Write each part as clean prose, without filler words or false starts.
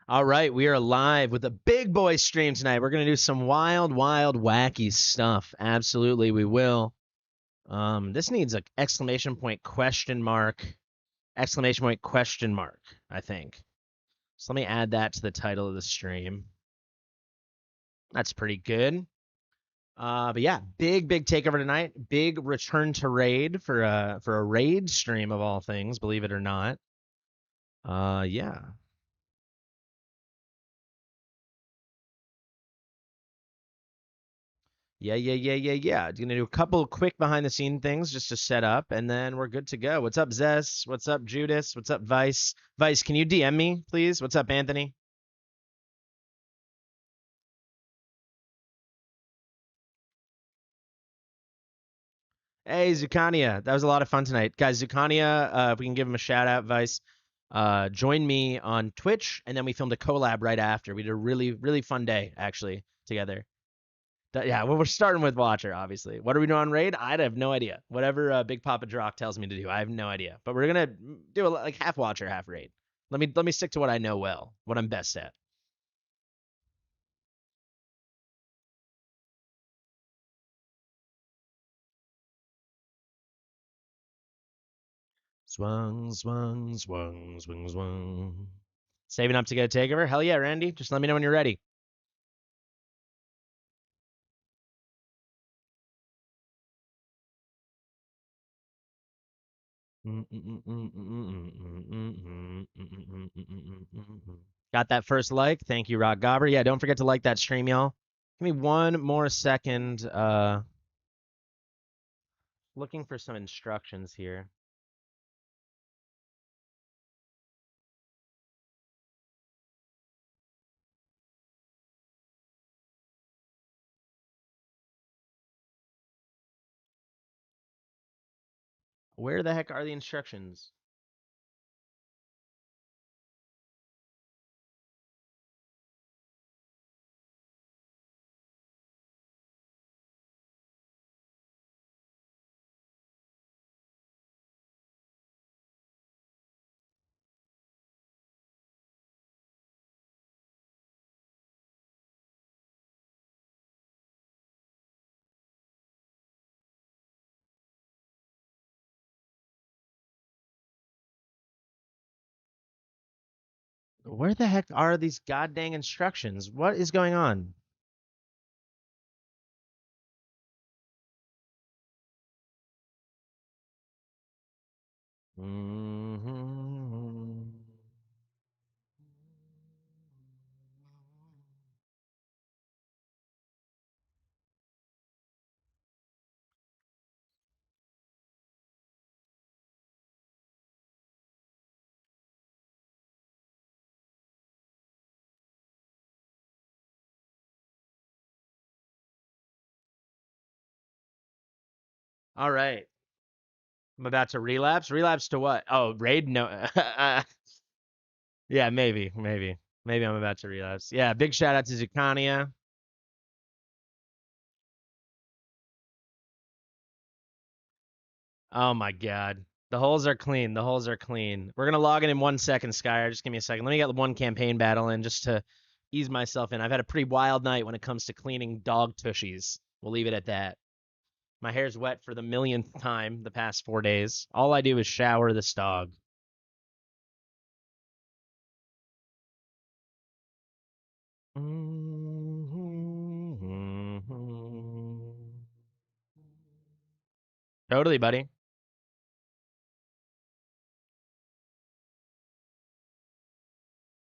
All right, we are live with a big boy stream tonight. We're gonna do some wild, wacky stuff. Absolutely, we will. This needs an exclamation point, question mark, exclamation point, question mark, I think. So let me add that to the title of the stream. That's pretty good. But yeah, big takeover tonight. Big return to raid for a raid stream of all things, believe it or not. Yeah. Yeah. Gonna do a couple quick behind the scene things just to set up, and then we're good to go. What's up, Zess? What's up, Judas? What's up, Vice? Vice, can you DM me, please? What's up, Anthony? Hey, Zucania. That was a lot of fun tonight. Guys, Zucania, if we can give him a shout out, Vice, joined me on Twitch, and then we filmed a collab right after. We did a really fun day, actually, together. Yeah, well, we're starting with Watcher, obviously. What are we doing on raid? I have no idea. Whatever Big Papa Drock tells me to do, I have no idea. But we're gonna do like half Watcher, half raid. Let me stick to what I know well, what I'm best at. Swung. Saving up to get a takeover? Hell yeah, Randy. Just let me know when you're ready. Got that first like. Thank you, Rock Gobber. Yeah, don't forget to like that stream, y'all. Give me one more second. Looking for some instructions here. Where the heck are the instructions? Where the heck are these goddamn instructions? What is going on? All right. I'm about to relapse. Relapse to what? Oh, raid? No. Yeah, maybe. Maybe I'm about to relapse. Yeah, big shout out to Zucania. Oh my god. The holes are clean. The holes are clean. We're gonna log in 1 second, Scire. Just give me a second. Let me get one campaign battle in just to ease myself in. I've had a pretty wild night when it comes to cleaning dog tushies. We'll leave it at that. My hair's wet for the millionth time the past 4 days. All I do is shower this dog. Totally, buddy.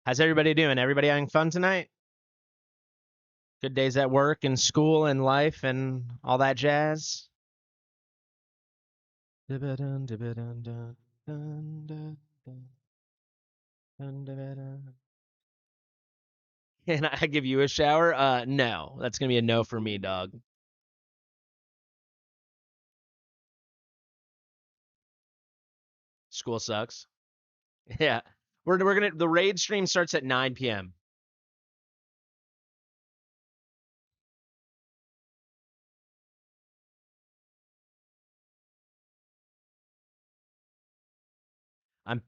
How's everybody doing? Everybody having fun tonight? Good days at work and school and life and all that jazz? Can I give you a shower? No. That's gonna be a no for me, dog. School sucks. Yeah. We're gonna the raid stream starts at 9 p.m.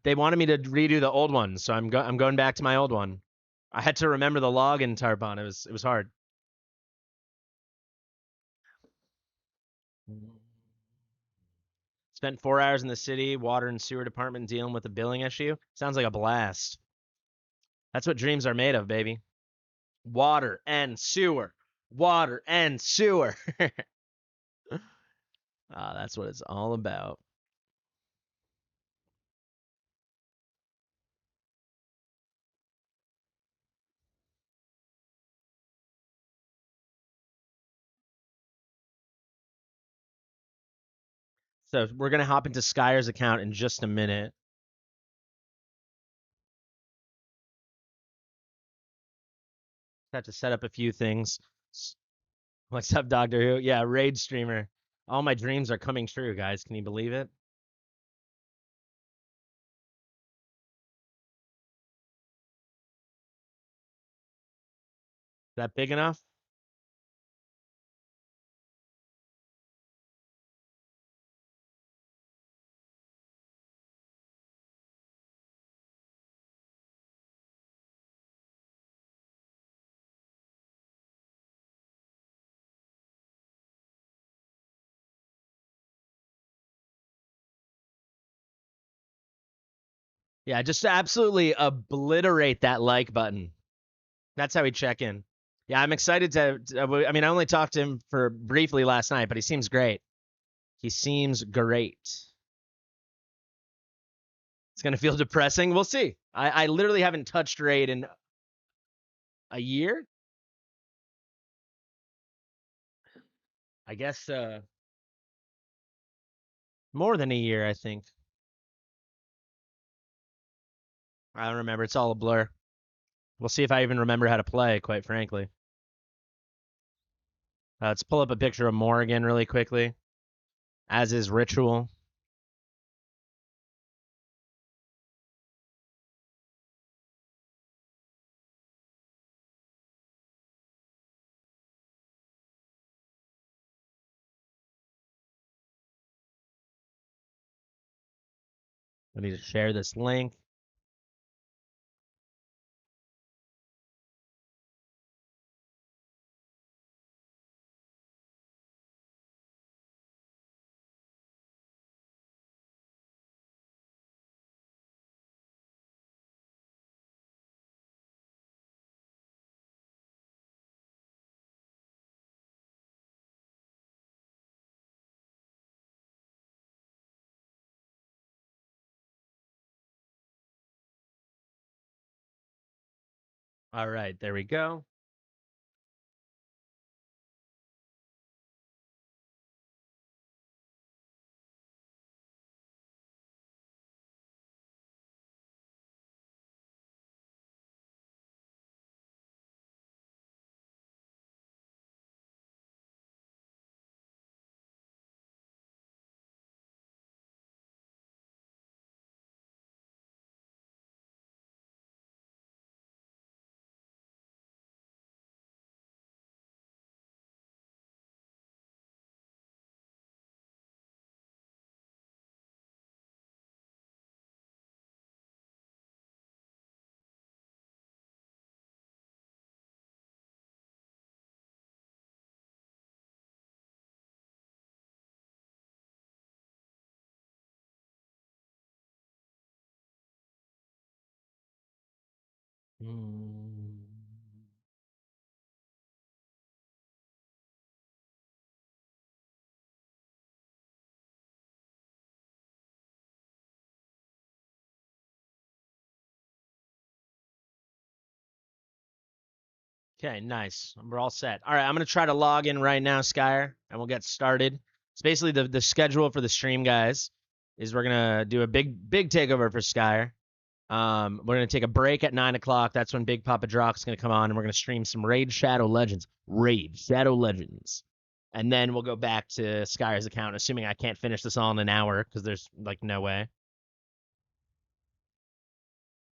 They wanted me to redo the old one, so I'm going back to my old one. I had to remember the login, Tarpon. It was hard. Spent 4 hours in the city, water and sewer department dealing with a billing issue. Sounds like a blast. That's what dreams are made of, baby. Water and sewer. Water and sewer. That's what it's all about. So we're gonna hop into Scire's account in just a minute. Have to set up a few things. What's up, Doctor Who? Yeah, raid streamer. All my dreams are coming true, guys. Can you believe it? Is that big enough? Yeah, just absolutely obliterate that like button. That's how we check in. Yeah, I'm excited I mean, I only talked to him for briefly last night, but he seems great. He seems great. It's gonna feel depressing. We'll see. I literally haven't touched raid in a year. I guess more than a year. I think. I don't remember. It's all a blur. We'll see if I even remember how to play. Quite frankly. Let's pull up a picture of Morgan really quickly, as is ritual. I need to share this link. All right, there we go. Mm. Okay, nice. We're all set. All right, I'm gonna try to log in right now, Scire, and we'll get started. It's basically the schedule for the stream, guys. Is we're gonna do a big takeover for Scire. We're gonna take a break at 9 o'clock. That's when Big Papa Drock's gonna come on, and we're gonna stream some Raid Shadow Legends. Raid Shadow Legends, and then we'll go back to Scire's account, assuming I can't finish this all in an hour, because there's like no way.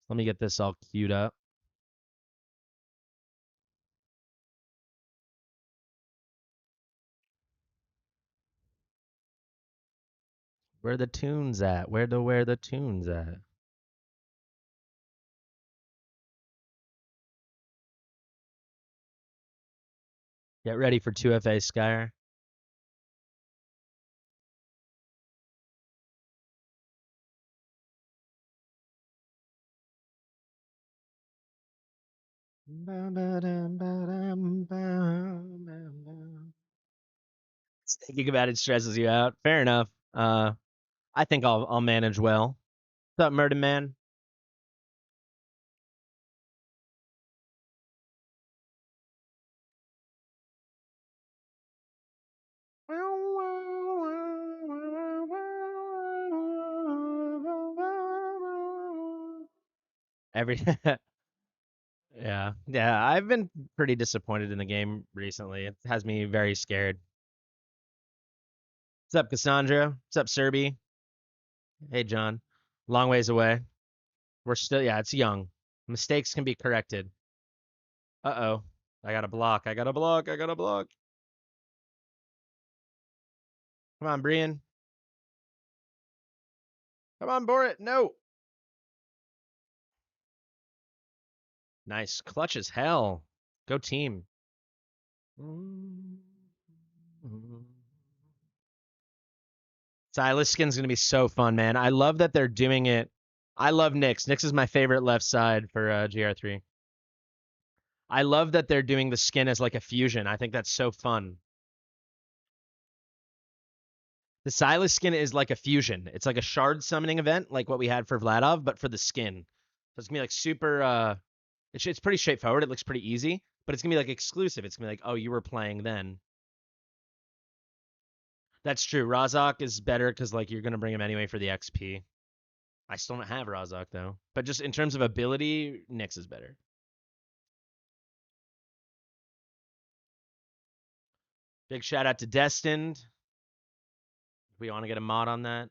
Let me get this all queued up. Where the tunes at? Where the tunes at? Get ready for 2FA Scire. Thinking about it stresses you out. Fair enough. I think I'll manage well. What's up, Murder Man? Every yeah, I've been pretty disappointed in the game recently. It has me very scared. What's up, Cassandra? What's up, Serby? Hey, John. Long ways away. We're still, yeah, it's young. Mistakes can be corrected. Uh-oh. I got a block. I got a block. I got a block. Come on, Brian. Come on, Borit. No. Nice. Clutch as hell. Go team. Silas skin's going to be so fun, man. I love that they're doing it. I love Nyx. Nyx is my favorite left side for GR3. I love that they're doing the skin as like a fusion. I think that's so fun. The Silas skin is like a fusion. It's like a shard summoning event, like what we had for Vladov, but for the skin. So it's gonna be like super. It's pretty straightforward. It looks pretty easy, but it's gonna be like exclusive. It's gonna be like, oh, you were playing then. That's true. Razak is better because like you're gonna bring him anyway for the XP. I still don't have Razak though, but just in terms of ability, Nyx is better. Big shout out to Destined. We want to get a mod on that.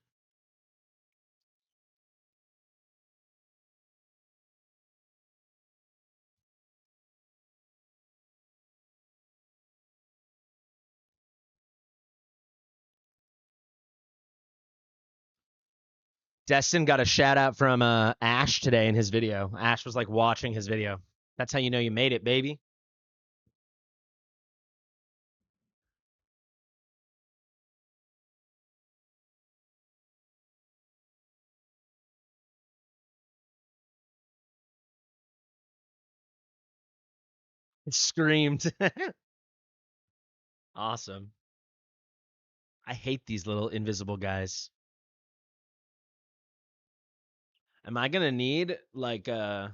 Destin got a shout out from Ash today in his video. Ash was like watching his video. That's how you know you made it, baby. It screamed. Awesome. I hate these little invisible guys. Am I gonna need like am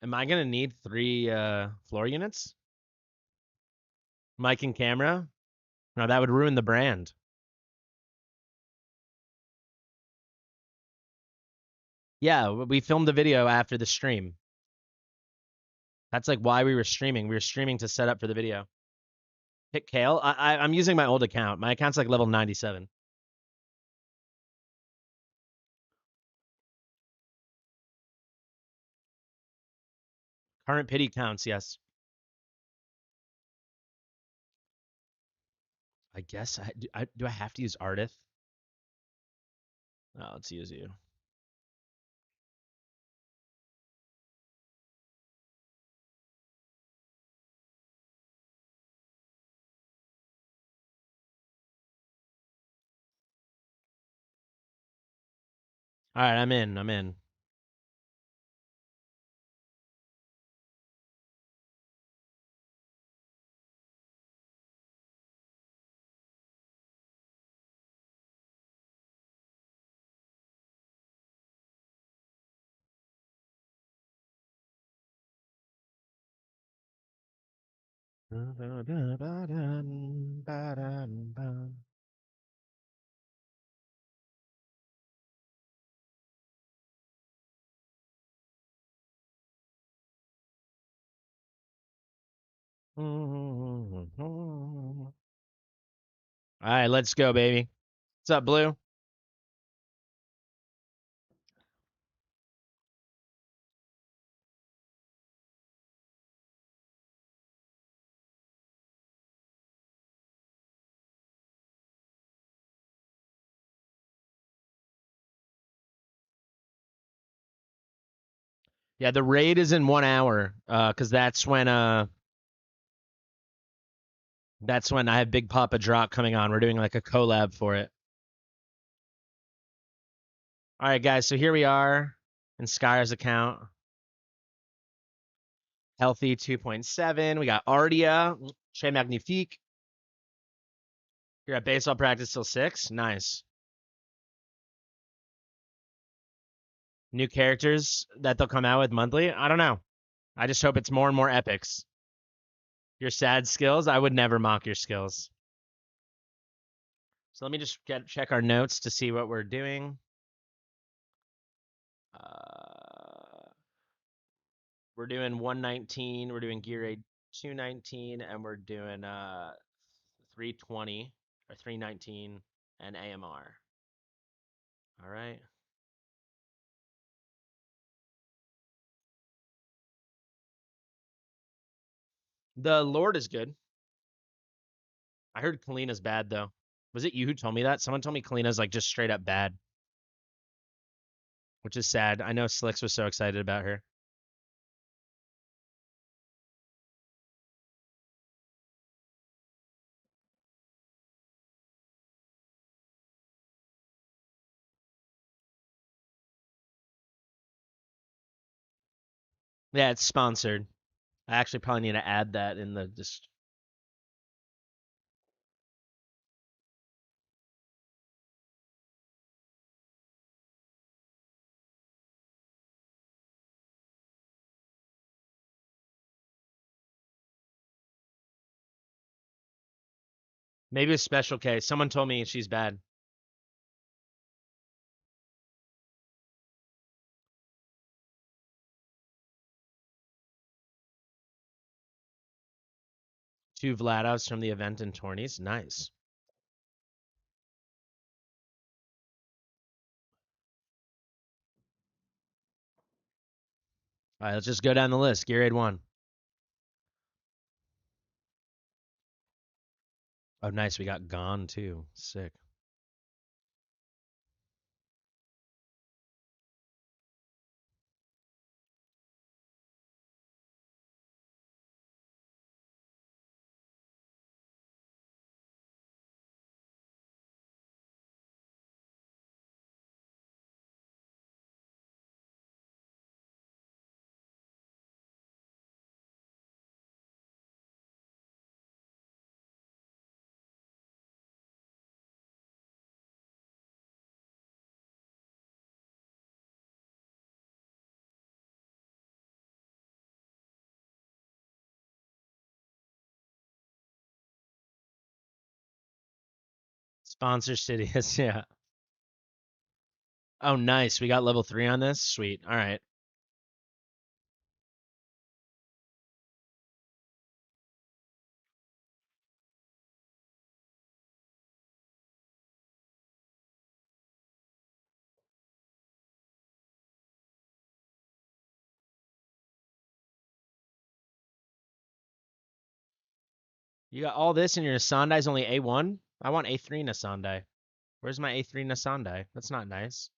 I gonna need 3 floor units? Mic and camera? No, that would ruin the brand. Yeah, we filmed a video after the stream. That's like why we were streaming. We were streaming to set up for the video. Pick Kale. I'm using my old account. My account's like level 97. Current pity counts, yes. I guess do I have to use Ardith? Oh, let's use you. All right, I'm in. I'm in. All right, let's go, baby. What's up, Blue? Yeah, the raid is in 1 hour, because that's when That's when I have Big Papa Drop coming on. We're doing like a collab for it. All right, guys. So here we are in Scire's account. Healthy 2.7. We got Ardia, Chez Magnifique. You're at baseball practice till 6. Nice. New characters that they'll come out with monthly. I don't know. I just hope it's more and more epics. Your sad skills. I would never mock your skills. So let me just check our notes to see what we're doing. We're doing 119. We're doing gear aid 219, and we're doing 320 or 319 and AMR. All right. The Lord is good. I heard Kalina's bad though. Was it you who told me that? Someone told me Kalina's like just straight up bad, which is sad. I know Slicks was so excited about her. Yeah, it's sponsored. I actually probably need to add that in the just. Maybe a special case. Someone told me she's bad. Two Vladovs from the event in tourneys. Nice. All right, let's just go down the list. Gear aid 1. Oh, nice. We got Gone too. Sick. Sponsor Sidious. Yeah. Oh, nice. We got level 3 on this. Sweet. All right. You got all this and your Nasandai's only A1? I want A3 Nasandai. Where's my A3 Nasandai? That's not nice.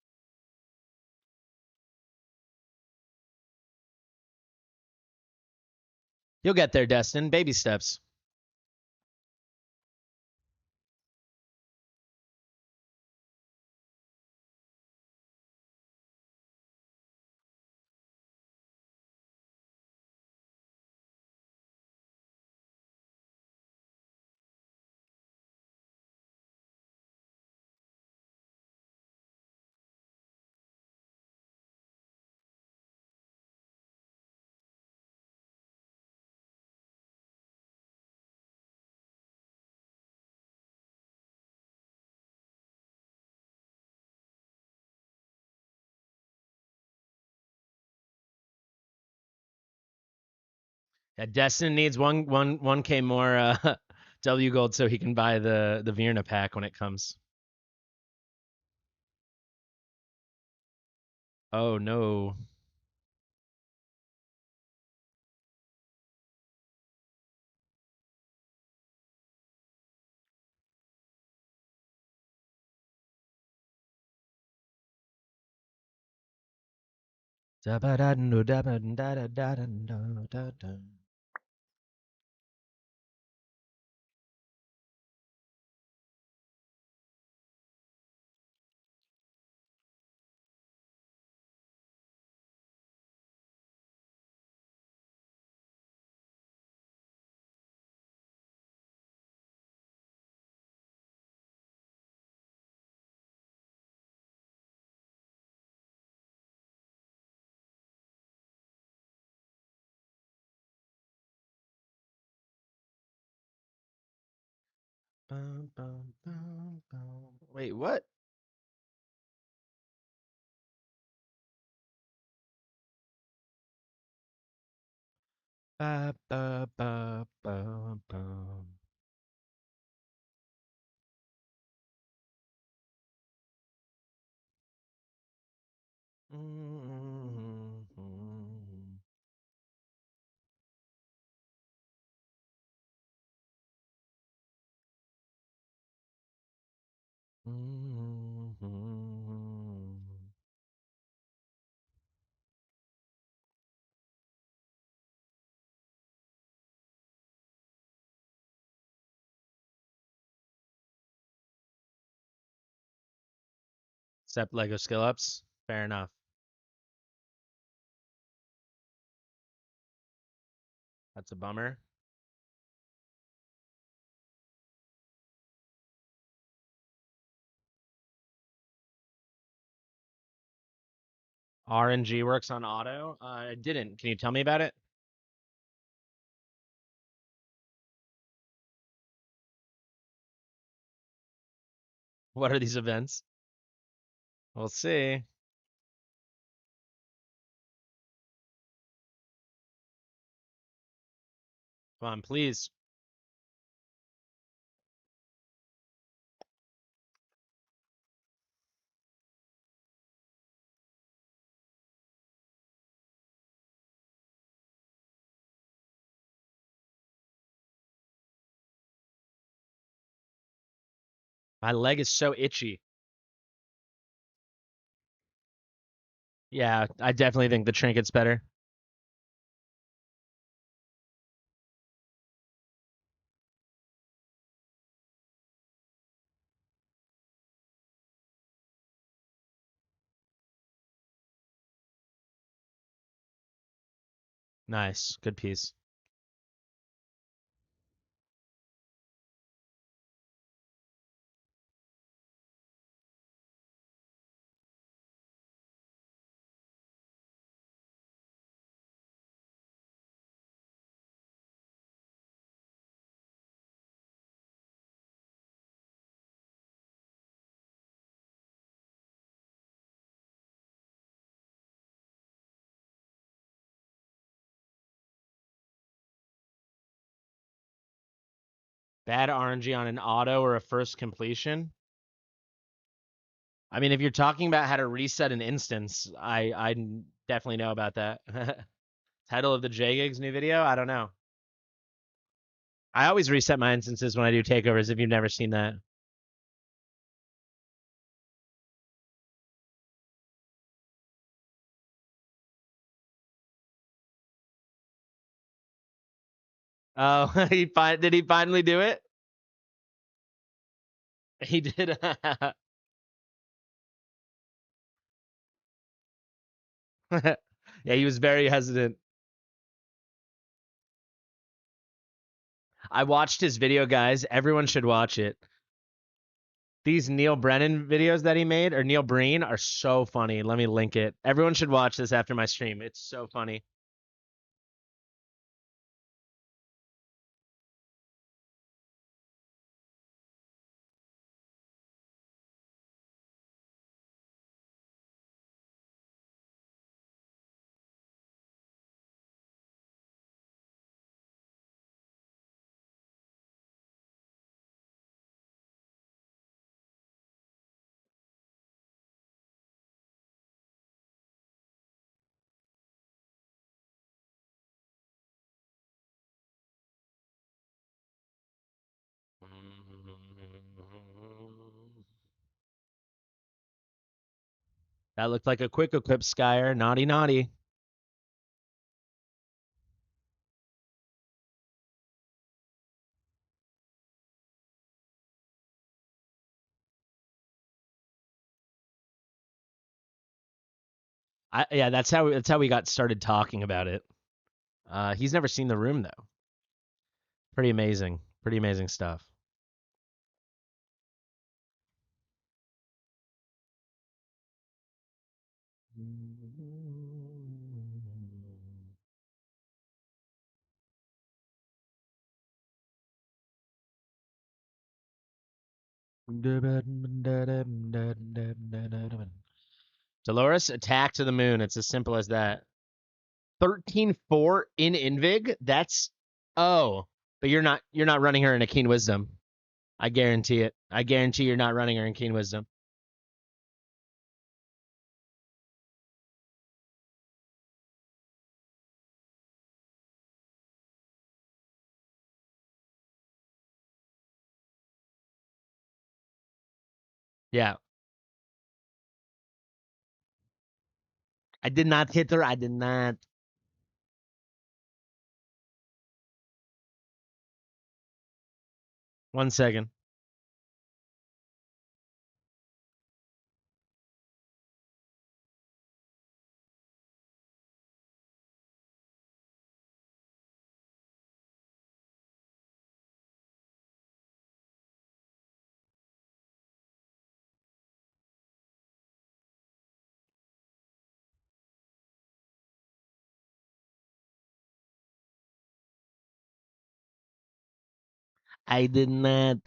You'll get there, Destin. Baby steps. Yeah, Destin needs 1K more W gold so he can buy the Virna pack when it comes. Oh no. Wait, what? Ba, ba, ba, ba, ba. Except Lego skill ups. Fair enough. That's a bummer. RNG works on auto. I didn't. Can you tell me about it? What are these events? We'll see. Come on, please. My leg is so itchy. Yeah, I definitely think the trinket's better. Nice. Good piece. Bad RNG on an auto or a first completion. I mean, if you're talking about how to reset an instance, I definitely know about that. Title of the JGigs new video? I don't know. I always reset my instances when I do takeovers if you've never seen that. Oh, did he finally do it? He did. Yeah, he was very hesitant. I watched his video, guys. Everyone should watch it. These Neil Brennan videos that he made, or Neil Breen, are so funny. Let me link it. Everyone should watch this after my stream. It's so funny. That looked like a quick equip Scire. Naughty, naughty. Yeah, that's how we got started talking about it. He's never seen the room though. Pretty amazing. Pretty amazing stuff. Dolores, attack to the moon. It's as simple as that. 13-4 in Invig. That's but you're not running her in a Keen Wisdom. I guarantee it. I guarantee you're not running her in Keen Wisdom. Yeah. I did not hit her. I did not. One second. I did not.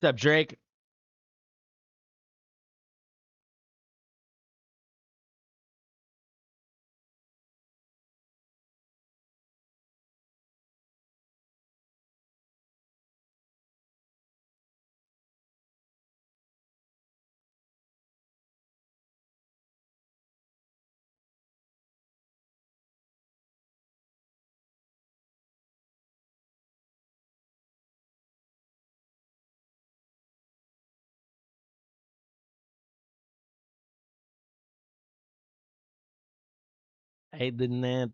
What's up, Drake? I did not.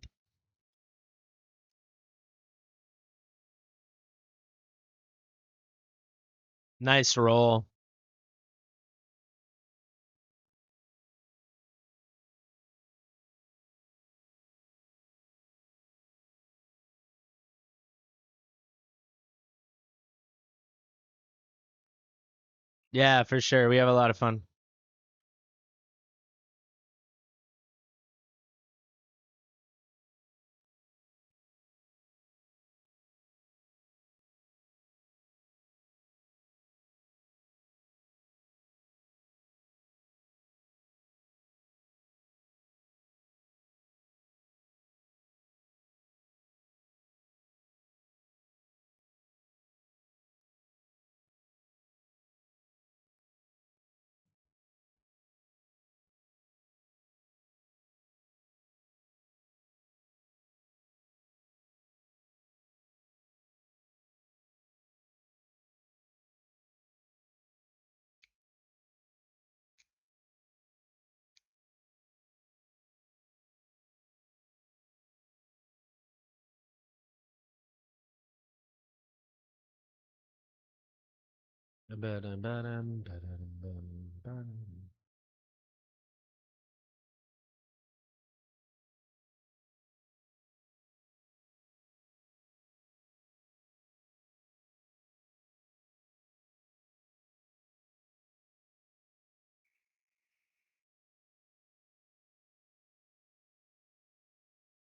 Nice roll. Yeah, for sure. We have a lot of fun.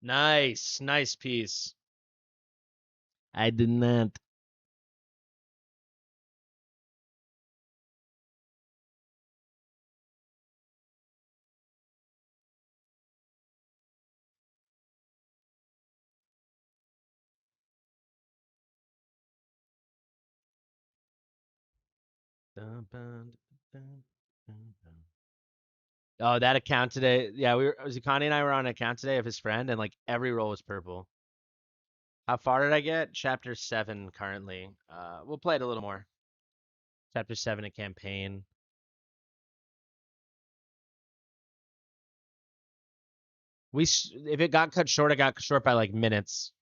Nice. Nice piece. I did not. Oh, that account today. Yeah, Connie and I were on an account today of his friend, and like every roll was purple. How far did I get? Chapter 7 currently. We'll play it a little more. Chapter 7 a campaign. If it got cut short, it got short by like minutes.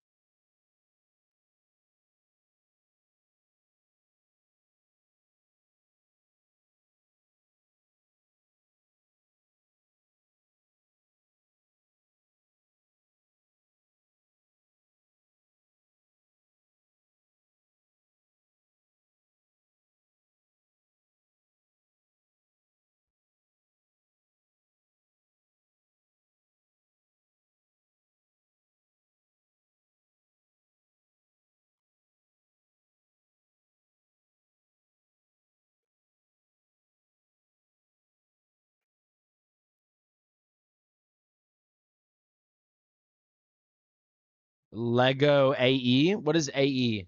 Lego AE? What is AE?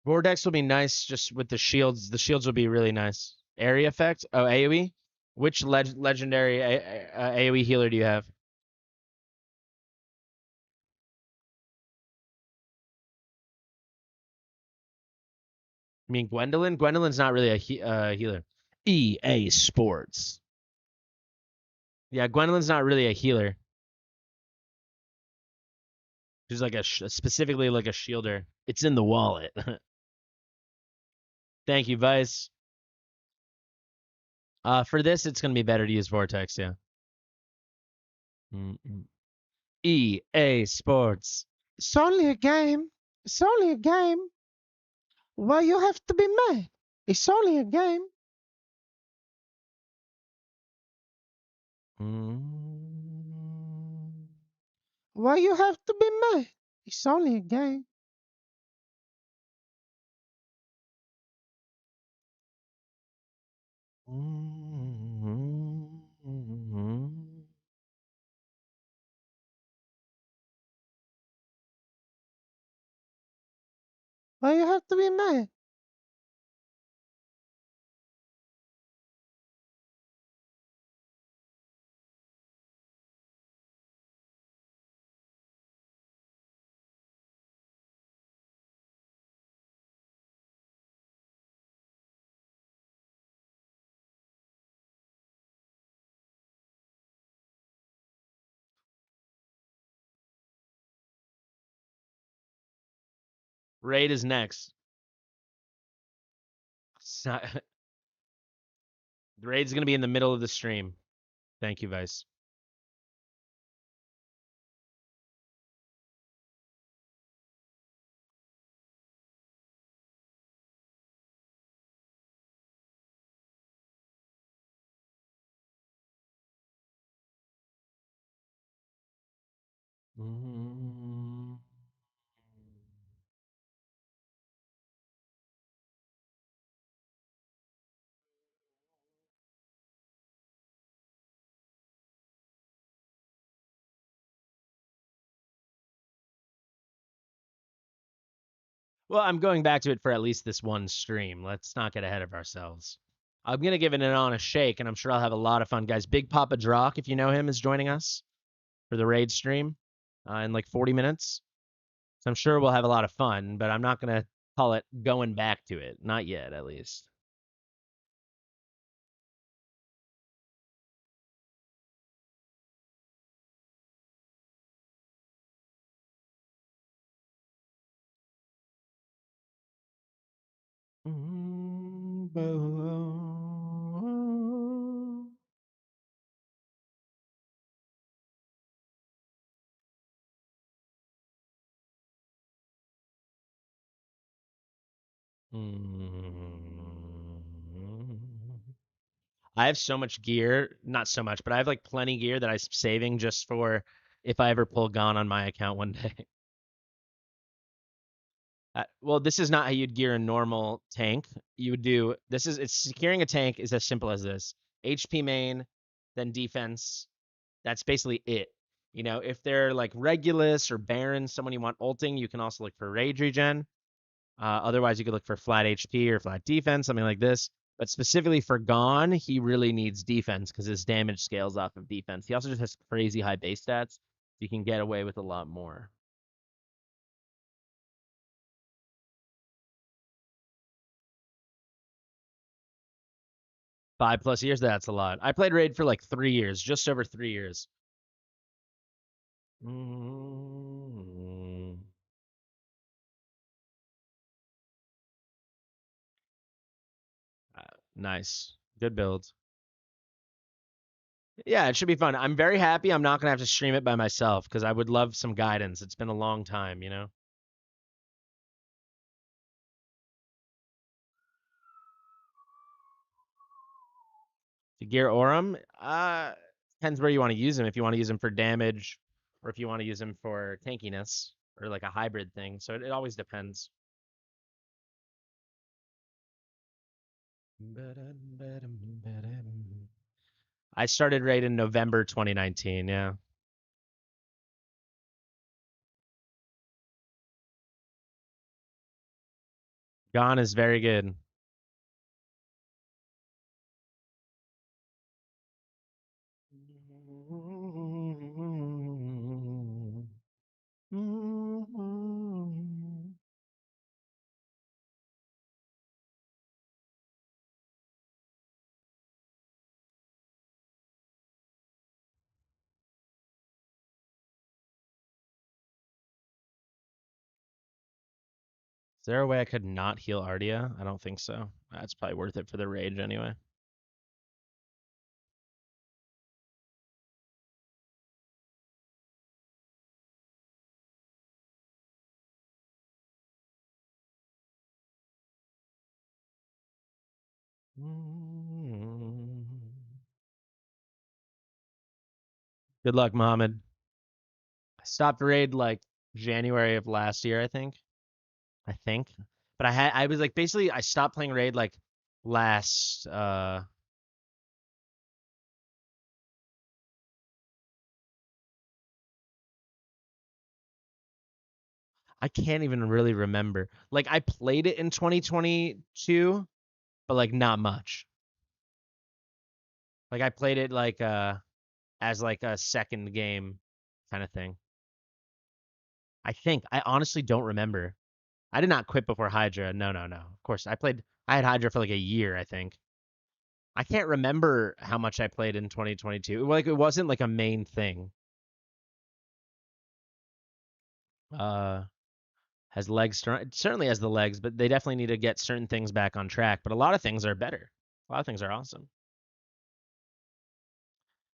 Vortex will be nice just with the shields. The shields will be really nice. Area effect? Oh, AoE? Which legendary AoE healer do you have? I mean Gwendolyn? Gwendolyn's not really a healer. EA Sports. Yeah, Gwendolyn's not really a healer. She's like specifically like a shielder. It's in the wallet. Thank you, Vice. For this, it's gonna be better to use Vortex. Yeah. EA Sports. It's only a game. It's only a game. Why you have to be mad? It's only a game. Why you have to be mad? It's only a game. Why you have to be mad? Raid is next. The raid's gonna be in the middle of the stream. Thank you, Vice. Well, I'm going back to it for at least this one stream. Let's not get ahead of ourselves. I'm gonna give it an honest shake, and I'm sure I'll have a lot of fun, guys. Big Papa Drock, if you know him, is joining us for the raid stream in like 40 minutes. So I'm sure we'll have a lot of fun, but I'm not gonna call it going back to it. Not yet, at least. I have so much gear, not so much, but I have like plenty gear that I'm saving just for if I ever pull Gone on my account one day. Well, this is not how you'd gear a normal tank. You would do this is it's securing a tank is as simple as this. HP main, then defense. That's basically it. You know, if they're like Regulus or Baron, someone you want ulting, you can also look for rage regen. Otherwise, you could look for flat HP or flat defense, something like this. But specifically for Gone, he really needs defense because his damage scales off of defense. He also just has crazy high base stats. So you can get away with a lot more. 5+ years, that's a lot. I played Raid for like 3 years, just over 3 years. Nice. Good build. Yeah, it should be fun. I'm very happy I'm not going to have to stream it by myself because I would love some guidance. It's been a long time, you know? To gear Aurum, depends where you want to use him. If you want to use him for damage or if you want to use him for tankiness or like a hybrid thing. So it always depends. I started raid in November 2019. Yeah, Gone is very good. Is there a way I could not heal Ardia? I don't think so. That's probably worth it for the rage anyway. Good luck, Mohammed. I stopped raid like January of last year, I think. But I was like basically I stopped playing raid like last I can't even really remember. Like I played it in 2022, but like not much. Like I played it like as like a second game kind of thing. I think I honestly don't remember. I did not quit before Hydra. No, no, no. Of course, I had Hydra for like a year, I think. I can't remember how much I played in 2022. Like it wasn't like a main thing. Uh has legs certainly has the legs, but they definitely need to get certain things back on track. But a lot of things are better. A lot of things are awesome.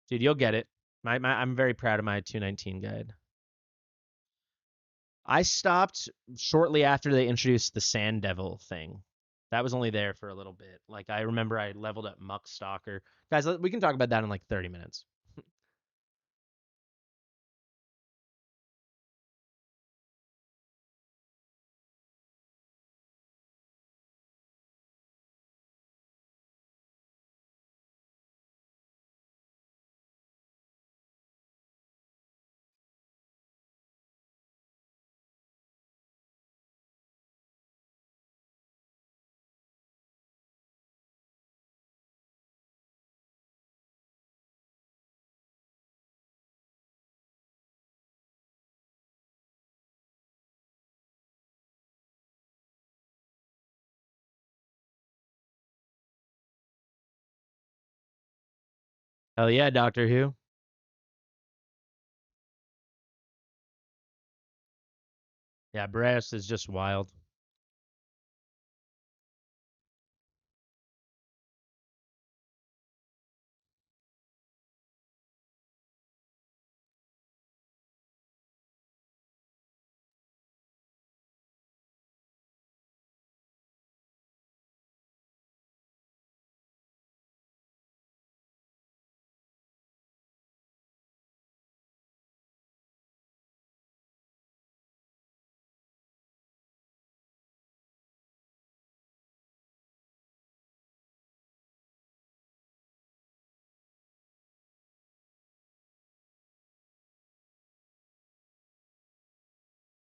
Dude, you'll get it. I'm very proud of my 219 guide. I stopped shortly after they introduced the Sand Devil thing. That was only there for a little bit. Like I remember I leveled up Muck Stalker. Guys, we can talk about that in like 30 minutes. Hell yeah, Doctor Who. Yeah, Brass is just wild.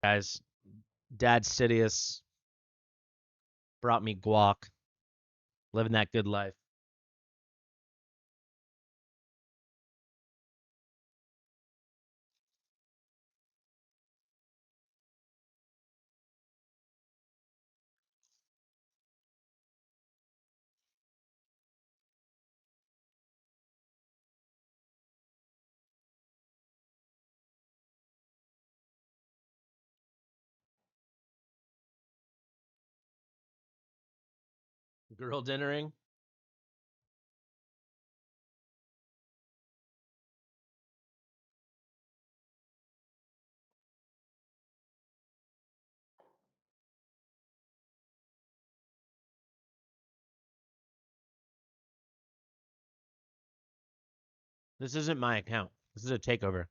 Guys, Dad Sidious brought me guac, living that good life. Girl dinnering. This isn't my account. This is a takeover.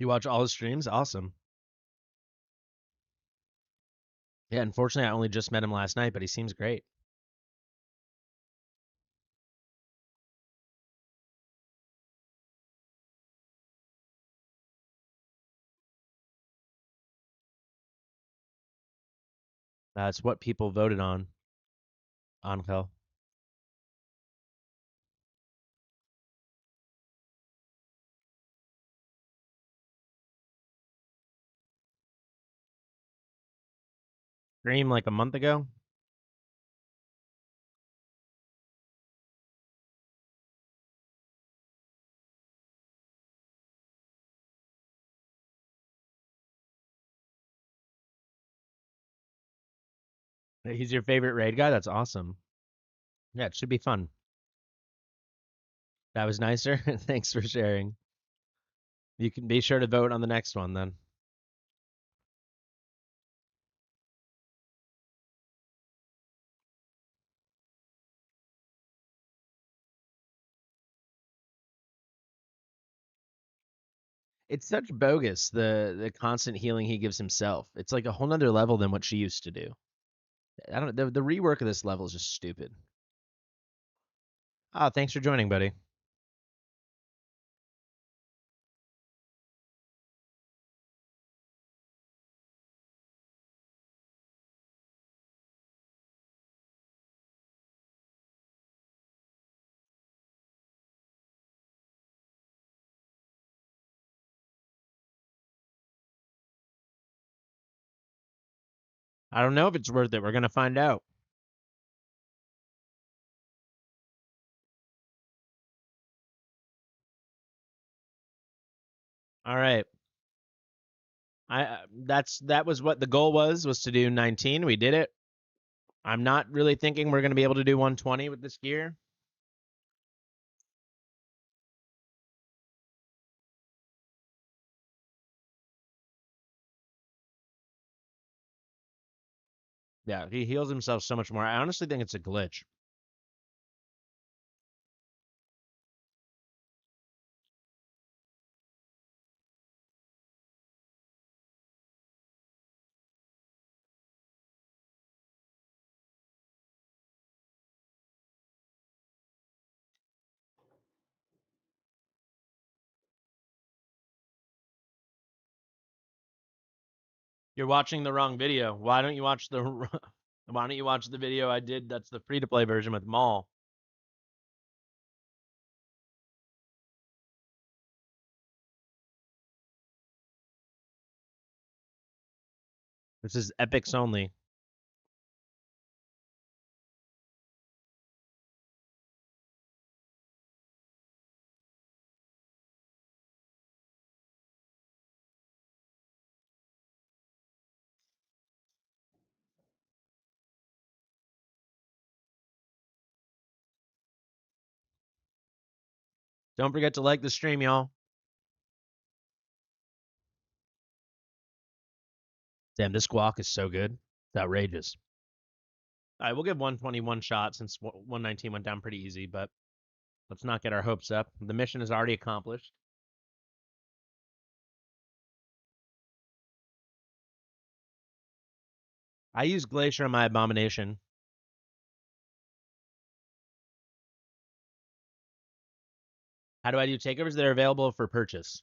You watch all his streams? Awesome. Yeah, unfortunately, I only just met him last night, but he seems great. That's what people voted on, Angel. Stream like a month ago. He's your favorite raid guy? That's awesome. Yeah, it should be fun. That was nicer. Thanks for sharing. You can be sure to vote on the next one then. It's such bogus, the constant healing he gives himself. It's like a whole nother level than what she used to do. I don't the rework of this level is just stupid. Oh, thanks for joining, buddy. I don't know if it's worth it. We're gonna find out. All right. That was what the goal was to do 19. We did it. I'm not really thinking we're gonna be able to do 120 with this gear. Yeah, he heals himself so much more. I honestly think it's a glitch. You're watching the wrong video. Why don't you watch the Why don't you watch the video I did? That's the free to play version with Maul. This is epics only. Don't forget to like the stream, y'all. Damn, this guac is so good. It's outrageous. All right, we'll give 121 shot since 119 went down pretty easy, but let's not get our hopes up. The mission is already accomplished. I use Glacier on my Abomination. How do I do takeovers? They're available for purchase.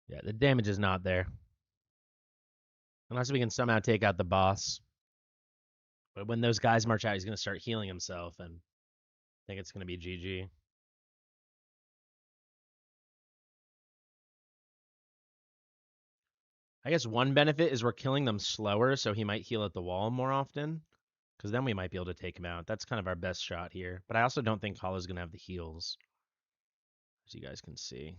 Yeah, the damage is not there. Unless we can somehow take out the boss. But when those guys march out, he's gonna start healing himself, and I think it's gonna be GG. I guess one benefit is we're killing them slower, so he might heal at the wall more often, because then we might be able to take him out. That's kind of our best shot here. But I also don't think Hollow's gonna have the heals, as you guys can see.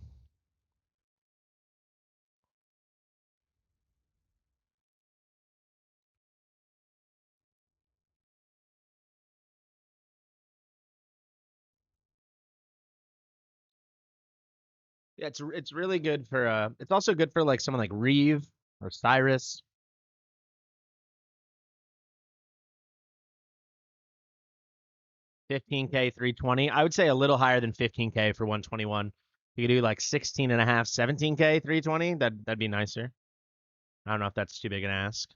Yeah, it's really good for it's also good for like someone like Reeve or Cyrus. 15K 320. I would say a little higher than 15K for 121. You could do like 16 and a half, 17K 320. That'd be nicer. I don't know if that's too big an ask.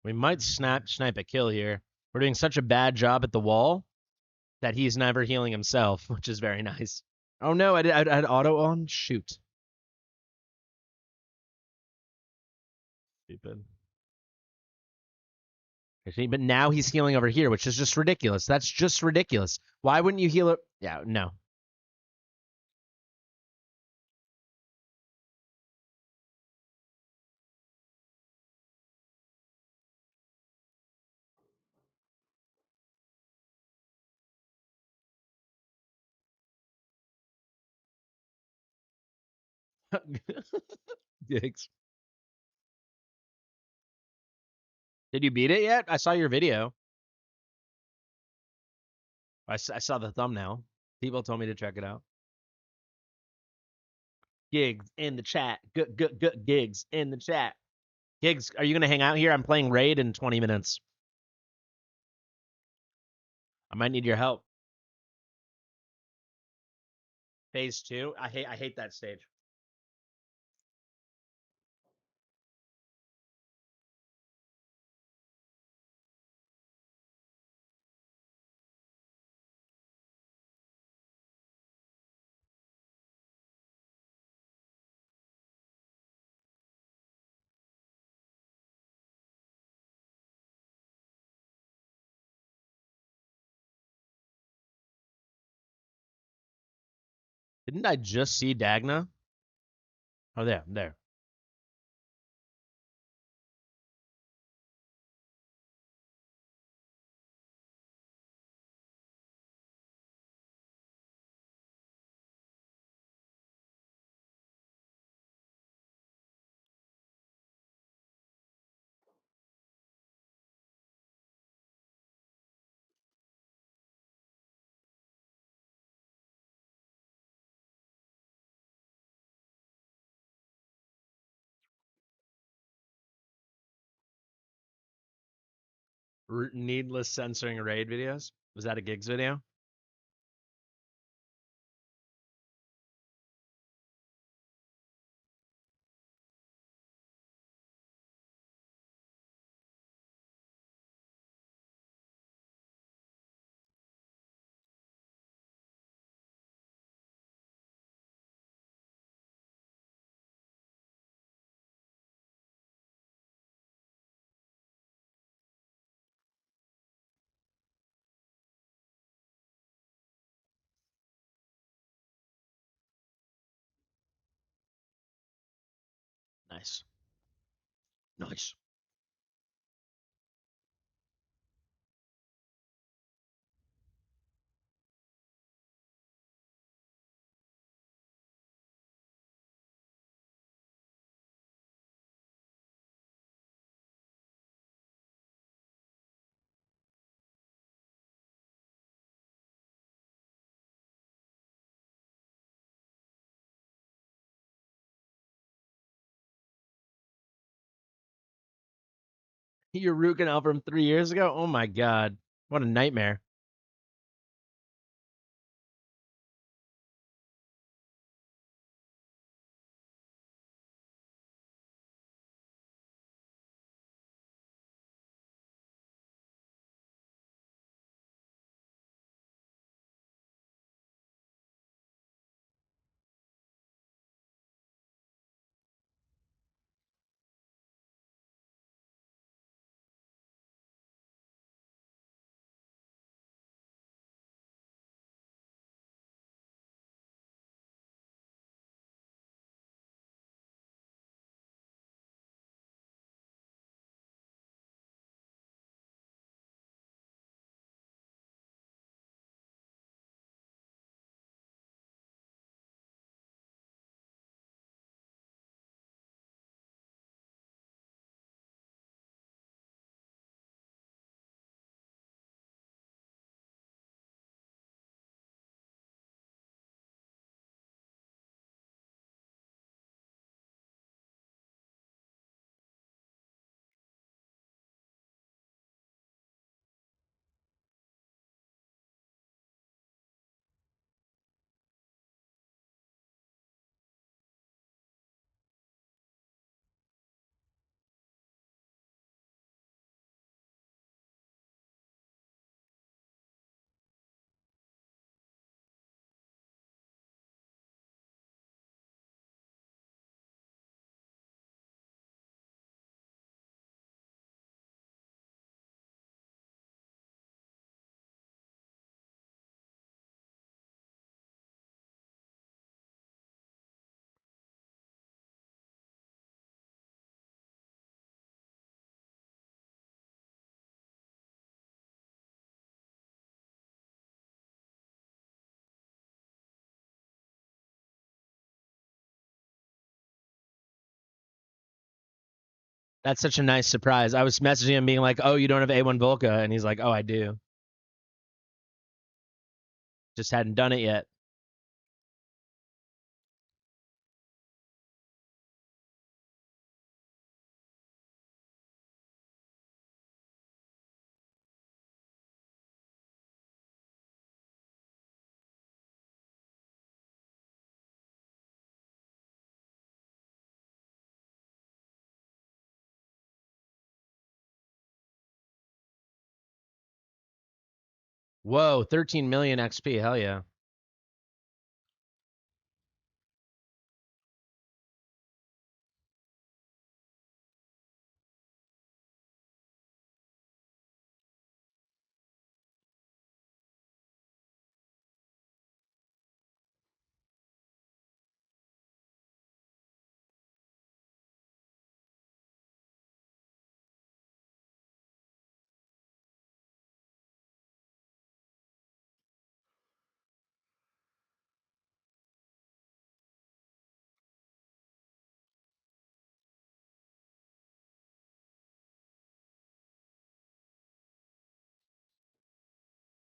We might snipe a kill here. We're doing such a bad job at the wall that he's never healing himself, which is very nice. Oh no, I had auto on. Shoot. Stupid. See, but now he's healing over here, which is just ridiculous. That's just ridiculous. Why wouldn't you heal it? Yeah, no. Gigs. Did you beat it yet? I saw your video. I saw the thumbnail. People told me to check it out. Gigs in the chat. Good gigs in the chat. Gigs, are you gonna hang out here? I'm playing raid in 20 minutes. I might need your help. Phase 2. I hate that stage. Didn't I just see Dagna? Oh, there. Needless censoring raid videos. Was that a gigs video? Nice. Nice. Your root canal from 3 years ago? Oh my god. What a nightmare. That's such a nice surprise. I was messaging him being like, "Oh, you don't have A1 Volca," and he's like, "Oh, I do. Just hadn't done it yet." Whoa, 13 million XP. Hell yeah.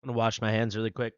I'm gonna wash my hands really quick.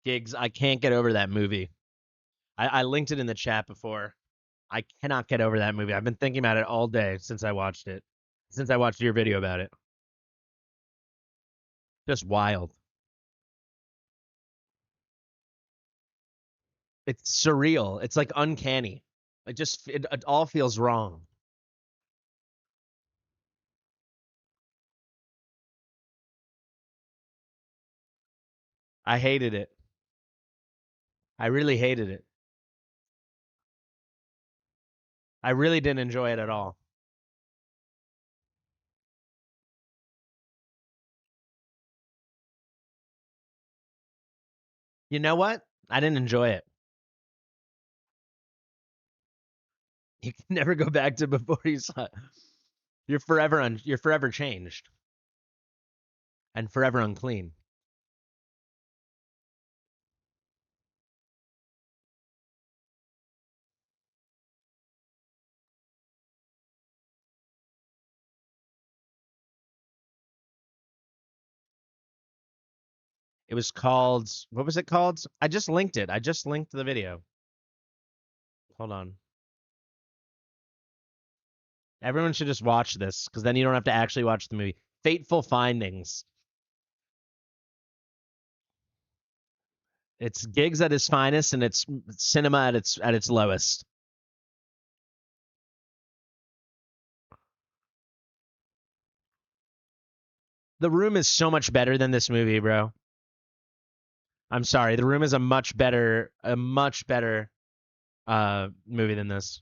Gigs, I can't get over that movie. I linked it in the chat before. I cannot get over that movie. I've been thinking about it all day since I watched it. Since I watched your video about it. Just wild. It's surreal. It's like uncanny. It all feels wrong. I hated it. I really hated it. I really didn't enjoy it at all. You know what? I didn't enjoy it. You can never go back to before you saw it. You're forever changed and forever unclean. It was called, what was it called? I just linked it. I just linked the video. Hold on. Everyone should just watch this because then you don't have to actually watch the movie. Fateful Findings. It's gigs at its finest and it's cinema at its lowest. The Room is so much better than this movie, bro. I'm sorry. The Room is a much better movie than this.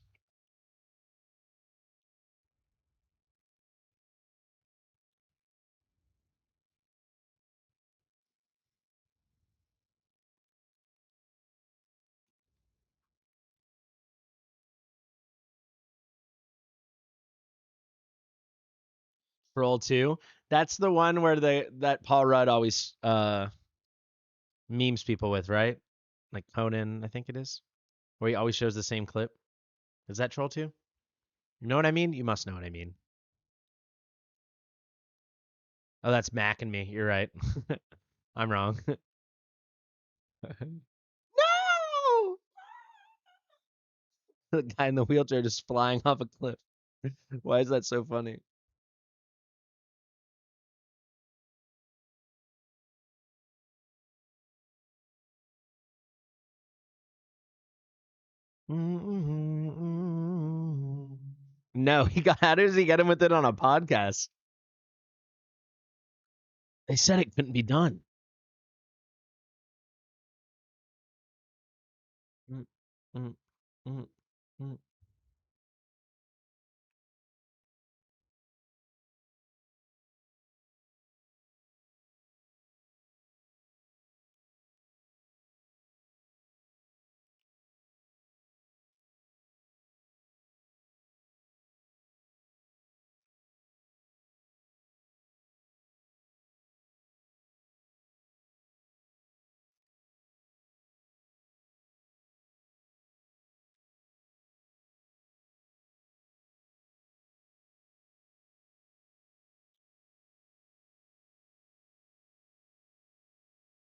Roll 2. That's the one where that Paul Rudd always memes people with, right? Like Conan, I think it is. Where he always shows the same clip. Is that Troll 2? You know what I mean? You must know what I mean. Oh, that's Mac and me. You're right. I'm wrong. No! The guy in the wheelchair just flying off a cliff. Why is that so funny? No, he got. How does he get him with it on a podcast? They said it couldn't be done. Mm, mm, mm, mm.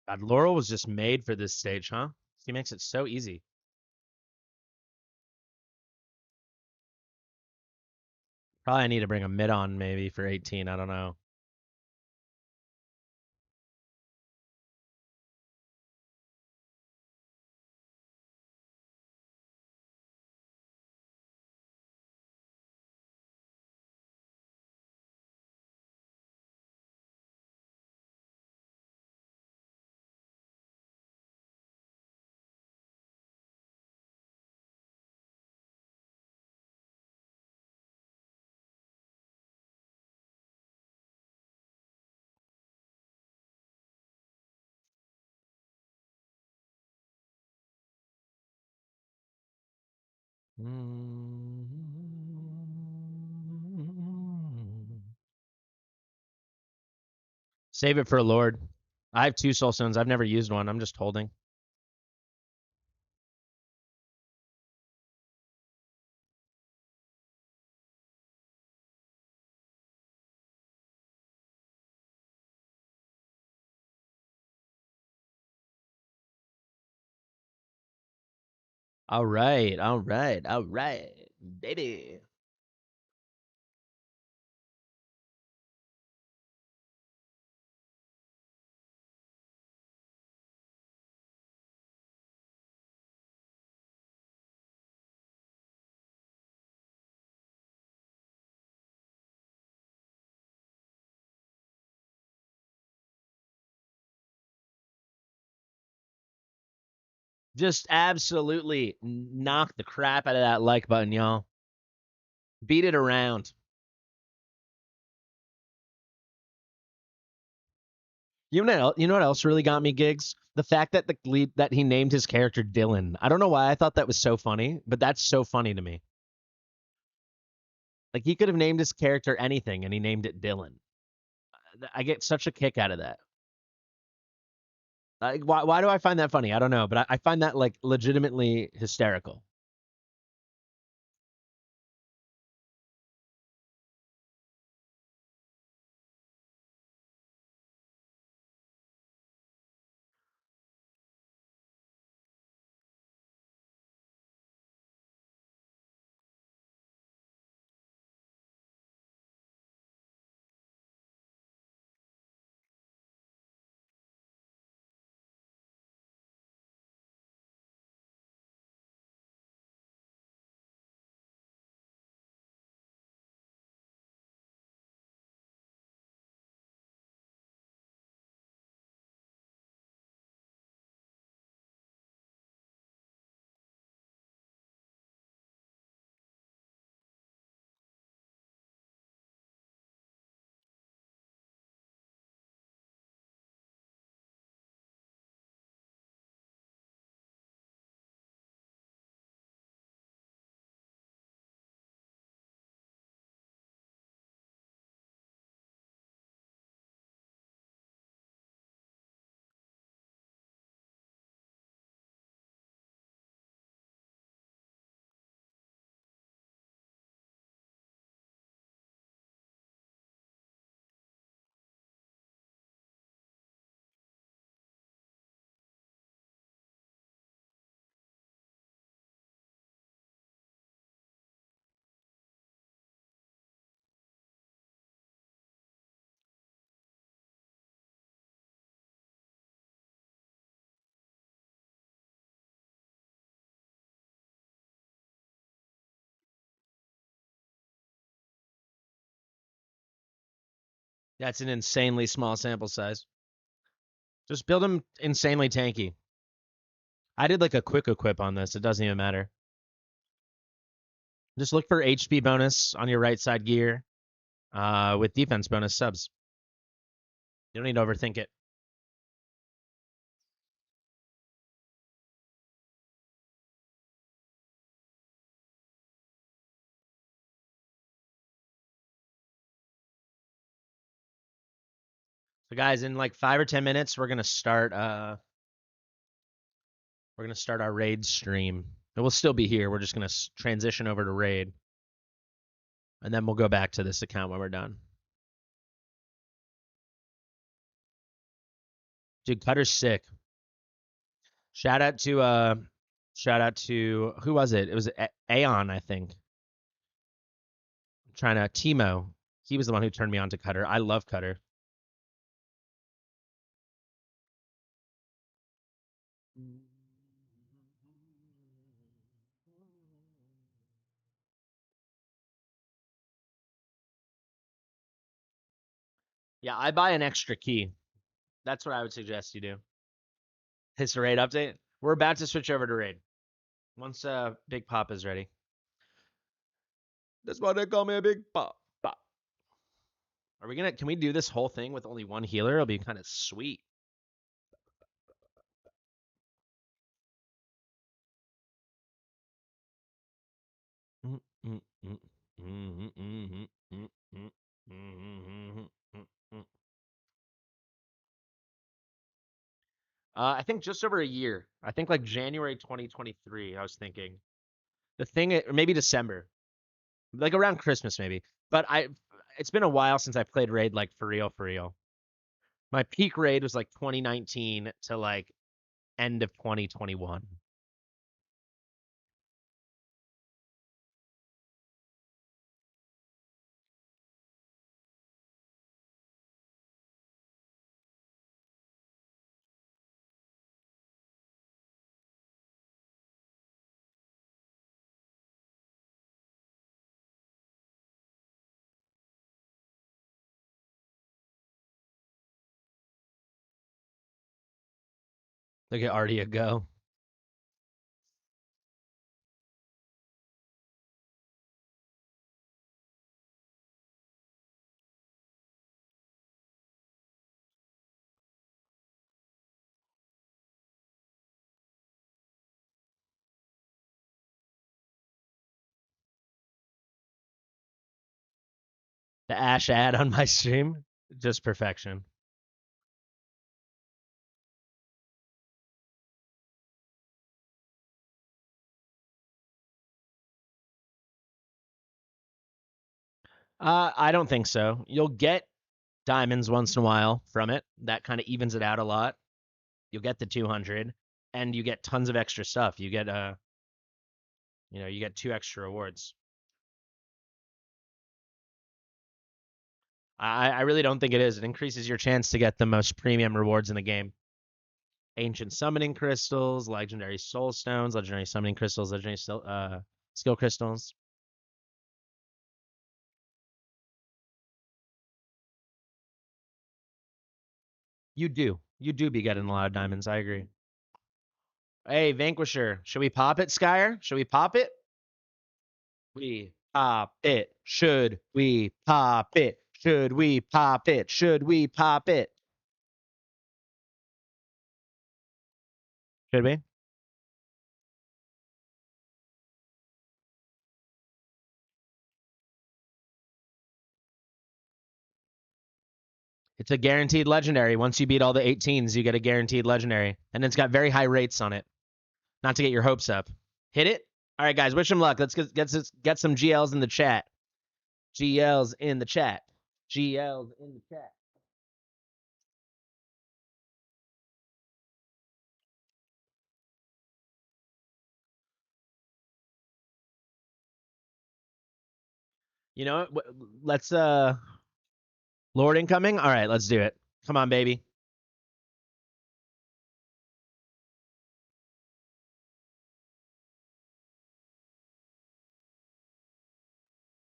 God, Laurel was just made for this stage, huh? She makes it so easy. Probably I need to bring a mid on maybe for 18. I don't know. Save it for a Lord. I have 2 soul stones. I've never used one. I'm just holding. All right, all right, all right, baby. Just absolutely knock the crap out of that like button, y'all. Beat it around. You know what else really got me gigs? The fact that the lead that he named his character Dylan. I don't know why I thought that was so funny, but that's so funny to me. Like he could have named his character anything and he named it Dylan. I get such a kick out of that. Like, why do I find that funny? I don't know, but I find that like legitimately hysterical. That's an insanely small sample size. Just build him insanely tanky. I did like a quick equip on this. It doesn't even matter. Just look for HP bonus on your right side gear with defense bonus subs. You don't need to overthink it. So guys, in like 5 or 10 minutes, we're gonna start our raid stream. And we'll still be here. We're just gonna transition over to raid, and then we'll go back to this account when we're done. Dude, Cutter's sick. Shout out to who was it? It was Aeon, I think. I'm trying to Timo. He was the one who turned me on to Cutter. I love Cutter. Yeah, I buy an extra key. That's what I would suggest you do. His raid update. We're about to switch over to raid once Big Pop is ready. That's why they call me a Big Pop. Pop. Are we gonna? Can we do this whole thing with only one healer? It'll be kind of sweet. I think just over a year. I think like January 2023. I was thinking the thing, or maybe December, like around Christmas maybe. But it's been a while since I played raid like for real, for real. My peak raid was like 2019 to like end of 2021. Look at Artia go. The Ash ad on my stream, just perfection. I don't think so. You'll get diamonds once in a while from it. That kind of evens it out a lot. You'll get the 200, and you get tons of extra stuff. You get you get 2 extra rewards. I really don't think it is. It increases your chance to get the most premium rewards in the game. Ancient summoning crystals, legendary soul stones, legendary summoning crystals, legendary skill crystals. You do be getting a lot of diamonds. I agree. Hey, Vanquisher, should we pop it, Scire? Should we pop it? We pop it. Should we pop it? Should we pop it? Should we pop it? Should we? It's a guaranteed legendary. Once you beat all the 18s, you get a guaranteed legendary. And it's got very high rates on it. Not to get your hopes up. Hit it? All right, guys, wish them luck. Let's get some GLs in the chat. GLs in the chat. GLs in the chat. You know what? Let's Lord incoming. All right, let's do it. Come on, baby.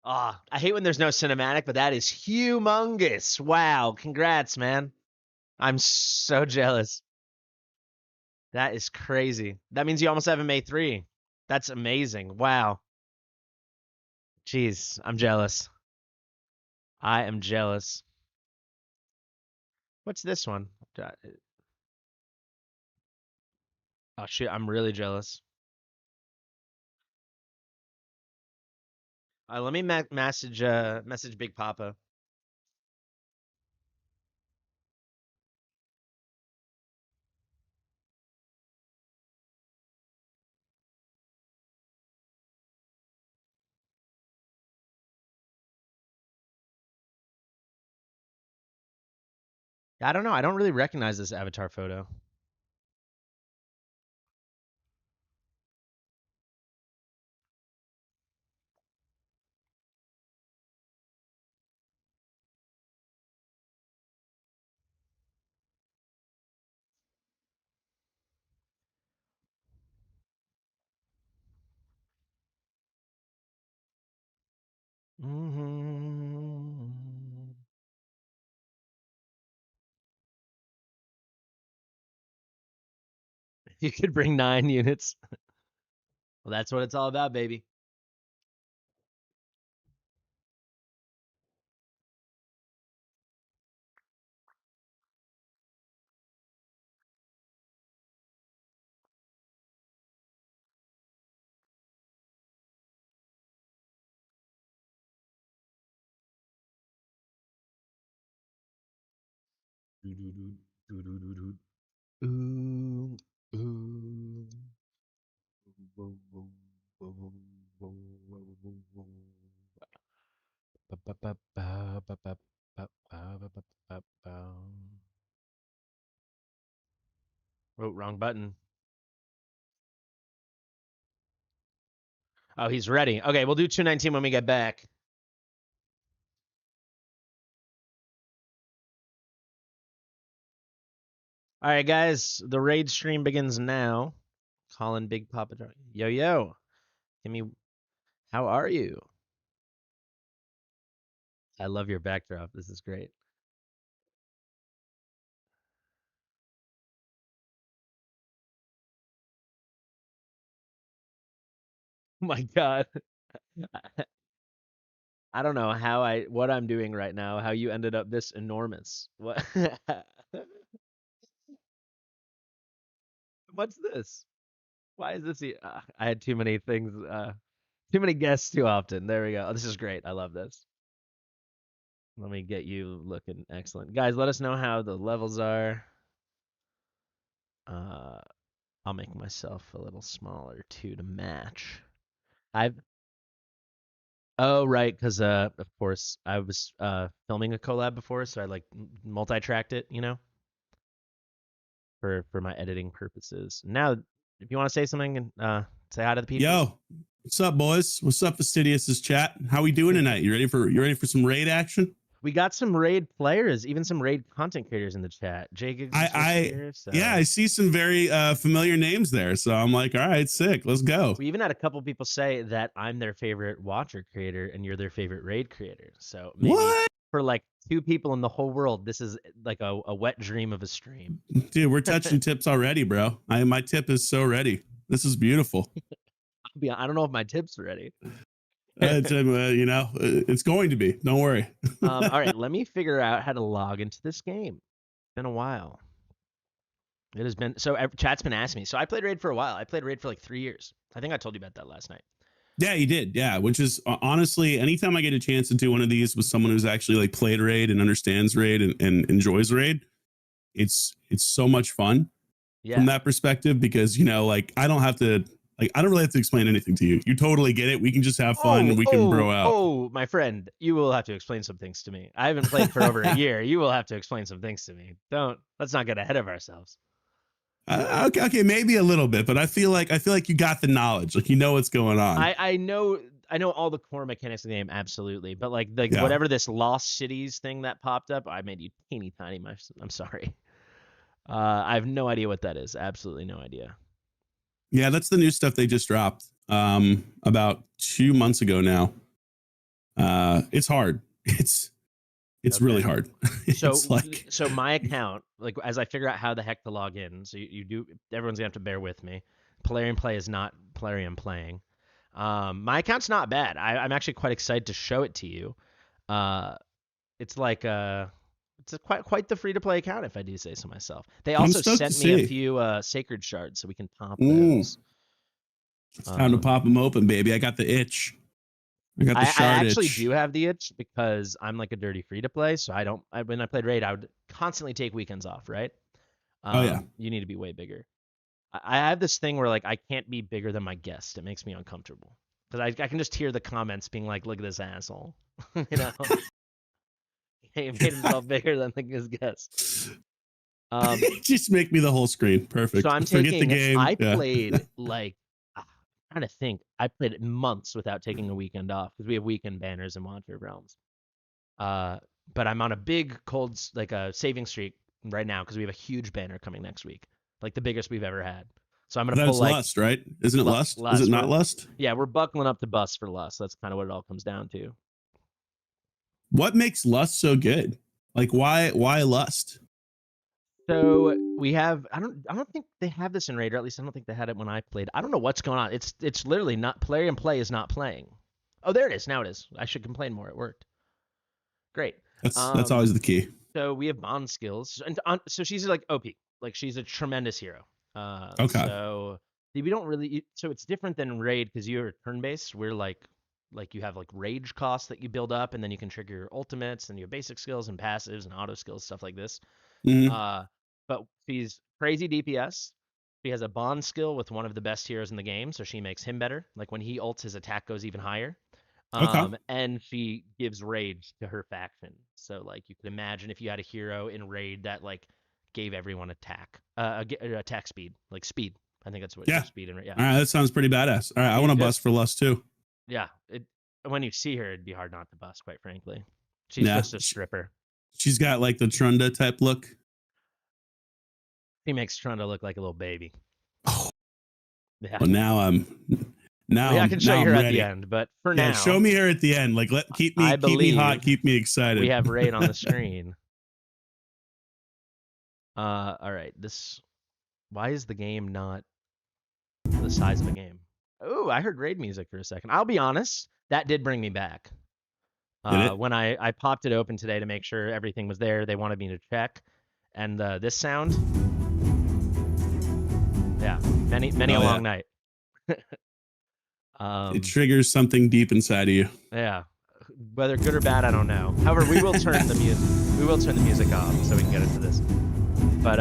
Ah, I hate when there's no cinematic, but that is humongous. Wow, congrats, man. I'm so jealous. That is crazy. That means you almost have a May 3. That's amazing. Wow. Jeez, I'm jealous. I am jealous. What's this one? Oh shit, I'm really jealous. Let me message Big Papa. I don't know. I don't really recognize this avatar photo. Mm-hmm. You could bring 9 units. Well, that's what it's all about, baby. Ooh, ooh. Oh, wrong button. Oh, he's ready. Okay, we'll do 219 when we get back. All right, guys, the raid stream begins now. Calling Big Papa. Yo, yo. Give me. How are you? I love your backdrop. This is great. Oh my God. I don't know what I'm doing right now, how you ended up this enormous. What what's this? Why is this here? I had too many things, too many guests too often. There we go. Oh, this is great. I love this. Let me get you looking excellent. Guys, let us know how the levels are. I'll make myself a little smaller too to match. Oh, right, because of course I was filming a collab before, so I like multi-tracked it, for my editing purposes. Now, if you want to say something and say hi to the people. Yo, what's up, boys? What's up, Fastidious' chat? How we doing tonight? You ready for some raid action? We got some raid players, even some raid content creators in the chat. Jake is here, so. Yeah, I see some very familiar names there, so I'm like, all right, sick, let's go. We even had a couple people say that I'm their favorite watcher creator and you're their favorite raid creator. So maybe what? For like 2 people in the whole world, this is like a wet dream of a stream. Dude, we're touching tips already, bro. My tip is so ready. This is beautiful. I don't know if my tip's ready. It's going to be. Don't worry. All right, let me figure out how to log into this game. It's been a while. It has been so. Chat's been asking me. So I played raid for a while. I played raid for like 3 years. I think I told you about that last night. Yeah, you did. Yeah, which is honestly, anytime I get a chance to do one of these with someone who's actually like played raid and understands raid and enjoys raid, it's so much fun from that perspective, because like I don't really have to explain anything to you. You totally get it. We can just have fun and we can bro out. Oh, my friend, you will have to explain some things to me. I haven't played for over a year. You will have to explain some things to me. Let's not get ahead of ourselves. Okay, maybe a little bit, but I feel like you got the knowledge, like you know what's going on. I know all the core mechanics of the game, absolutely, but whatever this Lost Cities thing that popped up, I made you teeny tiny. I'm sorry. I have no idea what that is. Absolutely no idea. Yeah, that's the new stuff they just dropped about 2 months ago now. It's hard. It's really hard. So my account, like as I figure out how the heck to log in, so everyone's gonna have to bear with me. Plarium Play is not Plarium playing. My account's not bad. I'm actually quite excited to show it to you. It's like it's quite the free to play account, if I do say so myself. They also sent me a few sacred shards, so we can pop those. It's time to pop them open, baby. I got the itch. I actually do have the itch because I'm like a dirty free to play, so when I played raid, I would constantly take weekends off, right? You need to be way bigger. I have this thing where like I can't be bigger than my guest. It makes me uncomfortable because I can just hear the comments being like, "Look at this asshole," He made himself bigger than his guest. Just make me the whole screen. Perfect. So I'm taking. The game. I played like. I'm trying to think. I played it months without taking a weekend off because we have weekend banners in Wanted Realms. But I'm on a big cold saving streak right now because we have a huge banner coming next week, like the biggest we've ever had. So I'm gonna pull Lust, right? Isn't it Lust? Is it not Lust? Yeah, we're buckling up to Bust for Lust. That's kind of what it all comes down to. What makes Lust so good? Like why Lust? So we have I don't think they have this in Raid, or at least I don't think they had it when I played. I don't know what's going on. It's literally not Plarium Play is not playing. Oh, there it is. Now it is. I should complain more. It worked. Great. That's always the key. So we have bond skills, and so she's like OP. Like she's a tremendous hero. Okay. So we don't really. So it's different than Raid because you're turn based. We're like you have like rage costs that you build up, and then you can trigger your ultimates, and you have basic skills and passives and auto skills, stuff like this. Mm-hmm. But she's crazy DPS. She has a bond skill with one of the best heroes in the game, so she makes him better. Like when he ults, his attack goes even higher. And she gives rage to her faction. So like you could imagine if you had a hero in raid that like gave everyone attack speed, like speed. I think that's what speed in raid. Yeah. All right, that sounds pretty badass. All right, I want to bust for Lust too. Yeah. When you see her, it'd be hard not to bust, quite frankly. She's just a stripper. She's got like the Trunda type look. He makes Trunda look like a little baby. Oh. Yeah. Well, I can show you her at the end, but for now, show me her at the end. Like, keep me hot, keep me excited. We have raid on the screen. All right. Why is the game not the size of a game? Oh, I heard raid music for a second. I'll be honest, that did bring me back. When I popped it open today to make sure everything was there, they wanted me to check, and this sound. Yeah, many a long night. It triggers something deep inside of you. Yeah, whether good or bad, I don't know. However, we will turn the music off so we can get into this. But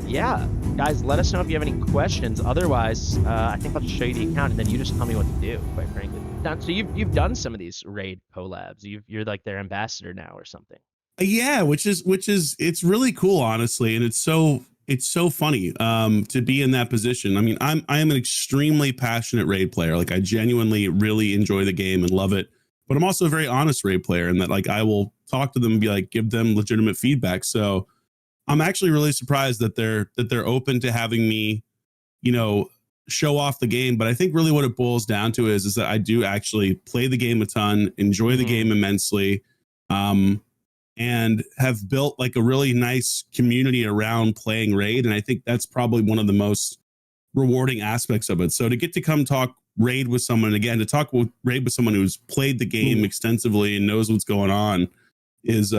yeah, guys, let us know if you have any questions. Otherwise, I think I'll just show you the account, and then you just tell me what to do. Quite frankly, so you've done some of these raid collabs. You're like their ambassador now or something. Yeah, which is it's really cool, honestly, and it's so funny to be in that position. I mean, I am an extremely passionate raid player. Like, I genuinely really enjoy the game and love it. But I'm also a very honest raid player, and that like I will talk to them and be like, give them legitimate feedback. So I'm actually really surprised that they're open to having me, you know, show off the game. But I think really what it boils down to is that I do actually play the game a ton, enjoy the game immensely, and have built like a really nice community around playing raid. And I think that's probably one of the most rewarding aspects of it. So to get to come talk raid with someone, again, to talk raid with someone who's played the game extensively and knows what's going on is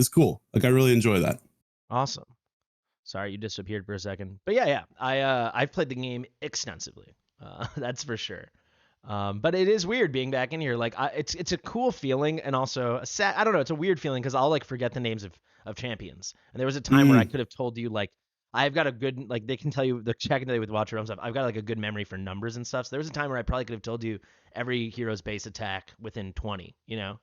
cool. Like, I really enjoy that. Awesome. Sorry, you disappeared for a second. But yeah, I've played the game extensively. That's for sure. But it is weird being back in here. Like, it's a cool feeling, and also a sad. I don't know. It's a weird feeling because I'll like forget the names of champions. And there was a time where I could have told you, like, I've got a good, like, they can tell you, they're checking today with Watcher and stuff. I've got like a good memory for numbers and stuff. So there was a time where I probably could have told you every hero's base attack within 20. You know.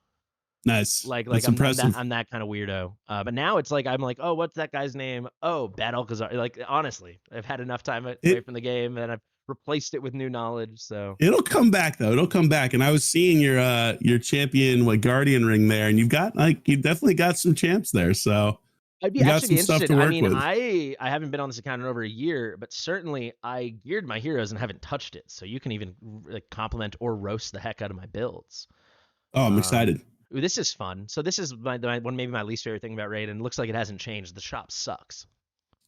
Nice. Like That's I'm impressive. I'm that kind of weirdo. But now it's like I'm like, oh, what's that guy's name? Oh, Bad Alcazar. Like, honestly, I've had enough time away from the game, and I've replaced it with new knowledge. So it'll come back though. It'll come back. And I was seeing your champion like Guardian ring there, and you've definitely got some champs there. So I'd be actually interested. I mean, I haven't been on this account in over a year, but certainly I geared my heroes and haven't touched it. So you can even like compliment or roast the heck out of my builds. Oh, I'm excited. This is fun. So this is maybe my least favorite thing about raid, and it looks like it hasn't changed. The shop sucks.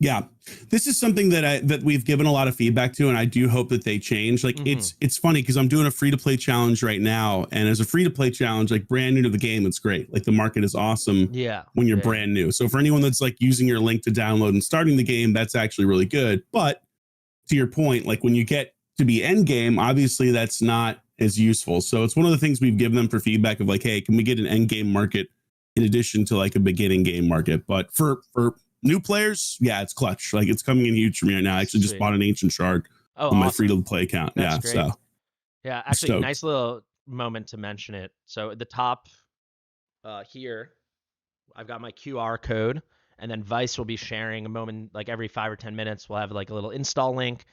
Yeah, this is something that we've given a lot of feedback to, and I do hope that they change. Like, it's funny because I'm doing a free to play challenge right now, and as a free to play challenge, like brand new to the game, it's great. Like, the market is awesome. Yeah, when you're brand new. So for anyone that's like using your link to download and starting the game, that's actually really good. But to your point, like when you get to be end game, obviously that's not as useful. So it's one of the things we've given them for feedback of like, hey, can we get an end game market in addition to like a beginning game market? But for new players, yeah, it's clutch. Like, it's coming in huge for me right now. I actually just bought an ancient shard on my free to play account. That's great. So yeah, actually, nice little moment to mention it. So at the top here, I've got my QR code, and then Vice will be sharing a moment like every 5 or 10 minutes. We'll have like a little install link.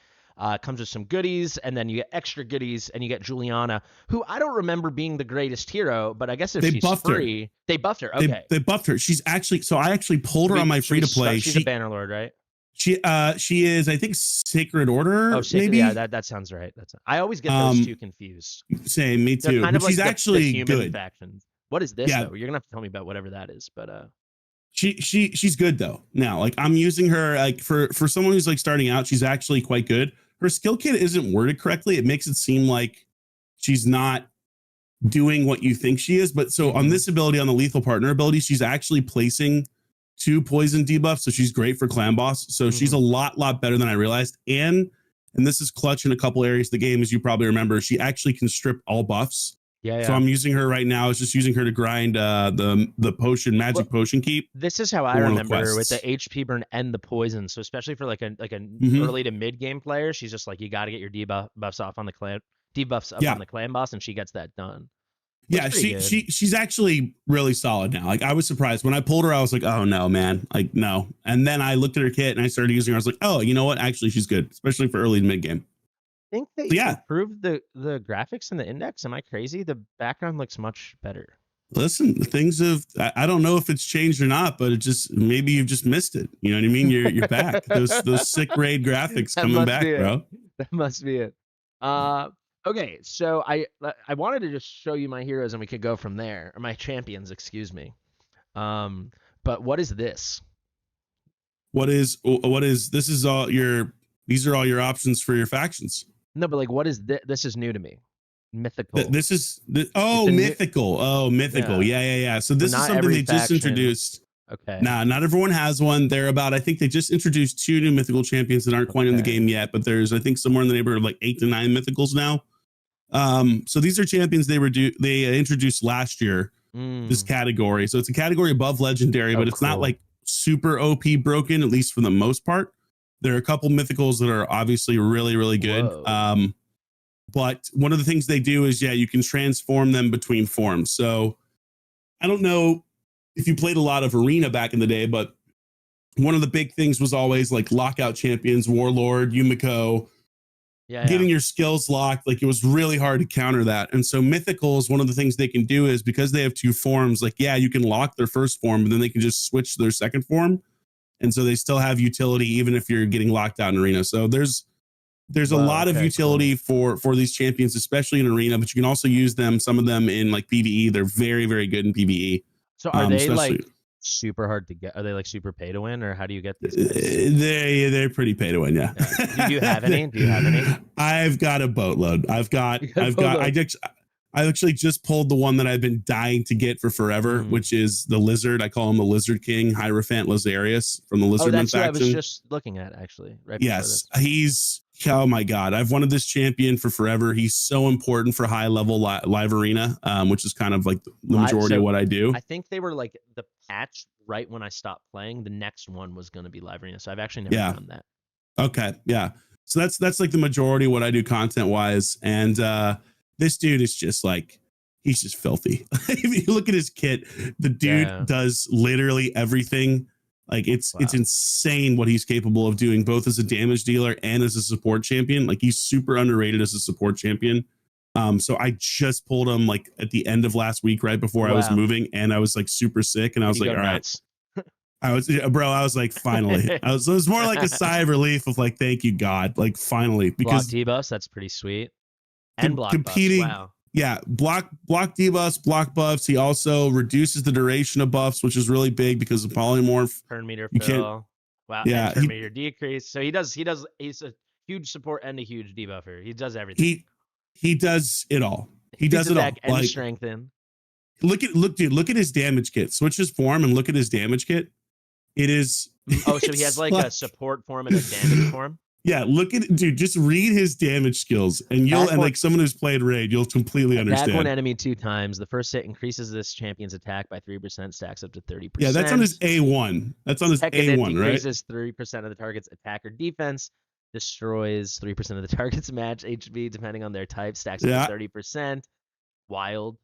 Comes with some goodies, and then you get extra goodies, and you get Juliana, who I don't remember being the greatest hero, but I guess if she's free, they buffed her. Okay, they buffed her. She's actually, so I actually pulled her on my free to play. She's a Bannerlord, right? She is, I think, Sacred Order. Oh, maybe. Yeah, that sounds right. I always get those two confused. Same, me too. Kind of but she's like actually the good. Factions. What is this though? You're gonna have to tell me about whatever that is, but she's good though. Now, like, I'm using her like for someone who's like starting out. She's actually quite good. Her skill kit isn't worded correctly. It makes it seem like she's not doing what you think she is. But so on this ability, on the lethal partner ability, she's actually placing 2 poison debuffs. So she's great for clan boss. So she's a lot better than I realized. And this is clutch in a couple areas of the game, as you probably remember. She actually can strip all buffs. Yeah. So I'm using her right now. It's just using her to grind the potion, potion keep. This is how I remember with the HP burn and the poison. So especially for like an early to mid game player, she's just like, you got to get your debuffs off on the clan on the clan boss, and she gets that done. Yeah, she's actually really solid now. Like, I was surprised when I pulled her. I was like, oh no, man, like no. And then I looked at her kit and I started using her. I was like, oh, you know what? Actually, she's good, especially for early to mid game. I think they improved the graphics in the index. Am I crazy? The background looks much better. Listen, things have, I don't know if it's changed or not, but it just, maybe you've just missed it. You know what I mean? You're back. Those sick raid graphics coming back, bro. That must be it. Okay, so I wanted to just show you my heroes and we could go from there, or my champions, excuse me. But what is this? What is this? Is all these are all your options for your factions. No, but like, what is this? This is new to me. Mythical. This is mythical. Mythical. Yeah. So this is something they just introduced. Okay. Nah, not everyone has one. They're about, I think they just introduced 2 new mythical champions that aren't quite in the game yet, but there's, I think, somewhere in the neighborhood of like 8 to 9 mythicals now. So these are champions they introduced last year. this category. So it's a category above legendary, but it's not like super OP broken, at least for the most part. There are a couple mythicals that are obviously really, really good. But one of the things they do is, you can transform them between forms. So I don't know if you played a lot of Arena back in the day, but one of the big things was always like lockout champions, Warlord, Yumiko, getting your skills locked. Like, it was really hard to counter that. And so mythicals, one of the things they can do is, because they have two forms, like, you can lock their first form, but then they can just switch to their second form. And so they still have utility even if you're getting locked out in Arena. So there's a lot of utility for these champions, especially in Arena, but you can also use them, some of them in like PvE. They're very, very good in PvE. So are they like super hard to get? Are they like super pay to win, or how do you get these guys? They're pretty pay to win, yeah. Do you have any? I've got a boatload. I actually just pulled the one that I've been dying to get for forever, which is the Lizard. I call him the Lizard King, Hierophant Lazarius from the Lizardman faction. I was just looking at, actually. Yes, oh my God. I've wanted this champion for forever. He's so important for high level live arena, which is kind of like the majority of what I do. I think they were like the patch right when I stopped playing. The next one was going to be live arena. So I've actually never done that. Okay. Yeah. So that's like the majority of what I do content wise. And this dude is just like, he's just filthy. If you look at his kit, the dude does literally everything. Like, it's insane what he's capable of doing, both as a damage dealer and as a support champion. Like, he's super underrated as a support champion. So I just pulled him like at the end of last week, right before I was moving, and I was like super sick, and I was like, all right. I was like, finally. It was more like a sigh of relief of like, thank you, God. Like, finally. Because block debuffs, that's pretty sweet. And block competing, buffs. Wow. Yeah, block debuffs, block buffs. He also reduces the duration of buffs, which is really big because of polymorph. Turn meter fill. Wow. Yeah. And turn meter decrease. So he's a huge support and a huge debuffer. He does everything. He does it all. He does it all. And like, strengthen. Look at his damage kit. Switch his form and look at his damage kit. It is. Oh, so he has like a support form and a damage form. Yeah, look at it, dude. Just read his damage skills, and like someone who's played Raid, you'll completely understand. Attack one enemy 2 times. The first hit increases this champion's attack by 3%, stacks up to 30%. Yeah, that's on his A1. That's on his A1, right? Increases 3% of the target's attack or defense. Destroys 3% of the target's match HP, depending on their type. Stacks up to 30%. Wild,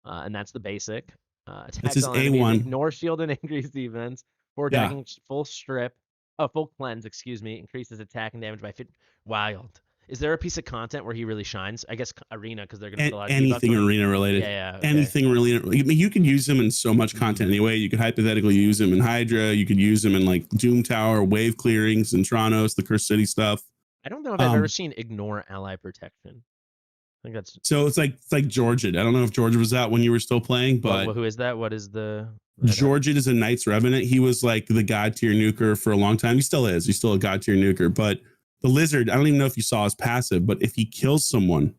and that's the basic. That's his A1. Ignore shield and increase defense. For attacking full strip. Oh, full cleanse, excuse me, increases attack and damage by 50. Wild. Is there a piece of content where he really shines? I guess Arena, because they're going to put a lot of anything Arena related. Yeah. Okay. Anything Arena. I mean, you can use him in so much content anyway. You could hypothetically use him in Hydra. You could use him in like Doom Tower, Wave Clearings, Intranos, the Curse City stuff. I don't know if I've ever seen Ignore Ally Protection. I think that's so. It's like Georgia. I don't know if Georgia was out when you were still playing, but who is that? What is the Georgia is a Knights Revenant. He was like the god tier nuker for a long time. He still is. He's still a god tier nuker. But the Lizard, I don't even know if you saw his passive, but if he kills someone,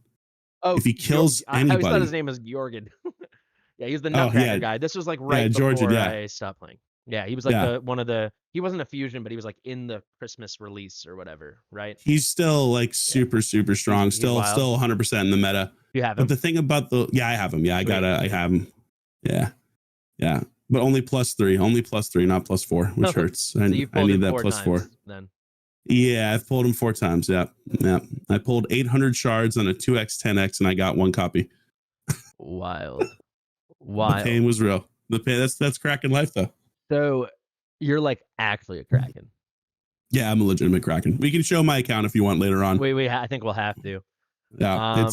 if he kills anybody, I always thought his name was Jorgen. Yeah, he's the Nutcracker guy. This was like before I stopped playing. Yeah, he was like he wasn't a fusion, but he was like in the Christmas release or whatever, right? He's still like super strong. He's still 100% in the meta. You have him. But the thing about I have him. Yeah, I have him. Yeah. But only +3, not +4, which hurts. So I need that +4 then. Yeah, I've pulled him 4 times. Yeah. I pulled 800 shards on a 2x 10x, and I got 1 copy. Wild. The pain was real. The pain. That's Kraken life, though. So you're like actually a Kraken. Yeah, I'm a legitimate Kraken. We can show my account if you want later on. I think we'll have to. Yeah,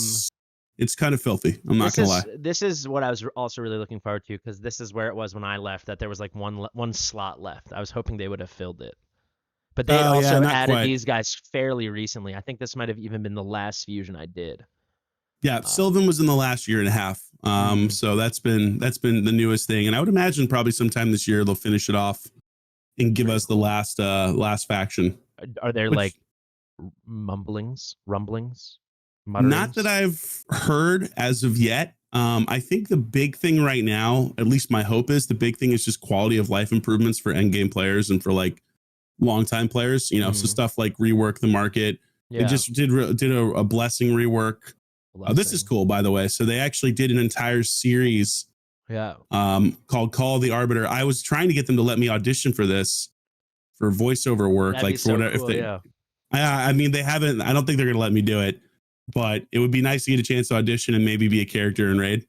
it's kind of filthy. I'm not gonna lie. This is what I was also really looking forward to, because this is where it was when I left, that there was like one slot left. I was hoping they would have filled it, but they also added these guys fairly recently. I think this might have even been the last fusion I did. Yeah, Sylvan was in the last year and a half. So that's been the newest thing, and I would imagine probably sometime this year they'll finish it off and give us the last faction. Are there like rumblings? Mutterings? Not that I've heard as of yet. I think the big thing right now, at least my hope is, the big thing is just quality of life improvements for endgame players and for like longtime players. So stuff like rework the market. They just did a blessing rework. This is cool, by the way. So they actually did an entire series Yeah. Called Call the Arbiter. I was trying to get them to let me audition for this for voiceover work, That'd like be for so whatever. cool, If they, yeah. I mean, they haven't. I don't think they're gonna let me do it, but it would be nice to get a chance to audition and maybe be a character in Raid.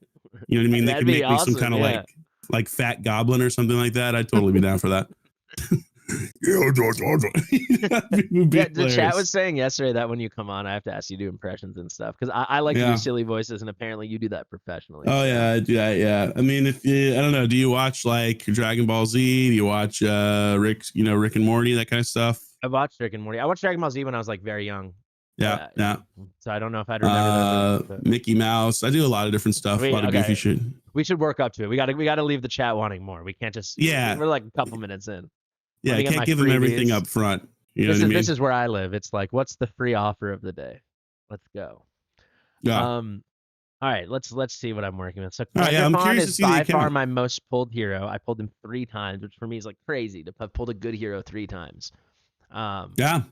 You know what I mean? They That'd could be make me some awesome, kind of yeah. like fat goblin or something like that. I'd totally be down for that. Yeah, the chat was saying yesterday that when you come on, I have to ask you to do impressions and stuff because I like to do silly voices, and apparently you do that professionally. Oh, so. Yeah. I mean, if you, I don't know, do you watch like Dragon Ball Z? Do you watch Rick and Morty, that kind of stuff? I watched Rick and Morty. I watched Dragon Ball Z when I was like very young. Yeah. So I don't know if I'd remember those. Mickey Mouse. I do a lot of different stuff. A lot of goofy shit. We should work up to it. We got to leave the chat wanting more. We can't just. Yeah. We're like a couple minutes in. Yeah, I can't give them everything up front. You know what I mean? This is where I live. It's like, what's the free offer of the day? Let's go. Yeah. All right, let's see what I'm working with. So I'm curious to see by far my most pulled hero. I pulled him 3 times, which for me is like crazy to have pulled a good hero 3 times. Yeah.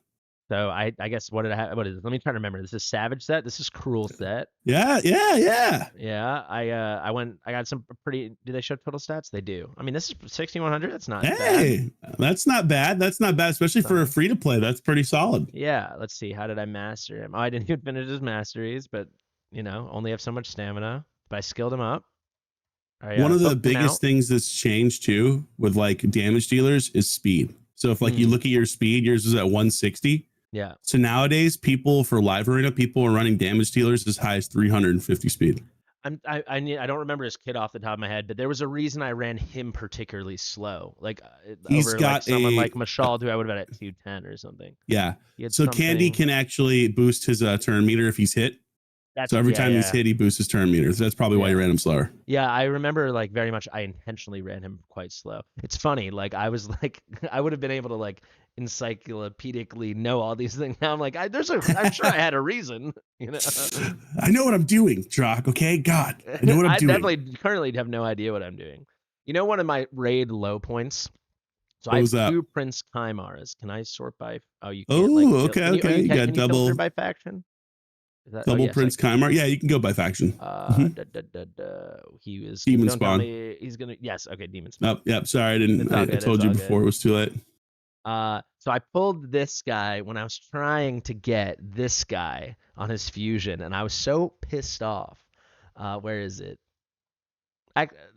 So I guess what did I have? What is it? Let me try to remember. This is Savage set. This is Cruel set. Yeah. Yeah. I got some pretty. Do they show total stats? They do. I mean, this is 6100. That's not bad. That's not bad. That's not bad, especially for a free to play. That's pretty solid. Yeah. Let's see. How did I master him? Oh, I didn't even finish his masteries, but only have so much stamina. But I skilled him up. One of the biggest things that's changed too with like damage dealers is speed. So if like you look at your speed, yours is at 160. Yeah. So nowadays, people for live arena, people are running damage dealers as high as 350 speed. I don't remember his kit off the top of my head, but there was a reason I ran him particularly slow. Like he's got like someone like Mashal, who I would have been at 210 or something. Yeah. So Candy can actually boost his turn meter if he's hit. So every time he's hit, he boosts his turn meter. So that's probably why you ran him slower. Yeah, I remember like very much. I intentionally ran him quite slow. It's funny. Like I was like, I would have been able to like encyclopedically know all these things. Now I'm like, I'm sure I had a reason. I know what I'm doing, Drock. Okay, God, I know what I'm doing. I definitely currently have no idea what I'm doing. One of my raid low points. So I have 2 Prince Chimars. Can I sort by? Oh, you can't. Okay. You got double filter by faction. Double Prince Chimar. Yeah, you can go by faction. He was Demon Spawn. He's gonna. Yes. Okay. Demon Spawn. Oh, yeah. Sorry, I didn't. I told you before. It was too late. So I pulled this guy when I was trying to get this guy on his fusion, and I was so pissed off. Where is it?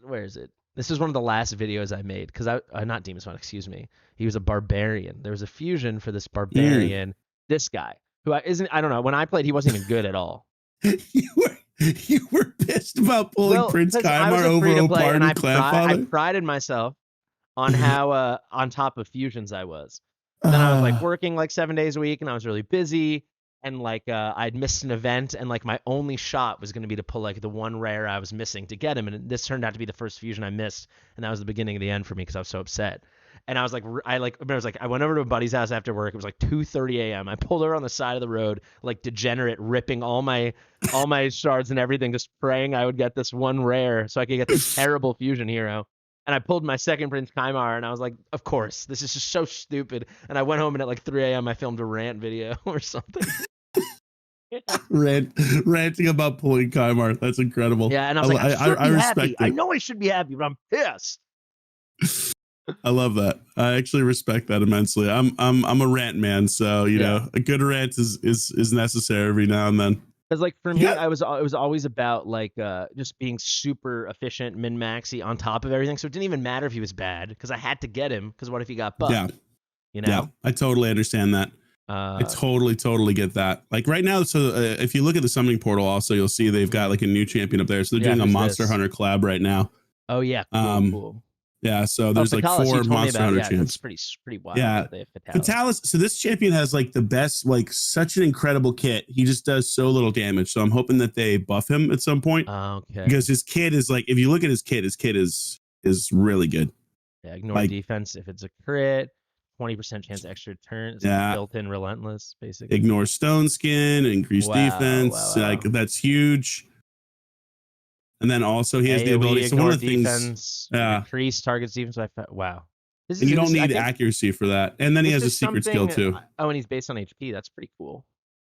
Where is it? This is one of the last videos I made because not Demon Spawn. Excuse me. He was a barbarian. There was a fusion for this barbarian. This guy. Who isn't? I don't know. When I played, he wasn't even good at all. you were pissed about pulling Prince Chimar over Opard and Clanfather? I prided myself on how on top of fusions I was. And then I was like working like 7 days a week, and I was really busy. And like I'd missed an event, and like my only shot was going to be to pull like the one rare I was missing to get him. And this turned out to be the first fusion I missed, and that was the beginning of the end for me because I was so upset. And I was like, I went over to a buddy's house after work. It was like 2:30 a.m. I pulled her on the side of the road, like degenerate, ripping all my shards and everything, just praying I would get this one rare so I could get this terrible fusion hero. And I pulled my second Prince Chimar, and I was like, of course, this is just so stupid. And I went home, and at like 3 a.m. I filmed a rant video or something. Ranting about pulling Chimar. That's incredible. Yeah, and I was like, I respect it. I know I should be happy, but I'm pissed. I love that. I actually respect that immensely. I'm a rant man, so you know, a good rant is necessary every now and then. Because like for me, it was always about like just being super efficient, min maxy on top of everything. So it didn't even matter if he was bad because I had to get him. Because what if he got buffed? Yeah, Yeah, I totally understand that. I totally get that. Like right now, so if you look at the summoning portal, also you'll see they've got like a new champion up there. So they're doing a Monster Hunter collab right now. Oh yeah, cool. Yeah, so there's like 4 Monster Hunter champions. It's pretty wild. Yeah, Fatalis. So this champion has like the best, like such an incredible kit. He just does so little damage. So I'm hoping that they buff him at some point. Okay. Because his kit is like, if you look at his kit is really good. Yeah, ignore defense if it's a crit. 20% chance extra turn. It's built-in relentless, basically. Ignore stone skin, increase defense. Like that's huge. And then also he has the ability. So one of the things, increase target's defense by wow. And you don't need accuracy for that. And then he has a secret skill too. Oh, and he's based on HP. That's pretty cool.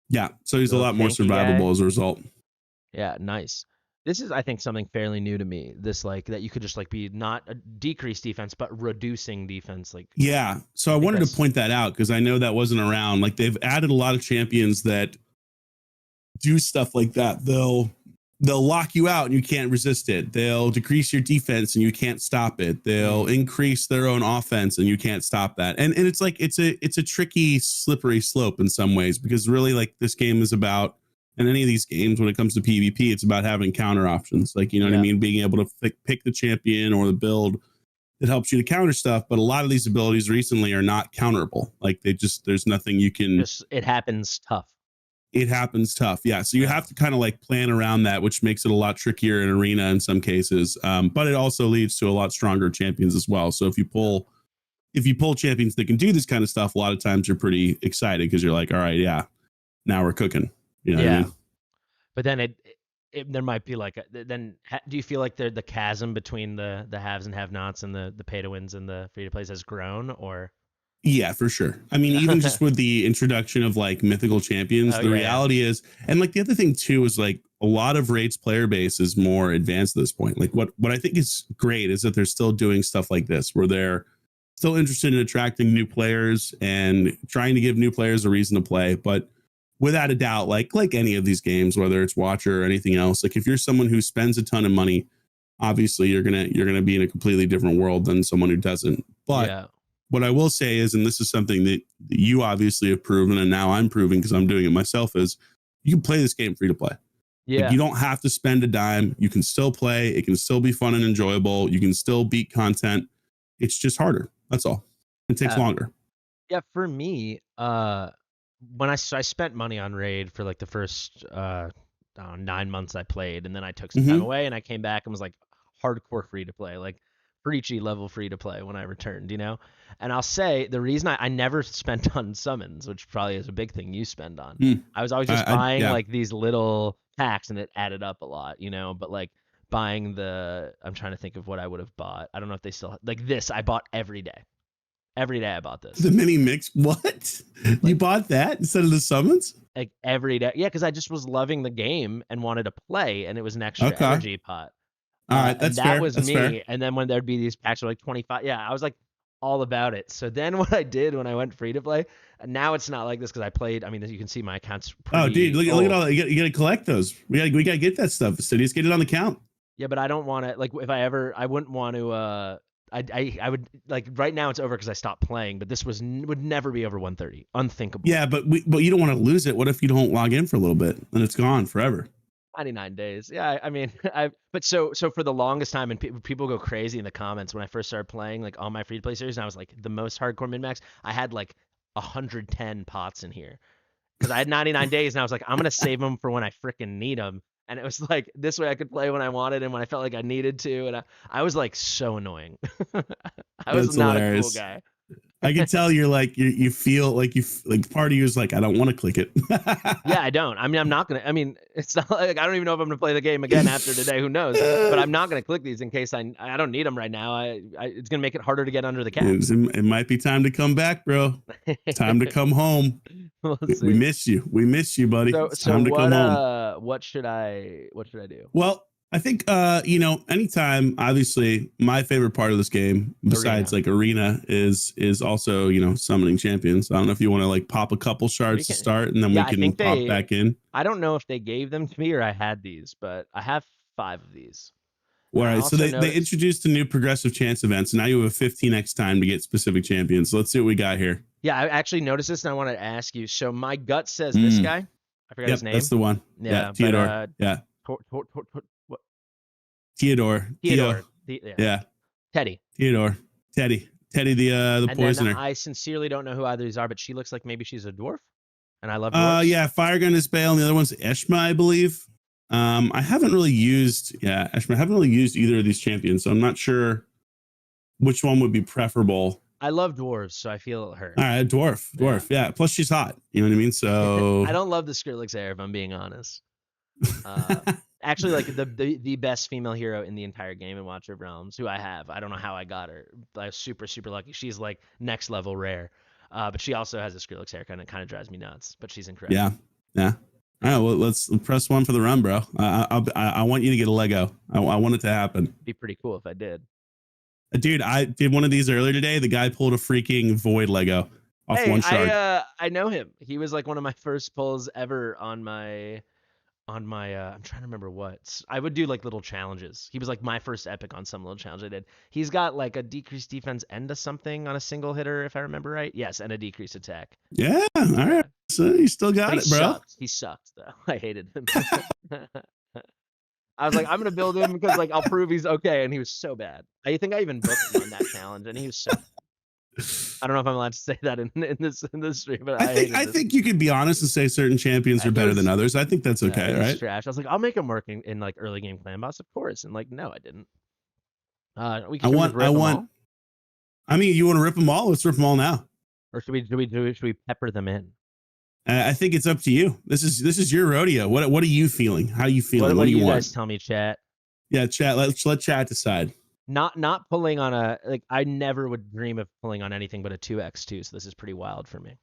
Yeah, so he's a lot more survivable as a result. Yeah, nice. This is, I think, something fairly new to me. This like that you could just like be not a decreased defense, but reducing defense. Like Yeah. So I wanted to point that out because I know that wasn't around. Like they've added a lot of champions that do stuff like that. They'll lock you out and you can't resist it. They'll decrease your defense and you can't stop it. They'll increase their own offense and you can't stop that. And it's like it's a tricky, slippery slope in some ways, because really like this game is about, and any of these games when it comes to PvP, it's about having counter options. Like, you know what I mean? Being able to pick the champion or the build that helps you to counter stuff. But a lot of these abilities recently are not counterable. Like there's nothing you can. It happens tough. It happens tough. Yeah. So you have to kind of like plan around that, which makes it a lot trickier in arena in some cases. But it also leads to a lot stronger champions as well. So if you pull champions that can do this kind of stuff, a lot of times you're pretty excited because you're like, all right, yeah, now we're cooking. You know what I mean? But then there might be like do you feel like the chasm between the haves and have-nots and the pay to wins and the free to plays has grown, or? Yeah, for sure. I mean, even just with the introduction of like mythical champions, the reality is, and like the other thing too is like a lot of Raid's player base is more advanced at this point. Like what I think is great is that they're still doing stuff like this where they're still interested in attracting new players and trying to give new players a reason to play. But without a doubt, like any of these games, whether it's Watcher or anything else, like if you're someone who spends a ton of money, obviously you're gonna be in a completely different world than someone who doesn't. But what I will say is, and this is something that you obviously have proven, and now I'm proving because I'm doing it myself, is you can play this game free to play. Yeah. Like you don't have to spend a dime. You can still play. It can still be fun and enjoyable. You can still beat content. It's just harder. That's all. It takes longer. Yeah, for me, when I spent money on Raid for like the first 9 months I played, and then I took some time away and I came back and was like hardcore free to play, like preachy level free to play when I returned, you know? And I'll say the reason I never spent on summons, which probably is a big thing you spend on. I was always just buying like these little packs and it added up a lot, you know? But like buying I'm trying to think of what I would have bought. I don't know if they still, like this, I bought every day. Every day I bought this. The mini mix? What? Like, you bought that instead of the summons? Like every day. Yeah, because I just was loving the game and wanted to play, and it was an extra energy pot. All right, that's fair. That was that's me. Fair. And then when there'd be these packs were like 25. Yeah, I was like all about it. So then what I did when I went free to play, and now it's not like this because I played. I mean, as you can see, my account's pretty dude, look at all that. You got to collect those. We got to get that stuff. Fastidious, get it on the count. Yeah, but I don't want to, like, if I wouldn't want to, I would, like, right now it's over because I stopped playing, but this would never be over 130. Unthinkable. Yeah, but you don't want to lose it. What if you don't log in for a little bit and it's gone forever? 99 days. Yeah, I mean, but so for the longest time, and people go crazy in the comments when I first started playing, like, all my free-to-play series, and I was, like, the most hardcore min-max, I had, like, 110 pots in here. Because I had 99 days, and I was like, I'm going to save them for when I freaking need them. And it was like, this way I could play when I wanted and when I felt like I needed to. And I was, like, so annoying. I was not hilarious. A cool guy. I can tell you're like, you feel like part of you is like, I don't want to click it. Yeah, I don't. I mean, I'm not going to, I mean, it's not like, I don't even know if I'm going to play the game again after today. Who knows? But I'm not going to click these in case I don't need them right now. It's going to make it harder to get under the cap. It might be time to come back, bro. Time to come home. We miss you. We miss you, buddy. It's time to come home. What should I do? Well, I think, anytime, obviously, my favorite part of this game, besides arena is also, summoning champions. I don't know if you want to like pop a couple shards to start and then we can pop back in. I don't know if they gave them to me or I had these, but I have 5 of these. All right. So they introduced the new progressive chance events. And now you have a 15x time to get specific champions. So let's see what we got here. Yeah, I actually noticed this and I wanted to ask you. So my gut says this guy. I forgot his name. That's the one. Yeah. Theodore. Theodore. Yeah. Teddy. Theodore. Teddy, the poisoner. I sincerely don't know who either of these are, but she looks like maybe she's a dwarf. And I love dwarves. Yeah, Firegun is Bale, and the other one's Eshma, I believe. I haven't really used Eshma. I haven't really used either of these champions, so I'm not sure which one would be preferable. I love dwarves, so I feel her. All right, dwarf. Yeah. Plus she's hot. You know what I mean? So I don't love the Skrillex hair, if I'm being honest. Actually, like the best female hero in the entire game in Watcher of Realms, who I have. I don't know how I got her. I was super, super lucky. She's like next level rare. But she also has a Skrillex haircut and it kind of drives me nuts. But she's incredible. Yeah. All right, well, let's press one for the run, bro. I want you to get a Lego. I want it to happen. It'd be pretty cool if I did. Dude, I did one of these earlier today. The guy pulled a freaking void Lego off one shard. I know him. He was like one of my first pulls ever on my I'm trying to remember what. I would do like little challenges. He was like my first epic on some little challenge I did. He's got like a decreased defense and a something on a single hitter, if I remember right. Yes, and a decreased attack. Yeah, all right. So you still got it, bro. He sucked though. I hated him. I was like, I'm gonna build him because like I'll prove he's okay, and he was so bad. I think I even booked him on that challenge, and he was so. I don't know if I'm allowed to say that in this stream, but I think you could be honest and say certain champions are better than others. I think that's okay, right? Trash. I was like, I'll make him work in like early game clan boss, of course, and like, no, I didn't. We can. I mean, you want to rip them all? Let's rip them all now. Or should we pepper them in? I think it's up to you. This is your rodeo. What are you feeling? How are you feeling? What do you want? Guys tell me, chat. Yeah, chat. Let chat decide. Not pulling on a like. I never would dream of pulling on anything but a 2x2. So this is pretty wild for me.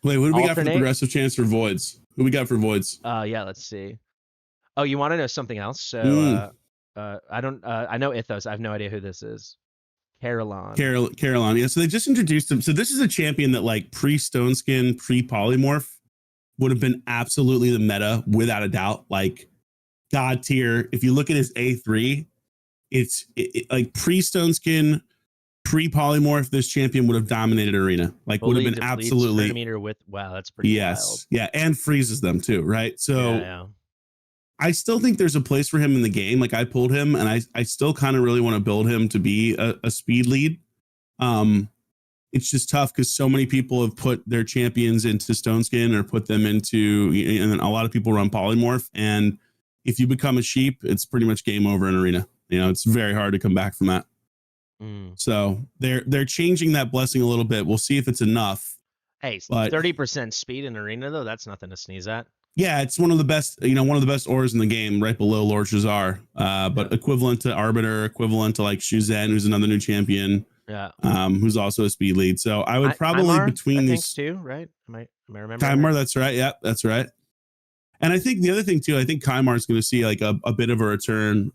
Wait, what do we got for the progressive chance for voids? Who we got for voids? Yeah, let's see. Oh, you want to know something else? So I don't. I know Ithos. I have no idea who this is. Caroline. Yeah, so they just introduced him. So this is a champion that like pre-stone skin, pre-polymorph would have been absolutely the meta without a doubt. Like god tier. If you look at his A3, it's like pre-stone skin, pre-polymorph, this champion would have dominated arena. Like would have been absolutely wow, that's pretty wild. Yeah, and freezes them too, right? So yeah. I still think there's a place for him in the game. Like I pulled him and I still kind of really want to build him to be a speed lead. It's just tough because so many people have put their champions into stone skin or put them into, and then a lot of people run polymorph. And if you become a sheep, it's pretty much game over in arena. It's very hard to come back from that. So they're changing that blessing a little bit. We'll see if it's enough. Hey, 30% speed in arena though, that's nothing to sneeze at. Yeah, it's one of the best, one of the best ores in the game, right below Lord Shazar. But equivalent to Arbiter, equivalent to like Shuzen, who's another new champion. Yeah. Who's also a speed lead. So I would probably Imar, between these two, right? Am I remembering? Kymar, that's right. Yeah, that's right. And I think the other thing too, I think Kymar is going to see like a bit of a return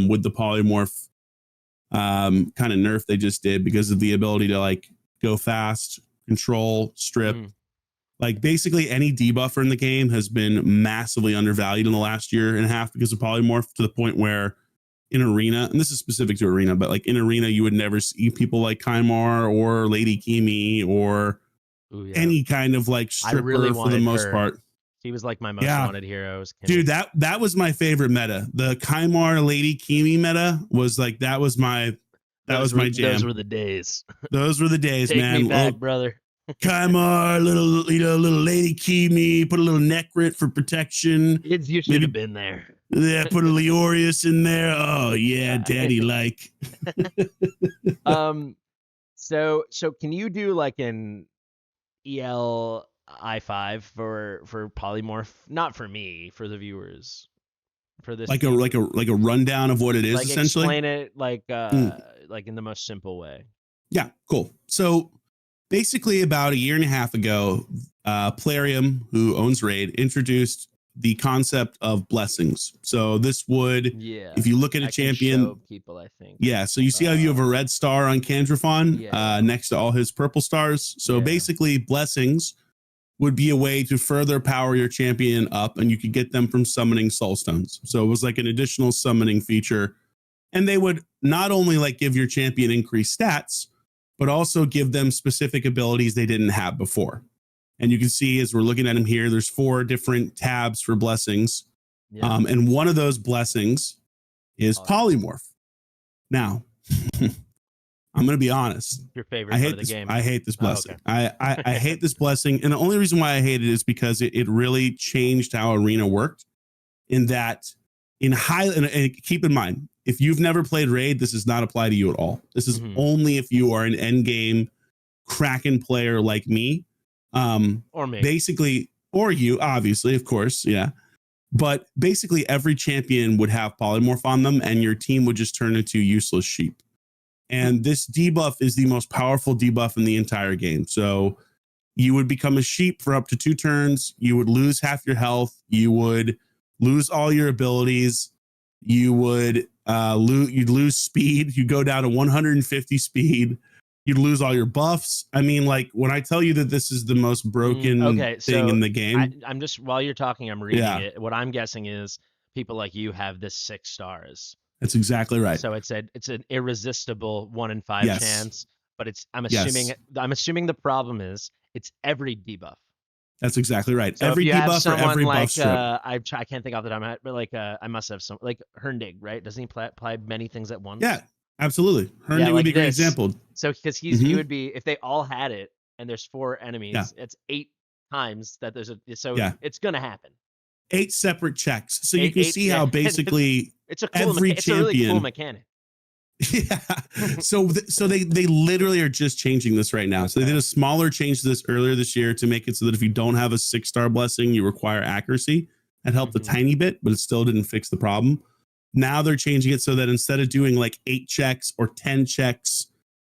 with the polymorph kind of nerf they just did because of the ability to like go fast, control, strip. Like basically any debuffer in the game has been massively undervalued in the last year and a half because of polymorph, to the point where in arena, and this is specific to arena, but like in arena, you would never see people like Kymar or Lady Kimi or any kind of like stripper for the most part. She was like my most wanted hero. Dude, that was my favorite meta. The Kymar Lady Kimi meta was like, that was my jam. Those were the days. Those were the days, Take man. Me back, brother. Kymar, little Lady Kimi, put a little Necrit for protection. Kids, you should have been there. Yeah, put a Leorius in there. Oh yeah, daddy like. So can you do like an EL I5 for polymorph? Not for me, for the viewers. For this, like a rundown of what it is, like essentially. Explain it like in the most simple way. Yeah, cool. So basically, about a year and a half ago, Plarium, who owns Raid, introduced the concept of blessings. So this would, if you look at a champion, people, I think. Yeah. So you see how you have a red star on Candrafon next to all his purple stars. So basically, blessings would be a way to further power your champion up, and you could get them from summoning soulstones. So it was like an additional summoning feature, and they would not only like give your champion increased stats, but also give them specific abilities they didn't have before. And you can see as we're looking at them here, there's 4 different tabs for blessings. And one of those blessings is polymorph. Now, I'm going to be honest. Your favorite part of the game. I hate this blessing. I hate this blessing. And the only reason why I hate it is because it really changed how arena worked, in that and keep in mind, if you've never played Raid, this does not apply to you at all. This is only if you are an endgame Kraken player like me. Or me. Basically, or you, obviously, of course, yeah. But basically, every champion would have polymorph on them, and your team would just turn into useless sheep. And this debuff is the most powerful debuff in the entire game. So you would become a sheep for up to 2 turns. You would lose half your health. You would lose all your abilities. You would you'd lose speed. You go down to 150 speed. You'd lose all your buffs. I mean, like, when I tell you that this is the most broken thing in the game. I'm just, while you're talking, I'm reading it. What I'm guessing is people like you have this 6 stars. That's exactly right. So it's an irresistible 1 in 5 chance. But I'm assuming the problem is it's every debuff. That's exactly right. So every debuff for every like, buff strip. I can't think off the top of my head, but like I must have some, like Herndig, right? Doesn't he apply many things at once? Yeah, absolutely. Herndig would be a great example. So because he would be, if they all had it and there's 4 enemies, it's 8 times that there's it's gonna happen. 8 separate checks. So you can see how basically it's a really cool mechanic. Yeah. So they literally are just changing this right now. So they did a smaller change to this earlier this year to make it so that if you don't have a 6-star blessing, you require accuracy. That helped a tiny bit, but it still didn't fix the problem. Now they're changing it so that instead of doing like 8 checks or 10 checks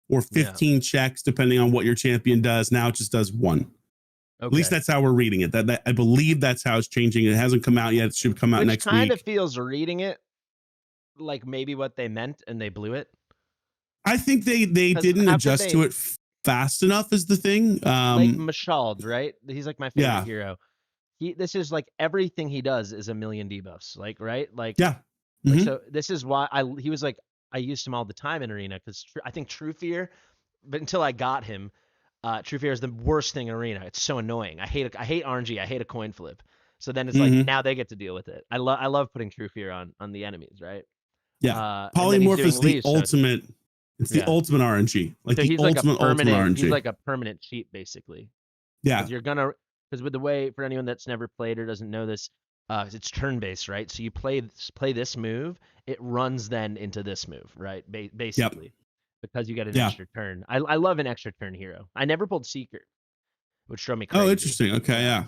or 15 checks, depending on what your champion does, now it just does 1. Okay. At least that's how we're reading it. That I believe that's how it's changing. It hasn't come out yet. It should come out next week. It kind of feels, reading it, like maybe what they meant and they blew it. I think they didn't adjust to it fast enough is the thing. Like Mashald, right? He's like my favorite hero. This is like everything he does is a million debuffs, like, right? Like, like, so this is why he was like, I used him all the time in Arena, because I think True Fear, but until I got him, True Fear is the worst thing in Arena. It's so annoying. I hate RNG. I hate a coin flip. So then it's like, now they get to deal with it. I love putting True Fear on the enemies, right? Yeah. Polymorph is the ultimate. It's the ultimate RNG. Like, so the ultimate RNG. He's like a permanent cheat, basically. Yeah. Because with the way, for anyone that's never played or doesn't know this, it's turn-based, right? So you play this move, it runs then into this move, right? Basically. Because you get an extra turn. I love an extra turn hero. I never pulled Seeker, which drove me crazy. Oh, interesting. Okay, yeah.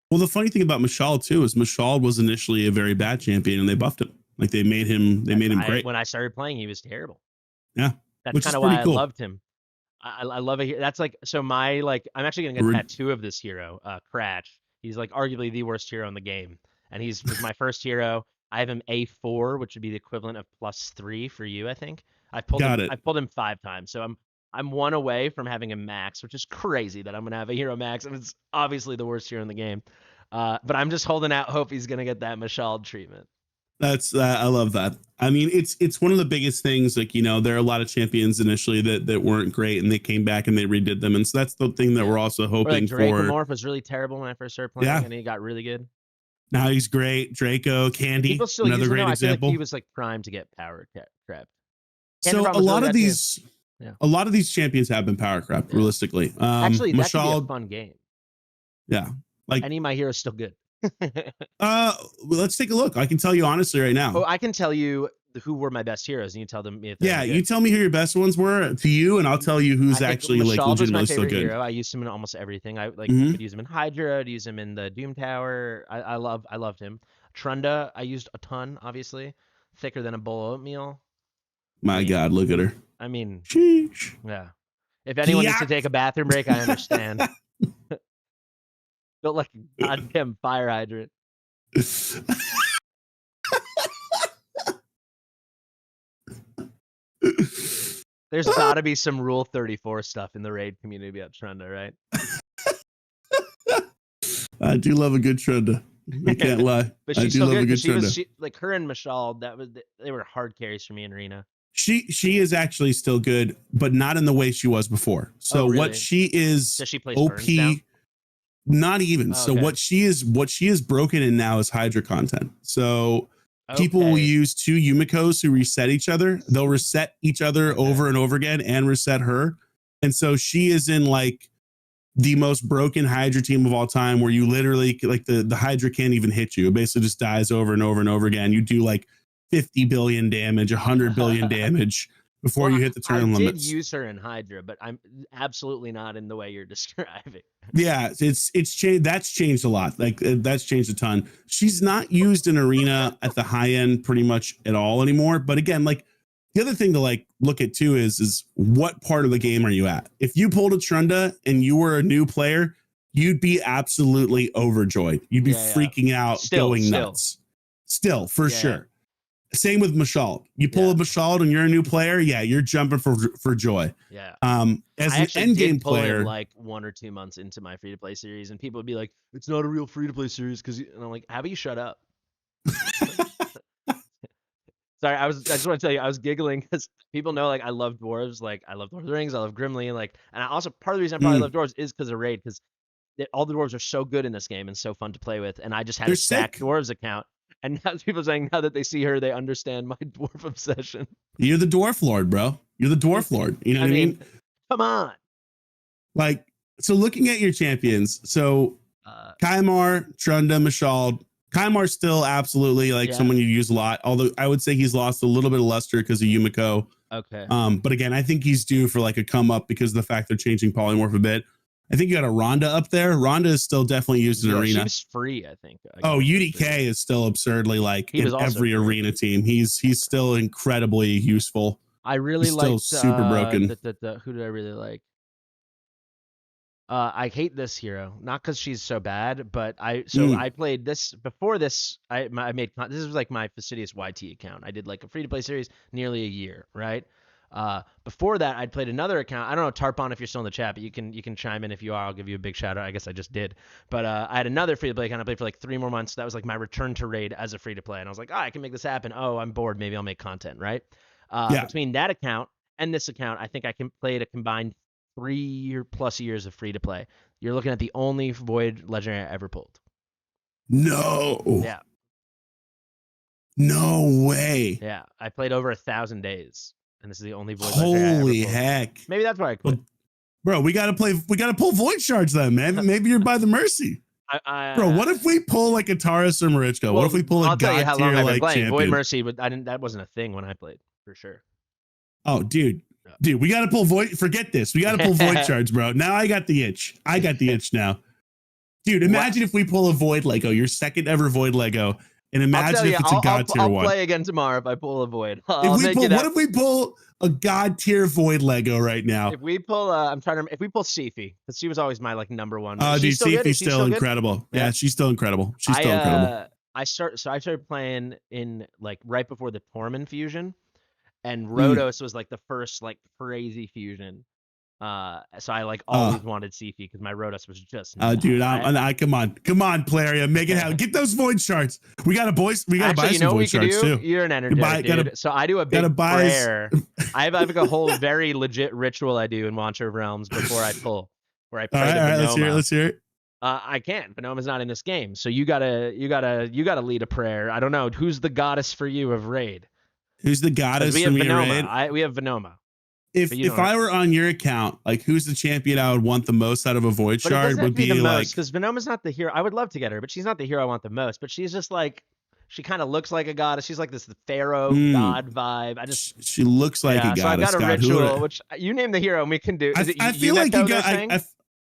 Well, the funny thing about Mashald too is Mashald was initially a very bad champion, and they buffed him. Like, they made him great. When I started playing, he was terrible. Yeah. That's kind of why I loved him. I love it. That's like, so I'm actually gonna get a tattoo of this hero, Cratch. He's like arguably the worst hero in the game, and was my first hero. I have him A4, which would be the equivalent of +3 for you, I think. I pulled him 5 times, so I'm 1 away from having him max, which is crazy that I'm gonna have a hero max, and it's obviously the worst hero in the game. But I'm just holding out hope he's gonna get that Mashald treatment. That's I love that. I mean, it's one of the biggest things. Like, there are a lot of champions initially that weren't great, and they came back and they redid them, and so that's the thing that we're also hoping for. Dracomorph was really terrible when I first started playing, and he got really good. Now he's great. Draco, Candy, another great example. I feel like he was like primed to get power crept. So a lot of these champions have been power crept. Realistically, actually, that could be a fun game. Yeah, like any of my heroes still good. Let's take a look. I can tell you honestly right now. Oh, I can tell you who were my best heroes, and you tell them. You tell me who your best ones were to you, and I'll tell you who's actually like legitimately still good. Hero. I used him in almost everything. I could use him in Hydra. I'd use him in the Doom Tower. I loved him. Trunda, I used a ton. Obviously, thicker than a bowl of oatmeal. My God, look at her. I mean, sheesh. Yeah. If anyone needs to take a bathroom break, I understand. Built like a goddamn fire hydrant. There's got to be some Rule 34 stuff in the raid community about Trunda, right? I do love a good Trunda. I can't lie. But she's so good. She was like her and Mashald. They were hard carries for me in Arena. She is actually still good, but not in the way she was before. So what she is, does she play OP? Not even. Oh, so what she is broken in now is Hydra content. So people will use 2 Yumikos who reset each other. They'll reset each other over and over again and reset her. And so she is in like the most broken Hydra team of all time, where you literally like the Hydra can't even hit you. It basically just dies over and over and over again. You do like 50 billion damage, 100 billion damage before you hit the turn limits. I did use her in Hydra, but I'm absolutely not in the way you're describing. Yeah, it's changed. That's changed a lot. Like, that's changed a ton. She's not used in Arena at the high end pretty much at all anymore. But again, like, the other thing to like look at too is what part of the game are you at? If you pulled a Trunda and you were a new player, you'd be absolutely overjoyed. You'd be freaking out, going nuts. Still, for sure. Same with Mashald. You pull a Mashald and you're a new player, you're jumping for joy. Yeah. As an end game player, like 1 or 2 months into my free to play series, and people would be like, "It's not a real free to play series," and I'm like, "How about you shut up?" Sorry, I just want to tell you, I was giggling because people know like I love dwarves, like I love Lord of the Rings, I love Grimly, like, and I also part of the reason I probably love dwarves is because of raid, because all the dwarves are so good in this game and so fun to play with, and I just had a stacked dwarves account, and now people saying now that they see her, they understand my dwarf obsession. You're the dwarf lord, bro. You're the dwarf lord. You know what I mean? Come on. Like, so looking at your champions, so Kaimar, Trunda, Mashald. Kaimar's still absolutely like someone you use a lot, although I would say he's lost a little bit of luster because of Yumiko. Okay. But again, I think he's due for like a come up because of the fact they're changing polymorph a bit. I think you got a Rhonda up there. Rhonda is still definitely used in arena. She's free, I think. UDK is still absurdly like in every arena team. He's still incredibly useful. I really like super broken. Who did I really like? I hate this hero, not because she's so bad, but I played this before this. I made this was like my Fastidious YT account. I did like a free to play series nearly a year, right? Before that, I'd played another account. I don't know, Tarpon, if you're still in the chat, but you can chime in if you are. I'll give you a big shout out. I guess I just did. But I had another free to play account. I played for like 3 more months. That was like my return to raid as a free to play, and I was like, I can make this happen. Oh, I'm bored. Maybe I'll make content, right? Between that account and this account, I think I can play a combined 3+ years of free to play. You're looking at the only Void legendary I ever pulled. No. Yeah. No way. Yeah, I played over 1,000 days, and this is the only Void legendary I ever pulled. Holy heck! Maybe that's why I quit. Bro, we gotta pull Void Shards then, man. Maybe you're by the mercy. Bro, what if we pull like a Taurus or Marichka? Well, what if we pull a god tier like champion? Void Mercy, but that wasn't a thing when I played, for sure. Oh, dude, we got to pull Void. Forget this. We got to pull Void Shards, bro. Now I got the itch. now. Dude, imagine if we pull a Void Lego, your second ever Void Lego, and imagine if it's a god tier one. I'll play again tomorrow if I pull a Void. What if we pull a god tier Void Lego right now? If we pull, if we pull Sifi, because she was always my like number one. Oh, dude, Sifi's still incredible. Yeah, she's still incredible. Incredible. I started playing in like right before the Tormund fusion. And Rhodos was like the first like crazy fusion. So I like always wanted Sifi because my Rhodos was just dude, come on, Plaria, make it happen. Get those Void Shards. We gotta buy some Void Shards too. You're an energetic dude. So I do a big prayer. I have like a whole very legit ritual I do in Watcher of Realms before I pull, where I pray to Venoma. Let's hear it. I can't. Venoma's not in this game, so you gotta lead a prayer. I don't know who's the goddess for you of raid. Who's the goddess for me raid? We have Venoma. If I were on your account, like who's the champion I would want the most out of a Void Shard would be like, because Venoma's not the hero. I would love to get her, but she's not the hero I want the most. But she's just like, she kind of looks like a goddess. She's like this pharaoh god vibe. She looks like a goddess. So I've got a ritual, which you name the hero and we can do. I feel like you got.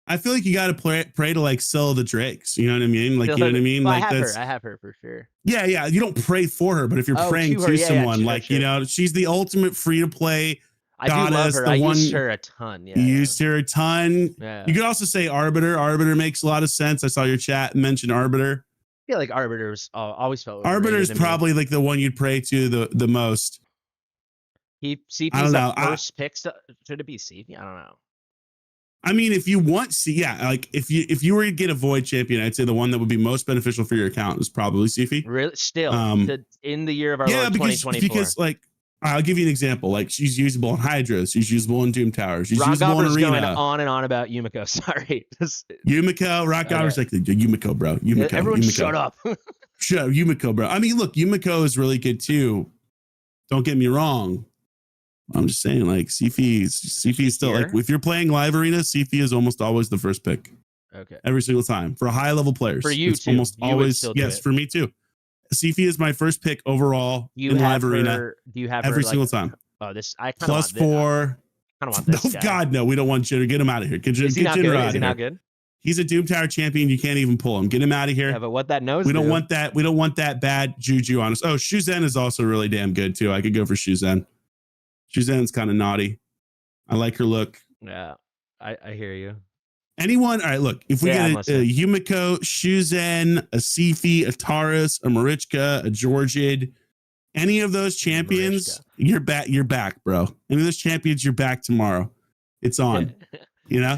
I feel like you got to pray to like sell the drakes. You know what I mean? Like, you know what I mean? Well, like I have her for sure. Yeah. You don't pray for her, but if you're praying to someone, you know, she's the ultimate free to play goddess. I used her a ton. Yeah, you used her a ton. Yeah. You could also say Arbiter. Arbiter makes a lot of sense. I saw your chat mention Arbiter. I feel like Arbiter's always felt. Arbiter's probably like the one you'd pray to the most. CP's the first pick. Should it be CP? I don't know. I mean, if you want, like if you were to get a Void champion, I'd say the one that would be most beneficial for your account is probably Sifi. Really, still in the year of our Lord 2024. Because like I'll give you an example. Like she's usable in Hydra, she's usable in Doom Tower, she's usable in Arena. Going on and on about Yumiko. Sorry, Rockgobber's like the Yumiko, bro. Everyone, Yumiko. Shut up. Shut up, Yumiko, bro. I mean, look, Yumiko is really good too. Don't get me wrong. I'm just saying, like, Sifi is still like, if you're playing live arena, Sifi is almost always the first pick. Okay. Every single time for high level players. For you it's too. Almost always. Yes, for me too. Sifi is my first pick overall in live arena. Do you have every single time? Oh, this I kind of plus 4. I don't want this. No, God, no. We don't want Jitter. Get him out of here. Get Is he not good? Is he not good? He's a Doom Tower champion. You can't even pull him. Get him out of here. Yeah, but what that knows. We don't want that. We don't want that bad juju on us. Oh, Shuzen is also really damn good too. I could go for Shuzen. Shuzen's kind of naughty. I like her look. Yeah, I hear you. Anyone? All right, look. If we get a Yumiko, Shuzen, a Sifi, a Taurus, a Marichka, a Georgid, any of those champions, you're back. You're back, bro. Any of those champions, you're back tomorrow. It's on. You know,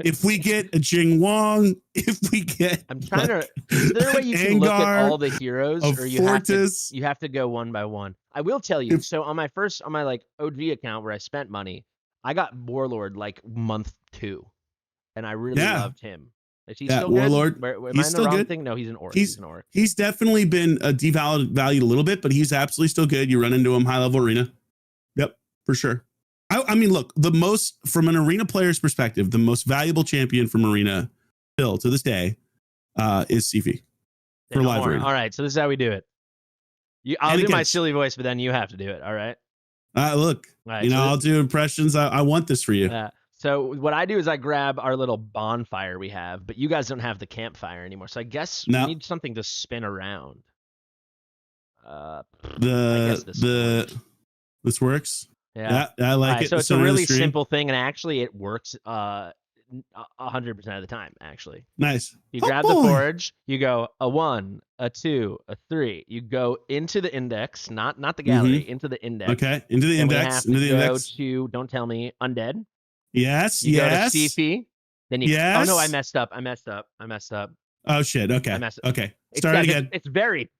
if we get a Jing Wong, if we get, I'm trying to. Is there a way you can look at all the heroes, or you have to go one by one? I will tell you. So on my like OG account where I spent money, I got Warlord like month 2, and I really loved him. Is he still Warlord? Good? Am he's I in still the wrong good. thing? No, he's an orc. He's an orc. He's definitely been devalued a little bit, but he's absolutely still good. You run into him high level arena. Yep, for sure. I mean, look, from an arena player's perspective, the most valuable champion from arena still to this day is Sifi for live arena. All right, so this is how we do it. I'll do my silly voice, but then you have to do it. All right. Look, right, I'll do impressions. I want this for you. So what I do is I grab our little bonfire we have, but you guys don't have the campfire anymore. So I guess we need something to spin around. This works. Yeah, I like it. So it's a really simple thing, and actually it works 100% of the time. Actually, nice. You grab the forge. You go a 1, a 2, a 3. You go into the index, not the gallery, into the index. Okay, into the index. Into the index. To don't tell me undead. Yes. You go to CP. Then you. Yes. Oh no, I messed up. Oh shit. Okay. Okay. Start again. It's very,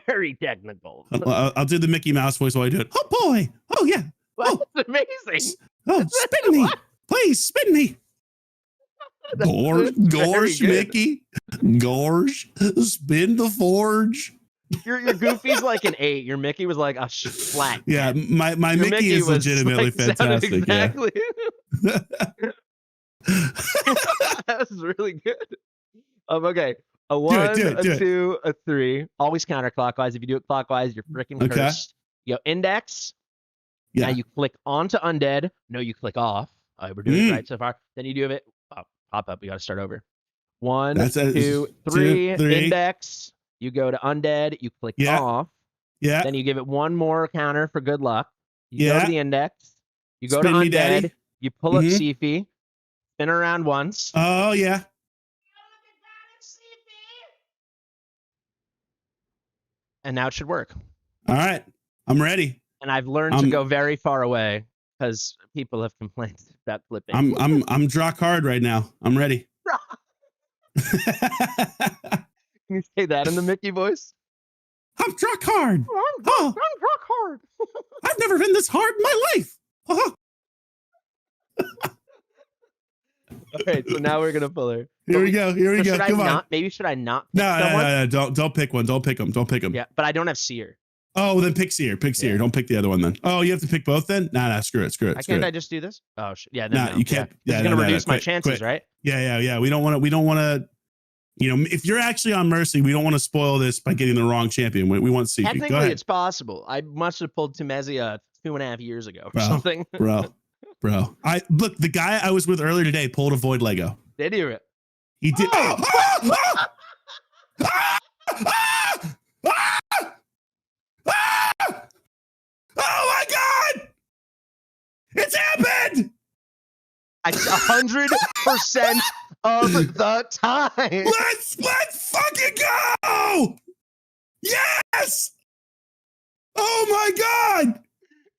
very technical. I'll do the Mickey Mouse voice while I do it. Oh boy. Oh yeah. Well, that's amazing. Oh, spin me. Please spin me. Gorge, Mickey. Gorge, spin the forge. Your Goofy's like an 8. Your Mickey was like a flat. Yeah, my Mickey is legitimately fantastic. Exactly. Yeah. That was really good. Okay. A 1, a 2, a 3. Always counterclockwise. If you do it clockwise, you're freaking cursed. You go index. Yeah. Now you click onto undead. No, you click off. We're doing it right so far. Then you do it. Pop up. We got to start over. 1, 2, 3. Index. You go to undead. You click off. Yeah. Then you give it one more counter for good luck. You go to the index. You go to undead. You pull up Sifi. Spin around once. Oh yeah. And now it should work. All right. I'm ready. And I've learned to go very far away because people have complained about flipping. I'm draw card right now. I'm ready. Can you say that in the Mickey voice? I'm draw card. I'm draw card. I've never been this hard in my life. All right, so now we're gonna pull her. Here we go. Come on. Maybe should I not? No. Don't pick one. Don't pick them. Yeah, but I don't have Scire. Oh, then pick Scire. Pick Scire. Don't pick the other one then. Oh, you have to pick both then? Nah, screw it. Can't I just do this? Oh, yeah. No, you can't. Yeah, it's gonna reduce my chances, right? Yeah. We don't want to. You know, if you're actually on Mercy, we don't want to spoil this by getting the wrong champion. We want to see. Technically, it's possible. I must have pulled Temezia 2.5 years ago or something. Bro. Look, the guy I was with earlier today pulled a void Lego. Did he? He did. Oh my God! It's happened! It's 100% of the time. Let's fucking go! Yes! Oh my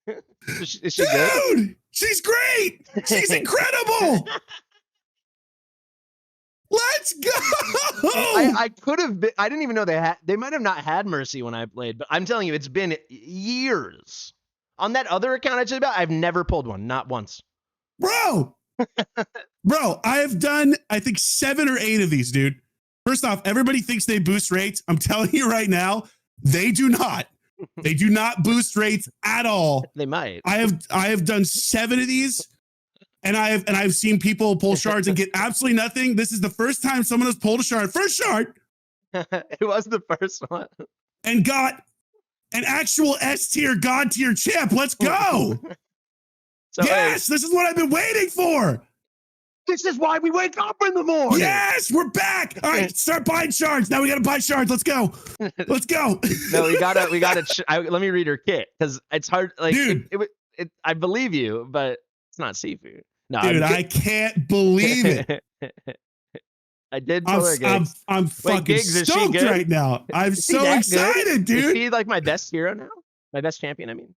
God! Is she good? Dude, she's great. She's incredible. Let's go. I could have been. I didn't even know they might have not had Mercy when I played, but I'm telling you, it's been years. On that other account I told you about, I've never pulled one, not once. Bro, I have done, I think 7 or 8 of these, dude. First off, everybody thinks they boost rates. I'm telling you right now, they do not. They do not boost rates at all. They might. I have done 7 of these, and I've seen people pull shards and get absolutely nothing. This is the first time someone has pulled a shard. First shard. It was the first one. And got an actual S tier, God tier champ. Let's go. Yes, this is what I've been waiting for. This is why we wake up in the morning. Yes, we're back. All right, start buying shards. Now we got to buy shards. Let's go. Let's go. No, we gotta. Let me read her kit because it's hard. Like, dude, I believe you, but it's not seafood. No, dude, I can't believe it. I did pull her Gigs. I'm fucking stoked right now. I'm so excited, dude. Is she like my best hero now? My best champion, I mean.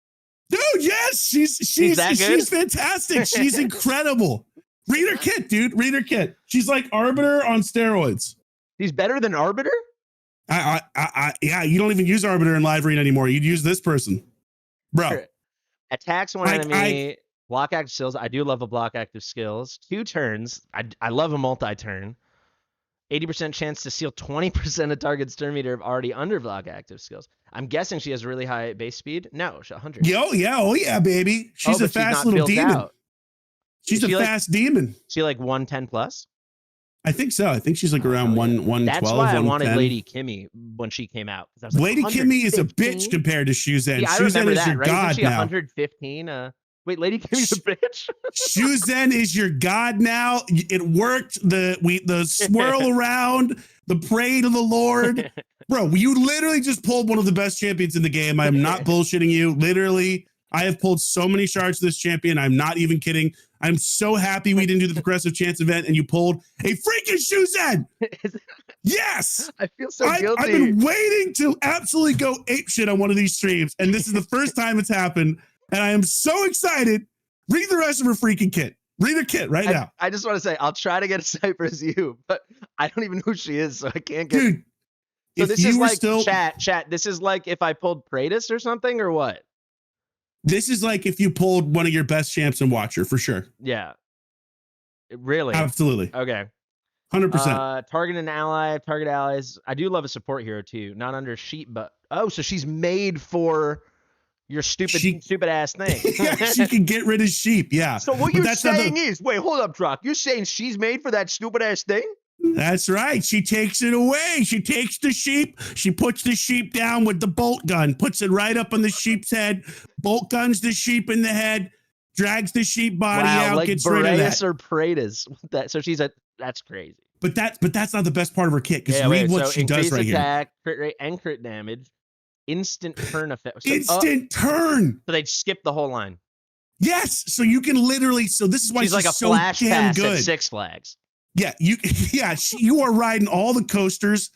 Dude, yes, she's fantastic. She's incredible. Read her kit, dude. Read her kit. She's like Arbiter on steroids. She's better than Arbiter? Yeah, you don't even use Arbiter in Live Arena anymore. You'd use this person. Bro. Attacks one enemy, block active skills. I do love a block active skills. 2 turns. I love a multi-turn. 80% chance to seal 20% of target's turn meter already under block active skills. I'm guessing she has really high base speed. No, she's 100. Oh yeah, baby. She's a fast little demon. She's a fast demon. She like 110 plus? I think so. I think she's like around 112. That's why I wanted Lady Kimmy when she came out. I was like, Lady Kimmy is a bitch compared to Shuzhen. Yeah, Shuzhen is your god Isn't she now. 115. Wait, Lady Kimmy's a bitch. Shuzhen is your god now. It worked. The swirl around, the pray to the Lord. Bro, you literally just pulled one of the best champions in the game. I am not bullshitting you. Literally, I have pulled so many shards to this champion. I'm not even kidding. I'm so happy we didn't do the progressive chance event and you pulled a freaking Shuzhen. Yes. I feel so guilty. I've been waiting to absolutely go apeshit on one of these streams, and this is the first time it's happened. And I am so excited. Read the rest of her freaking kit. Read her kit right now. I just want to say, I'll try to get as hyper as you, but I don't even know who she is, so I can't get. Dude, so this is like chat. This is like if I pulled Praetus or something, or what? This is like if you pulled one of your best champs and Watcher for sure. Yeah. Really? Absolutely. Okay. 100%. Target an ally, target allies. I do love a support hero too. Not under sheep, but so she's made for your stupid ass thing. Yeah, she can get rid of sheep. Yeah. So what you're saying is, wait, hold up, Drock. You're saying she's made for that stupid ass thing? That's right. She takes it away. She takes the sheep. She puts the sheep down with the bolt gun, puts it right up on the sheep's head, bolt guns the sheep in the head, drags the sheep body out, like gets rid of that. Or Praetus. So that's crazy. But that's not the best part of her kit, because read what she does right attack, crit rate, and crit damage. Instant turn effect. So, instant turn. So they'd skip the whole line. Yes. So you can literally. So this is why she's like a so flash damn pass good. At Six Flags. Yeah. You are riding all the coasters,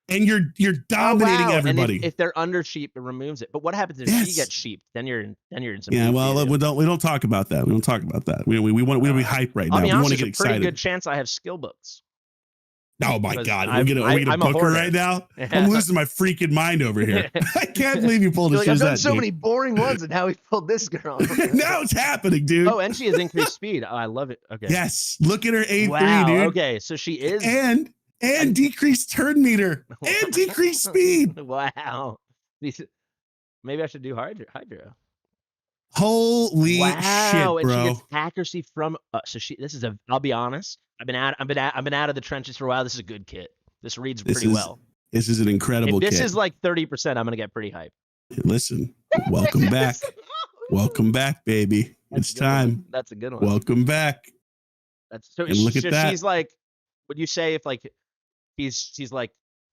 and you're dominating everybody. And if they're under sheep, it removes it. But what happens if she gets sheep? Then you're in some. Yeah. Well, we don't talk about that. We don't talk about that. We want to be hype right now. We want to get excited. Pretty good chance I have skill books. Oh my God! Are we gonna book her right now? Yeah. I'm losing my freaking mind over here. I can't believe you pulled this. I've done so many boring ones, and now we pulled this girl. Now it's happening, dude. Oh, and she has increased speed. Oh, I love it. Okay. Yes, look at her A3, wow, dude. Okay, so she is and decreased turn meter and decreased speed. Wow. Maybe I should do Hydra. Holy shit, bro! And she gets accuracy from. I'll be honest. I've been out of the trenches for a while. This is a good kit. This reads pretty well. This is an incredible kit. If this is like 30%, I'm gonna get pretty hyped. Listen, welcome back. Welcome back, baby. It's time. That's a good one. Welcome back. Look at that. She's like, would you say if like she's like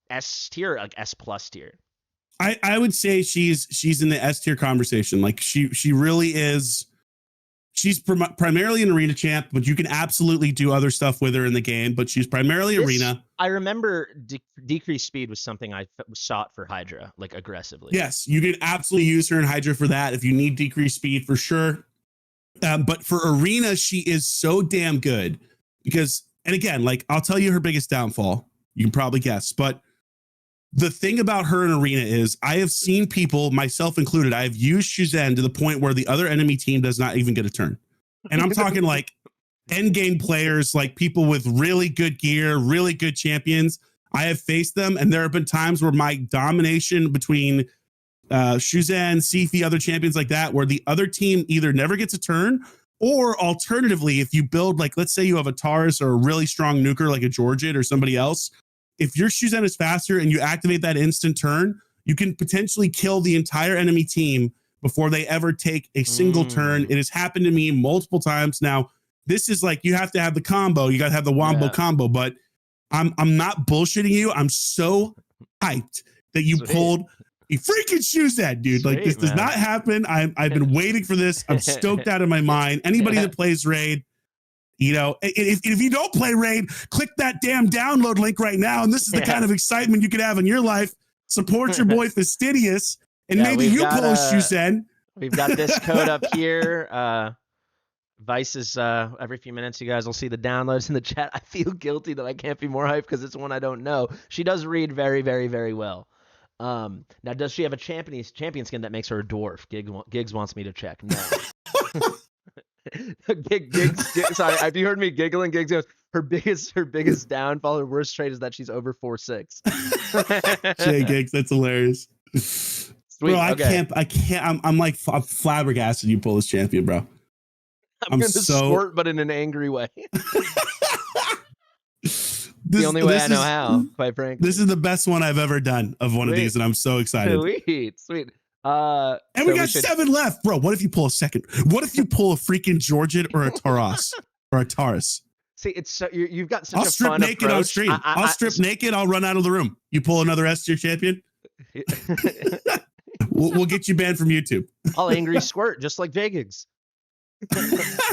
S tier or like S plus tier? I would say she's in the S tier conversation. Like she really is. She's primarily an arena champ, but you can absolutely do other stuff with her in the game. But she's primarily arena. I remember decreased speed was something I sought for Hydra, like aggressively. Yes, you can absolutely use her in Hydra for that if you need decreased speed for sure. But for arena, she is so damn good because, and again, like I'll tell you her biggest downfall. You can probably guess, but the thing about her in arena is I have seen people, myself included, I have used Shuzhen to the point where the other enemy team does not even get a turn. And I'm talking like end game players, like people with really good gear, really good champions. I have faced them, and there have been times where my domination between Shuzhen, Sifi, other champions like that, where the other team either never gets a turn, or alternatively, if you build, like, let's say you have a Taurus or a really strong nuker like a Georgid or somebody else, if your Shuzhen is faster and you activate that instant turn, you can potentially kill the entire enemy team before they ever take a single turn. It has happened to me multiple times. Now, this is like, you have to have the combo. You got to have the wombo combo, but I'm not bullshitting you. I'm so hyped that you pulled He freaking Shuzen, dude. Sweet, like this does not happen. I've been waiting for this. I'm stoked out of my mind. Anybody that plays Raid, you know, if you don't play Raid, click that damn download link right now. And this is the kind of excitement you could have in your life. Support your boy Fastidious, and maybe you pull a Shuzen. We've got this code up here. Vice is every few minutes. You guys will see the downloads in the chat. I feel guilty that I can't be more hyped because it's one I don't know. She does read very, very, very well. Now, does she have a champion skin that makes her a dwarf? Gigs wants me to check. No. Gigs, sorry, have you heard me giggling? Gigs goes, her biggest downfall, her worst trait is that she's over 4'6". Jay Gigs, that's hilarious. Sweet, bro, I can't. I'm like flabbergasted. You pull this champion, bro. I'm gonna squirt, but in an angry way. The only way I know how, quite frankly. This is the best one I've ever done of one of these, and I'm so excited. Sweet. And so we got 7 left, bro. What if you pull a second? What if you pull a freaking Georgian or a Taurus or a Taurus? See, it's so, you've got such I'll a strip fun naked approach. on stream. I'll strip naked. I'll run out of the room. You pull another S tier champion. we'll get you banned from YouTube. I'll angry squirt just like J-Gigs.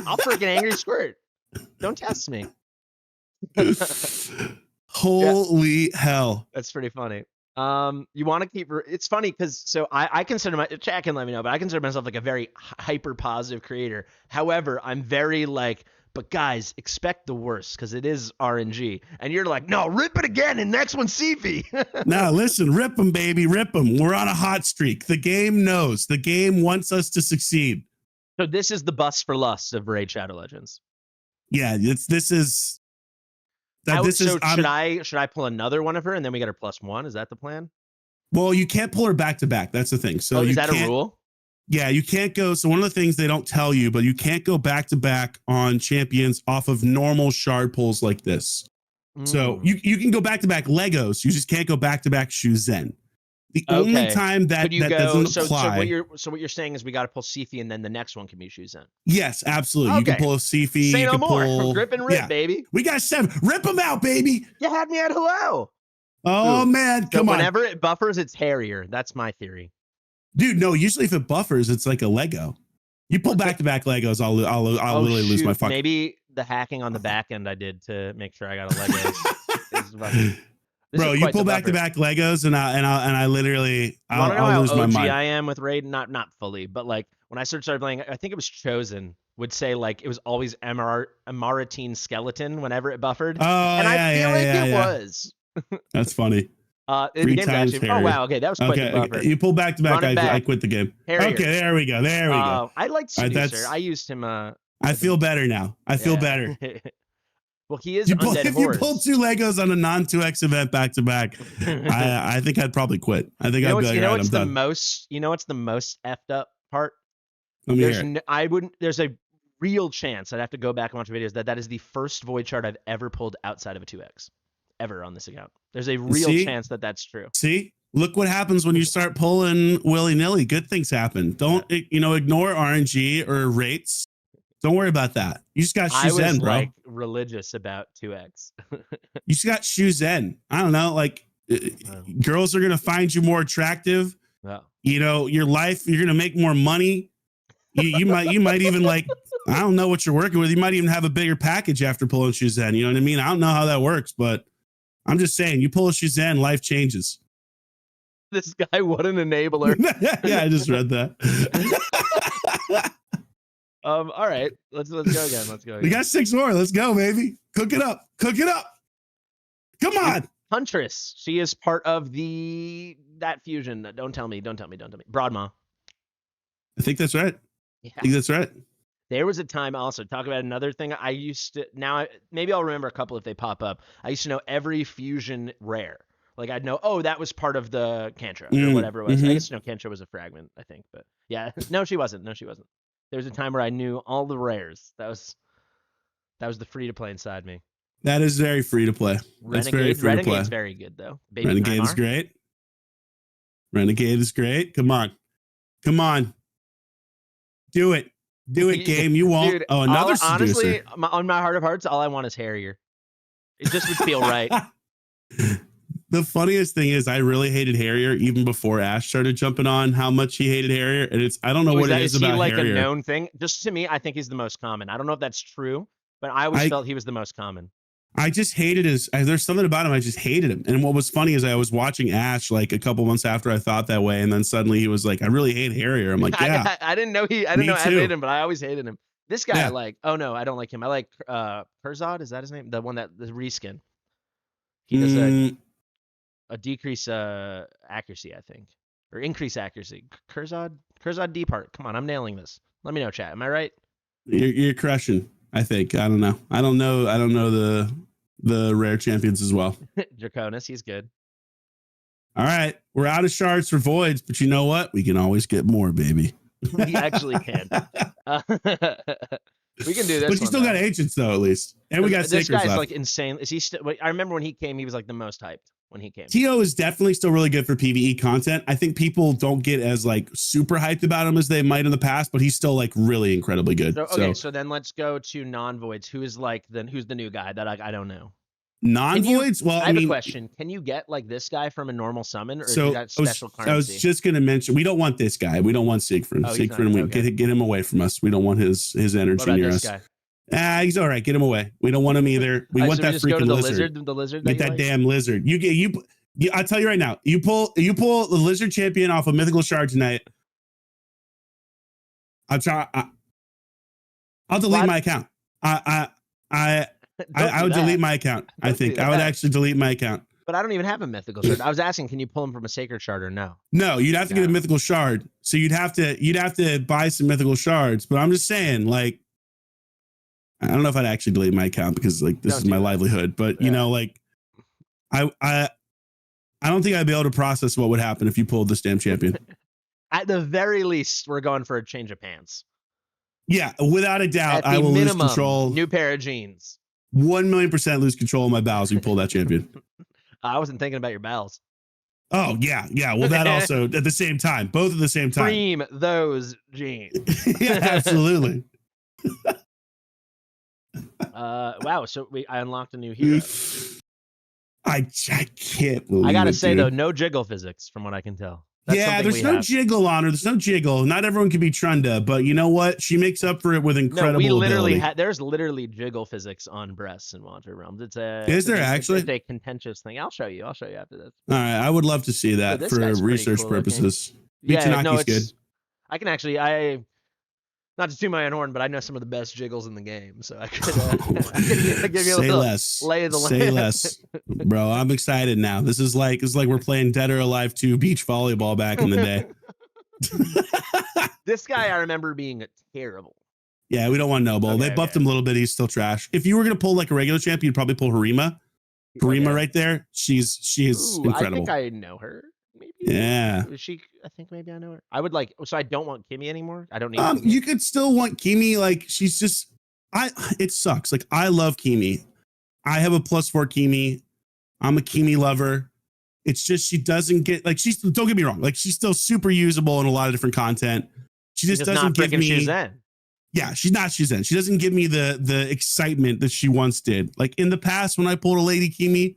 I'll freaking angry squirt. Don't test me. Holy hell. That's pretty funny. You want to keep it's funny because so I consider my chat can let me know, but I consider myself like a very hyper positive creator. However, I'm very like, but guys, expect the worst because it is RNG. And you're like, no, rip it again and next one's Sifi. Now listen, rip them, baby, rip them. We're on a hot streak. The game knows. The game wants us to succeed. So this is the bust for lust of Raid Shadow Legends. Yeah, this is. Should I pull another one of her and then we get her +1? Is that the plan? Well, you can't pull her back to back. That's the thing. So is that a rule? Yeah, you can't go. So one of the things they don't tell you, but you can't go back to back on champions off of normal shard pulls like this. So you can go back to back Legos. You just can't go back to back Shuzen. The only time that doesn't apply. So what you're saying is we got to pull Sifi and then the next one can be Shuzen. Yes, absolutely. Okay. You can pull a Sifi. Say no more. Rip and rip, baby. We got 7. Rip them out, baby. You had me at hello. Oh, man. Come on. Whenever it buffers, it's hairier. That's my theory. Dude, no. Usually if it buffers, it's like a Lego. You pull back-to-back Legos, I'll literally lose my fuck. Maybe the hacking on the back end I did to make sure I got a Legos. Bro, you pull back-to-back Legos, and I literally I'll lose my mind. I am with Raid, not fully, but like when I started playing, I think it was Chosen would say like it was always Amaratine skeleton whenever it buffered, and I feel like it was. That's funny. The game's actually, oh wow, okay, that was quite the buffer. You pull back-to-back, I quit the game. Okay, there we go. I liked Seducer. I used him. I feel better now. I feel better. Well, he is undead if you pull 2 Legos on a non-2x event back to back, I think I'd probably quit. I think I'd be like, I'm done. You know what's the most effed up part? There's a real chance I'd have to go back and watch videos that is the first void shard I've ever pulled outside of a 2x ever on this account. There's a real chance that that's true. See, look what happens when you start pulling willy-nilly. Good things happen. Don't ignore RNG or rates. Don't worry about that. You just got Shuzen, bro. Like religious about 2x. You just got Shuzen. I don't know. Like girls are gonna find you more attractive. Yeah. You know, your life. You're gonna make more money. You might even like. I don't know what you're working with. You might even have a bigger package after pulling Shuzen. You know what I mean? I don't know how that works, but I'm just saying. You pull a Shuzen, life changes. This guy, what an enabler. Yeah, I just read that. All right, let's go again. We got 6 more. Let's go, baby. Cook it up. Come on. Huntress. She is part of that fusion. Don't tell me. Broadmaw. I think that's right. Yeah. I think that's right. There was a time also, talk about another thing I used to, maybe I'll remember a couple if they pop up. I used to know every fusion rare. Like I'd know, oh, that was part of the Kantra or whatever it was. I used to know Kantra was a fragment, I think, but yeah, no, she wasn't. There was a time where I knew all the rares. That was the free to play inside me. That is very free to play. That's very free to play. Renegade's very good though. Baby Renegade is great. Renegade is great. Come on. Do it, game. You won't. Dude, another honestly, on my heart of hearts, all I want is hairier. It just would feel right. The funniest thing is I really hated Harrier even before Ash started jumping on how much he hated Harrier. And I don't know what it is about Harrier. Is he like a known thing? Just to me, I think he's the most common. I don't know if that's true, but I always felt he was the most common. I just hated there's something about him. I just hated him. And what was funny is I was watching Ash like a couple months after I thought that way. And then suddenly he was like, I really hate Harrier. I'm like, yeah. I didn't know I hated him, but I always hated him. This guy, oh no, I don't like him. I like Kurzad. Is that his name? The one the reskin. He does a decrease accuracy, I think. Or increase accuracy. Kurzad D part. Come on, I'm nailing this. Let me know, chat. Am I right? You're crushing. I think. I don't know. I don't know the rare champions as well. Draconis, he's good. All right. We're out of shards for voids, but you know what? We can always get more, baby. We actually can. We can do this. But you still got ancients though, at least. And we got this guy's left. like insane. Is he I remember when he came, he was like the most hyped when he came. Tio is definitely still really good for PvE content. I think people don't get as like super hyped about him as they might in the past, but he's still like really incredibly good. So then let's go to non-voids. Who's the new guy that I don't know? Non-voids? Well, I have a question. Can you get like this guy from a normal summon, or is that special currency? I was just going to mention, we don't want this guy. We don't want Siegfried. Siegfried, get him away from us. We don't want his energy near us. Guy? He's all right. Get him away. We don't want him either. We want that freaking lizard. The lizard. Get that damn lizard. I'll tell you right now. You pull the lizard champion off a mythical shard tonight. I'll delete my account. I would delete my account. I think I would actually delete my account. But I don't even have a mythical shard. I was asking, can you pull him from a sacred shard or no? No, you'd have to get a mythical shard. So you'd have to buy some mythical shards. But I'm just saying, like, I don't know if I'd actually delete my account because like this is my livelihood. But you know, like, I don't think I'd be able to process what would happen if you pulled this damn champion. At the very least, we're going for a change of pants. Yeah, without a doubt, I will lose control. New pair of jeans. 1,000,000% lose control of my bowels. You pull that champion. I wasn't thinking about your bowels. Oh yeah. Well, that also at the same time, both at the same time. Cream those jeans. Yeah, absolutely. Wow. So I unlocked a new hero. I can't believe. I gotta say though, no jiggle physics from what I can tell. There's no jiggle on her. There's no jiggle. Not everyone can be Trunda, but you know what? She makes up for it with incredible ability. There's literally jiggle physics on breasts in Wanted Realms. Is there actually? It's a contentious thing. I'll show you after this. All right, I would love to see that for research purposes. It's good. I can actually not to toot my own horn, but I know some of the best jiggles in the game, so I could give you a little lay of the land. Say less, bro. I'm excited now. This is like we're playing Dead or Alive 2 beach volleyball back in the day. This guy I remember being terrible. Yeah, we don't want Noble. They buffed him a little bit. He's still trash. If you were gonna pull like a regular champion, you'd probably pull Harima. Harima right there. She is incredible. I think I know her. Maybe. Yeah. Is she? I think maybe I know her. I would like. So I don't want Kimmy anymore. I don't need. You could still want Kimmy. Like she's just. It sucks. Like I love Kimmy. I have a +4 Kimmy. I'm a Kimmy lover. It's just she doesn't get like she's. Don't get me wrong. Like she's still super usable in a lot of different content. She just doesn't give me. Shuzhen. Yeah, she's not Shuzhen. She doesn't give me the excitement that she once did. Like in the past, when I pulled a Lady Kimmy,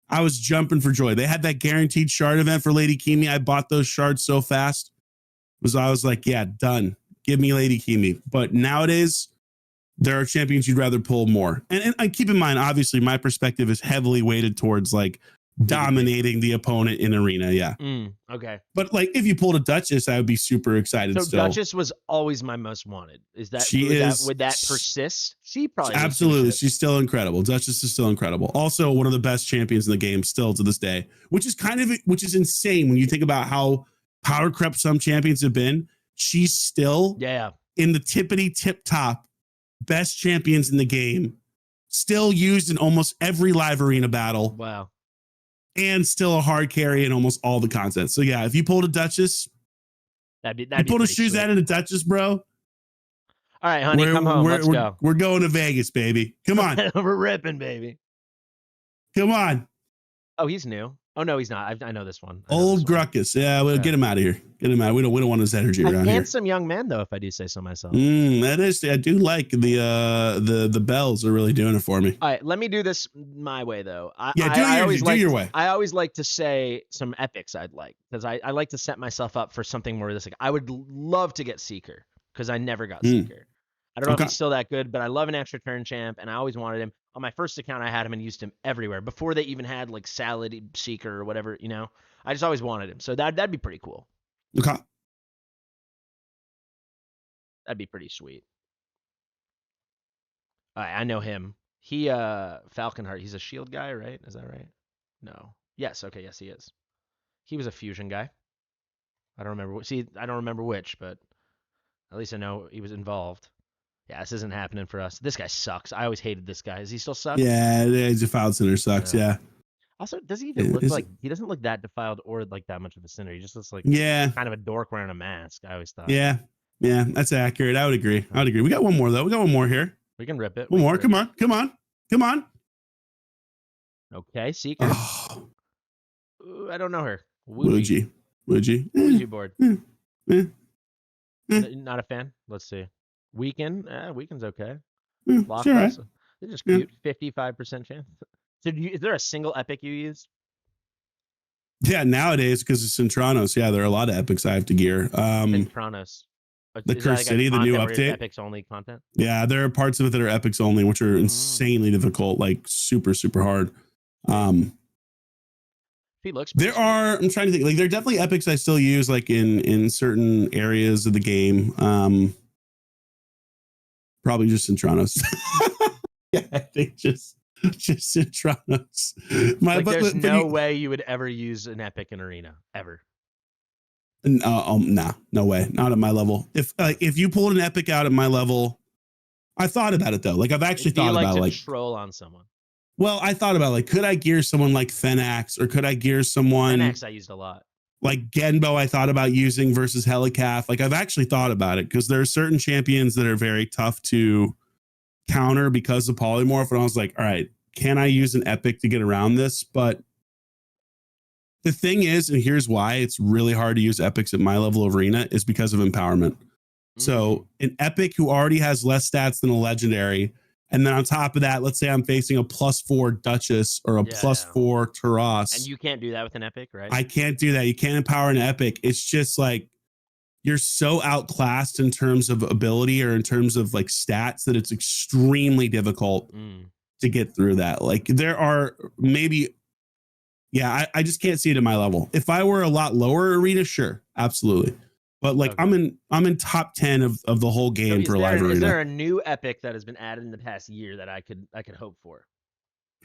I was jumping for joy. They had that guaranteed shard event for Lady Kimmy. I bought those shards so fast. I was like, yeah, done. Give me Lady Kimmy. But nowadays, there are champions you'd rather pull more. And keep in mind, obviously, my perspective is heavily weighted towards like dominating the opponent in arena. Yeah. Okay. But like if you pulled a Duchess, I would be super excited. So Duchess was always my most wanted. Would that persist? She probably absolutely. She's still incredible. Duchess is still incredible. Also one of the best champions in the game still to this day, which is insane when you think about how power crept some champions have been. She's still in the tippity tip top best champions in the game, still used in almost every live arena battle. Wow. And still a hard carry in almost all the content. So yeah, if you pulled a Duchess, that'd be pulled a Shuzhen and a Duchess, bro. All right, honey, come home. Let's go. We're going to Vegas, baby. Come on. We're ripping, baby. Come on. Oh, he's new. Oh no, he's not. I know this one. Old Gruckus. Yeah, we'll get him out of here. Get him out. We don't want his energy around here. Handsome young man, though, if I do say so myself. That is. I do like the bells are really doing it for me. All right, let me do this my way though. Do your way. I always like to say some epics I'd like, because I like to set myself up for something more realistic. I would love to get Seeker, because I never got Seeker. I don't know if he's still that good, but I love an extra turn champ, and I always wanted him. On my first account, I had him and used him everywhere before they even had like Salad Seeker or whatever. I just always wanted him, so that'd be pretty cool. Okay, that'd be pretty sweet. All right, I know him. He Falconheart. He's a shield guy, right? Is that right? No. Yes. Okay. Yes, he is. He was a fusion guy. I don't remember. I don't remember which, but at least I know he was involved. Yeah, this isn't happening for us. This guy sucks. I always hated this guy. Does he still suck? Yeah, Defiled Sinner sucks. Yeah. Also, does he even look like he doesn't look that defiled or like that much of a sinner? He just looks like kind of a dork wearing a mask. I always thought. Yeah, that's accurate. I would agree. We got one more though. We got one more here. We can rip it. One more. Come on. Okay, Seeker. Oh. Ooh, I don't know her. Would you? Board. Not a fan. Let's see. Weekend. Weekend's okay. Sure. Right. They're just cute. 55% chance. So is there a single epic you use? Yeah, nowadays because of Centranos. Yeah, there are a lot of epics I have to gear. Centranos. The Curse City, the new update. Epics only content. Yeah, there are parts of it that are epics only, which are insanely difficult, like super, super hard. He looks. I'm trying to think. Like, there are definitely epics I still use, like in certain areas of the game. Probably just Centranos. Yeah, I think just Centranos. There's no way you would ever use an epic in arena ever. Nah, no way. Not at my level. If you pulled an epic out at my level, I thought about it though. Like I've actually thought about like troll on someone. Well, I thought about like, could I gear someone like Fenax, or could I gear someone Fenax I used a lot. Like Genbo I thought about using versus Helicaf. Like I've actually thought about it because there are certain champions that are very tough to counter because of polymorph. And I was like, all right, can I use an epic to get around this? But the thing is, and here's why it's really hard to use epics at my level of arena, is because of empowerment. Mm-hmm. So an epic who already has less stats than a legendary, and then on top of that, let's say I'm facing a +4 Duchess or a +4 Taras. And you can't do that with an epic, right? I can't do that. You can't empower an epic. It's just like you're so outclassed in terms of ability or in terms of like stats that it's extremely difficult to get through that. Like there are maybe, I just can't see it at my level. If I were a lot lower arena, sure, absolutely. But like I'm in top 10 of the whole game for live arena. Is there a new epic that has been added in the past year that I could hope for?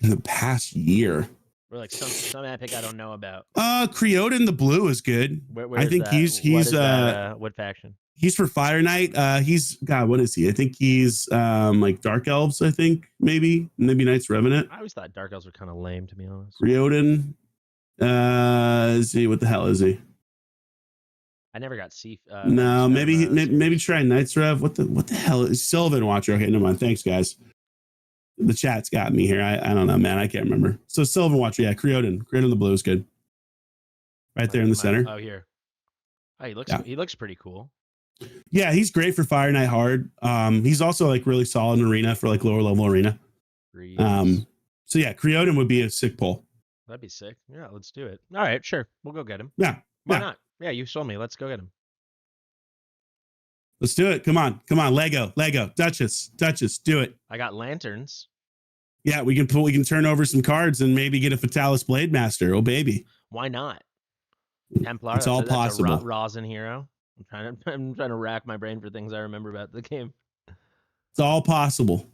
In the past year? Or like some epic I don't know about. Creoden the Blue is good. I think he's what faction? He's for Fire Knight. He's what is he? I think he's like Dark Elves, I think, maybe Knights Revenant. I always thought Dark Elves were kind of lame, to be honest. Creoden. Is he, what the hell is he? I never got C. No, maybe try Knights Rev. What the hell is Sylvan Watcher? Okay, never mind. Thanks, guys. The chat's got me here. I don't know, man. I can't remember. So Sylvan Watcher, Creoden the Blue is good. Right there in the center. Oh, here. Oh, he looks pretty cool. Yeah, he's great for Fire Knight hard. He's also like really solid in arena for like lower level arena. So yeah, Creoden would be a sick pull. That'd be sick. Yeah, let's do it. All right, sure. We'll go get him. Yeah. Why not? Yeah, you sold me. Let's go get him. Let's do it. Come on. Lego. Duchess, do it. I got lanterns. Yeah, we can turn over some cards and maybe get a Fatalis Blade Master. Oh, baby. Why not? Templar. It's all possible. That's a rosin hero. I'm trying to rack my brain for things I remember about the game. It's all possible.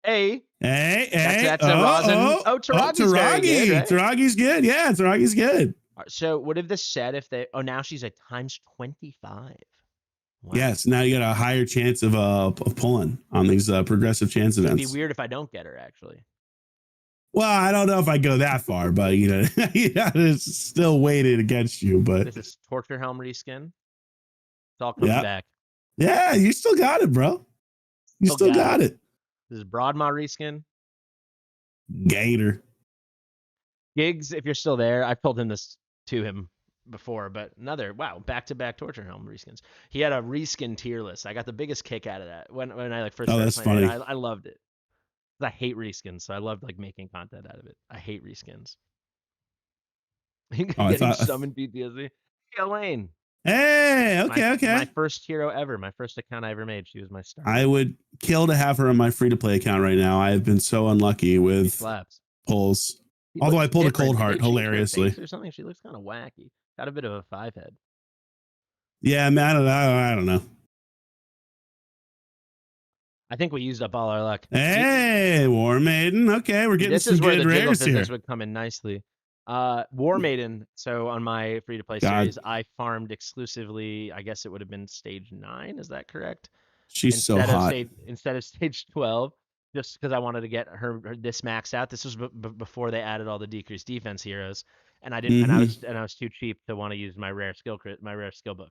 Hey. That's a rosin. Taragi's very good, right? Taragi's good. Yeah, Taragi's good. So what if this said if they? Oh, now she's a times 25. Wow. Yes, now you got a higher chance of pulling on these progressive chance events. It'd be weird if I don't get her, actually. Well, I don't know if I go that far, but it's still weighted against you. But this is Torture Helm reskin. It's all coming back. Yeah, you still got it, bro. You still got it. This is Broadmaw reskin. Gator. Gigs, if you're still there, I've told him this to him before, but back-to-back Torture Helm reskins. He had a reskin tier list. I got the biggest kick out of that when I like first started playing it. I loved it. I hate reskins, so I loved like making content out of it. I hate reskins. Getting summoned PTSD. Hey, Elaine. Hey, okay. My first hero ever. My first account I ever made. She was my star. I would kill to have her on my free-to-play account right now. I have been so unlucky with pulls. Although I pulled a cold heart hilariously. Or something. She looks kind of wacky. Got a bit of a 5-head. Yeah, man, I don't know. I think we used up all our luck. Hey, War Maiden. Okay, we're getting some good rares here. This would come in nicely. War Maiden. So on my free-to-play series, I farmed exclusively. I guess it would have been stage 9. Is that correct? She's so hot. Instead of stage 12, just because I wanted to get her this maxed out. This was before they added all the decreased defense heroes, and I didn't. And I was too cheap to want to use my rare skill book.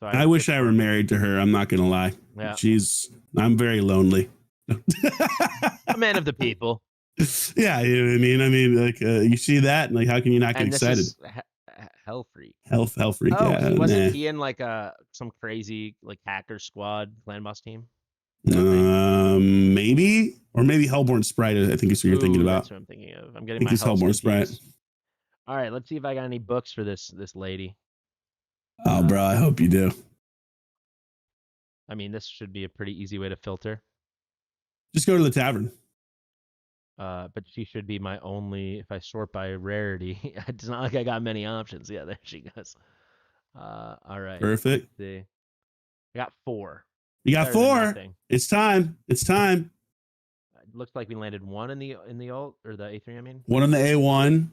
So I wish I were married to her. I'm not gonna lie. Yeah. I'm very lonely. A man of the people. Yeah, you know what I mean. I mean, like you see that, and like, how can you not get excited? Hell Freak. Hell Freak. Oh, yeah, wasn't he in like some crazy like hacker squad clan boss team? Maybe, or maybe Hellborn Sprite. I think is what you're thinking about. That's what I'm thinking of. I'm getting my Hellborn Sprite. All right, let's see if I got any books for this lady. Oh, bro, I hope you do. I mean, this should be a pretty easy way to filter. Just go to the tavern. But she should be my only, if I sort by rarity. It's not like I got many options. Yeah, there she goes. All right. Perfect. Let's see. I got 4. You got 4. It's time. It's time. It looks like we landed 1 in the ult, or the A3, I mean. 1 in the A1,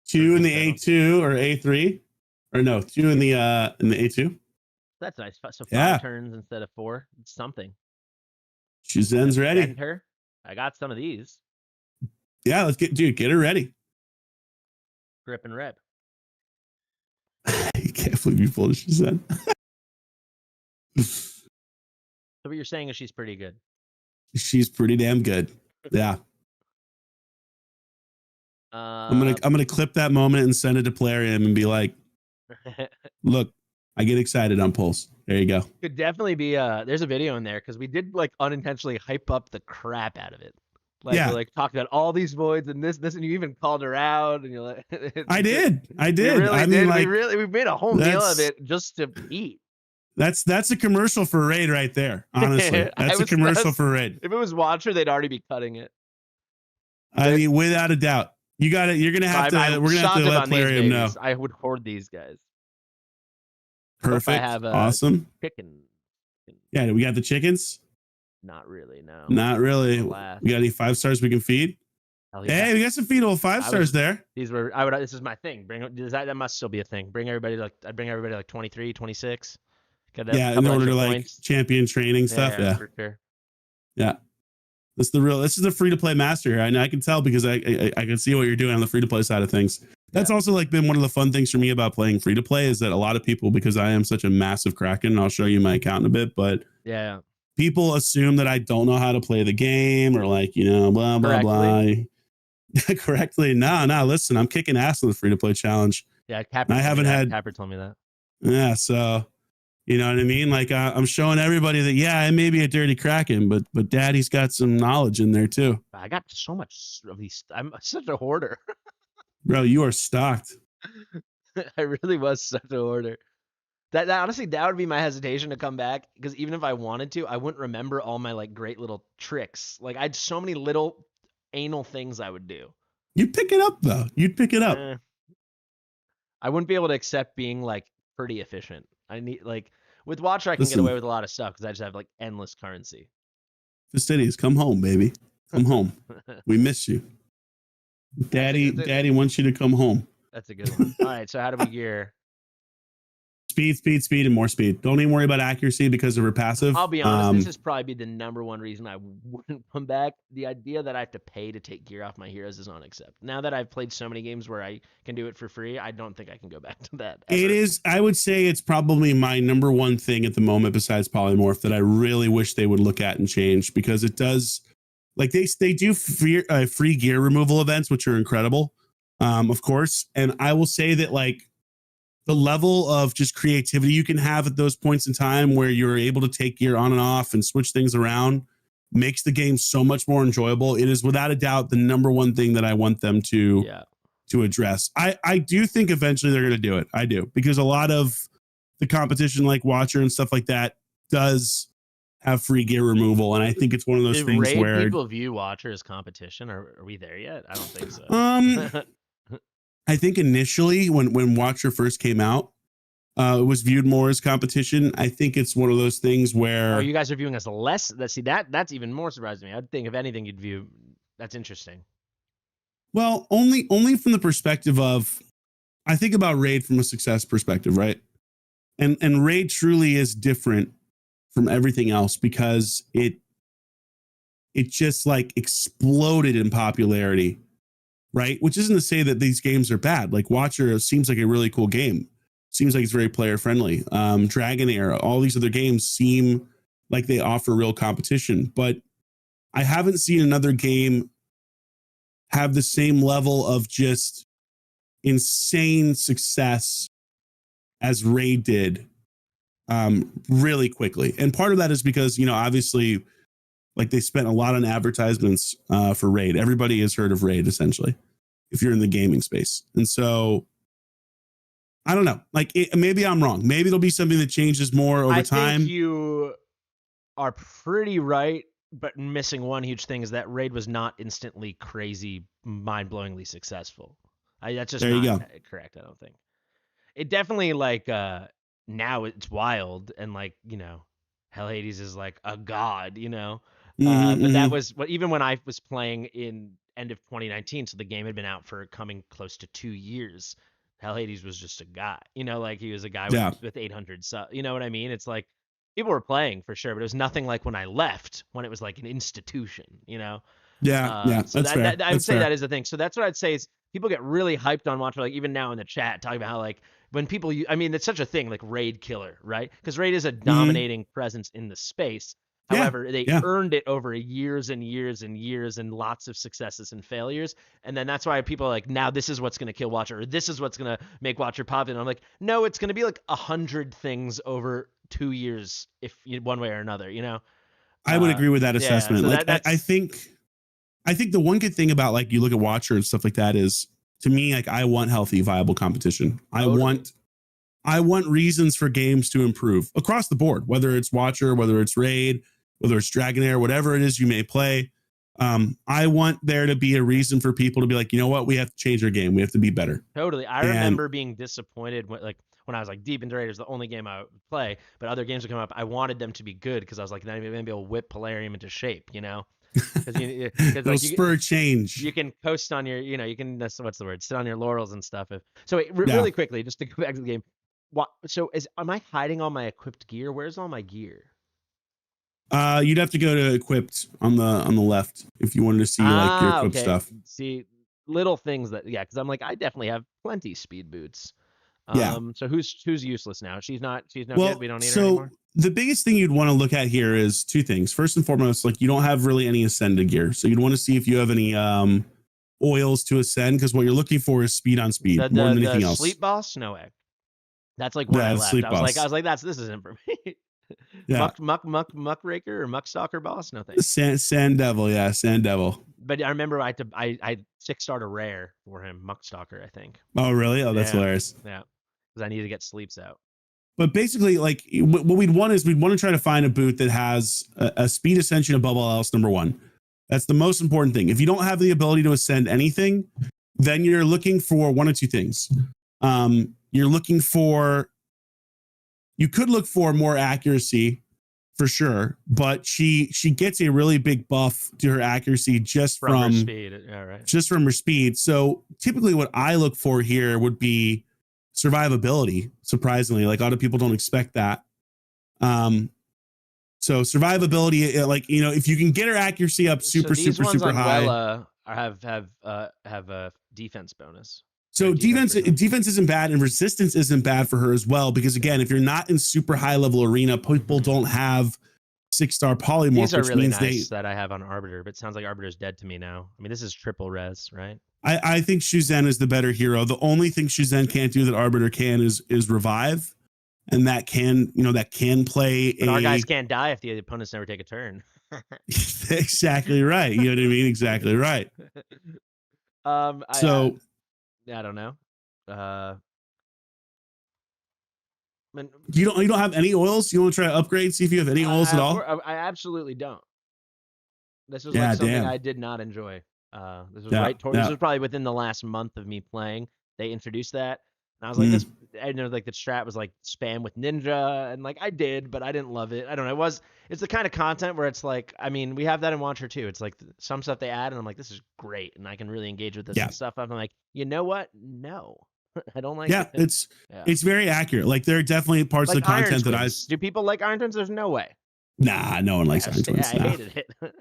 2 in the A2 or A3. Or no, 2 in the A2. That's nice. So 5 turns instead of 4. It's something. Shuzen's ready. Send her. I got some of these. Yeah, let's get her ready. Grip and rep. You can't believe you pulled a Shuzen. So what you're saying is she's pretty good. She's pretty damn good. Yeah. I'm gonna clip that moment and send it to Plarium and be like, look, I get excited on pulls. There you go. Could definitely be there's a video in there because we did like unintentionally hype up the crap out of it. Like we're like talking about all these voids and this, and you even called her out, and you're like, I did. We really did. Like, we made a whole meal of it just to eat. That's a commercial for Raid right there. Honestly, that's a commercial for Raid. If it was Watcher, they'd already be cutting it. I mean, without a doubt. You got it. You're gonna have to. We're gonna have to let Plarium know. I would hoard these guys. Perfect. I have awesome chicken. Yeah, we got the chickens. Not really. No. Not really. We got any 5 stars we can feed? Yeah. Hey, we got some feedable 5 stars there. These were. This is my thing. That must still be a thing. I'd bring everybody like 23, 26. Yeah, in order to like champion training stuff. Yeah. For sure. Yeah. This is the free to play master here. I can tell because I can see what you're doing on the free to play side of things. That's also like been one of the fun things for me about playing free to play is that a lot of people, because I am such a massive Kraken, and I'll show you my account in a bit, but people assume that I don't know how to play the game or like, blah, blah, blah. Correctly. No, listen, I'm kicking ass in the free to play challenge. Yeah. Capper told me that. Yeah. So, you know what I mean? Like I'm showing everybody that, I may be a dirty Kraken, but daddy's got some knowledge in there too. I got so much of these. I'm such a hoarder. Bro, you are stocked. I really was such a hoarder. That honestly, that would be my hesitation to come back, because even if I wanted to, I wouldn't remember all my like great little tricks. Like I had so many little anal things I would do. You'd pick it up though. You'd pick it up. I wouldn't be able to accept being like pretty efficient. I need like with Watcher, I can get away with a lot of stuff because I just have like endless currency. Fastidious, come home, baby. Come home. We miss you. Daddy wants you to come home. That's a good one. All right, so how do we gear? Speed, and more speed. Don't even worry about accuracy because of her passive. I'll be honest, this is probably the number one reason I wouldn't come back. The idea that I have to pay to take gear off my heroes is unacceptable. Now that I've played so many games where I can do it for free, I don't think I can go back to that. Ever. It is, I would say it's probably my number one thing at the moment besides polymorph that I really wish they would look at and change, because it does, like they do free gear removal events, which are incredible. of course. And I will say that like the level of just creativity you can have at those points in time where you're able to take gear on and off and switch things around makes the game so much more enjoyable. It is without a doubt the number one thing that I want them to address. I do think eventually they're going to do it. I do, because a lot of the competition like Watcher and stuff like that does have free gear removal, and I think it's one of those things where people view Watcher as competition. Are we there yet? I don't think so. I think initially when Watcher first came out, it was viewed more as competition. I think it's one of those things where you guys are viewing us less. That's even more surprising to me. I'd think if anything you'd view. That's interesting. Well, only from the perspective of, I think about Raid from a success perspective, right? And Raid truly is different from everything else because it just like exploded in popularity. Right? Which isn't to say that these games are bad. Like Watcher seems like a really cool game. Seems like it's very player friendly. Dragonair, all these other games seem like they offer real competition, but I haven't seen another game have the same level of just insane success as Raid did really quickly. And part of that is because, obviously, like they spent a lot on advertisements for Raid. Everybody has heard of Raid, essentially, if you're in the gaming space. And so, I don't know. Like, maybe I'm wrong. Maybe it'll be something that changes more over time. I think you are pretty right, but missing one huge thing is that Raid was not instantly crazy, mind-blowingly successful. That's just not correct, I don't think. It definitely, like, now it's wild, and, like, Hell Hades is, like, a god, but that was even when I was playing in end of 2019, so the game had been out for coming close to 2 years. Hell Hades was just a guy, like he was a guy with 800 subs. You know what I mean? It's like people were playing for sure, but it was nothing like when I left, when it was like an institution, Yeah. So that's fair. I would say that is the thing. So that's what I'd say is people get really hyped on Watcher, like even now in the chat talking about how like when people, it's such a thing like Raid killer, right? Because Raid is a dominating presence in the space. However, they earned it over years and years and years and lots of successes and failures. And then that's why people are like, now this is what's going to kill Watcher, or this is what's going to make Watcher pop. And I'm like, no, it's going to be like 100 things over 2 years, if one way or another, I would agree with that assessment. So like, I think the one good thing about like you look at Watcher and stuff like that is, to me, like I want healthy, viable competition. Totally. I want reasons for games to improve across the board, whether it's Watcher, whether it's Raid, whether it's Dragonair, whatever it is you may play. I want there to be a reason for people to be like, you know what, we have to change our game. We have to be better. Totally. I remember being disappointed when I was like deep into Raid, it was the only game I would play, but other games would come up. I wanted them to be good because I was like, then maybe I'll whip Polarium into shape, Because like spur change. You can coast on your, you can, what's the word? Sit on your laurels and stuff. Really quickly, just to go back to the game. Am I hiding all my equipped gear? Where's all my gear? You'd have to go to equipped on the left if you wanted to see like your equipped stuff. See, little things because I'm like, I definitely have plenty speed boots. So who's useless now? She's no good. We don't need her anymore. The biggest thing you'd want to look at here is two things. First and foremost, like you don't have really any ascended gear, so you'd want to see if you have any oils to ascend, because what you're looking for is speed on speed more than anything else. Sleep boss, no way. That's like when I left. I was like, this isn't for me. Yeah. Muckraker or Muckstalker boss, no thanks. Sand Devil, Sand Devil. But I remember I 6-starred a rare for him, Muckstalker, I think. Oh really? Oh, that's hilarious. Yeah, because I need to get sleeps out. But basically, like what we'd want to try to find a boot that has a speed ascension above all else. Number one, that's the most important thing. If you don't have the ability to ascend anything, then you're looking for one of two things. You could look for more accuracy for sure, but she gets a really big buff to her accuracy just from her speed. Yeah, right. Just from her speed. So typically what I look for here would be survivability. Surprisingly, like a lot of people don't expect that. So survivability, like, if you can get her accuracy up super high. Have a defense bonus. So defense isn't bad, and resistance isn't bad for her as well, because again, if you're not in super high level arena, people don't have 6-star polymorph, These are which really means nice that I have on Arbiter, but it sounds like Arbiter's dead to me now. I mean, this is triple res, right? I think Shuzen is the better hero. The only thing Shuzen can't do that Arbiter can is revive, and that can play. But our guys can't die if the opponents never take a turn. Exactly right. You know what I mean? Exactly right. I don't know. You don't have any oils? You want to try to upgrade? See if you have any oils at all? I absolutely don't. This was like something I did not enjoy. This was this was probably within the last month of me playing. They introduced that, and I was like, "This." I know, like the strat was like spam with ninja, and like I did, but I didn't love it. I don't know. It's the kind of content where it's like, I mean, we have that in Watcher too. It's like some stuff they add, and I'm like, "This is great," and I can really engage with this and stuff. I'm like, you know what? No, I don't like it. It's very accurate. Like there are definitely parts of the content that do people like Iron Twins? There's no way. Nah, no one likes Iron Twins. I hated it.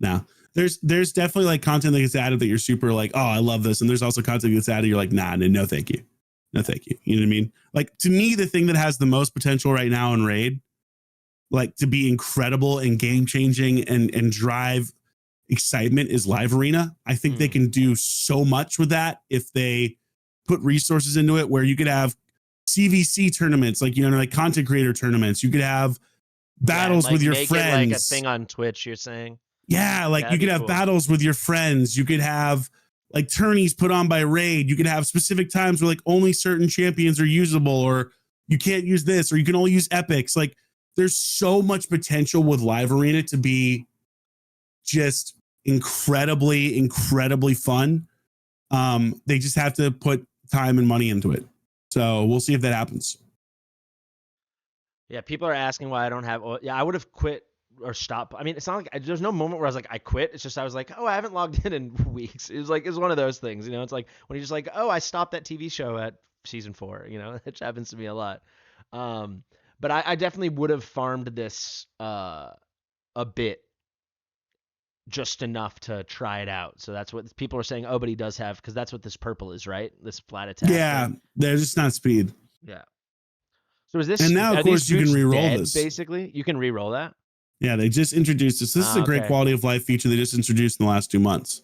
No. There's definitely like content that gets added that you're super like, oh, I love this. And there's also content that gets added, you're like, nah, no, thank you. No, thank you. You know what I mean? Like to me, the thing that has the most potential right now in Raid, like to be incredible and game changing and drive excitement is Live Arena. I think they can do so much with that if they put resources into it, where you could have CVC tournaments, like, you know, like content creator tournaments. You could have battles with your friends. It like a thing on Twitch, you're saying? Yeah, like you could have battles with your friends. You could have like tourneys put on by Raid. You could have specific times where like only certain champions are usable, or you can't use this, or you can only use epics. Like there's so much potential with Live Arena to be just incredibly, incredibly fun. They just have to put time and money into it. So we'll see if that happens. Yeah, people are asking why I don't have. Yeah, I would have quit or stopped. I mean, it's not like there's no moment where I was like, I quit. It's just I was like, oh, I haven't logged in weeks. It was one of those things, you know. It's like when you're just like, oh, I stopped that TV show at season 4, you know, which happens to me a lot. But I definitely would have farmed this a bit, just enough to try it out. So that's what people are saying. Oh, but he does have, because that's what this purple is, right? This flat attack. Yeah, they're just not speed. Yeah. So is this? And now, of course, you can re-roll this. Basically, you can re-roll that. Yeah, they just introduced this. This is a great quality of life feature they just introduced in the last 2 months.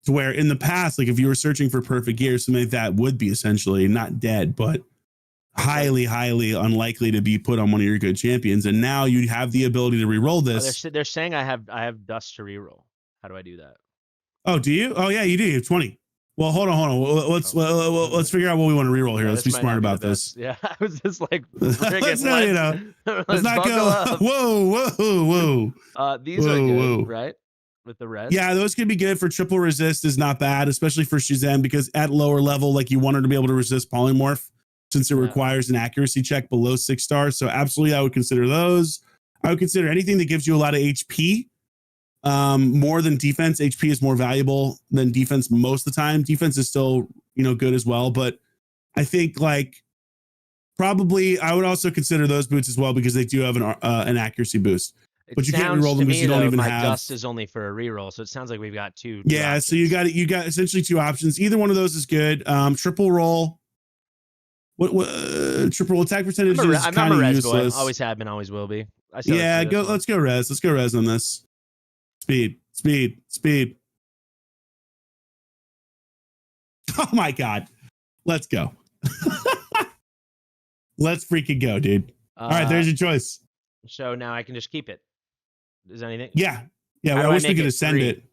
To where in the past, like if you were searching for perfect gear, something like that would be essentially not dead, but highly, highly unlikely to be put on one of your good champions. And now you have the ability to re-roll this. They're saying I have dust to re-roll. How do I do that? Oh, do you? Oh, yeah, you do. You have 20. Well, hold on. Let's figure out what we want to re-roll here. Yeah, let's be smart about this. Yeah, I was just like, let's not go. Whoa. These are good, right? With the res. Yeah, those could be good for triple resist. Is not bad, especially for Shazam, because at lower level, like you want her to be able to resist polymorph, since it requires an accuracy check below 6 stars. So absolutely, I would consider those. I would consider anything that gives you a lot of HP. More than defense. HP is more valuable than defense most of the time. Defense is still, good as well, but I think like probably I would also consider those boots as well, because they do have an accuracy boost. But you can't reroll them because you don't even have. My dust is only for a reroll, so it sounds like we've got two. Yeah, so you got essentially 2 options. Either one of those is good. Triple roll. What triple attack percentage is kind of useless. Boy. Always have been, always will be. Yeah, go. Let's go res. Let's go res on this. Speed. Oh my god. Let's go. Let's freaking go, dude. All right, there's your choice. So now I can just keep it. Is there anything? Yeah. I wish we could ascend it.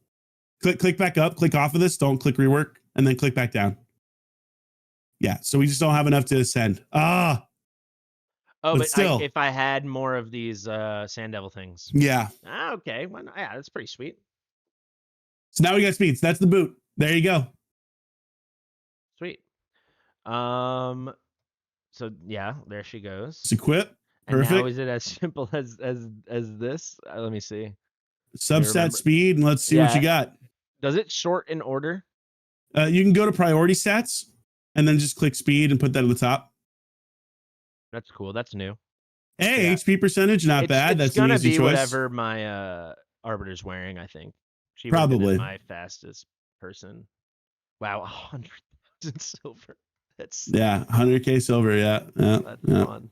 Click back up, click off of this, don't click rework, and then click back down. Yeah, so we just don't have enough to ascend. Oh, but still, if I had more of these Sand Devil things. Yeah. Okay. Well, yeah, that's pretty sweet. So now we got speeds. That's the boot. There you go. Sweet. So yeah, there she goes. It's equip. Perfect. And now is it as simple as this? Let me see. Substat speed, and let's see what you got. Does it sort in order? You can go to priority stats and then just click speed and put that at the top. That's cool. That's new. Hey, yeah. HP percentage, not bad. That's an easy choice. It's gonna be whatever my Arbiter's wearing, I think. She probably my fastest person. Wow, 100,000 silver. That's 100K silver. Yeah. That's fun.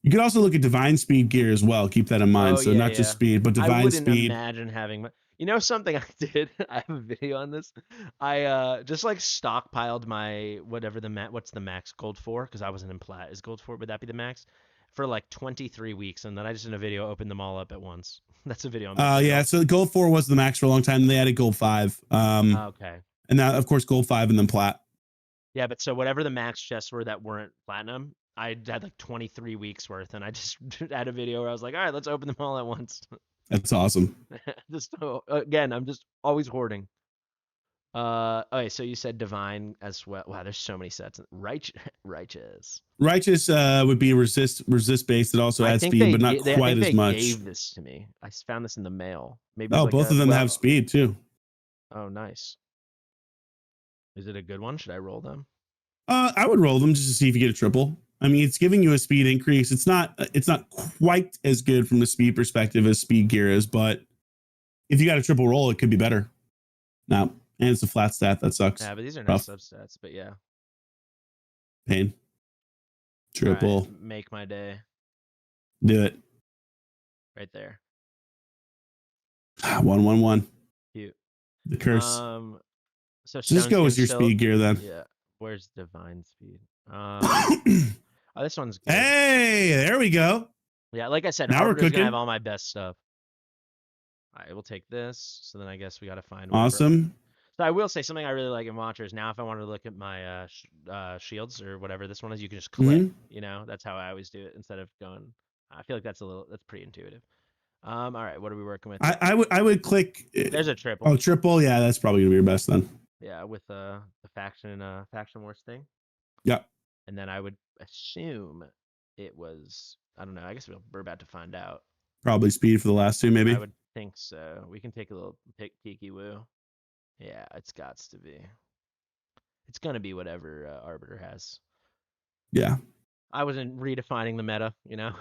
You could also look at divine speed gear as well. Keep that in mind. Oh, So yeah, not just speed, but divine I wouldn't speed. imagine having. You know something I did? I have a video on this. I just like stockpiled my whatever what's the max gold for? Because I wasn't in plat. Is gold 4? Would that be the max? For like 23 weeks, and then I just in a video opened them all up at once. That's a video on my channel. Yeah, so gold 4 was the max for a long time. They added gold 5. Okay. And now of course gold 5 and then plat. Yeah, but so whatever the max chests were that weren't platinum, I had like 23 weeks worth, and I just had a video where I was like, all right, let's open them all at once. That's awesome. Just again, I'm just always hoarding. Okay, so you said divine as well. Wow, there's so many sets. Righteous. Righteous would be resist based. It also adds speed, but not quite as much. They gave this to me. I found this in the mail. Maybe. Oh, both of them have speed too. Oh, nice. Is it a good one? Should I roll them? I would roll them just to see if you get a triple. I mean, it's giving you a speed increase. It's not quite as good from the speed perspective as speed gear is, but if you got a triple roll, it could be better. Now, and it's a flat stat. That sucks. Yeah, but these are nice substats, but yeah. Pain. Triple. Right, make my day. Do it. Right there. 111. Cute. The curse. So just go with your speed gear then. Yeah. Where's divine speed? Oh, this one's good. Hey, there we go. Yeah, like I said, now we're cooking. Gonna have all my best stuff. All right, we'll take this. So then I guess we got to find awesome. So I will say something I really like in Watchers. Now, if I wanted to look at my shields or whatever this one is, you can just click. You know, that's how I always do it instead of going. I feel like that's pretty intuitive. All right, what are we working with? I would click. There's a triple. Oh, triple. Yeah, that's probably gonna be your best then. Yeah, with the faction wars thing. Yeah. And then I would assume it was, I don't know. I guess we're about to find out. Probably speed for the last two, maybe. I would think so. We can take a little peeky woo. Yeah, it's got to be. It's gonna be whatever Arbiter has. Yeah. I wasn't redefining the meta, you know.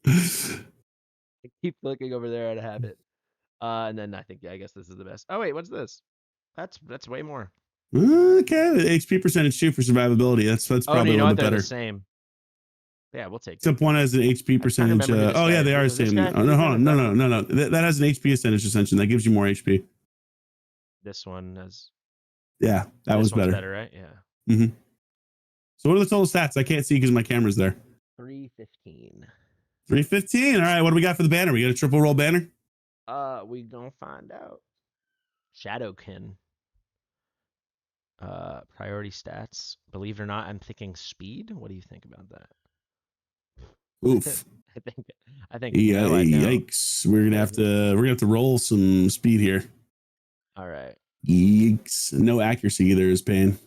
I keep looking over there at a habit. And then I guess this is the best. Oh wait, what's this? That's way more. Okay, HP percentage too for survivability. That's probably a little bit better. They're the same. Yeah, we'll take. Except one has an HP percentage. Oh yeah, they are the same. Oh, no, hold on, no. That has an HP percentage ascension. That gives you more HP. This one has. Yeah, that was better. Better, right? Yeah. Mm-hmm. So what are the total stats? I can't see because my camera's there. 315. 315. All right, what do we got for the banner? We got a triple roll banner. We gonna find out. Shadowkin. Priority stats. Believe it or not, I'm thinking speed. What do you think about that? Oof. I think. Yeah, yikes. We're gonna have to roll some speed here. All right. Yikes. No accuracy either is pain.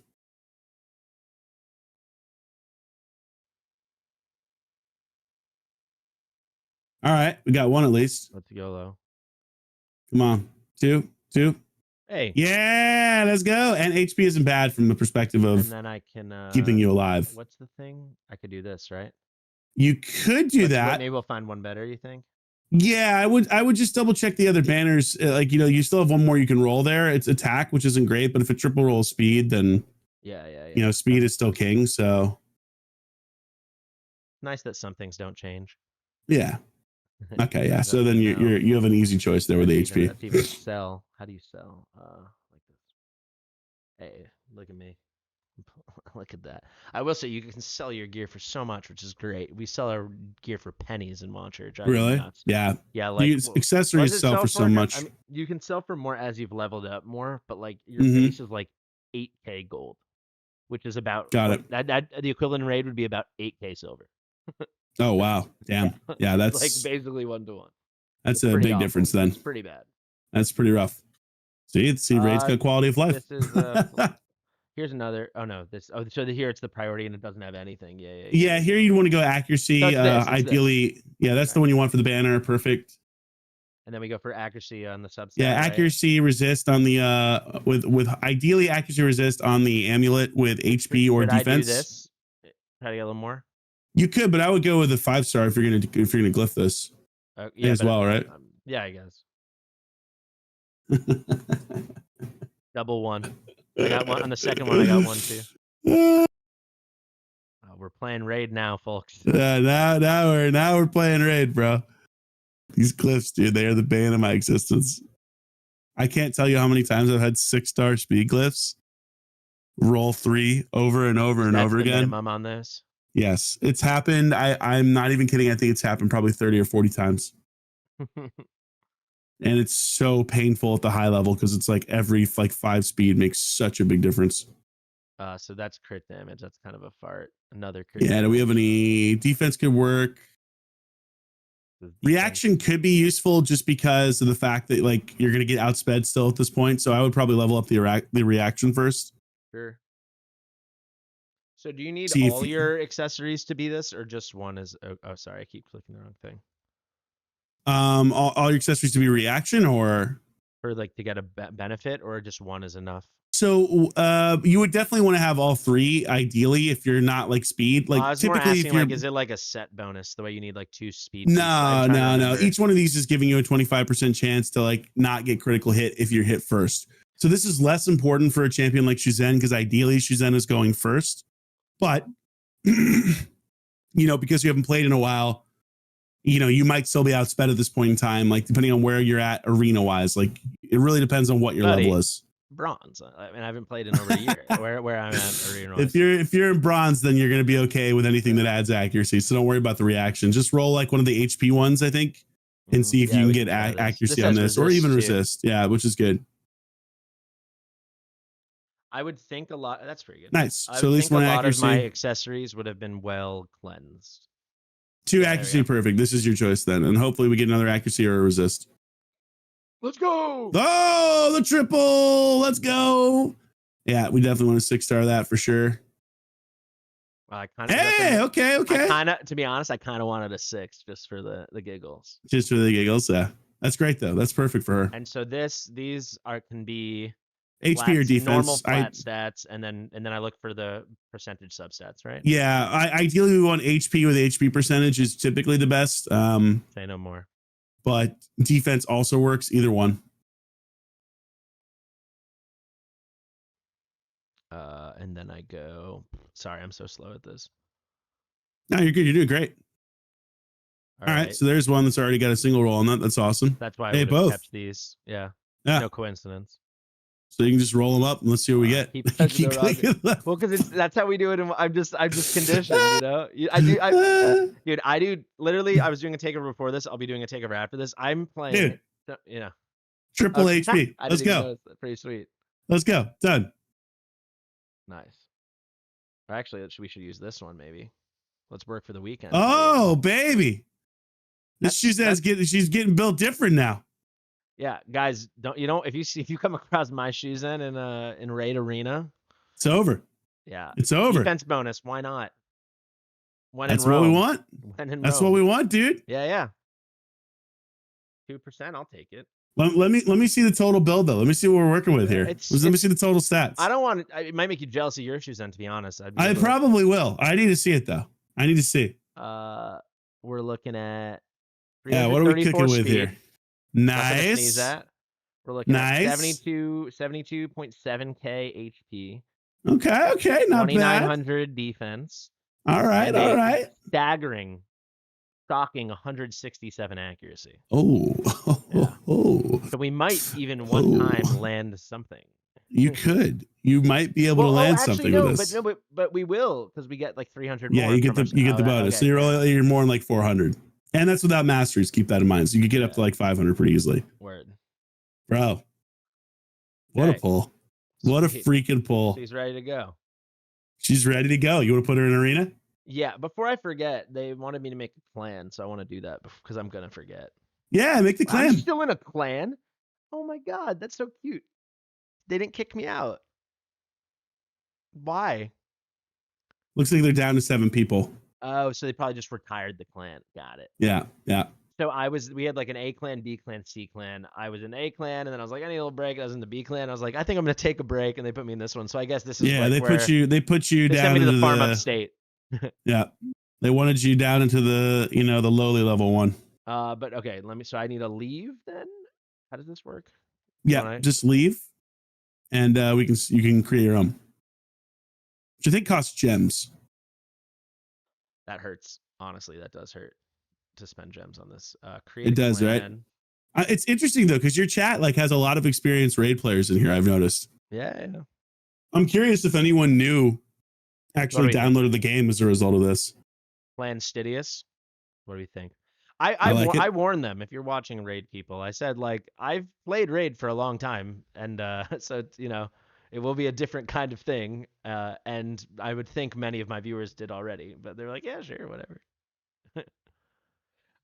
All right, we got one at least. Let's go low. Come on. Two. Hey. Yeah, let's go. And HP isn't bad from the perspective of and then I can keeping you alive. What's the thing? I could do this, right? You could do that. Maybe we'll find one better, you think? Yeah, I would just double check the other banners. Like, you know, you still have one more you can roll there. It's attack, which isn't great, but if a triple roll speed, then yeah. You know, speed is still king, so nice that some things don't change. Yeah. Okay, yeah. So then you have an easy choice there with the HP. That's even sell. How do you sell? Like this. Hey, look at me. Look at that. I will say you can sell your gear for so much, which is great. We sell our gear for pennies in Watcher. Really? Yeah. Yeah. Like accessories sell for so much. I mean, you can sell for more as you've leveled up more, but like your base is like 8K gold, which is about that the equivalent raid would be about 8K silver. Oh wow! Damn. Yeah, that's like basically 1-to-1. That's a big difference then. It's pretty bad. That's pretty rough. See, raid's got quality of life. This is here's another. Oh no, this. Oh, so here it's the priority and it doesn't have anything. Yeah, here you'd want to go accuracy. So ideally, yeah, that's the one you want for the banner. Perfect. And then we go for accuracy on the subset. Yeah, accuracy resist on the with ideally accuracy resist on the amulet with HP or defense. I do this? Try to get a little more. You could, but I would go with a 5-star if you're gonna glyph this as well, right? Yeah, I guess. Double one. I got one on the second one. I got one too. Oh, we're playing raid now, folks. Now we're playing raid, bro. These glyphs, dude, they are the bane of my existence. I can't tell you how many times I've had 6-star speed glyphs roll 3 over and over and over again. Minimum on this. Yes, it's happened. I'm not even kidding. I think it's happened probably 30 or 40 times. And it's so painful at the high level because it's like every 5 speed makes such a big difference. So that's crit damage. That's kind of a fart. Another crit. Yeah. Damage. Do we have any defense? Could work. Reaction could be useful just because of the fact that like you're gonna get outsped still at this point. So I would probably level up the reaction first. Sure. So do you need See all your accessories to be this, or just one? Is oh sorry, I keep clicking the wrong thing. All your accessories to be reaction, or like to get a benefit, or just one is enough? So you would definitely want to have all 3 ideally if you're not like speed. Like I was typically more asking, if you're, like, is it like a set bonus the way you need like 2 speed? No. Each one of these is giving you a 25% chance to like not get critical hit if you're hit first. So this is less important for a champion like Shuzen because ideally Shuzen is going first. But because you haven't played in a while, you might still be outsped at this point in time, like depending on where you're at arena wise. Like it really depends on what your level is. Bronze. I mean, I haven't played in over a year. where I'm at arena wise. If you're in bronze, then you're going to be okay with anything that adds accuracy. So don't worry about the reaction. Just roll like one of the HP ones, I think, and see if you can get accuracy on this, or even resist. Yeah, which is good. I would think a lot. That's pretty good. Nice. So at least one accuracy. A lot of my accessories would have been well cleansed. 2 accuracy, perfect. This is your choice then, and hopefully we get another accuracy or a resist. Let's go. Oh, the triple. Let's go. Yeah, we definitely want to 6-star that for sure. Okay. To be honest, I kind of wanted a 6 just for the giggles. Just for the giggles, yeah. That's great though. That's perfect for her. And so these can be HP or defense, normal flat stats, and then I look for the percentage substats, right? Yeah, ideally we want HP with HP percentage is typically the best. Say no more. But defense also works, either one. And then I go. Sorry, I'm so slow at this. No, you're good. You're doing great. All right. So there's one that's already got a single roll on that. That's awesome. That's why I both kept these. Yeah. No coincidence. So you can just roll them up and let's see what we get. Well, because that's how we do it. And I'm just conditioned, I do. Literally, I was doing a takeover before this. I'll be doing a takeover after this. I'm playing. Dude, triple HP. Let's go. Pretty sweet. Let's go. Done. Nice. Actually, we should use this one maybe. Let's work for the weekend. Oh, baby. She's getting built different now. Yeah, guys, if you come across my shoes in Raid Arena, it's over. Yeah, it's over. Defense bonus, why not? That's what we want. That's what we want, dude. Yeah. 2%, I'll take it. Let me see the total build though. Let me see what we're working with here. Let me see the total stats. I don't want it. It might make you jealous of your shoes, to be honest. I probably will. I need to see it though. I need to see. We're looking at. Yeah, what are we cooking with here? Nice. We're looking at 72.7k HP. Okay, not 2,900 defense. All right. Staggering, shocking 167 accuracy. Oh. So we might even one time land something. You could. You might be able to land something with this. But we will, because we get like 300 more. Yeah, you get the bonus. Okay. So you're more in like 400. And that's without masteries. Keep that in mind. So you could get up to like 500 pretty easily. Word. Bro. What a pull. What a freaking pull. She's ready to go. She's ready to go. You want to put her in arena? Yeah. Before I forget, they wanted me to make a clan. So I want to do that because I'm going to forget. Yeah, make the clan. I'm still in a clan. Oh my God. That's so cute. They didn't kick me out. Why? Looks like they're down to 7 people. Oh, so they probably just retired the clan. Got it. Yeah. So we had like an A clan, B clan, C clan. I was in A clan, and then I was like, I need a little break. I was in the B clan. I was like, I think I'm gonna take a break, and they put me in this one. So I guess this is they put you they down sent me to into the farm upstate. Yeah, they wanted you down into the the lowly level one. But okay, so I need to leave then. How does this work? Yeah, just leave, and you can create your own. Which I think costs gems. That hurts. Honestly, that does hurt to spend gems on this. Create It does, clan. right? It's interesting though, because your chat like has a lot of experienced raid players in here. I've noticed. Yeah. I'm curious if anyone new actually downloaded the game as a result of this. Fastidious. What do we think? I warned them, if you're watching raid people, I said like I've played raid for a long time, and so it will be a different kind of thing, and I would think many of my viewers did already, but they're like, yeah, sure, whatever.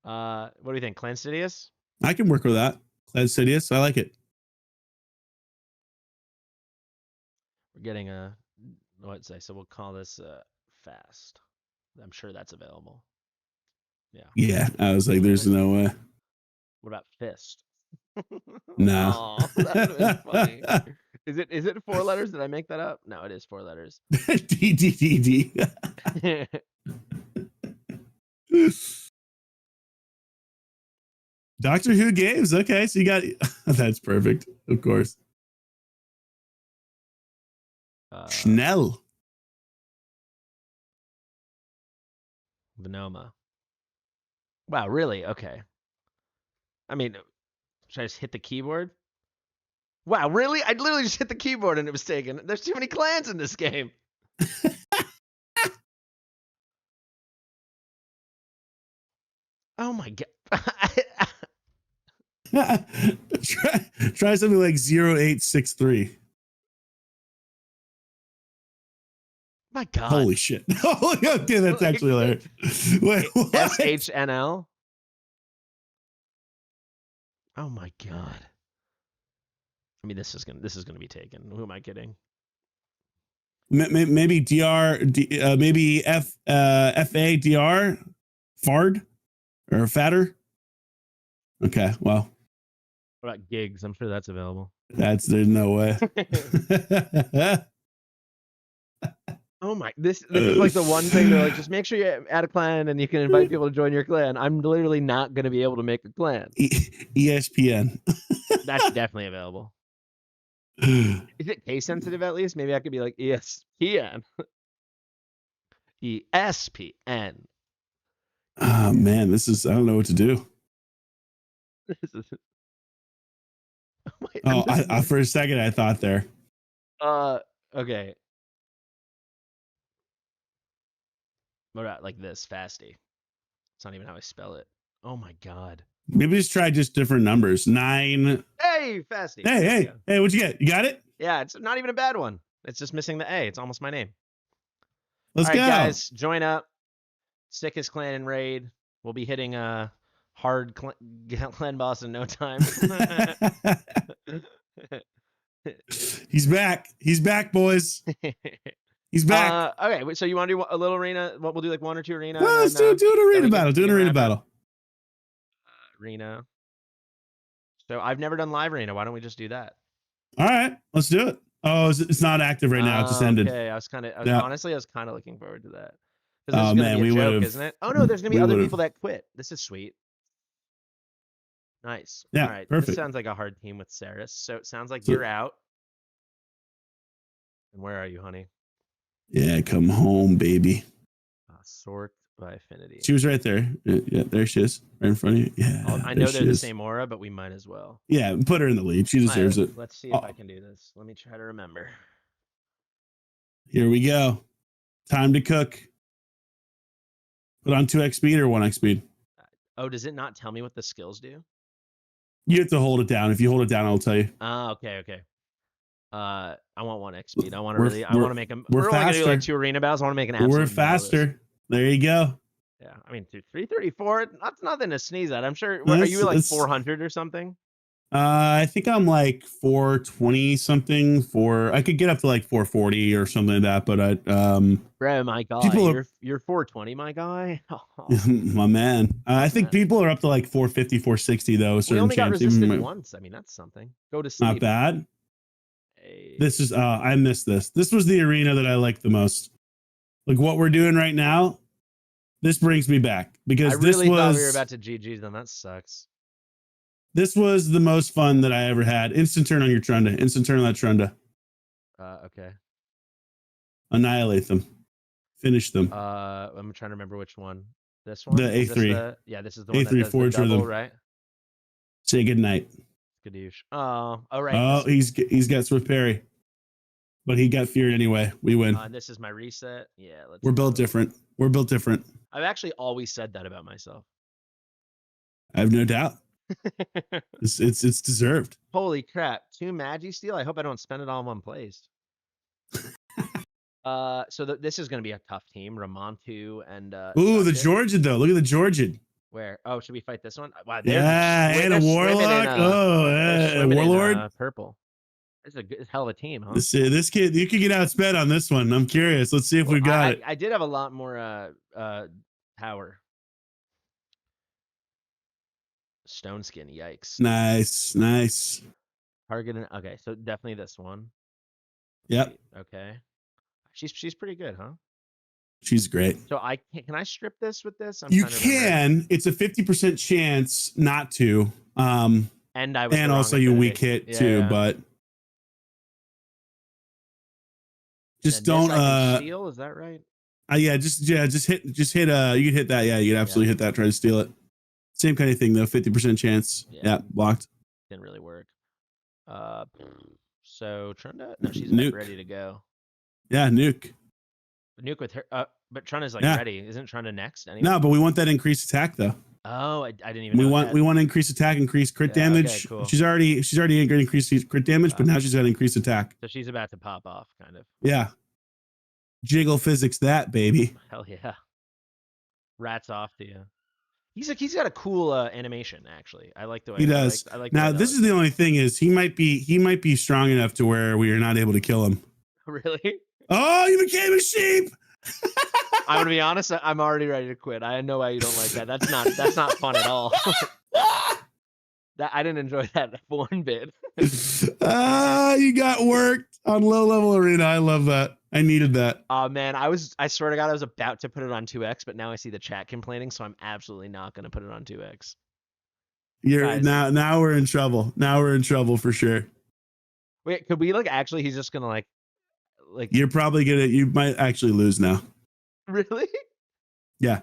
What do you think, Fastidious? I can work with that. Fastidious, I like it. We're getting a what'd say? So we'll call this fast. I'm sure that's available. Yeah. Yeah, I was like, there's no way. What about fist? No. Oh, that would have been funny. Is it 4 letters? Did I make that up? No, it is 4 letters. D. Doctor Who games. Okay, so you got that's perfect. Of course. Schnell. Venoma. Wow, really? Okay. I mean, should I just hit the keyboard? Wow, really? I literally just hit the keyboard and it was taken. There's too many clans in this game. Oh my god. Try something like 0863. My god. Holy shit. Okay, that's actually hilarious. Wait, what? SHNL? Oh my god. I mean, this is gonna be taken. Who am I kidding? Maybe maybe FADR, Fard, or Fatter. Okay, well. What about gigs? I'm sure that's available. There's no way. Oh my! This is like the one thing they're like, just make sure you add a clan and you can invite people to join your clan. I'm literally not gonna be able to make a clan. ESPN. That's definitely available. Is it case sensitive at least? Maybe I could be like ESPN. ESPN. Oh man, this is I don't know what to do. I for a second I thought there. Okay. What about like this? Fasty. It's not even how I spell it. Oh my god. Maybe just try different numbers. 9. Hey, Fasty. Hey, what'd you get? You got it? Yeah, it's not even a bad one. It's just missing the A. It's almost my name. Let's go. Guys, join up. Sickest clan in raid. We'll be hitting a hard clan boss in no time. He's back. He's back, boys. He's back. Okay, so you want to do a little arena? What we'll do, like 1 or 2 arena? Well, let's do an arena battle. Do an arena battle. Arena. So I've never done live arena. Why don't we just do that? All right, let's do it. Oh, it's not active right now. It just ended. Okay, honestly, I was kind of looking forward to that. Oh man, we would have. Isn't it? Oh no, there's gonna be other people that quit. This is sweet. Nice. Yeah, all right. Perfect. This sounds like a hard team with Saris. So it sounds like you're out. And where are you, honey? Yeah, come home, baby. Sort by affinity. She was right there. Yeah, there she is, right in front of you. Yeah, I know they're the same aura, but we might as well. Yeah, put her in the lead. She deserves it. Let's see if I can do this. Let me try to remember. Here we go. Time to cook. Put on 2x speed or 1x speed. Oh, does it not tell me what the skills do? You have to hold it down. If you hold it down, I'll tell you. Okay. I want 1x speed. I want to make them. We're only gonna do like 2 arena battles. I want to make an absolute. We're faster. There you go. Yeah, I mean, 334. That's nothing to sneeze at. I'm sure. Are you like 400 or something? I think I'm like 420 something. I could get up to like 440 or something like that. But bro, my guy, you're 420, my guy. My man. I think people are up to like 450, 460 though. We only got resisted once. I mean, that's something. Go to sleep. Not bad. This is I missed this. This was the arena that I liked the most. Like what we're doing right now, this brings me back because I really thought we were about to GG them. That sucks. This was the most fun that I ever had. Instant turn on your Trunda. Instant turn on that Trunda. Okay. Annihilate them. Finish them. I'm trying to remember which one. This one? The A3. This is the one that A3 does the Forge double, Rhythm. right? Say goodnight. Skadoosh. Oh, all right. Oh, he's got Swift Parry. But he got feared anyway. We win. This is my reset. Yeah, we're built different. We're built different. I've actually always said that about myself. I have no doubt. it's deserved. Holy crap. 2 Magi Steel? I hope I don't spend it all in one place. So this is going to be a tough team. Ramontu and ooh, the Georgian though. Look at the Georgian. Where? Oh, should we fight this one? Wow, yeah, and a warlock. A warlord. Purple. This is a hell of a team, huh? This kid, you could get outsped on this one. I'm curious. Let's see if we've got it. I did have a lot more power. Stone skin, yikes. Nice. Targeting. Okay, so definitely this one. Yep. Okay. She's pretty good, huh? She's great. So can I strip this with this? You can. It's a 50% chance not to. And also you weak hit too, but just don't steal, is that right? Just hit you can hit that. Yeah, you can absolutely hit that, try to steal it. Same kind of thing though, 50% chance. Yeah, blocked. Didn't really work. So Trunda? No, she's ready to go. Yeah, nuke. Nuke with her but Trunda's ready. Isn't Trunda next anyway? No, but we want that increased attack though. Oh, I didn't even we want to increase attack, increase crit damage. Okay, cool. She's already going to increase crit damage, but now she's got to increase attack. So she's about to pop off, kind of. Yeah. Jiggle physics that, baby. Hell yeah. Rats off to you. He's got a cool animation, actually. I like the way he does. I like now this is the only thing is he might be strong enough to where we are not able to kill him. Really? Oh, you became a sheep. I'm gonna be honest. I'm already ready to quit. I know why you don't like that. That's not fun at all. That I didn't enjoy that one bit. You got worked on low level arena. I love that. I needed that. Oh man, I swear to God, I was about to put it on 2x, but now I see the chat complaining, so I'm absolutely not gonna put it on 2x. Now we're in trouble. Now we're in trouble for sure. Wait, could we actually? He's just gonna like. You're probably you might actually lose now. Really? Yeah.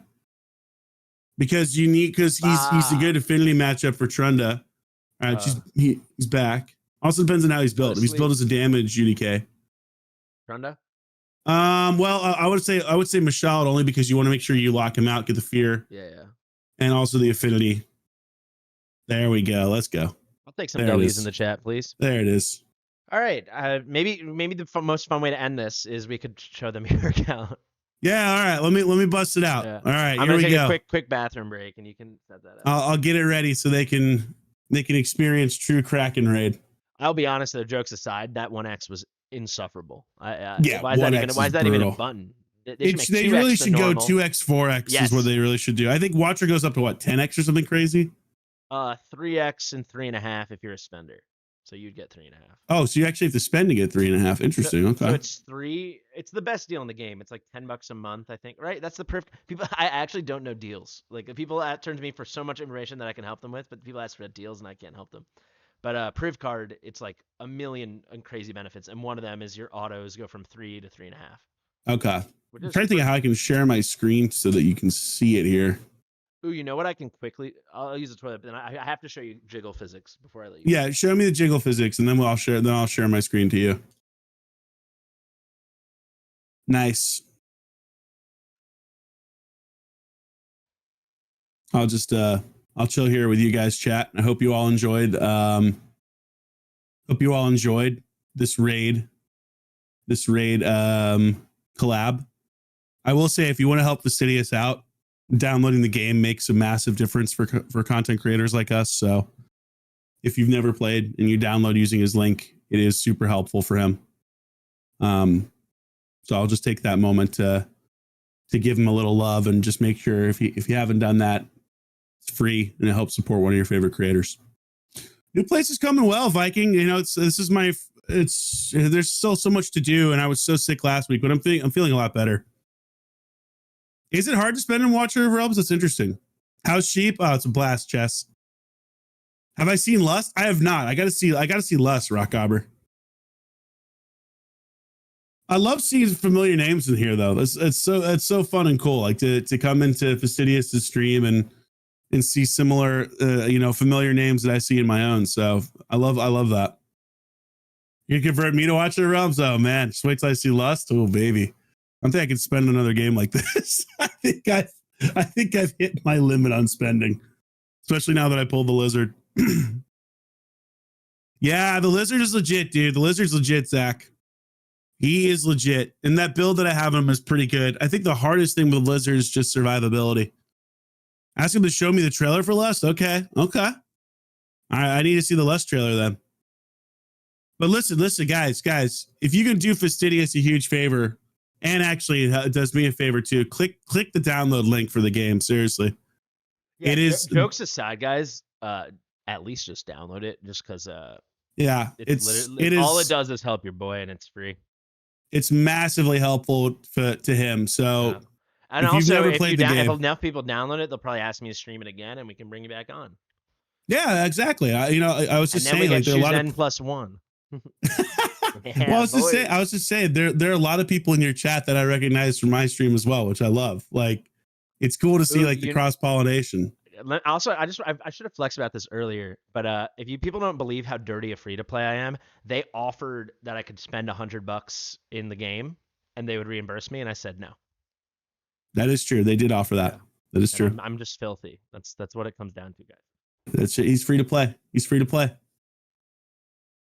Because he's a good affinity matchup for Trunda. All right, he's back. Also depends on how he's built. If he's built as a damage UDK. Trunda? Well, I would say Mashal only because you want to make sure you lock him out, get the fear. Yeah. And also the affinity. There we go. Let's go. I'll take some W's in the chat, please. There it is. All right. Maybe the most fun way to end this is we could show the mirror count. Yeah. All right. Let me bust it out. Yeah. All right. I'm gonna take a quick bathroom break, and you can set that up. I'll get it ready so they can experience true Kraken raid. I'll be honest though. Jokes aside, that 1x was insufferable. Why is that even a button? They really should go 2x, 4x is what they really should do. I think Watcher goes up to 10x or something crazy. 3x and 3.5 if you're a spender. So you'd get 3.5. Oh, so you actually have to spend to get 3.5. Interesting. Okay. So it's 3. It's the best deal in the game. It's like $10 a month, I think. Right? That's the perfect. People. I actually don't know deals. People turn to me for so much information that I can help them with, but people ask for deals and I can't help them. But Priv card, it's like a million crazy benefits, and one of them is your autos go from 3 to 3.5. Okay. I'm trying to think of how I can share my screen so that you can see it here. Ooh, you know what? I can quickly. I'll use the toilet, but then I have to show you jiggle physics before I let you. Yeah, show me the jiggle physics, and then I'll share my screen to you. Nice. I'll chill here with you guys, chat. I hope you all enjoyed. Hope you all enjoyed this raid. Collab. I will say, if you want to help Fastidious out, downloading the game makes a massive difference for content creators like us. So if you've never played and you download using his link, it is super helpful for him. So I'll just take that moment to give him a little love and just make sure if you haven't done that, it's free and it helps support one of your favorite creators. New place is coming well, Viking. You know, there's still so much to do, and I was so sick last week, but I'm feeling a lot better. Is it hard to spend in Watcher of Realms? That's interesting. How's Sheep? Oh, it's a blast, Chess. Have I seen Lust? I have not. I gotta see Lust, Rock Gobber. I love seeing familiar names in here though. It's so fun and cool. Like to come into Fastidious' stream and see similar, familiar names that I see in my own. So I love that. You convert me to watch the realms. Oh man, just wait till I see Lust. Oh baby, I think I could spend another game like this. I think I've hit my limit on spending, especially now that I pulled the lizard. Yeah, the lizard is legit, dude. The lizard's legit, Zach. He is legit, and that build that I have him is pretty good. I think the hardest thing with the lizard is just survivability. Ask him to show me the trailer for Lust. Okay. All right, I need to see the Lust trailer then. But listen, guys, if you can do Fastidious a huge favor, and actually it does me a favor too, click the download link for the game. Seriously. Yeah, it is. Jokes aside, guys, at least just download it just because yeah, it is all it does is help your boy, and it's free. It's massively helpful to him. So yeah. And if also, if enough people download it, they'll probably ask me to stream it again, and we can bring you back on. Yeah, exactly. I was just saying, like, there are a lot of N+1. Yeah, well, I was just saying there are a lot of people in your chat that I recognize from my stream as well, which I love. Like, it's cool to see like the cross pollination. Also, I should have flexed about this earlier, but if people don't believe how dirty a free to play I am, they offered that I could spend $100 in the game and they would reimburse me, and I said no. That is true. They did offer that. Yeah. That is true. I'm just filthy. That's what it comes down to, guys. That's it. He's free to play.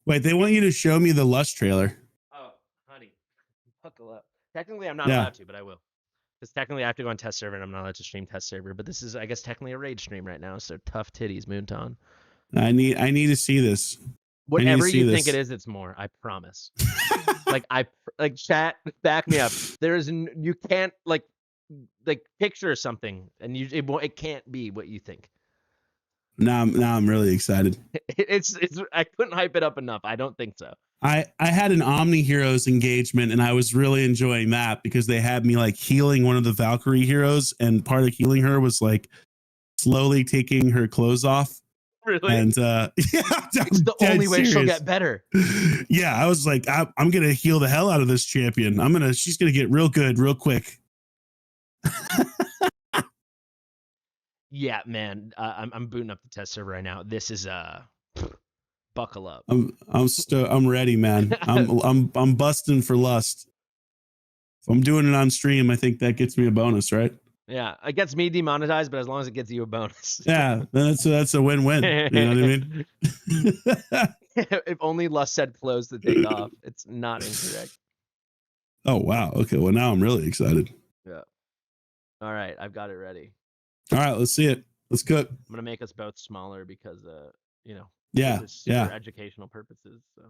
Wait, they want you to show me the Lust trailer. Oh, honey, buckle up. Technically, I'm not allowed to, but I will. Because technically, I have to go on test server, and I'm not allowed to stream test server. But this is, I guess, technically a raid stream right now. So tough titties, Moonton. I need to see this. Whatever you think it is, it's more. I promise. like chat, back me up. You can't like picture something, and it can't be what you think. Now I'm really excited. It's I couldn't hype it up enough. I don't think so. I had an Omni Heroes engagement, and I was really enjoying that because they had me like healing one of the Valkyrie heroes, and part of healing her was like slowly taking her clothes off. Really? And yeah, it's the only way she'll get better. Yeah, I was like, I'm gonna heal the hell out of this champion. She's gonna get real good real quick. Yeah, man. I'm booting up the test server right now. This is buckle up. I'm ready, man. I'm busting for Lust. If I'm doing it on stream, I think that gets me a bonus, right? Yeah, it gets me demonetized, but as long as it gets you a bonus. Yeah, that's a win-win. You know what I mean? If only Lust said close the take off. It's not incorrect. Oh wow. Okay. Well, now I'm really excited. Yeah. All right, I've got it ready. All right, let's see it. Let's cook. I'm gonna make us both smaller because yeah, for educational purposes. So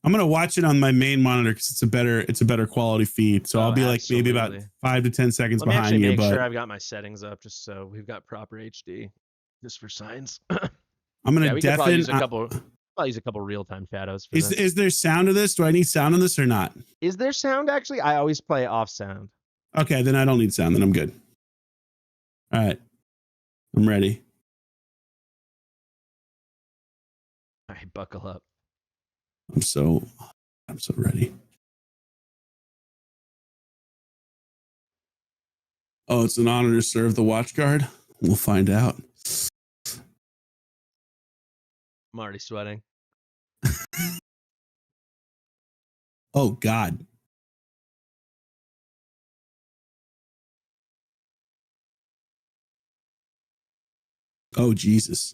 I'm gonna watch it on my main monitor because it's a better quality feed. So I'll be like maybe about 5 to 10 seconds behind you. Make sure I've got my settings up just so we've got proper HD, just for science. I'm gonna definitely use a couple. I'll use a couple real-time shadows. Is there sound to this? Do I need sound on this or not? Is there sound actually? I always play off sound. Okay, then I don't need sound. Then I'm good. All right, I'm ready. All right, buckle up. I'm so ready. Oh, it's an honor to serve the watch guard. We'll find out. I'm already sweating. Oh God. Oh Jesus.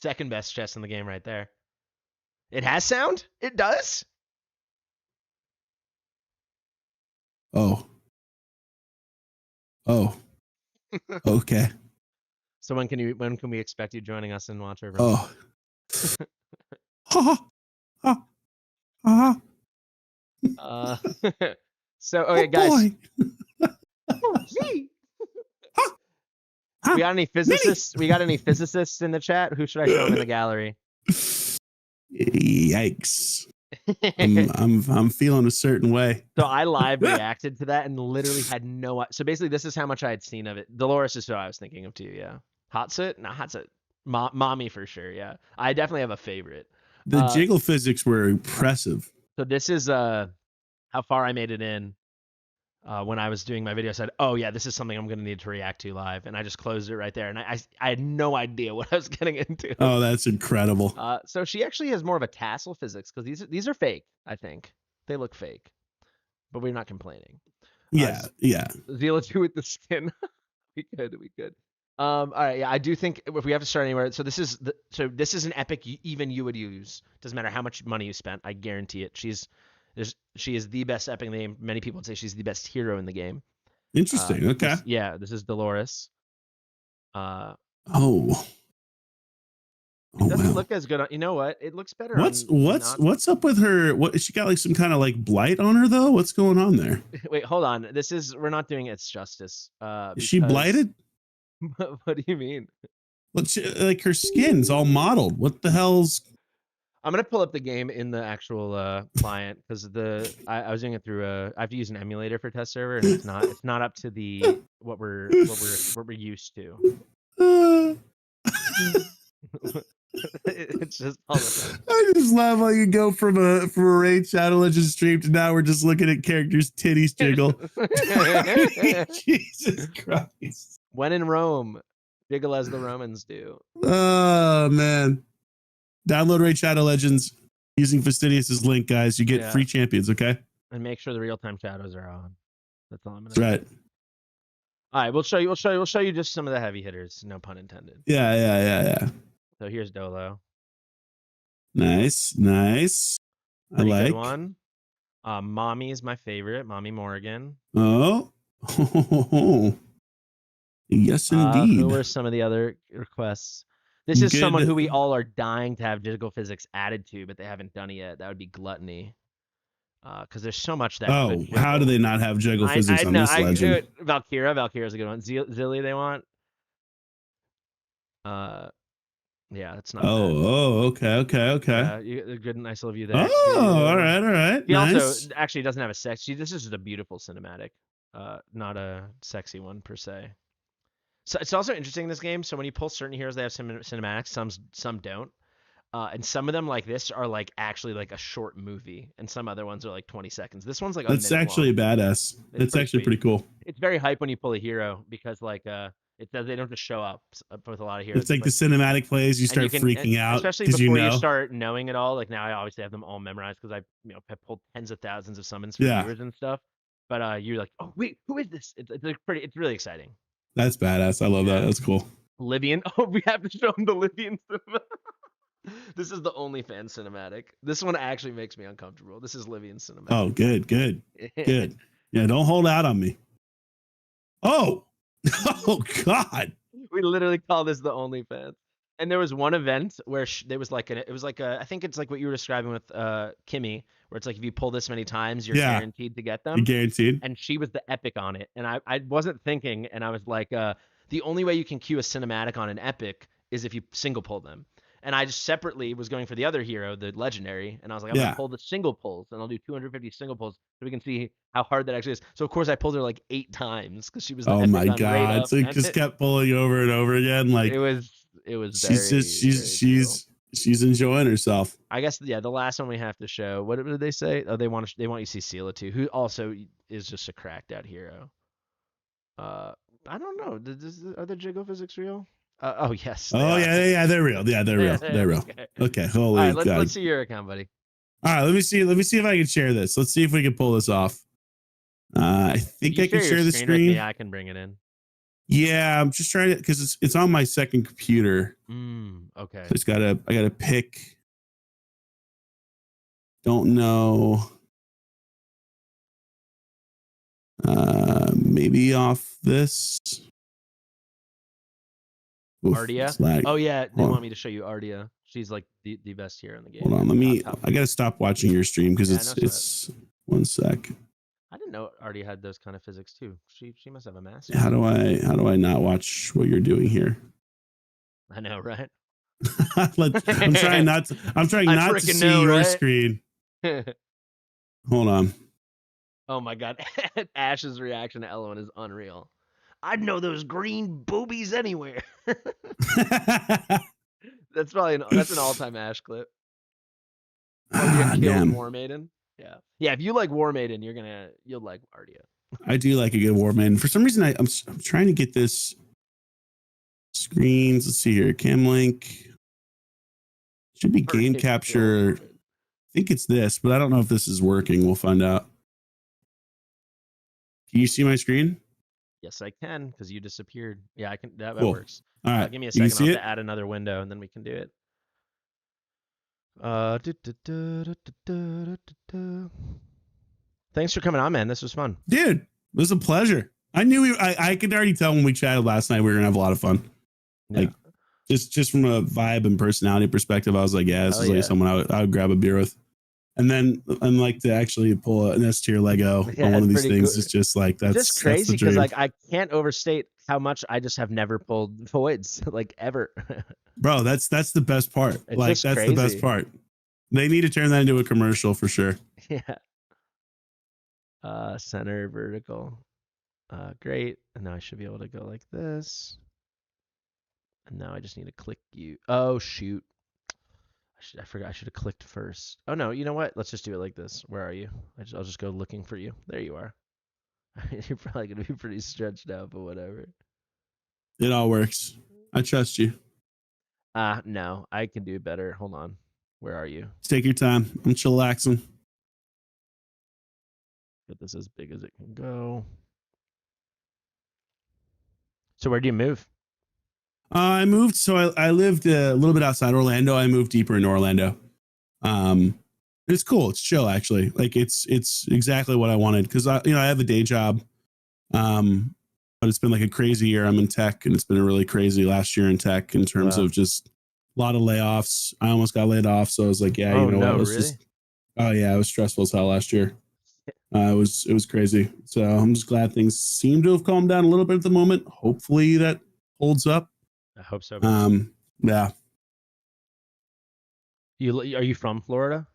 Second best chest in the game right there. It has sound? It does? Oh. Okay. So when can we expect you joining us in Watch Over? Oh. So okay, guys. Oh, gee. We got any physicists? We got any physicists in the chat? Who should I show them in the gallery? Yikes! I'm feeling a certain way. So I live reacted to that and literally had no. So basically, this is how much I had seen of it. Dolores is who I was thinking of too. Yeah, Hotsit. No, Hotsit Mommy for sure. Yeah, I definitely have a favorite. The jiggle physics were impressive. So this is how far I made it in. When I was doing my video, I said, "Oh yeah, this is something I'm going to need to react to live," and I just closed it right there. And I had no idea what I was getting into. Oh, that's incredible. So she actually has more of a tassel physics because these are fake. I think they look fake, but we're not complaining. Yeah, yeah. Zila 2 with the skin. we could. All right, yeah, I do think if we have to start anywhere, so this is an epic even you would use. Doesn't matter how much money you spent, I guarantee it. She is the best epic in the game. Many people would say she's the best hero in the game. Interesting. Okay. This is Dolores. Oh. It doesn't look as good. You know what? It looks better. What's up with her? What she got like some kind of like blight on her though? What's going on there? Wait, hold on. We're not doing it justice. Is she blighted? What do you mean? Like her skin's all mottled. What the hell's? I'm gonna pull up the game in the actual client because I was doing it through I have to use an emulator for test server and it's not up to the what we're used to. It's just all the I just love how you go from a Raid Shadow Legends stream to now we're just looking at characters' titties jiggle. Jesus Christ! When in Rome, jiggle as the Romans do. Oh man. Download Raid Shadow Legends using Fastidious' link, guys. You get free champions, okay? And make sure the real-time shadows are on. That's all I'm gonna say. Right. All right, we'll show you just some of the heavy hitters, no pun intended. Yeah. So here's Dolo. Nice. Pretty good one. Mommy is my favorite, Mommy Morgan. Oh. Yes, indeed. Who are some of the other requests? This is someone who we all are dying to have jiggle physics added to, but they haven't done it yet. That would be Gluttony. Because there's so much that. Oh, how do they not have jiggle physics on this legend? Valkyra's a good one. Zilly they want. Yeah, that's not. Okay. Yeah, a good, nice little view there. Oh, all right. He also actually doesn't have a sex. This is just a beautiful cinematic, not a sexy one per se. So it's also interesting in this game. So when you pull certain heroes, they have cinematics. Some don't. And some of them like this are like actually like a short movie, and some other ones are like 20 seconds. This one's like that's actually long. Badass. It's actually pretty cool. It's very hype when you pull a hero because like it does. They don't just show up with a lot of heroes. It's like the cinematic plays. You start freaking out, especially before you start knowing it all. Like now, I obviously have them all memorized because I've pulled tens of thousands of summons for viewers and stuff. But you're like, oh wait, who is this? It's really exciting. That's badass. I love that. That's cool. Livian. Oh, we have to show him the Livian cinematic. This is the OnlyFans cinematic. This one actually makes me uncomfortable. This is Livian cinematic. Oh, good. Yeah, don't hold out on me. Oh God. We literally call this the OnlyFans. And there was one event where there was like I think it's like what you were describing with Kimmy, where it's like if you pull this many times, you're guaranteed to get them. You're guaranteed. And she was the epic on it. And I wasn't thinking, and I was like, the only way you can queue a cinematic on an epic is if you single pull them. And I just separately was going for the other hero, the legendary, and I was like, I'm gonna pull the single pulls, and I'll do 250 single pulls so we can see how hard that actually is. So of course I pulled her like 8 times because she was. The my God! So it just kept pulling over and over again. Like it was. She's enjoying herself. I guess the last one we have to show. What did they say? Oh, they want you to see Sela too, who also is just a cracked out hero. I don't know. Are the jiggle physics real? Oh yes. Yeah, they're real. Yeah, they're real. They're real. Okay, holy God. Let's see your account, buddy. All right, let me see if I can share this. Let's see if we can pull this off. I think I can share the screen. Yeah, I can bring it in. Yeah, I'm just trying to because it's on my second computer. Okay. So I gotta pick. Don't know. Maybe off this. Ardia. Oh yeah, they want me to show you Ardia. She's like the best hero in the game. Hold on, I gotta stop watching your stream because it's 1 sec. I didn't know Ardia had those kind of physics too. She must have a master. How do I not watch what you're doing here? I know, right? I'm trying not to see your screen. Hold on. Oh my God, Ash's reaction to Eloin is unreal. I'd know those green boobies anywhere. That's probably that's an all-time Ash clip. Killed War Maiden. Yeah. Yeah, if you like War Maiden, you'll like Ardia. I do like a good War Maiden. For some reason, I'm trying to get this screens. Let's see here. Cam link. Should be game capture. I think it's this, but I don't know if this is working. We'll find out. Can you see my screen? Yes, I can, because you disappeared. Yeah, I can. That Cool. works. All right. Give me a second. I'll have to add another window, and then we can do it. Thanks for coming on, man. This was fun. Dude, it was a pleasure. I knew I could already tell when we chatted last night we were gonna have a lot of fun. Yeah. Like just from a vibe and personality perspective, I was like, yeah, this is like someone I would grab a beer with. And then and like to actually pull an S tier Lego on one of these things is just like that's just crazy because like I can't overstate how much I just have never pulled voids like ever. Bro, that's the best part. It's like that's crazy. The best part. They need to turn that into a commercial for sure. Yeah. Center vertical. Great. And now I should be able to go like this. And now I just need to click you. Oh shoot. I forgot I should have clicked first. Oh no, you know what? Let's just do it like this. Where are you? I'll just go looking for you. There you are. You're probably gonna be pretty stretched out, but whatever. It all works. I trust you. No, I can do better. Hold on. Where are you? Take your time. I'm chillaxing. Get this as big as it can go. So where do you move? I moved. So I lived a little bit outside Orlando. I moved deeper into Orlando. It's cool. It's chill, actually. Like it's exactly what I wanted because I have a day job. But it's been like a crazy year. I'm in tech, and it's been a really crazy last year in tech in terms of just a lot of layoffs. I almost got laid off, so I was like, yeah, what? Really? Oh yeah, it was stressful as hell last year. It was crazy. So I'm just glad things seem to have calmed down a little bit at the moment. Hopefully that holds up. I hope so. Yeah. Are you from Florida?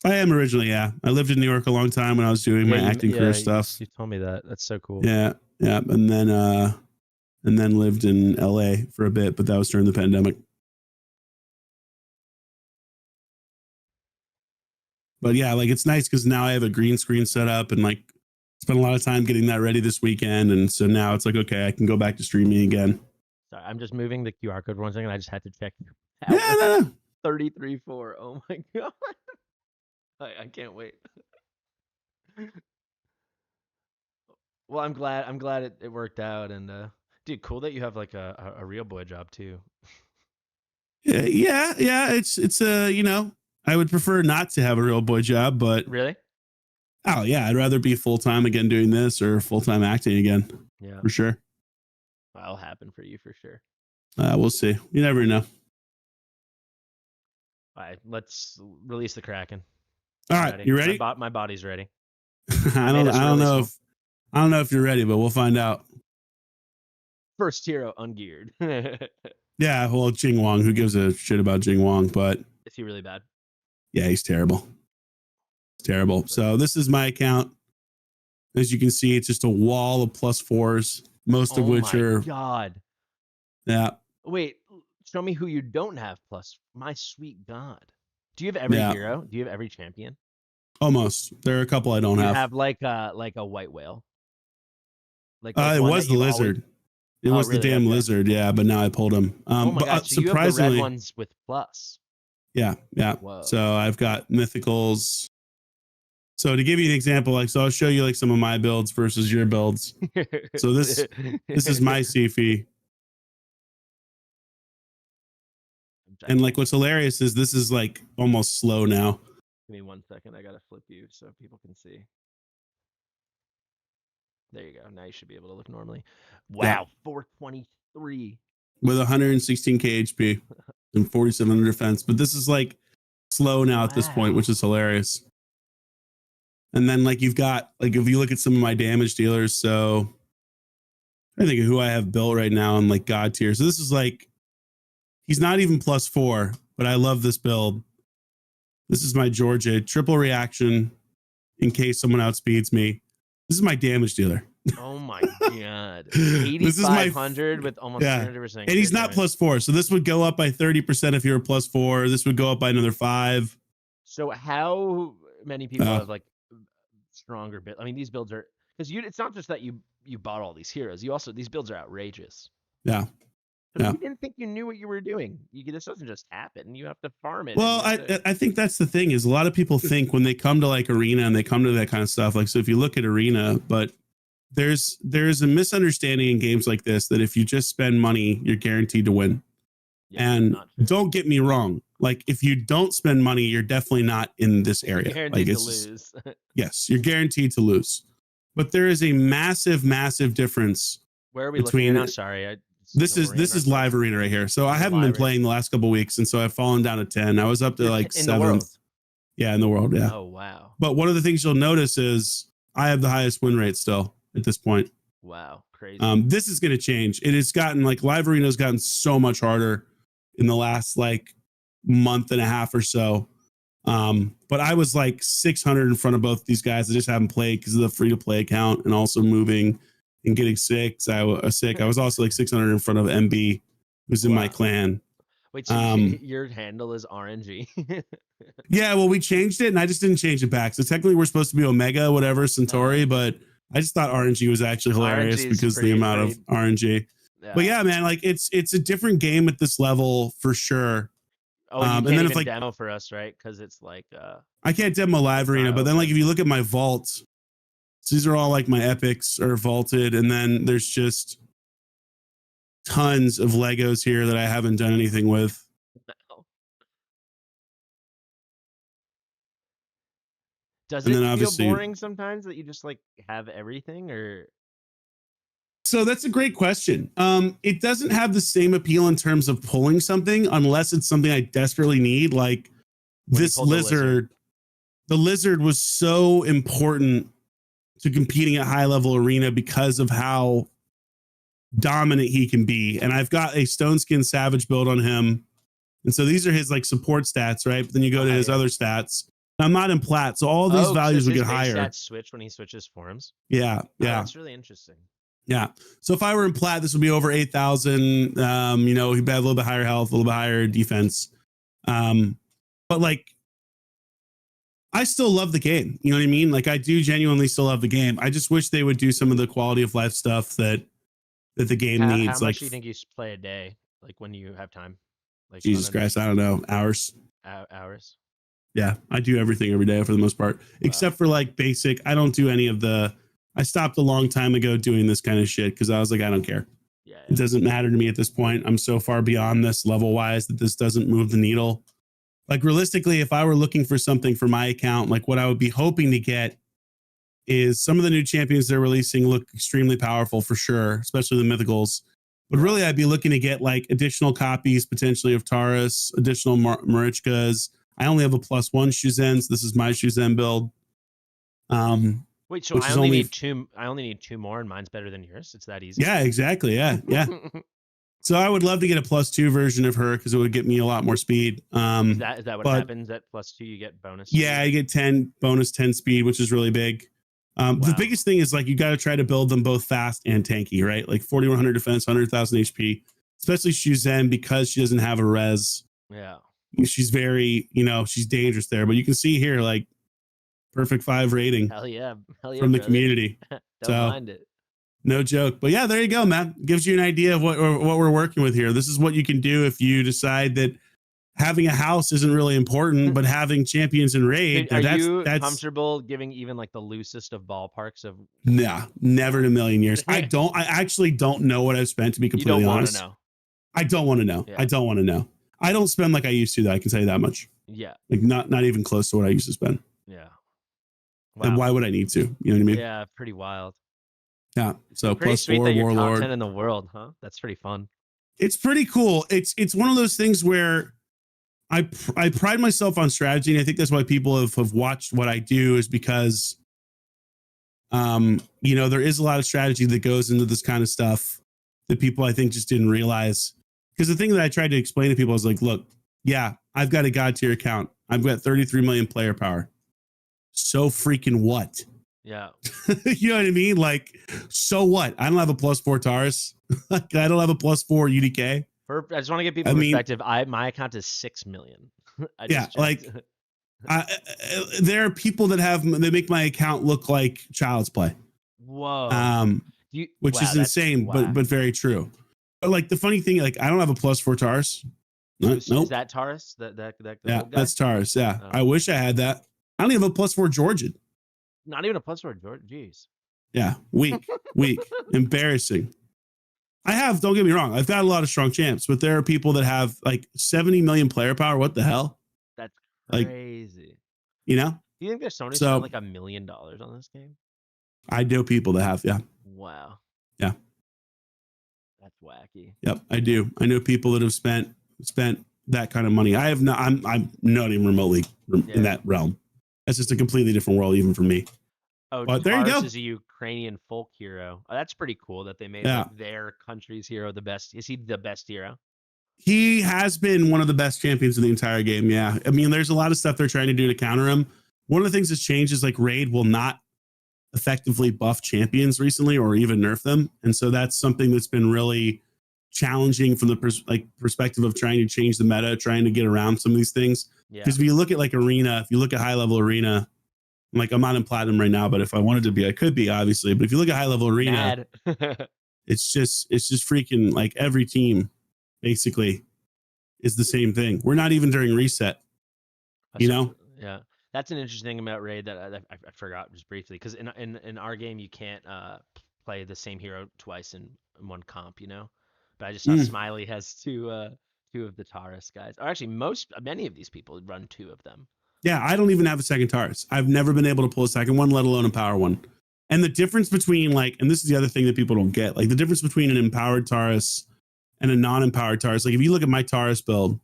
I am originally, yeah. I lived in New York a long time when I was doing my acting career stuff. You told me that. That's so cool. Yeah. And then lived in LA for a bit, but that was during the pandemic. But yeah, like it's nice because now I have a green screen set up and like spent a lot of time getting that ready this weekend. And so now it's like, okay, I can go back to streaming again. Sorry, I'm just moving the QR code for 1 second. I just had to check. Yeah, no. 33.4. Oh my God. I can't wait. Well, I'm glad it worked out. And dude, cool that you have like a real boy job too. Yeah. It's I would prefer not to have a real boy job, but really? Oh yeah, I'd rather be full-time again doing this or full-time acting again. Yeah. For sure. That'll happen for you for sure. We'll see. You never know. All right, let's release the Kraken. All right, you ready? My body's ready. I don't know if you're ready, but we'll find out. First hero ungeared. Yeah, well, Jing Wong, who gives a shit about Jing Wong, but is he really bad? Yeah, he's terrible. Terrible. So this is my account. As you can see, it's just a wall of +4s, most of which are. Oh my God. Yeah. Wait, show me who you don't have plus. My sweet God. Do you have every hero? Do you have every champion? Almost. There are a couple I don't have. You have like a white whale. Like it was the lizard. It was the damn lizard, yeah, but now I pulled him. Oh my God, so surprisingly, you have the red ones with plus. Yeah. Whoa. So I've got mythicals. So to give you an example, like, so I'll show you like some of my builds versus your builds. So this is my CFI. And like what's hilarious is this is like almost slow now. Give me 1 second. I gotta flip you so people can see. There you go. Now you should be able to look normally. Wow, yeah. 423 with 116k HP and 4700 defense. But this is like slow now at this point, which is hilarious. And then like you've got like if you look at some of my damage dealers, so I think of who I have built right now in like God tier. So this is like he's not even +4, but I love this build. This is my Georgia triple reaction in case someone outspeeds me. This is my damage dealer. Oh my god. 8,500 with almost 300%. And he's not +4. So this would go up by 30% if you're a +4. This would go up by another 5. So how many people have like stronger build? I mean, these builds are, because it's not just that you bought all these heroes. You also, these builds are outrageous. Yeah. But you didn't think you knew what you were doing. This doesn't just happen. You have to farm it. Well, I think that's the thing, is a lot of people think when they come to like Arena and they come to that kind of stuff, like, so if you look at Arena, but there's a misunderstanding in games like this that if you just spend money, you're guaranteed to win. Yeah, and don't get me wrong. Like, if you don't spend money, you're definitely not in this area. You're guaranteed like, to lose. Yes, you're guaranteed to lose. But there is a massive, massive difference. Where are we looking now? Sorry, this is live Arena right here. So I haven't been playing the last couple of weeks, and so I've fallen down to 10. I was up to like 7th. Yeah, in the world. Yeah. Oh wow. But one of the things you'll notice is I have the highest win rate still at this point. Wow, crazy. This is going to change. It has gotten, like, live Arena has gotten so much harder in the last like month and a half or so. But I was like 600 in front of both these guys. I just haven't played because of the free to play account and also moving and getting sick. I was also like 600 in front of MB, who's in my clan. Wait, so your handle is RNG? Yeah, well, we changed it, and I just didn't change it back. So technically, we're supposed to be Omega, whatever, Centauri, but I just thought RNG was actually hilarious because of the amount of RNG. Yeah. But yeah, man, like it's a different game at this level for sure. Oh, and you can't even demo for us, right? Because it's like I can't demo live Arena, but then like if you look at my vault, so these are all like my epics are vaulted, and then there's just tons of Legos here that I haven't done anything with. Does it feel boring sometimes that you just like have everything, or? So that's a great question. It doesn't have the same appeal in terms of pulling something unless it's something I desperately need. Like this lizard. The lizard was so important to competing at high level Arena because of how dominant he can be. And I've got a Stone Skin Savage build on him. And so these are his like support stats, right? But then you go to his other stats. I'm not in plat, so all these values will get higher. Stats switch when he switches forms. Yeah, yeah. That's really interesting. Yeah. So if I were in plat, this would be over 8,000. He'd have a little bit higher health, a little bit higher defense. But like, I still love the game. You know what I mean? Like, I do genuinely still love the game. I just wish they would do some of the quality of life stuff that the game needs. How much do you think you play a day? Like when you have time? Like Jesus Christ, I don't know. Hours. Hours. Yeah, I do everything every day for the most part, except for like basic. I don't do any of the. I stopped a long time ago doing this kind of shit because I was like, I don't care. Yeah, it doesn't matter to me at this point. I'm so far beyond this level wise that this doesn't move the needle. Like realistically, if I were looking for something for my account, like what I would be hoping to get is some of the new champions they're releasing look extremely powerful for sure, especially the mythicals. But really, I'd be looking to get like additional copies potentially of Taurus, additional Marichkas. I only have a +1 Shuzen, so this is my Shuzen build. Wait, so I only need two. I only need 2 more, and mine's better than yours. It's that easy. Yeah, exactly. Yeah, yeah. So I would love to get a +2 version of her because it would get me a lot more speed. Is that what happens at +2? You get bonus. Yeah, you get 10 bonus 10 speed, which is really big. Wow. The biggest thing is like you got to try to build them both fast and tanky, right? Like 4,100 defense, 100,000 HP, especially Shuzen because she doesn't have a res. Yeah. She's very, she's dangerous there, but you can see here, like perfect 5 rating. Hell yeah. From the community. Don't mind it. No joke. But yeah, there you go, man. Gives you an idea of what we're working with here. This is what you can do if you decide that having a house isn't really important, but having champions in raid. Are you comfortable giving even like the loosest of ballparks of? Nah, never in a million years. I actually don't know what I've spent, to be completely honest. Know. I don't want to know. Yeah. I don't want to know. I don't spend like I used to, though. I can tell you that much. Yeah. Like not even close to what I used to spend. Yeah. Wow. And why would I need to? You know what I mean? Yeah, pretty wild. Yeah. So pretty +4 Warlord. Top 10 in the world, huh? That's pretty fun. It's pretty cool. It's one of those things where I pride myself on strategy, and I think that's why people have watched what I do, is because there is a lot of strategy that goes into this kind of stuff that people I think just didn't realize. Because the thing that I tried to explain to people is like, look, yeah, I've got a god tier account. I've got 33 million player power. So freaking what? Yeah. You know what I mean? Like, so what? I don't have a +4 Taurus. Like, I don't have a +4 UDK. I just want to give people perspective. My account is 6 million. I just checked. There are people that make my account look like Child's Play. Whoa. Which is insane, but very true. But like the funny thing, like I don't have a +4 Taurus. Nope. Is that Taurus? Yeah, that's Taurus. Yeah, I wish I had that. I don't even have a +4 Georgian. Not even a +4 Georgian. Jeez. Yeah, weak, embarrassing. I have. Don't get me wrong. I've got a lot of strong champs, but there are people that have like 70 million player power. What the hell? That's crazy. You know? Do you think there's Sony spent like $1 million on this game? I know people that have. Yeah. Wow. Yeah. That's wacky. Yep, I do. I know people that have spent that kind of money. I have not. I'm not even remotely in that realm. That's just a completely different world, even for me. Oh, but there you go. Is a Ukrainian folk hero. Oh, that's pretty cool that they made like, their country's hero the best. Is he the best hero? He has been one of the best champions in the entire game. Yeah, I mean, there's a lot of stuff they're trying to do to counter him. One of the things that's changed is like Raid will not effectively buff champions recently or even nerf them, and so that's something that's been really challenging from the perspective of trying to change the meta, trying to get around some of these things. Because if you look at like Arena, if you look at high level Arena, like I'm not in Platinum right now, but if I wanted to be, I could be, obviously. But if you look at high level Arena, it's just freaking like every team basically is the same thing. We're not even during reset, you know? Yeah. That's an interesting thing about Raid that I forgot just briefly, because in our game you can't play the same hero twice in one comp, you know. But I just saw Smiley has two of the Taurus guys. Or actually, many of these people run 2 of them. Yeah, I don't even have a second Taurus. I've never been able to pull a second one, let alone empower one. And the difference between like, and this is the other thing that people don't get, like the difference between an empowered Taurus and a non-empowered Taurus. Like if you look at my Taurus build,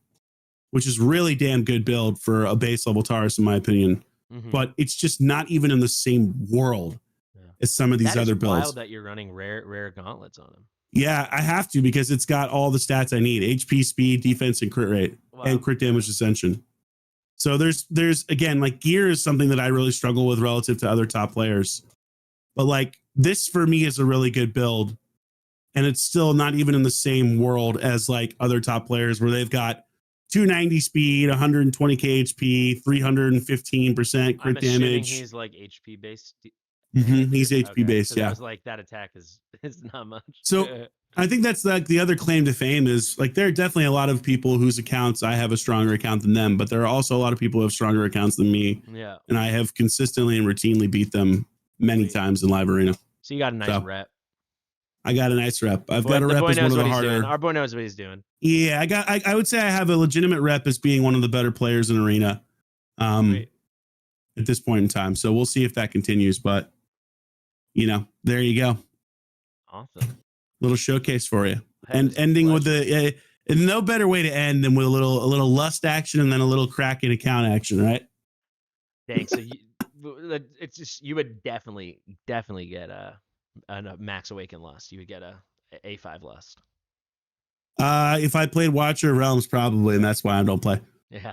which is really damn good build for a base level Taurus, in my opinion, but it's just not even in the same world as some of these other builds. It's wild that you're running rare gauntlets on him. Yeah, I have to, because it's got all the stats I need: HP, speed, defense, and crit rate, and crit damage ascension. So there's again, like gear is something that I really struggle with relative to other top players. But like this for me is a really good build, and it's still not even in the same world as like other top players where they've got 290 speed, 120k HP, 315% crit damage. He's like HP based. He's HP based, yeah. I was like, that attack is not much. So I think that's like the other claim to fame is like there are definitely a lot of people whose accounts I have a stronger account than them, but there are also a lot of people who have stronger accounts than me. Yeah. And I have consistently and routinely beat them many times in live arena. So you got a nice rep. I got a nice rep. I've got a rep as one of the harder. Our boy knows what he's doing. Yeah, I would say I have a legitimate rep as being one of the better players in arena. At this point in time. So we'll see if that continues, but you know, there you go. Awesome. Little showcase for you. And ending with the no better way to end than with a little lust action and then a little Kraken account action, right? Thanks. So it's just, you would definitely get a max awaken lust. You would get a A5 lust. If I played Watcher of Realms, probably, and that's why I don't play. Yeah.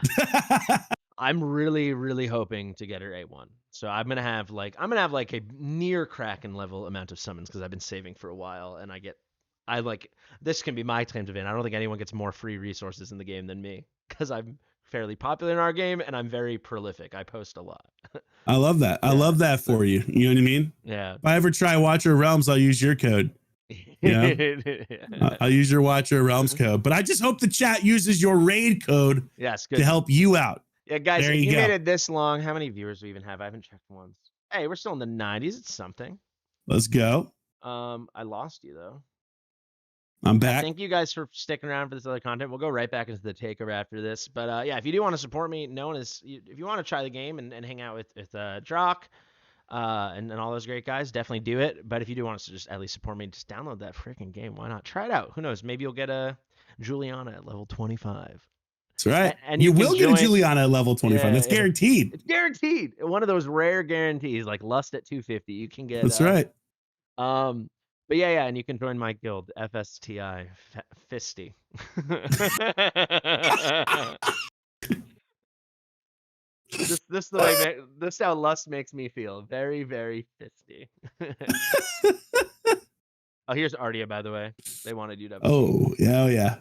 I'm really, really hoping to get her A1. So I'm gonna have like a near Kraken level amount of summons because I've been saving for a while, and this can be my claim to fame. I don't think anyone gets more free resources in the game than me because I'm fairly popular in our game and I'm very prolific. I post a lot. I love that. I love that for you. You know what I mean? Yeah. If I ever try Watcher of Realms, I'll use your code. Yeah. I'll use your Watcher of Realms code, but I just hope the chat uses your raid code to help you out. Yeah, guys, if you made it this long, how many viewers do we even have? I haven't checked once. Hey, we're still in the 90s. It's something. Let's go. I lost you, though. I'm back. Thank you guys for sticking around for this other content. We'll go right back into the takeover after this. But yeah, if you do want to support me, if you want to try the game and hang out with Drock and all those great guys, definitely do it. But if you do want to just at least support me, just download that freaking game. Why not? Try it out. Who knows? Maybe you'll get a Juliana at level 25. That's right. And you will get a Juliana at level 25. Yeah, that's guaranteed. It's guaranteed. One of those rare guarantees, like Lust at 250. You can get. That's right. But yeah, and you can join my guild, FSTI, Fisty. This the way this how lust makes me feel. Very, very fisty. Oh, here's Ardia, by the way. They wanted you to. Oh yeah.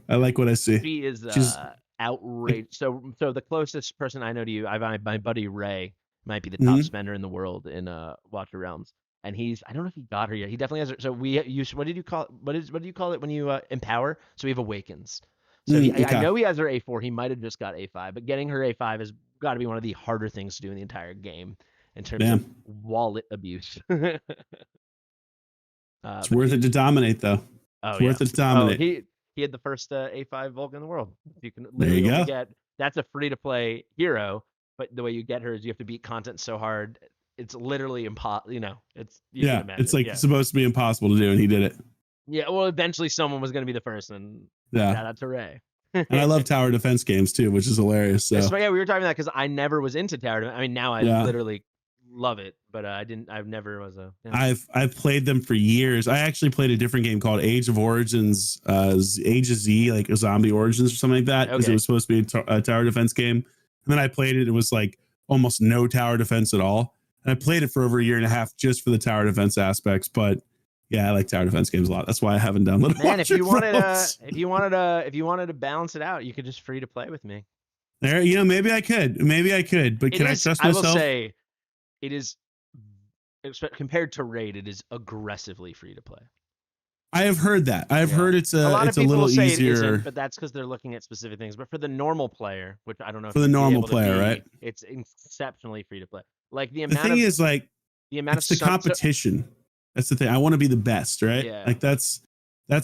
I like what I see. She is She's outrageous. So the closest person I know to you, my buddy Ray might be the top spender in the world in Watcher Realms, and I don't know if he got her yet. He definitely has her. So what did you call it when you empower? So we have awakens. So I know he has her A4. He might have just got A5, but getting her A5 has got to be one of the harder things to do in the entire game in terms of wallet abuse. It's worth it to dominate, though. It's worth it to dominate. He had the first A5 Vulcan in the world. You can literally only get. That's a free-to-play hero, but the way you get her is you have to beat content so hard. It's literally impossible. It's it's supposed to be impossible to do, and he did it. Yeah, well, eventually someone was going to be the first, and shout out to Ray. And I love tower defense games too, which is hilarious. So yeah, we were talking about that because I never was into tower defense. I mean, now I literally love it, but I've never was a. I've played them for years. I actually played a different game called Age of Origins, Age of Z, like a Zombie Origins or something like that, because it was supposed to be a tower defense game. And then I played it. It was like almost no tower defense at all. And I played it for over a year and a half just for the tower defense aspects. But yeah, I like tower defense games a lot. That's why I haven't downloaded. Man, if you wanted to balance it out, you could just free to play with me. There, maybe I could. But can I trust myself? I will say, it is compared to Raid. It is aggressively free to play. I have heard that. I've heard it's a little easier, but that's because they're looking at specific things. But for the normal player, which I don't know, for the normal player, right? It's exceptionally free to play. Like the thing is, like the amount of the competition. That's the thing. I want to be the best, right? Yeah. Like that's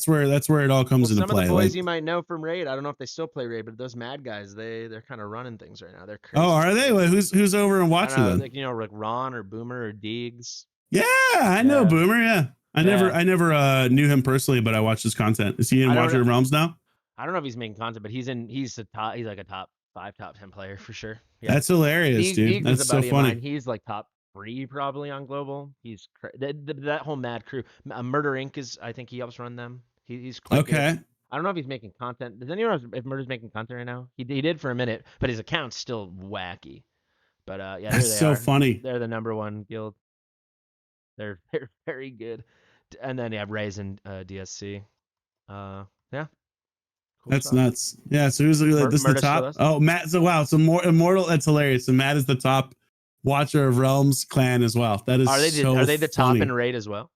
where it all comes into play. Some of the boys you might know from Raid. I don't know if they still play Raid, but those mad guys, they're kind of running things right now. They're crazy. Oh, are they? Wait, who's over and watching them? Like like Ron or Boomer or Deegs. Yeah, I know Boomer. Yeah, I never knew him personally, but I watched his content. Is he in Watcher Realms now? I don't know if he's making content, but he's like a top 5, top 10 player for sure. Yeah. That's hilarious, dude. That's so funny. He's like top 3 probably on global. He's that whole mad crew. Murder Inc. is, I think he helps run them. He's quite okay. Good. I don't know if he's making content. Does anyone know if Murder's making content right now? He did for a minute, but his account's still wacky. But yeah, that's so funny. They're the #1 guild. They're very good. And then Ray's in DSC. Yeah. Cool that's stuff. Nuts. Yeah. So who's like this is the top? Oh, Matt. So wow. So Immortal. That's hilarious. So Matt is the top Watcher of Realms clan as well. That is are they the top in Raid as well?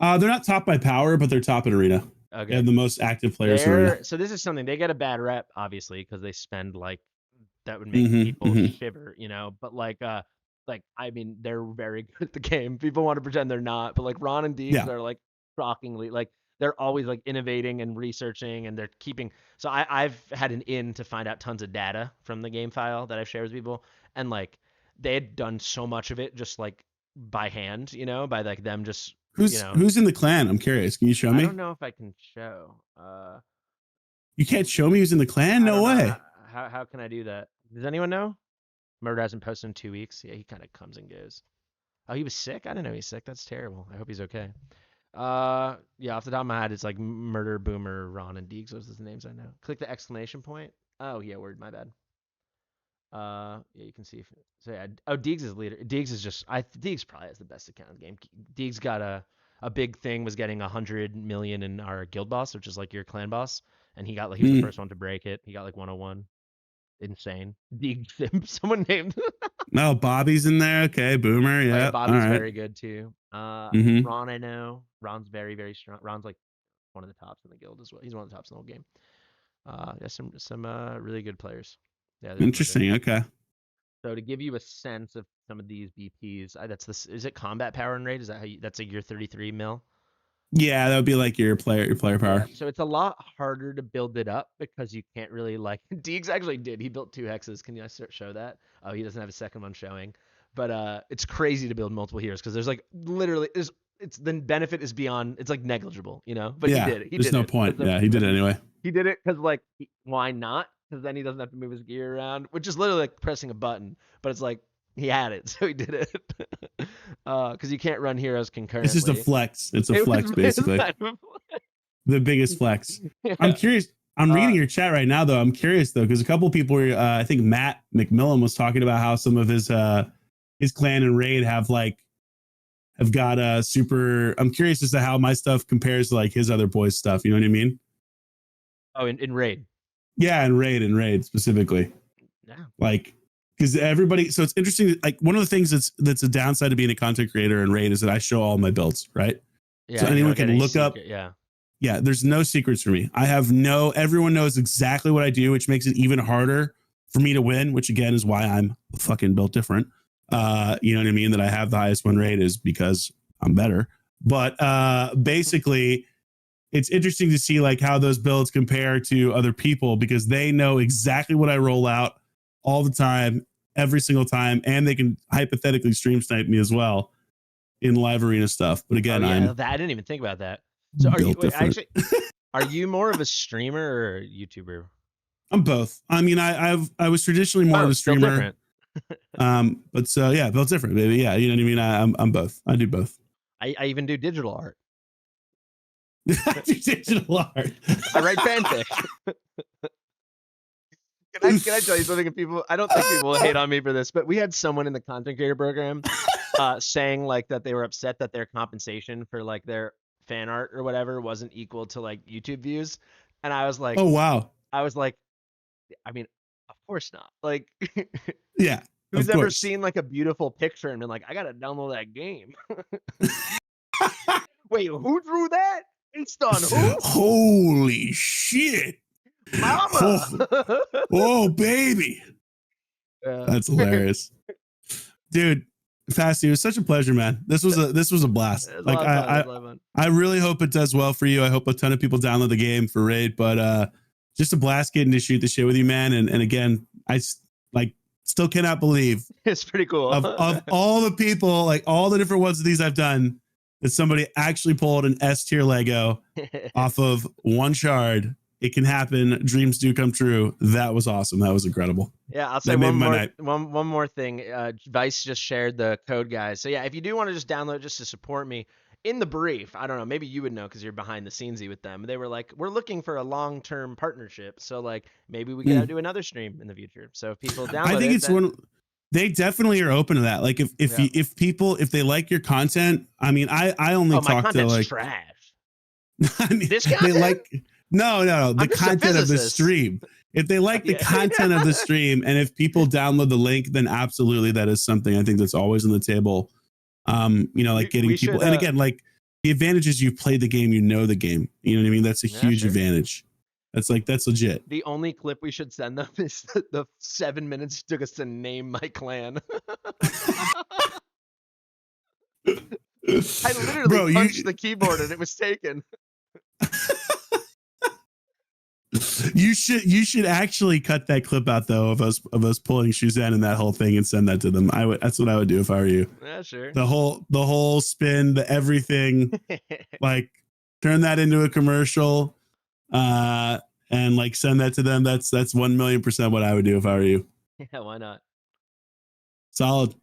They're not top by power, but they're top in Arena. Okay. They have the most active players in Arena. So this is something they get a bad rep, obviously, because they spend like that would make people shiver, But I mean, they're very good at the game. People want to pretend they're not, but like Ron and Deegs are like shockingly like they're always like innovating and researching, and they're keeping. So I've had an in to find out tons of data from the game file that I've shared with people, and like they had done so much of it just like by hand, by like them just. Who's in the clan? I'm curious. Can you show me? I don't know if I can show. You can't show me who's in the clan? No way. How can I do that? Does anyone know? Murder hasn't posted in 2 weeks. Yeah, he kind of comes and goes. Oh, he was sick? I didn't know he's sick. That's terrible. I hope he's okay. Yeah, off the top of my head, it's like Murder, Boomer, Ron, and Deegs. Those are the names I know. Click the exclamation point. Oh, yeah, word. My bad. Yeah, you can see. Deegs is leader. Deegs is just. Deegs probably has the best account in the game. Deegs got a big thing was getting 100 million in our guild boss, which is like your clan boss, and he was the first one to break it. He got like 101. Insane. Deegs. Someone named. No, Bobby's in there. Okay, Boomer. Yeah, Bobby's very good too. Ron, I know. Ron's very, very strong. Ron's like one of the tops in the guild as well. He's one of the tops in the whole game. There's some really good players. Yeah, interesting. Okay. So to give you a sense of some of these BPs, is it combat power and Raid? Is that that's like your 33 mil? Yeah, that would be like your player power. Yeah, so it's a lot harder to build it up because you can't really like. Deegs actually did. He built 2 hexes. Can you show that? Oh, he doesn't have a second one showing. But it's crazy to build multiple heroes because there's like literally it's the benefit is beyond. It's like negligible, But yeah, he did it. There's no point. Yeah, he did it anyway. He did it because like why not? Because then he doesn't have to move his gear around, which is literally like pressing a button. But it's like he had it, so he did it. Because you can't run heroes concurrently. It's just a flex. It's a flex, basically. The biggest flex. I'm curious. I'm reading your chat right now, though. I'm curious though, because a couple people were, I think Matt McMillan was talking about how some of his clan and raid have got a super. I'm curious as to how my stuff compares to like his other boys' stuff. You know what I mean? Oh, in raid. Yeah, in raid specifically. Yeah. Like, because everybody. So it's interesting. Like one of the things that's a downside of being a content creator in raid is that I show all my builds, right? Yeah. So anyone can look up. Yeah. Yeah, there's no secrets for me. Everyone knows exactly what I do, which makes it even harder for me to win, which again is why I'm fucking built different. You know what I mean? That I have the highest win rate is because I'm better. But basically, it's interesting to see like how those builds compare to other people because they know exactly what I roll out all the time, every single time, and they can hypothetically stream snipe me as well in live arena stuff. But again, I didn't even think about that. So are you actually? Are you more of a streamer or a YouTuber? I'm both. I mean, I was traditionally more of a streamer. But so yeah, both different, baby. Yeah, you know what I mean. I'm both. I do both. I even do digital art. Digital art. I write fanfic. Can I tell you something? People, I don't think people will hate on me for this, but we had someone in the content creator program saying like that they were upset that their compensation for like their fan art or whatever wasn't equal to like YouTube views, and I was like, oh wow. I was like, I mean, of course not. Like, yeah. Who's ever seen like a beautiful picture and been like, I gotta download that game? Wait, who drew that? Based on who? Holy shit. Mama. Oh baby. That's hilarious. Dude, Fasty, it was such a pleasure, man. This was a blast. Like I really hope it does well for you. I hope a ton of people download the game for raid, but just a blast getting to shoot the shit with you, man. And again, I like still cannot believe it's pretty cool of all the people, like all the different ones of these I've done, that somebody actually pulled an S tier Lego off of one shard. It can happen. Dreams do come true. That was awesome. That was incredible. Yeah, I'll say one more thing. Vice just shared the code, guys. So yeah, if you do want to just download just to support me, in the brief, I don't know, maybe you would know because you're behind the scenesy with them. They were like, we're looking for a long-term partnership. So like maybe we could do another stream in the future. So if people download I think they definitely are open to that. Like if people if they like your content, I mean, I only talk to like trash. I mean, this content? They like no, the content of the stream. If they like the content of the stream, and if people download the link, then absolutely that is something I think that's always on the table. Like getting people, and again, like the advantage is you've played the game, you know the game. You know what I mean? That's a huge advantage. That's legit. The only clip we should send them is the 7 minutes it took us to name my clan. I literally punched the keyboard and it was taken. You should actually cut that clip out though of us pulling Shuzan and that whole thing and send that to them. That's what I would do if I were you. Yeah, sure. The whole spin, the everything, like turn that into a commercial, and like send that to them. That's 1,000,000% what I would do if I were you. Yeah, why not? Solid.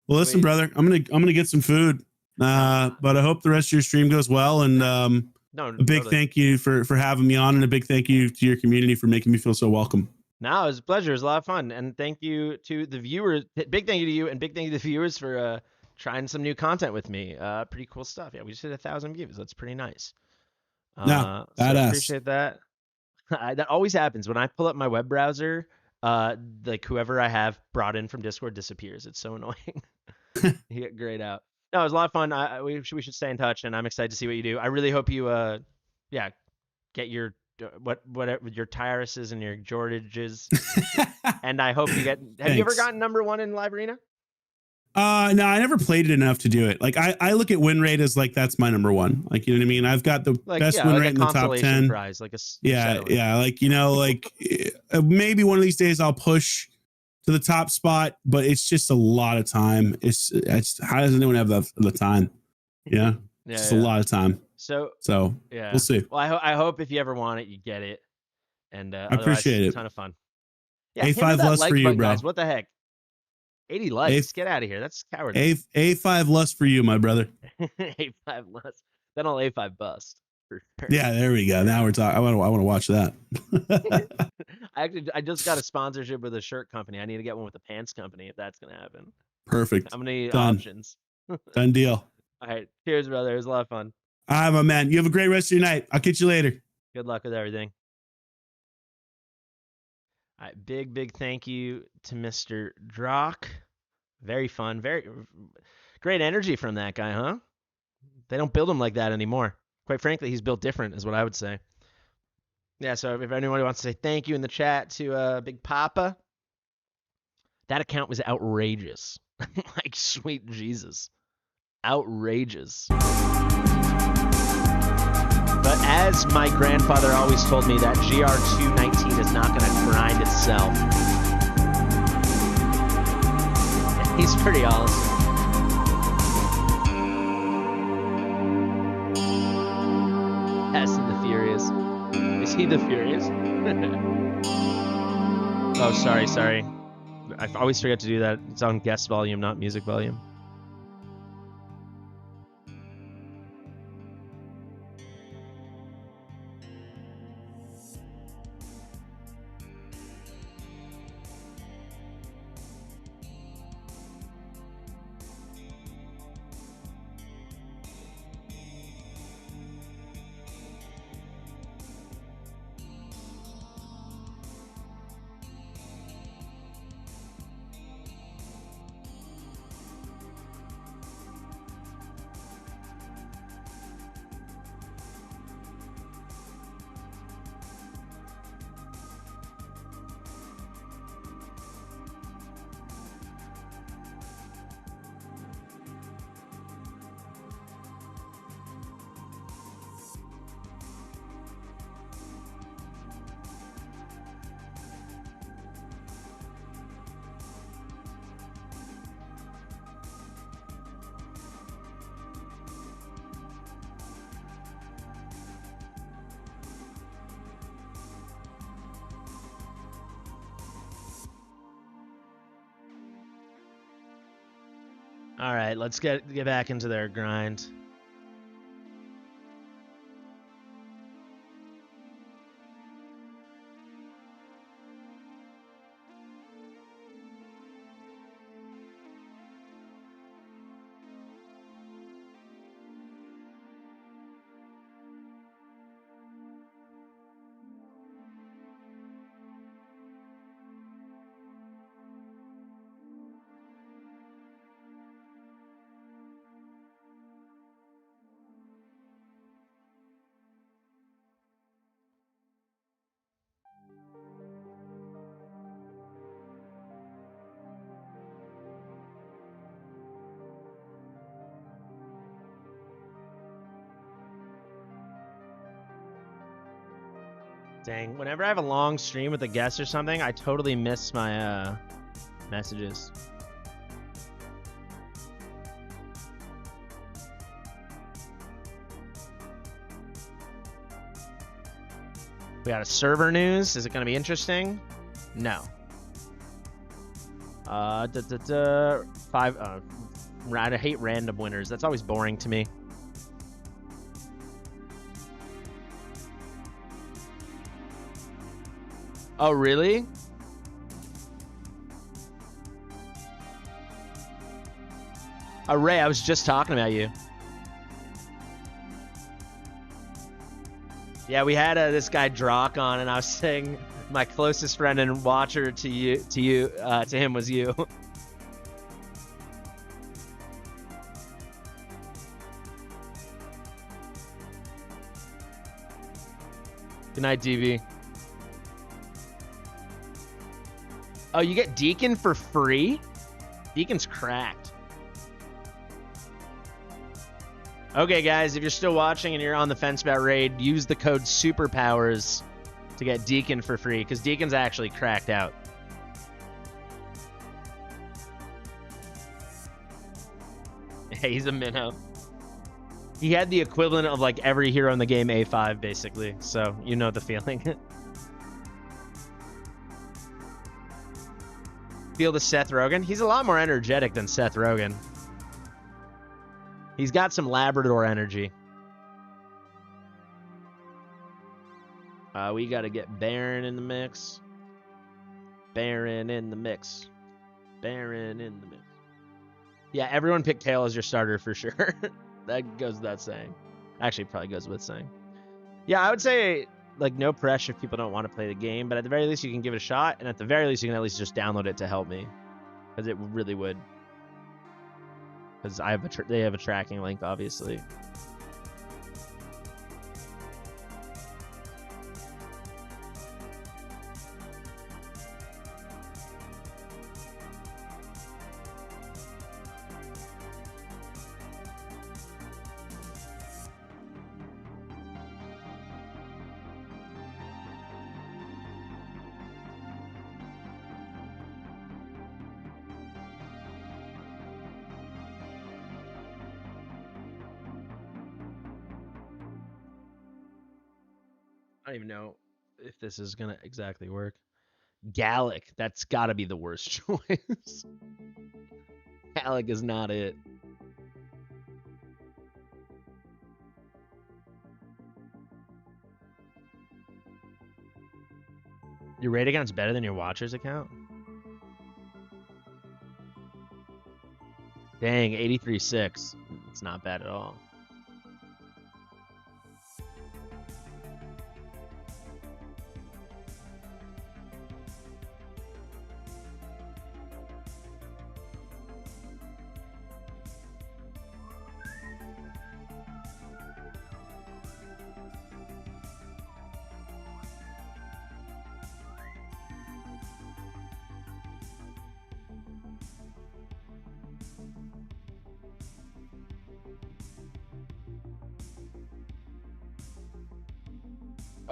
Well, listen, brother, I'm gonna get some food, but I hope the rest of your stream goes well, and a big thank you for having me on, and a big thank you to your community for making me feel so welcome. No, it was a pleasure. It was a lot of fun, and thank you to the viewers. Big thank you to you, and big thank you to the viewers for trying some new content with me. Pretty cool stuff. Yeah, we just hit 1,000 views. That's pretty nice. No, so I appreciate that. That always happens when I pull up my web browser. Like whoever I have brought in from Discord disappears. It's so annoying. You get grayed out. No, it was a lot of fun. We should stay in touch, and I'm excited to see what you do. I really hope you, get your whatever your Tyruses and your Jordages, and I hope you get. Have you ever gotten #1 in Live Arena? No, I never played it enough to do it. Like I look at win rate as like that's my #1. Like you know what I mean? I've got the best win rate in the top 10. Prize, like like maybe one of these days I'll push to the top spot, but it's just a lot of time. It's how does anyone have the time? Yeah, a lot of time. So yeah, we'll see. Well, I hope if you ever want it, you get it. And I appreciate it. A ton of fun. Yeah, A5 lust for you, bro. Guys. What the heck? 80 likes. Get out of here. That's cowardly. A5 lust for you, my brother. A5 lust. Then I'll A5 bust. For sure. Yeah, there we go. Now we're talking. I want to watch that. I just got a sponsorship with a shirt company. I need to get one with a pants company if that's gonna happen. Perfect. How many Done. options? Done deal. All right. Cheers, brother. It was a lot of fun. All right, my man. You have a great rest of your night. I'll catch you later. Good luck with everything. All right. Big thank you to Mr. Drock. Very fun. Very great energy from that guy, huh? They don't build him like that anymore. Quite frankly, he's built different, is what I would say. Yeah, so if anyone wants to say thank you in the chat to Big Papa, that account was outrageous. Like, sweet Jesus. Outrageous. But as my grandfather always told me, that GR219 is not going to grind itself. Yeah, he's pretty awesome. Fast and the Furious. Is he the Furious? Oh, sorry. I always forget to do that. It's on guest volume, not music volume. All right, let's get back into their grind. Dang, whenever I have a long stream with a guest or something, I totally miss my messages. We got a server news. Is it going to be interesting? No. I hate random winners. That's always boring to me. Oh, really? Oh, Ray, I was just talking about you. Yeah, we had this guy Drock on, and I was saying my closest friend and watcher to him was you. Good night, DV. Oh, you get Deacon for free? Deacon's cracked. Okay, guys, if you're still watching and you're on the fence about raid, use the code SUPERPOWERS to get Deacon for free, because Deacon's actually cracked out. Hey, he's a minnow. He had the equivalent of like every hero in the game A5, basically, so you know the feeling. Feel the Seth Rogen? He's a lot more energetic than Seth Rogen. He's got some Labrador energy. We got to get Baron in the mix. Baron in the mix. Baron in the mix. Yeah, everyone pick Kale as your starter for sure. That goes without saying. Actually, probably goes with saying. Yeah, I would say, like, no pressure if people don't want to play the game, but at the very least, you can give it a shot, and at the very least, you can at least just download it to help me, because it really would. Because they have a tracking link, obviously. I don't even know if this is gonna exactly work. Gallic, that's gotta be the worst choice. Gallic is not it. Your raid account's better than your Watcher's account? Dang, 83.6. It's not bad at all.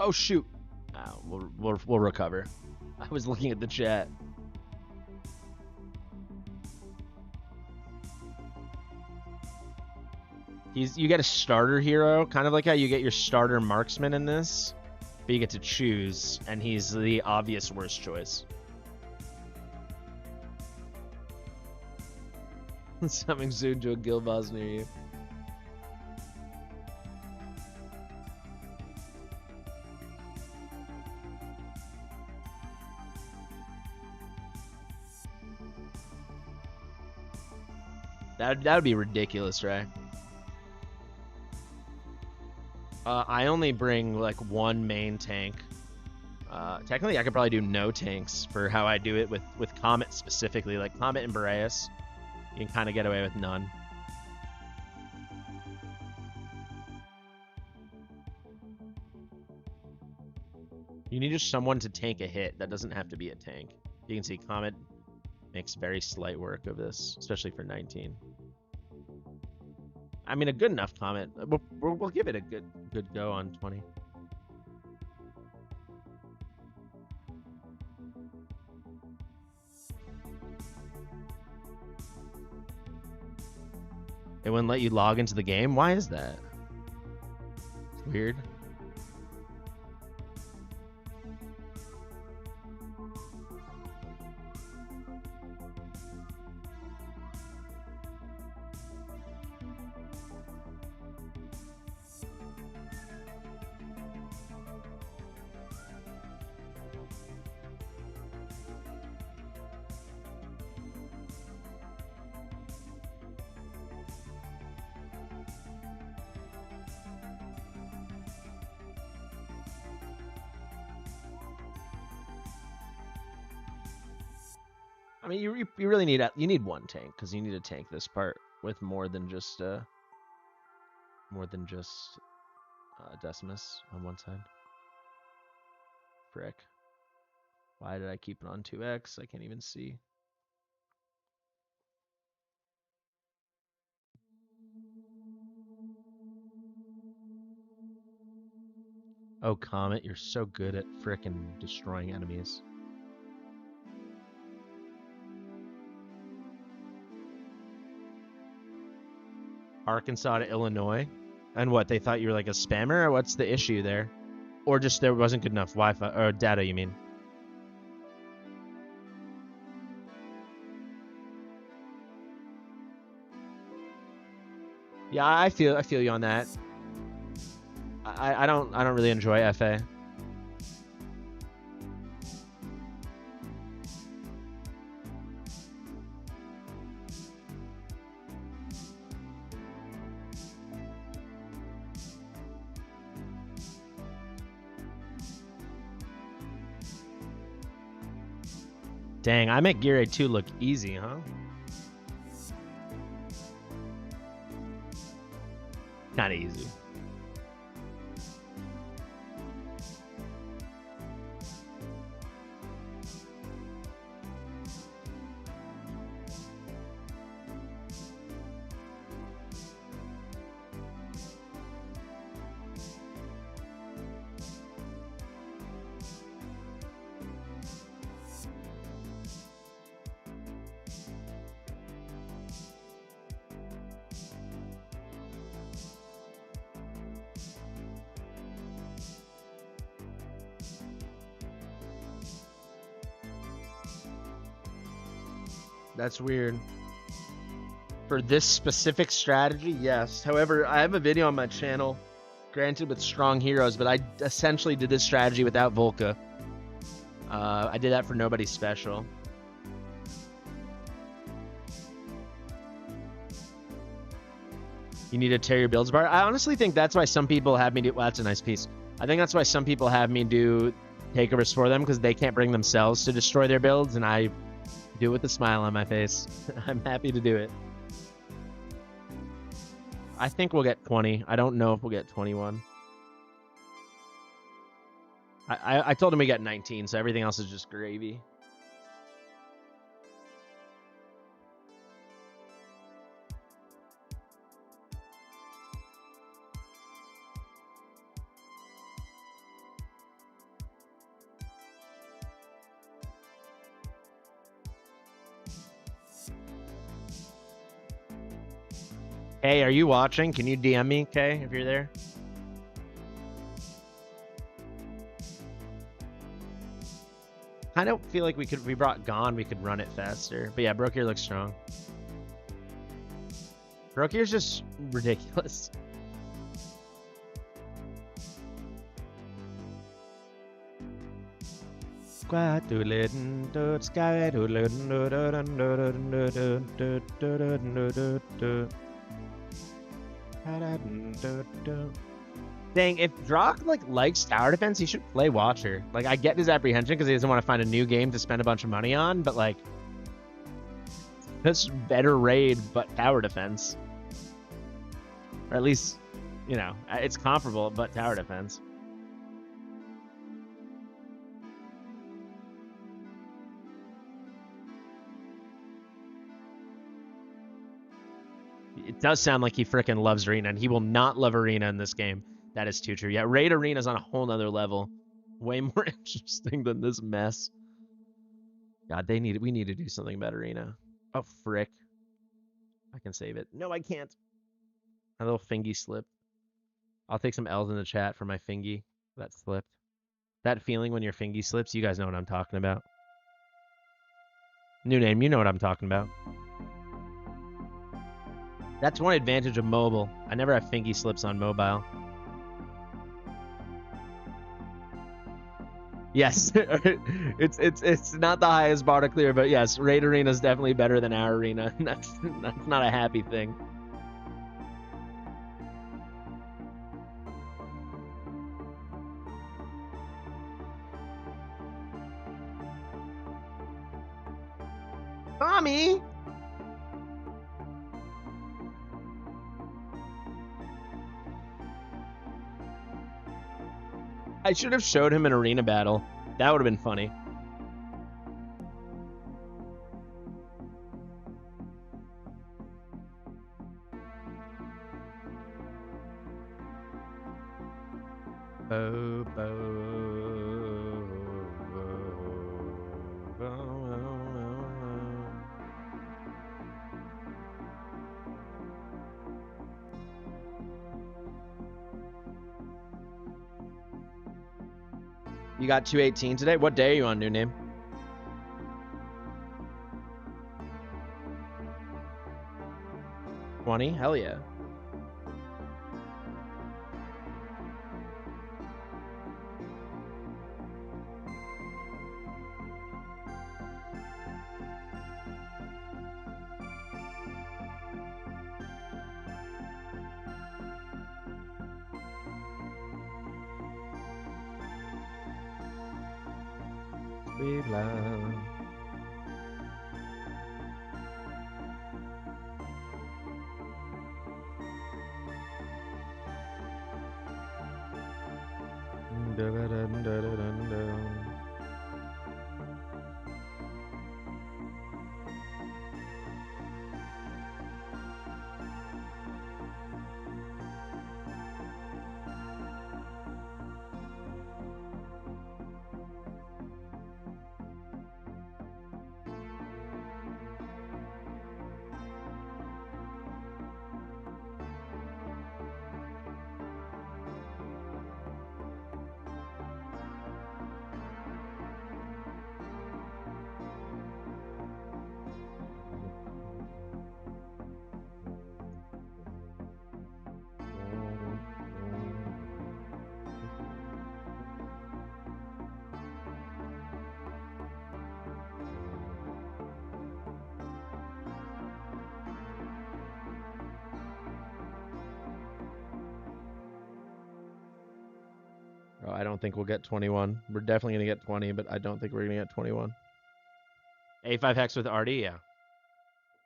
Oh shoot! We'll recover. I was looking at the chat. You get a starter hero, kind of like how you get your starter marksman in this, but you get to choose, and he's the obvious worst choice. Something soon to a guild boss near you. That would be ridiculous, right? I only bring like one main tank. Technically, I could probably do no tanks for how I do it with Comet specifically. Like Comet and Boreas, you can kind of get away with none. You need just someone to tank a hit. That doesn't have to be a tank. You can see Comet makes very slight work of this, especially for 19. I mean, a good enough Comet. We'll give it a good go on 20. It wouldn't let you log into the game? Why is that? It's weird. I mean, you really need one tank, because you need to tank this part with more than just Decimus on one side. Frick. Why did I keep it on 2x? I can't even see. Oh, Comet, you're so good at frickin' destroying enemies. Arkansas to Illinois? And what, they thought you were like a spammer, or what's the issue there? Or just there wasn't good enough Wi-Fi, or data, you mean? Yeah, I feel you on that. I don't really enjoy FA. Dang, I make Gear 2 look easy, huh? Kinda easy. That's weird. For this specific strategy, yes. However, I have a video on my channel, granted with strong heroes, but I essentially did this strategy without Volca. I did that for nobody special. You need to tear your builds apart. I honestly think that's why some people have me do... Well, that's a nice piece. I think that's why some people have me do takeovers for them, because they can't bring themselves to destroy their builds, and I do it with a smile on my face. I'm happy to do it. I think we'll get 20. I don't know if we'll get 21. I told him we get 19, so everything else is just gravy. Hey, are you watching? Can you DM me, Kay, if you're there? I don't feel like we brought Gone, we could run it faster. But yeah, Brokir looks strong. Brokir's just ridiculous. Dang, if Drock likes tower defense, he should play Watcher. Like, I get his apprehension because he doesn't want to find a new game to spend a bunch of money on, but like, that's better raid but tower defense. Or at least, you know, it's comparable but tower defense. It does sound like he freaking loves Arena, and he will not love Arena in this game. That is too true. Yeah, Raid Arena's on a whole nother level. Way more interesting than this mess. God, we need to do something about Arena. Oh, frick. I can save it. No, I can't. My little fingy slipped. I'll take some L's in the chat for my fingy. That slipped. That feeling when your fingy slips, you guys know what I'm talking about. New name, you know what I'm talking about. That's one advantage of mobile. I never have fingy slips on mobile. Yes, it's not the highest bar to clear, but yes, Raid Arena is definitely better than our arena. That's not a happy thing. Mommy! I should have showed him an arena battle. That would have been funny. Bo, bo, bo, bo. You got 218 today? What day are you on, new name? $20? Hell yeah. Oh, I don't think we'll get 21. We're definitely going to get 20, but I don't think we're going to get 21. A5 hex with RD, yeah.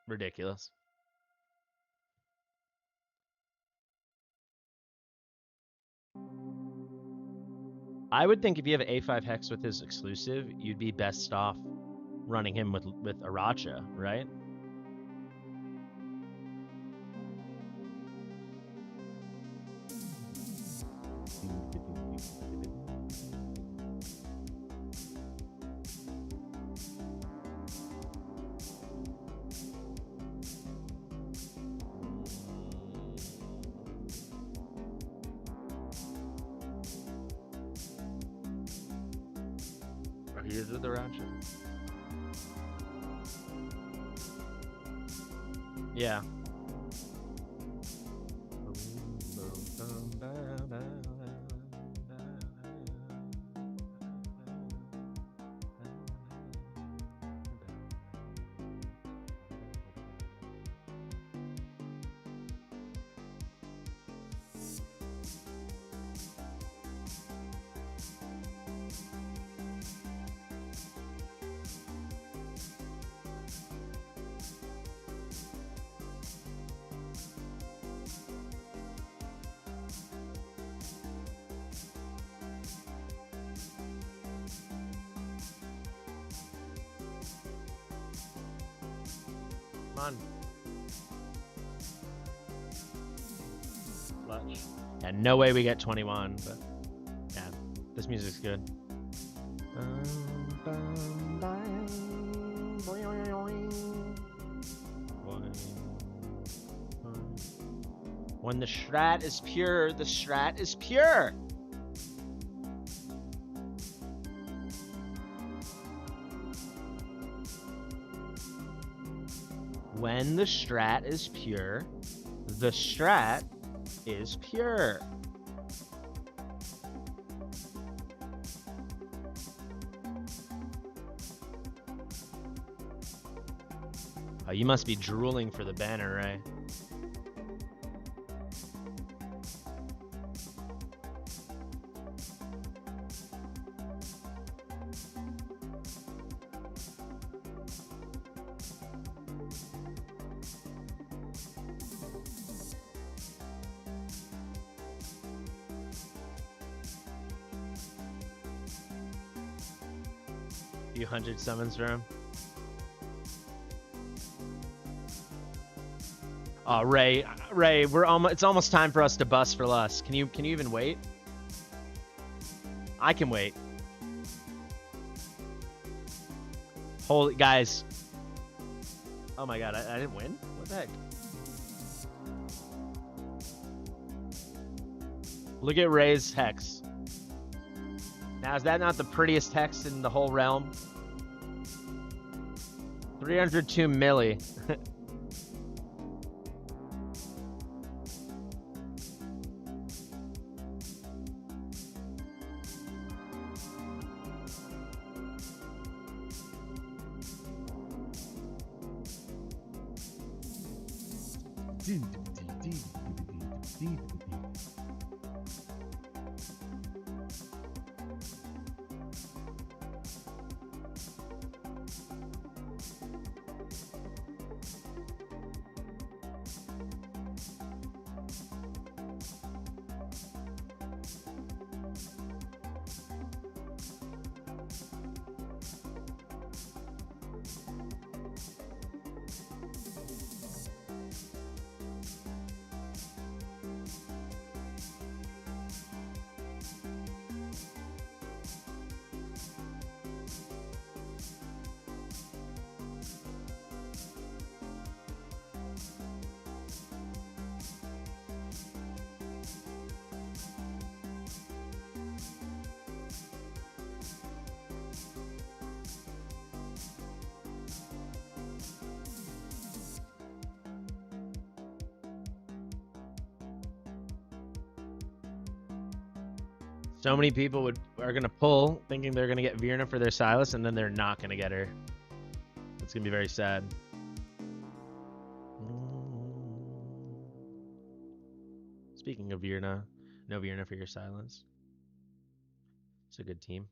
Ridiculous. I would think if you have A5 hex with his exclusive, you'd be best off running him with Aracha, right? He is with Aracha. Yeah. Come on. Clutch. Yeah, no way we get 21, but yeah, this music's good. When the strat is pure, the strat is pure. When the strat is pure, the strat is pure. Oh, you must be drooling for the banner, right? Few hundred summons for him. Oh, Ray, it's almost time for us to bust for Lust. Can you even wait? I can wait. Holy guys. Oh my god, I didn't win? What the heck? Look at Ray's hex. Now, is that not the prettiest hex in the whole realm? 302 milli. So many people are gonna pull, thinking they're gonna get Virna for their Silas, and then they're not gonna get her. It's gonna be very sad. Speaking of Virna, no Virna for your Silas. It's a good team.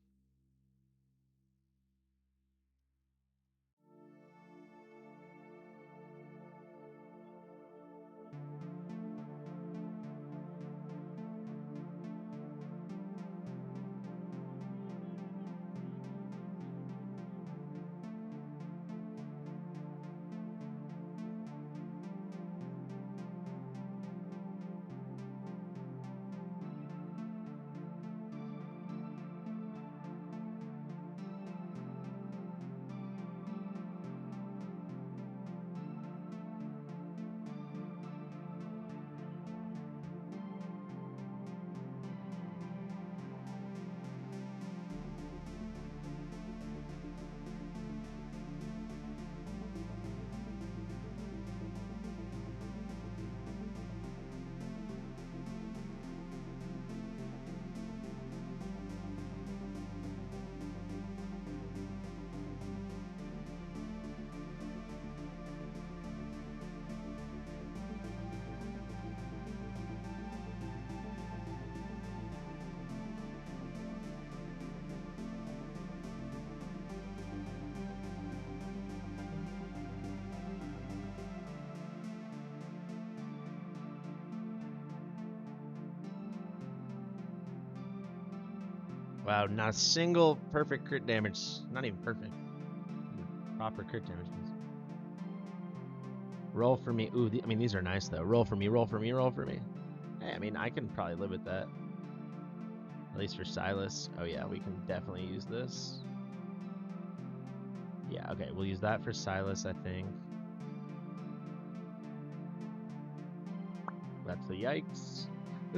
Wow, not a single perfect crit damage. Not even perfect. Proper crit damage. Roll for me. Ooh, I mean, these are nice, though. Roll for me, roll for me, roll for me. Hey, I mean, I can probably live with that. At least for Silas. Oh, yeah, we can definitely use this. Yeah, okay, we'll use that for Silas, I think. That's a yikes.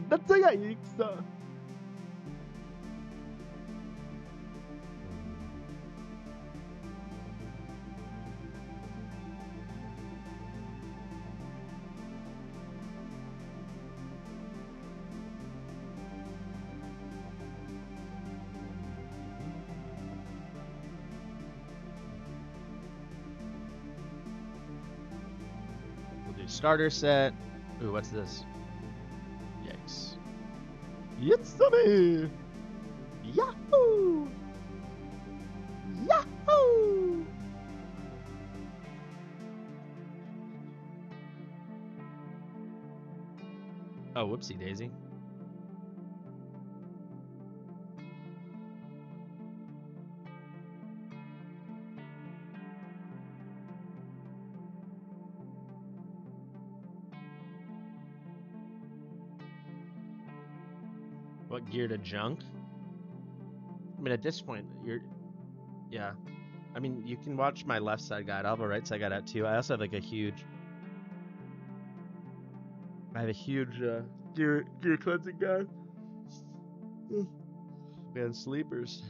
That's a yikes. Starter set. Ooh, what's this? Yikes. Yitsumi! Yahoo! Yahoo! Oh, whoopsie daisy. What gear to junk? I mean, at this point, yeah. I mean, you can watch my left side guide. I'll have a right side guide out too. I also have like a huge gear cleansing guide. Man, sleepers.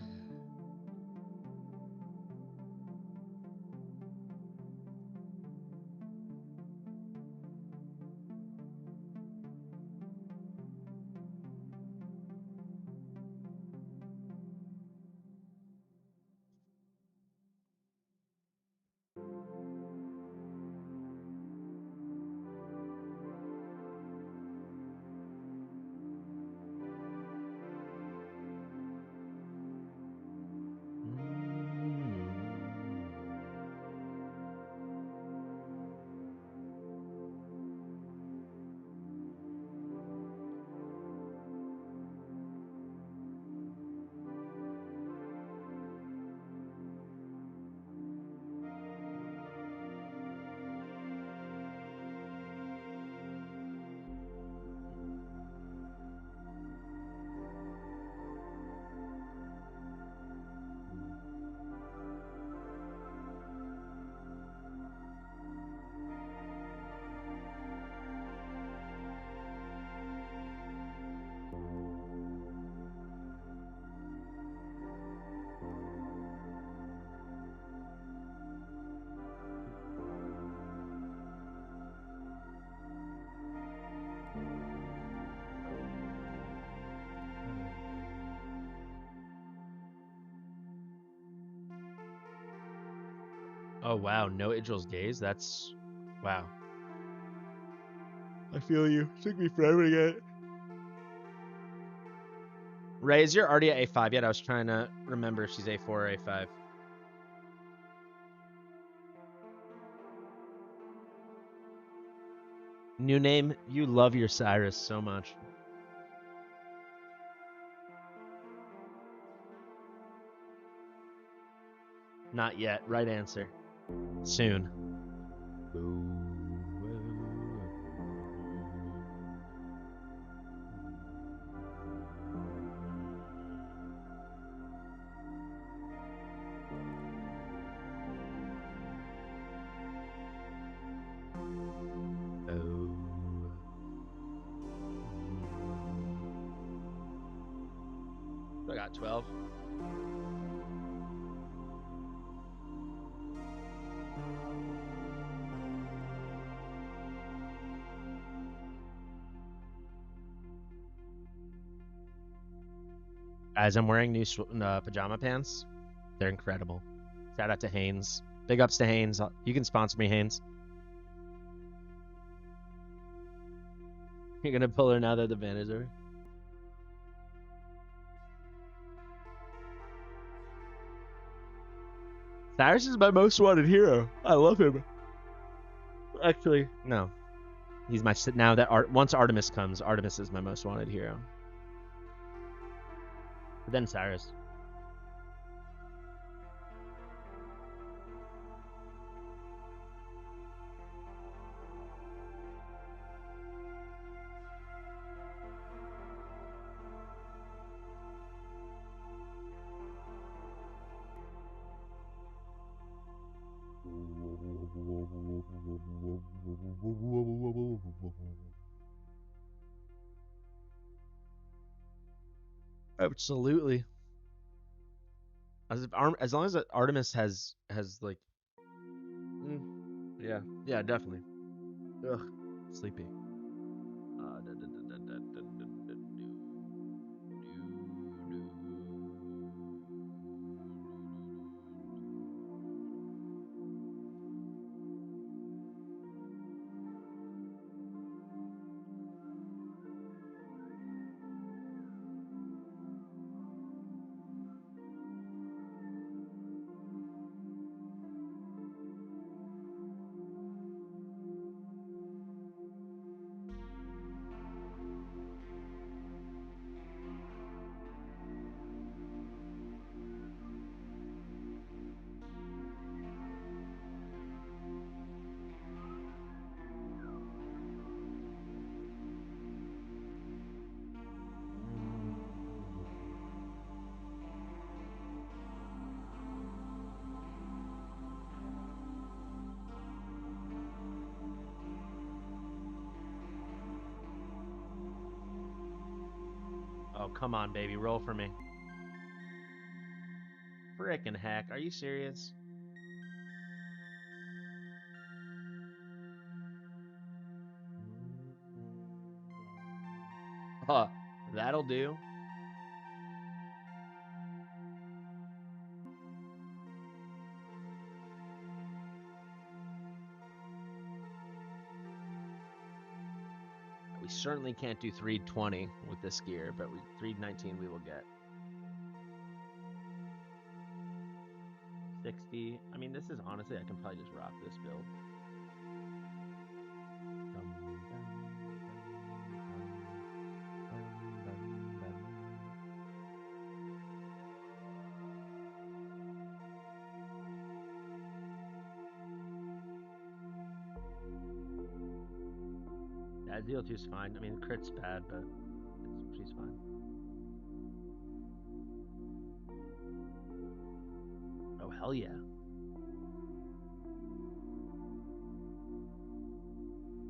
Oh, wow. No Idril's Gaze? That's... Wow. I feel you. It took me forever to get it. Ray, is your already at A5 yet? I was trying to remember if she's A4 or A5. New name, you love your Cyrus so much. Not yet. Right answer. Soon. I got 12. Guys, I'm wearing new pajama pants. They're incredible. Shout out to Hanes. Big ups to Hanes. You can sponsor me, Hanes. You're gonna pull her now that the ban is over. Cyrus is my most wanted hero. I love him. Actually, no. He's my now that once Artemis comes, Artemis is my most wanted hero. But then Cyrus. Absolutely. As long as Artemis has like, yeah, definitely. Ugh, sleepy. Oh, come on, baby. Roll for me. Frickin' heck. Are you serious? Huh. That'll do. We certainly can't do 320 with this gear, but 319 we will get. 60. I mean, this is honestly, I can probably just rock this build. Yeah, ZL2's fine. I mean, crit's bad, but she's fine. Oh, hell yeah.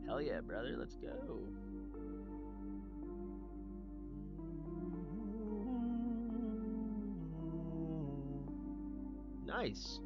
Hell yeah, brother. Let's go. Nice.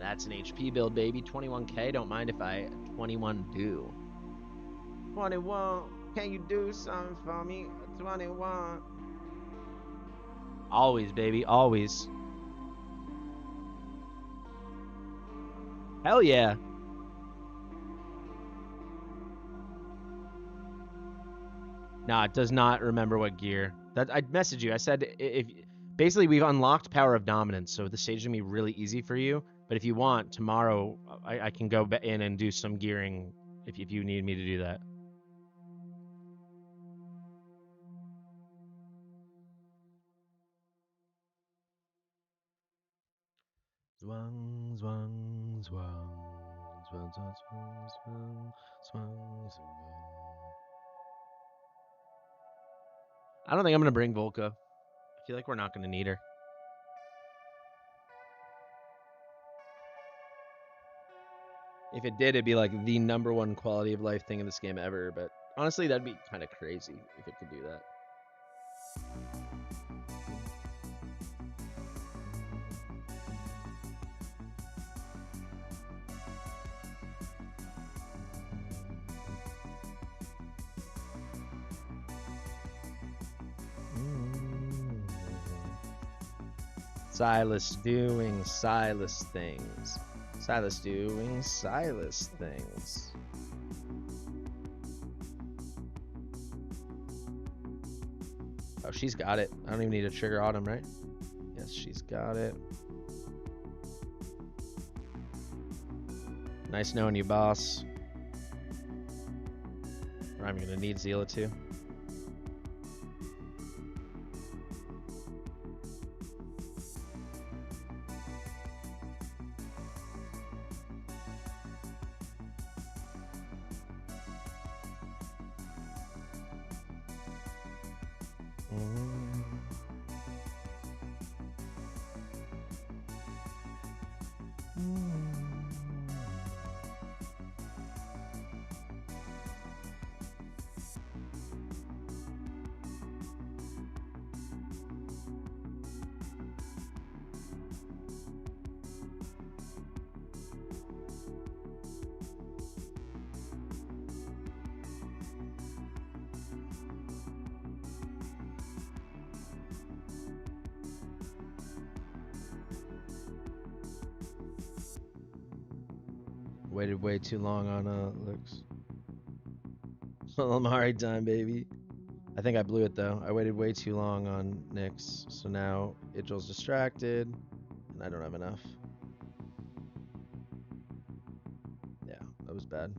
That's an HP build, baby. 21K. Don't mind if I 21 do. 21. Can you do something for me? 21. Always, baby. Always. Hell yeah. Nah, it does not remember what gear. That I messaged you. I said if basically we've unlocked Power of Dominance, so the stage is gonna be really easy for you. But if you want, tomorrow I can go in and do some gearing if you need me to do that. Zwang, zwang, zwang, zwang, zwang, zwang, zwang, zwang, zwang. I don't think I'm gonna bring Volca. I feel like we're not gonna need her. If it did, it'd be like the #1 quality of life thing in this game ever. But honestly, that'd be kind of crazy if it could do that. Silas doing Silas things. Silas doing Silas things. Oh, she's got it. I don't even need to trigger Autumn, right? Yes, she's got it. Nice knowing you, boss. I'm gonna need Zila too. Waited way too long on looks. Lamari time, baby. I think I blew it though. I waited way too long on Nyx, so now Idril's distracted, and I don't have enough. Yeah, that was bad.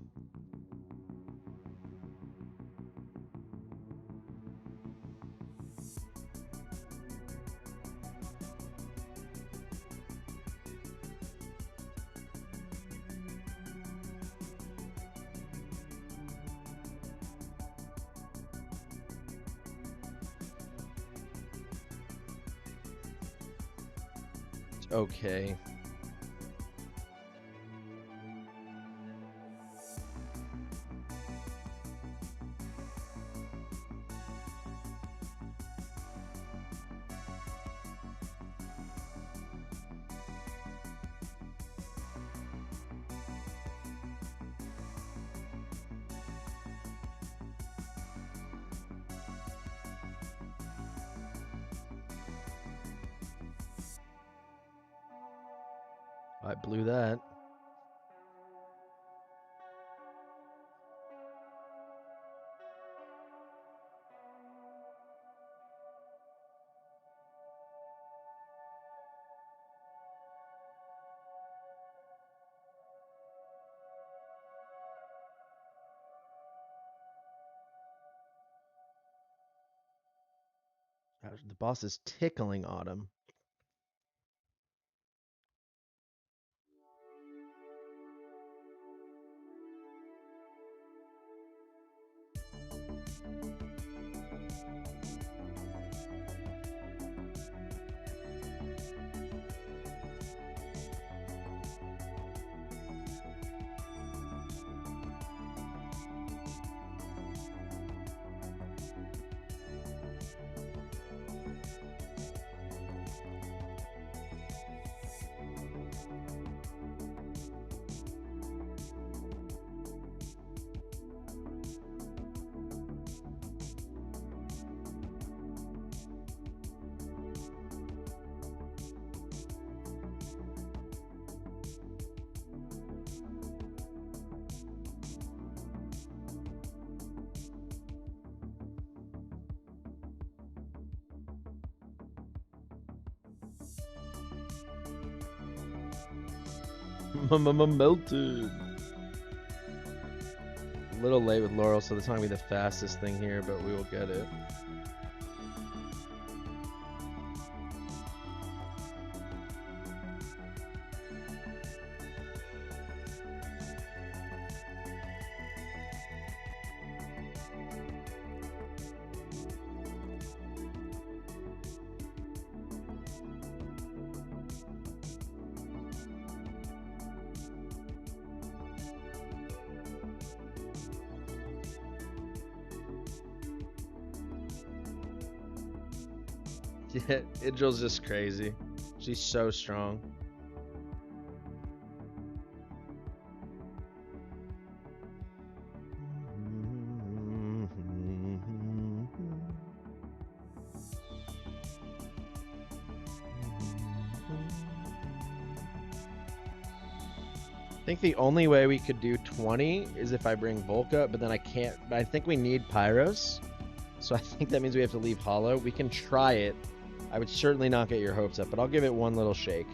Okay. I blew that. The boss is tickling Autumn. Melted. A little late with Laurel, so it's not gonna be the fastest thing here, but we will get it. Yeah, Idril's just crazy. She's so strong. I think the only way we could do 20 is if I bring Volca, but then I can't. But I think we need Pyros. So I think that means we have to leave Hollow. We can try it. I would certainly not get your hopes up, but I'll give it one little shake.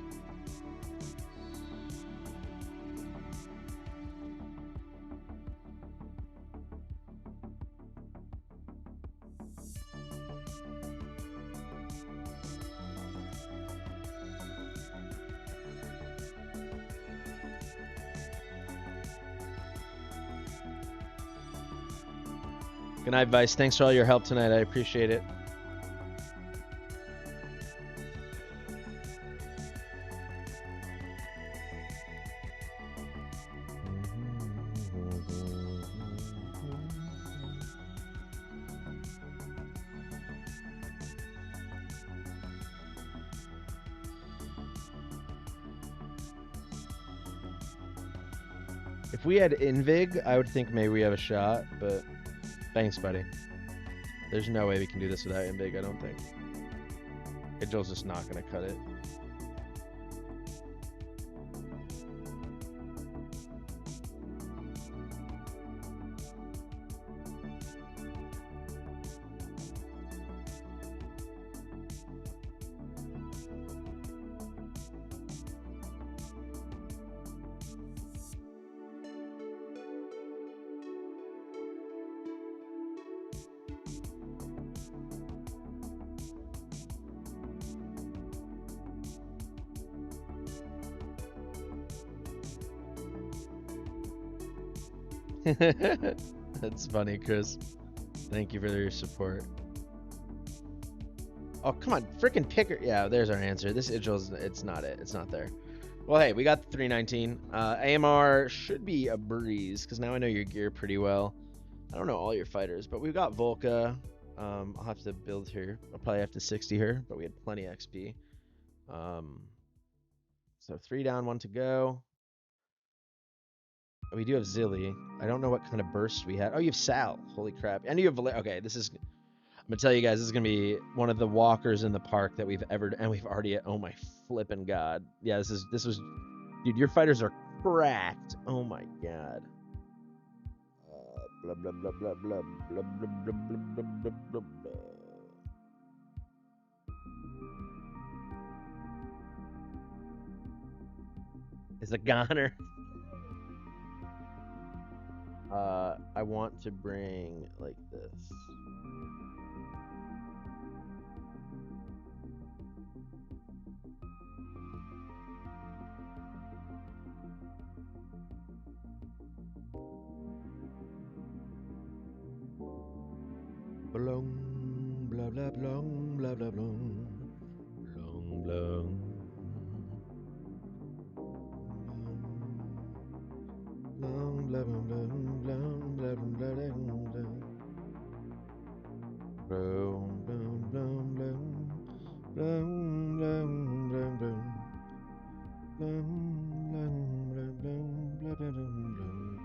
Good night, Vice. Thanks for all your help tonight. I appreciate it. If we had Invig, I would think maybe we have a shot, but thanks, buddy. There's no way we can do this without Invig, I don't think. Idril's just not going to cut it. That's funny, Chris. Thank you for your support. Oh, come on. Freaking picker. Yeah, there's our answer. This Idril's, it's not it. It's not there. Well, hey, we got the 319. AMR should be a breeze, because now I know your gear pretty well. I don't know all your fighters, but we've got Volca. I'll have to build her. I'll probably have to 60 her, but we had plenty XP. So 3 down, 1 to go. We do have Zilly. I don't know what kind of burst we had. Oh, you have Sal. Holy crap. And you have Valer. Okay, this is... I'm going to tell you guys, this is going to be one of the walkers in the park that we've ever... And we've already... Oh, my flipping God. Yeah, this was... Dude, your fighters are cracked. Oh, my God. Blah, blah, blah, blah, blah, blah, blah, blah, blah, blah, blah, blah. Is a goner. I want to bring like this. Blong, blah blah blong, blah blah blong, blong blong. Blong, blah blah blong, blong, blah blah blah blah. Blong, blong, blong, blong, blong, blong, blong, blong. Blong, blong, blong, blong, blah blah blong.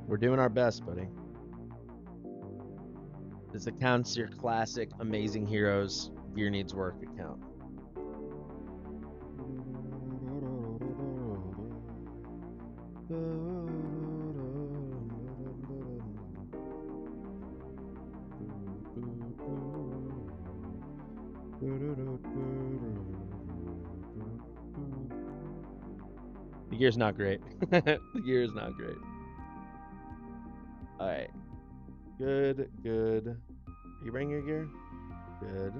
We're doing our best, buddy. This account's your classic Amazing Heroes Gear Needs Work account. The gear's not great. The gear is not great. All right. Good, good. Are you bringing your gear? Good.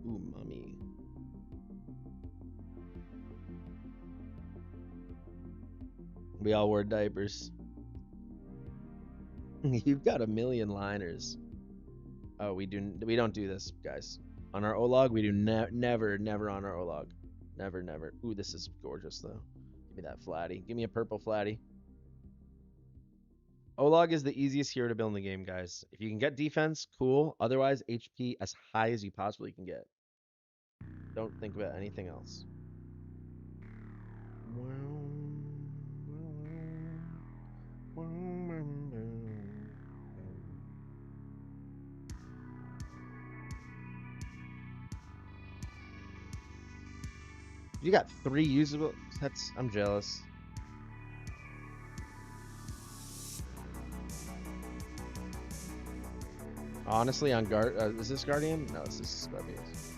Ooh, mommy. We all wore diapers. You've got a million liners. Oh, we don't do this, guys. On our O-log, we do never on our O-log. Never. Ooh, this is gorgeous, though. Give me that flatty. Give me a purple flatty. O-log is the easiest hero to build in the game, guys. If you can get defense, cool. Otherwise, HP as high as you possibly can get. Don't think about anything else. You got 3 usable. I'm jealous. Honestly, on guard, is this Guardian? No, this is Scorpius.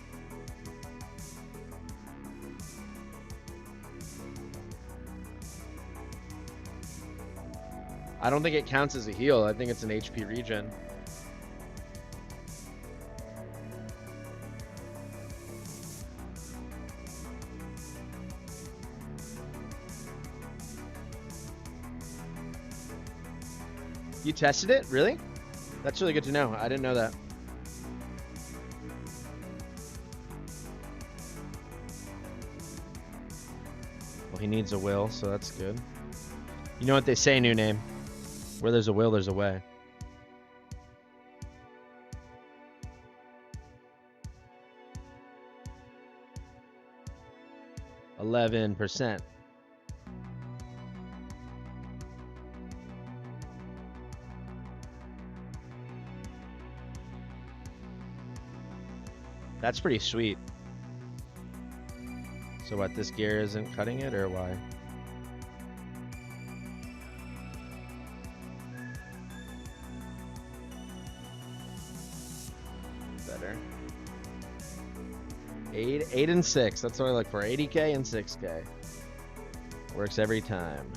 I don't think it counts as a heal. I think it's an HP regen. You tested it? Really? That's really good to know. I didn't know that. Well, he needs a will, so that's good. You know what they say, new name. Where there's a will, there's a way. %. That's pretty sweet. So what, this gear isn't cutting it, or why? Better. 8 and 6. That's what I look for. 80k and 6k. Works every time.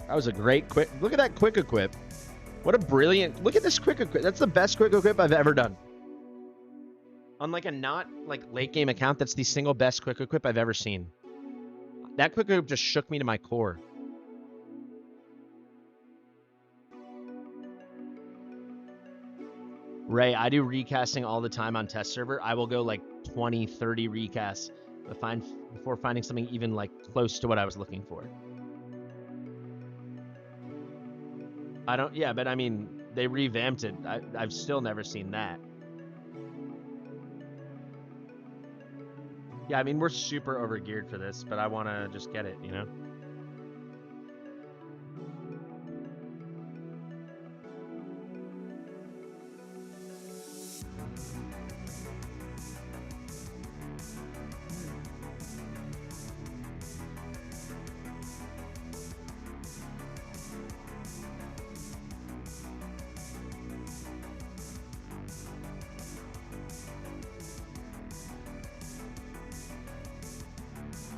That was a great quick. Look at that quick equip. What a brilliant. Look at this quick equip. That's the best quick equip I've ever done. On like a not like late game account, that's the single best quick equip I've ever seen. That quick equip just shook me to my core. Ray, I do recasting all the time on test server. I will go like 20, 30 recasts before finding something even like close to what I was looking for. Yeah, but I mean, they revamped it. I've still never seen that. Yeah, I mean, we're super overgeared for this, but I want to just get it, you know?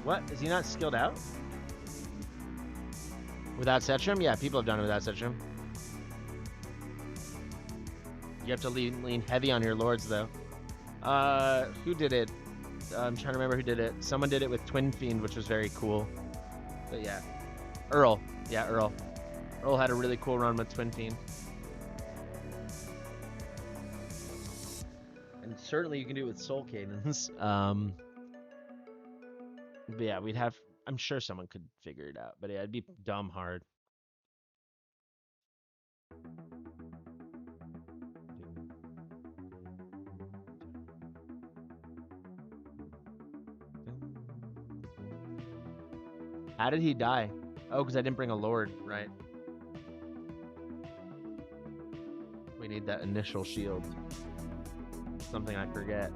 What? Is he not skilled out? Without Setrum? Yeah, people have done it without Setrum. You have to lean heavy on your lords, though. Who did it? I'm trying to remember who did it. Someone did it with Twin Fiend, which was very cool. But yeah, Earl. Yeah, Earl. Earl had a really cool run with Twin Fiend. And certainly you can do it with Soul Cadence. But yeah, we'd have. I'm sure someone could figure it out. But yeah, it'd be dumb hard. How did he die? Oh, because I didn't bring a Lord, right? We need that initial shield. Something I forget.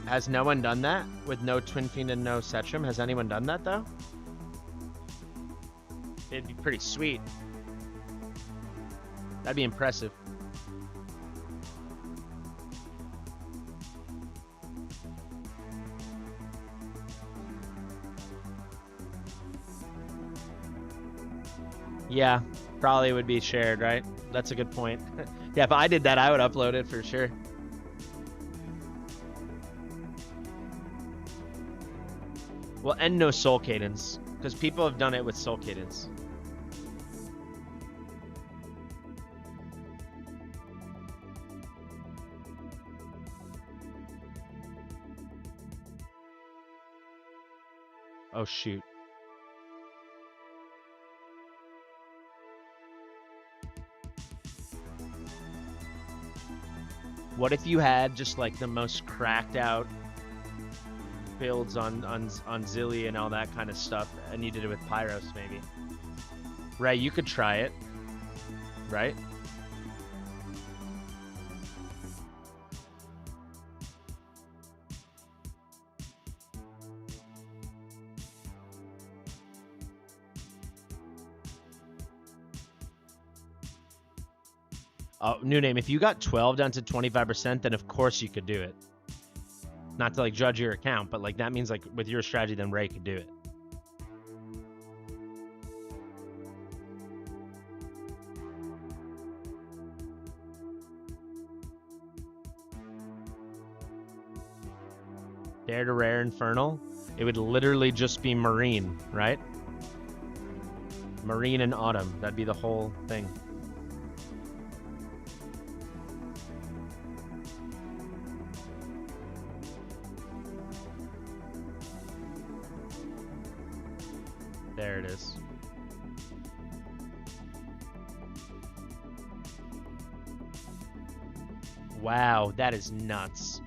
Has no one done that with no Twin Fiend and no Setchum? Has anyone done that though? It'd be pretty sweet. That'd be impressive. Yeah, probably would be shared, right? That's a good point. Yeah, if I did that, I would upload it for sure. Well, and no Soul Cadence, because people have done it with Soul Cadence. Oh, shoot. What if you had just like the most cracked out builds on Zilly and all that kind of stuff, and you did it with Pyros maybe? Right, you could try it, right? Oh, new name. If you got 12 down to 25%, then of course you could do it. Not to like judge your account, but like that means like with your strategy, then Ray could do it. Dare to Rare Infernal. It would literally just be Marine, right? Marine and Autumn. That'd be the whole thing. There it is. Wow, that is nuts.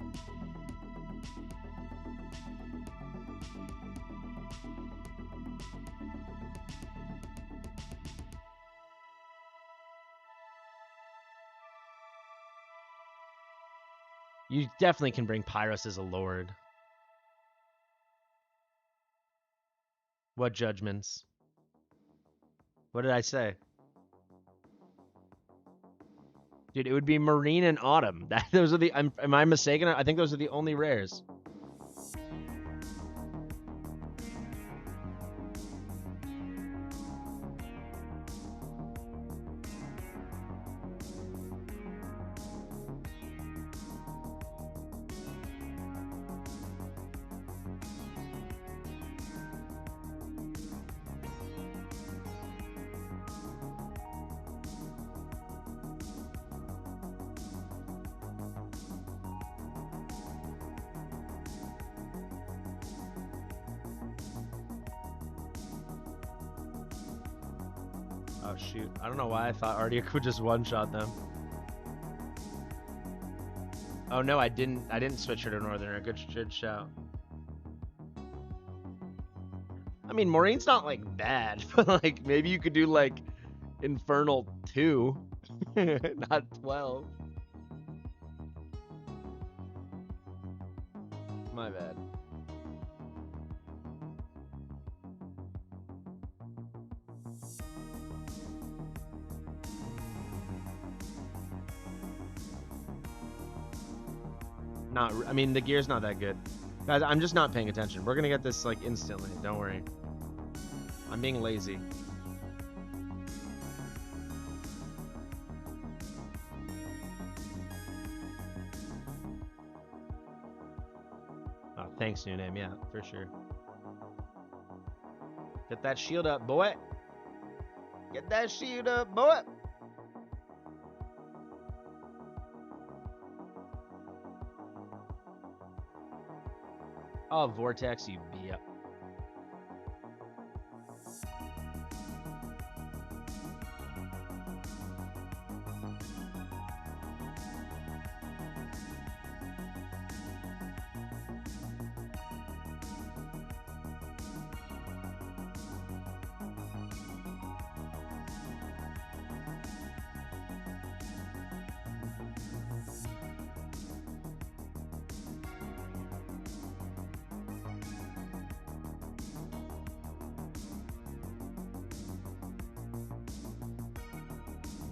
You definitely can bring Pyros as a Lord. What judgments? What did I say? Dude, it would be Marine and Autumn. Those are the. Am I mistaken? I think those are the only rares. Oh shoot, I don't know why I thought Ardia could just one-shot them. Oh no, I didn't switch her to Northerner. Good shout. I mean, Maureen's not like bad, but like maybe you could do like Infernal 2, not 12. My bad. I mean, the gear's not that good. Guys, I'm just not paying attention. We're gonna get this like instantly. Don't worry. I'm being lazy. Oh, thanks, new name. Yeah, for sure. Get that shield up, boy. Get that shield up, boy. Oh, Vortex, you yep.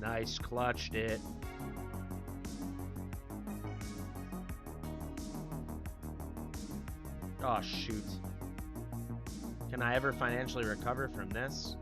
Nice, clutched it. Oh, shoot. Can I ever financially recover from this?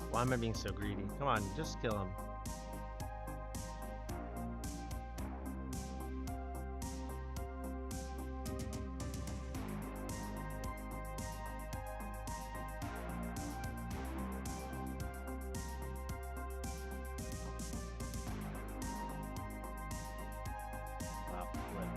Why am I being so greedy? Come on, just kill him. Wow, win.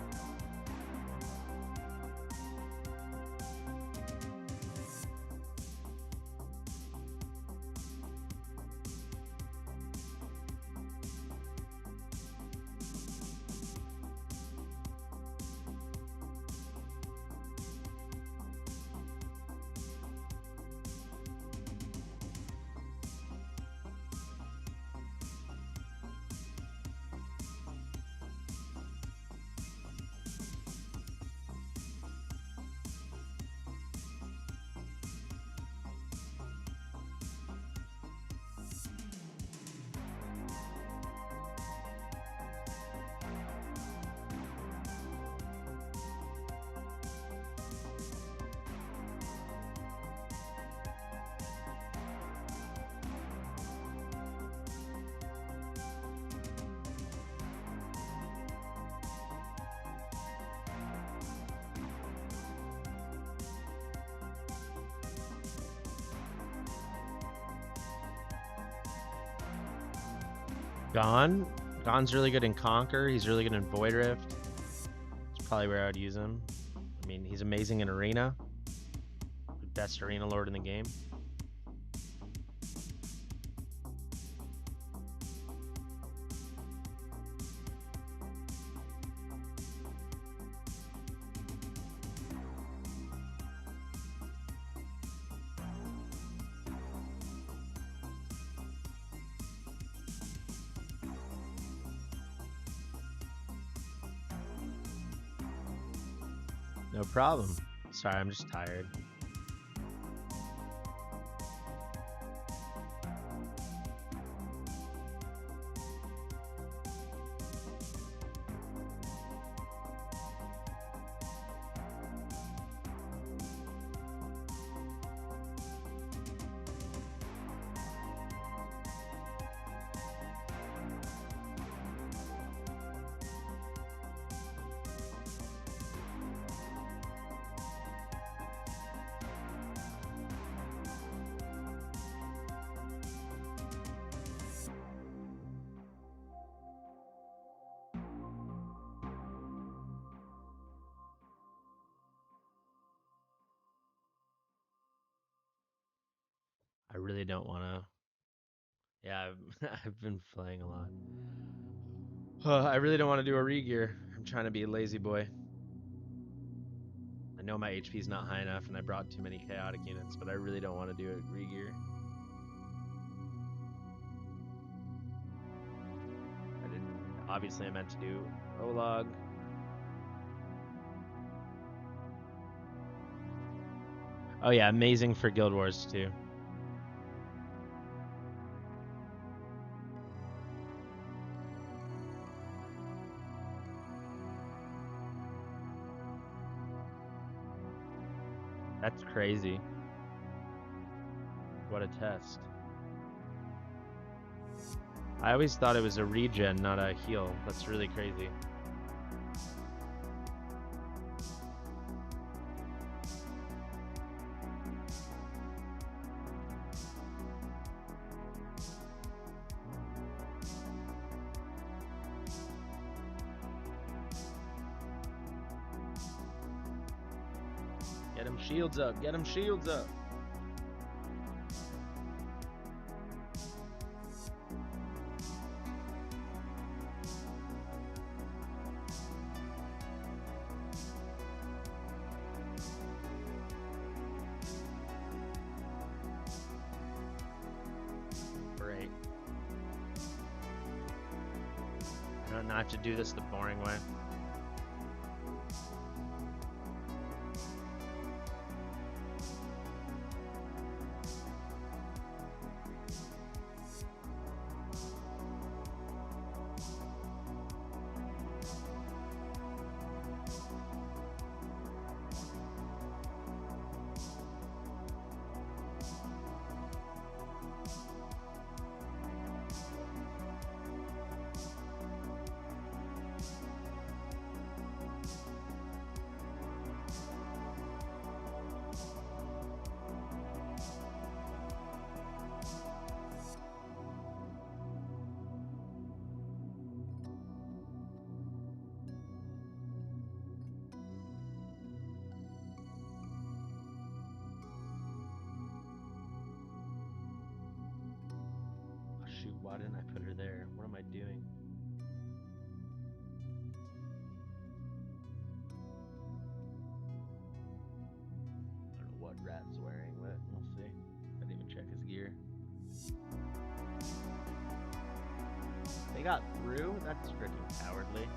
Gon's really good in Conquer. He's really good in Void Rift. He's probably where I would use him. I mean, he's amazing in arena. Best arena lord in the game. No problem. Sorry, I'm just tired. I really don't want to. Yeah, I've been playing a lot. I really don't want to do a re-gear. I'm trying to be a lazy boy. I know my HP is not high enough and I brought too many chaotic units, but I really don't want to do a re-gear. Obviously I meant to do Olog. Oh yeah, amazing for Guild Wars too. That's crazy. What a test. I always thought it was a regen, not a heal. That's really crazy. Get him shields up. Get him shields up. Great. I don't have to do this the boring way. Shoot, why didn't I put her there? What am I doing? I don't know what Rat's wearing, but we'll see. I didn't even check his gear. They got through? That's freaking cowardly.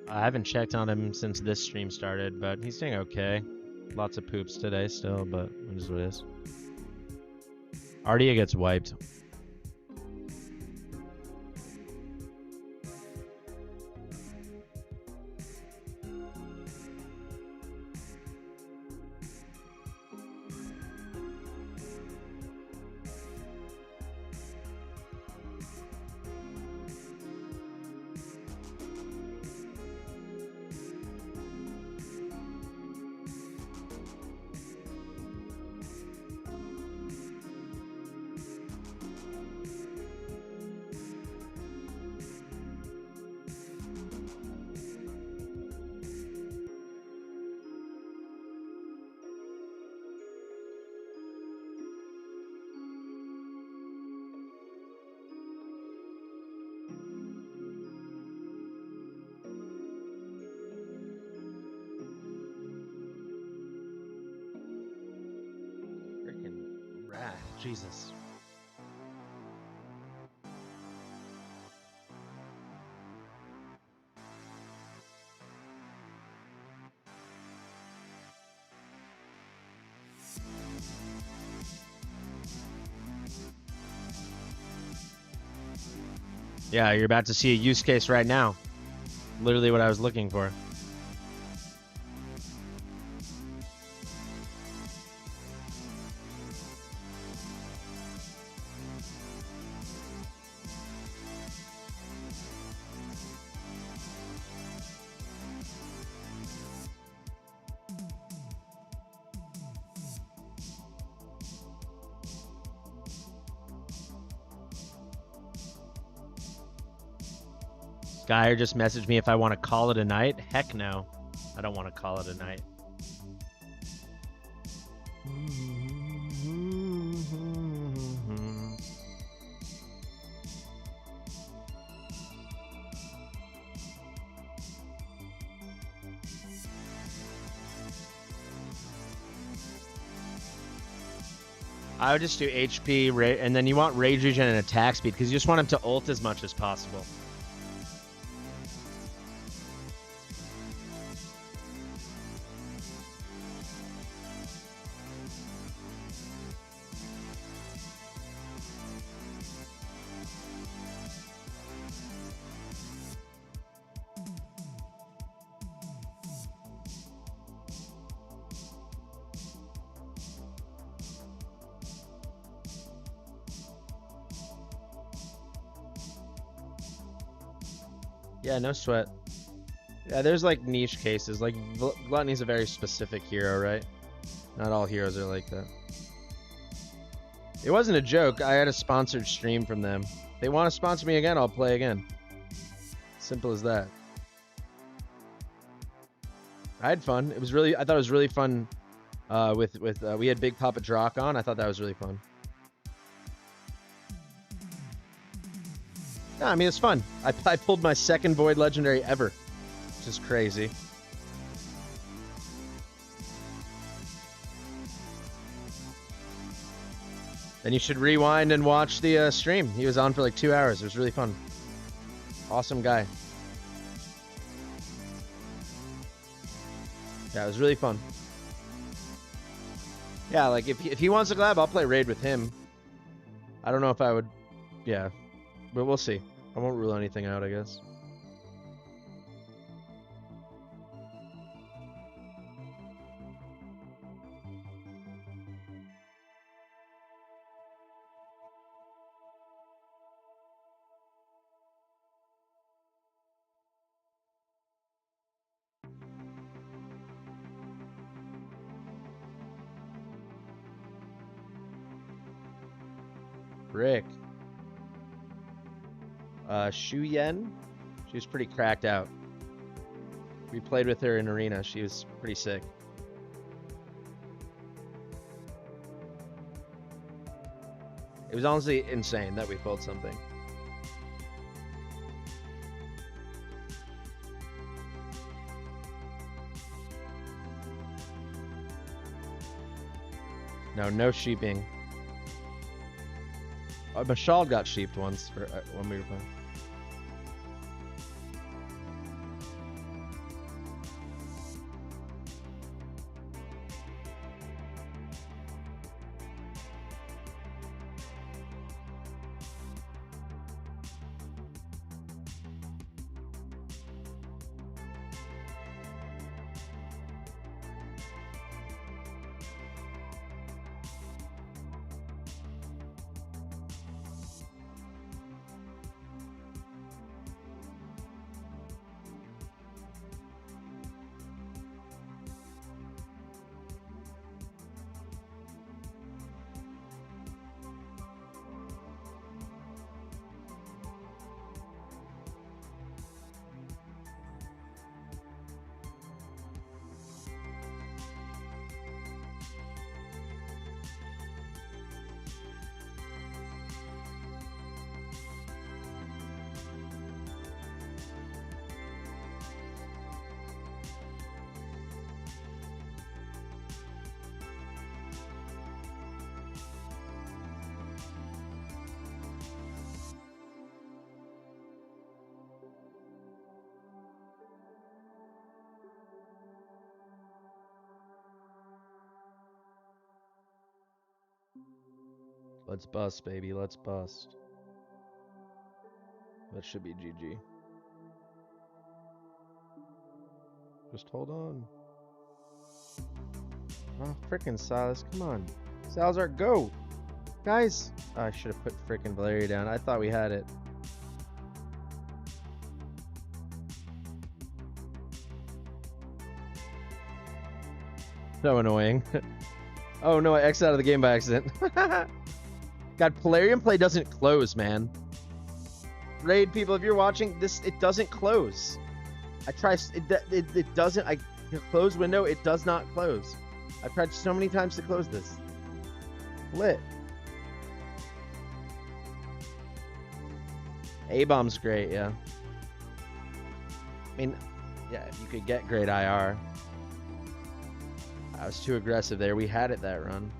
I haven't checked on him since this stream started, but he's doing okay. Lots of poops today still, but it is what it is. Ardia gets wiped. Jesus. Yeah, you're about to see a use case right now. Literally what I was looking for. Scire just messaged me if I want to call it a night. Heck no. I don't want to call it a night. I would just do HP, and then you want Rage Regen and attack speed, because you just want him to ult as much as possible. Yeah, no sweat. Yeah, there's like niche cases. Like Gluttony's a very specific hero, right? Not all heroes are like that. It wasn't a joke. I had a sponsored stream from them. They want to sponsor me again, I'll play again. Simple as that. I had fun. It was really, I thought it was really fun. We had Big Papa Drock on. I thought that was really fun. Yeah, I mean, it's fun. I pulled my second Void Legendary ever, which is crazy. Then you should rewind and watch the stream. He was on for like 2 hours. It was really fun. Awesome guy. Yeah, it was really fun. Yeah, like if he wants to collab, I'll play raid with him. I don't know if I would. Yeah, but we'll see. I won't rule anything out, I guess. Rick. Shu Yen. She was pretty cracked out. We played with her in arena. She was pretty sick. It was honestly insane that we pulled something. No sheeping. Mashal got sheeped once for when we were playing. Let's bust, baby. Let's bust. That should be GG. Just hold on. Oh, frickin' Silas. Come on. Salazar, go! Guys! Oh, I should have put frickin' Valeria down. I thought we had it. So annoying. Oh no, I X'd out of the game by accident. God, Polarium play doesn't close, man. Raid people, if you're watching this, it doesn't close. I try, it doesn't, I close window, it does not close. I've tried so many times to close this. Lit. A-bomb's great, yeah. I mean, yeah, if you could get great IR. I was too aggressive there. We had it that run.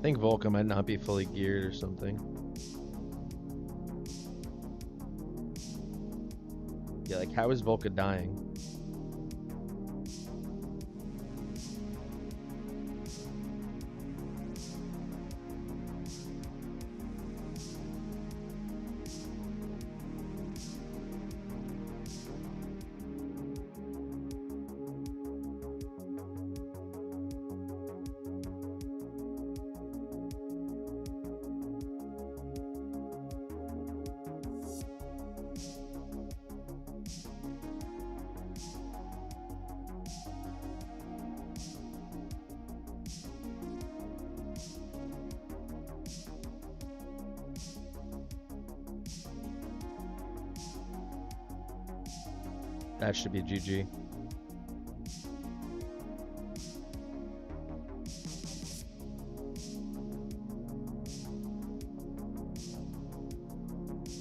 I think Volca might not be fully geared or something. Yeah, like how is Volca dying? That should be GG.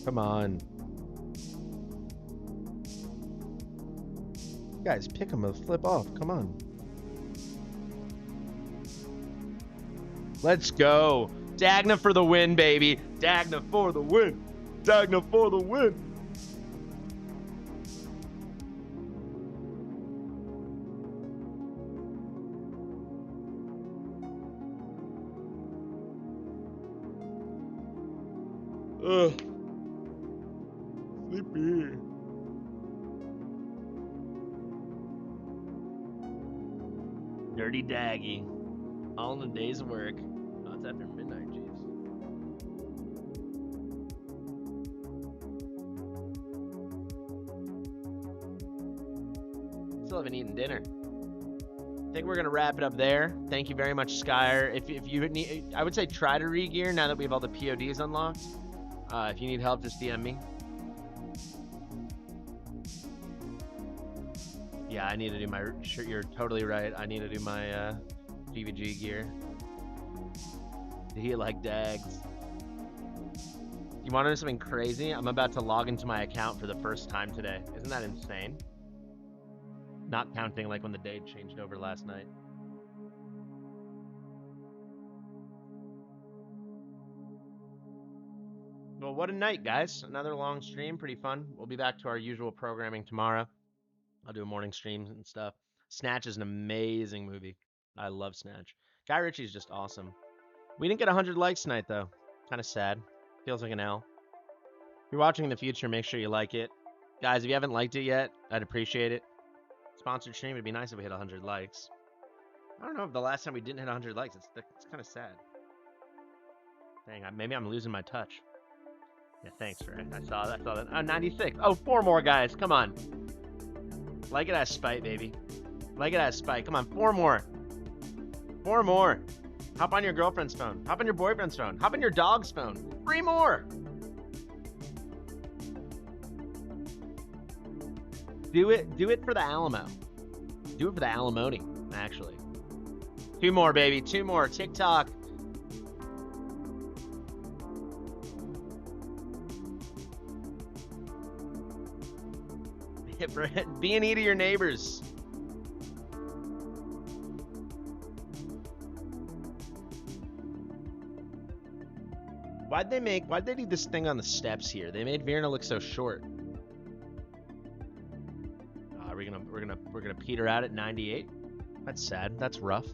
Come on. Guys, pick him and flip off. Come on. Let's go. Dagna for the win, baby. Dagna for the win. Dagna for the win. Ugh. Sleepy. Dirty Daggy. All in the day's work. Oh, it's after midnight, jeez. Still haven't eaten dinner. I think we're gonna wrap it up there. Thank you very much, Scire. If you need, I would say try to re-gear now that we have all the PODs unlocked. If you need help, just DM me. Yeah, I need to do my shirt. You're totally right. I need to do my GVG gear. He like dags. You want to know something crazy? I'm about to log into my account for the first time today. Isn't that insane? Not counting like when the day changed over last night. Well, what a night, guys. Another long stream, pretty fun. We'll be back to our usual programming tomorrow. I'll do a morning stream and stuff. Snatch is an amazing movie. I love Snatch. Guy Ritchie's just awesome. We didn't get 100 likes tonight, though. Kind of sad. Feels like an L. If you're watching in the future, make sure you like it. Guys, if you haven't liked it yet, I'd appreciate it. Sponsored stream, it'd be nice if we hit 100 likes. I don't know if the last time we didn't hit 100 likes. It's kind of sad. Dang, maybe I'm losing my touch. Yeah, thanks, Ray. I saw that. Oh, 96. Oh, 4 more, guys. Come on. Like it as spite, baby. Like it as spite. Come on, 4 more. 4 more. Hop on your girlfriend's phone. Hop on your boyfriend's phone. Hop on your dog's phone. 3 more. Do it for the Alamo. Do it for the alimony, actually. 2 more, baby. 2 more. TikTok. Be an E to your neighbors. Why'd they do this thing on the steps here? They made Virna look so short. We're gonna peter out at 98. That's sad. That's rough.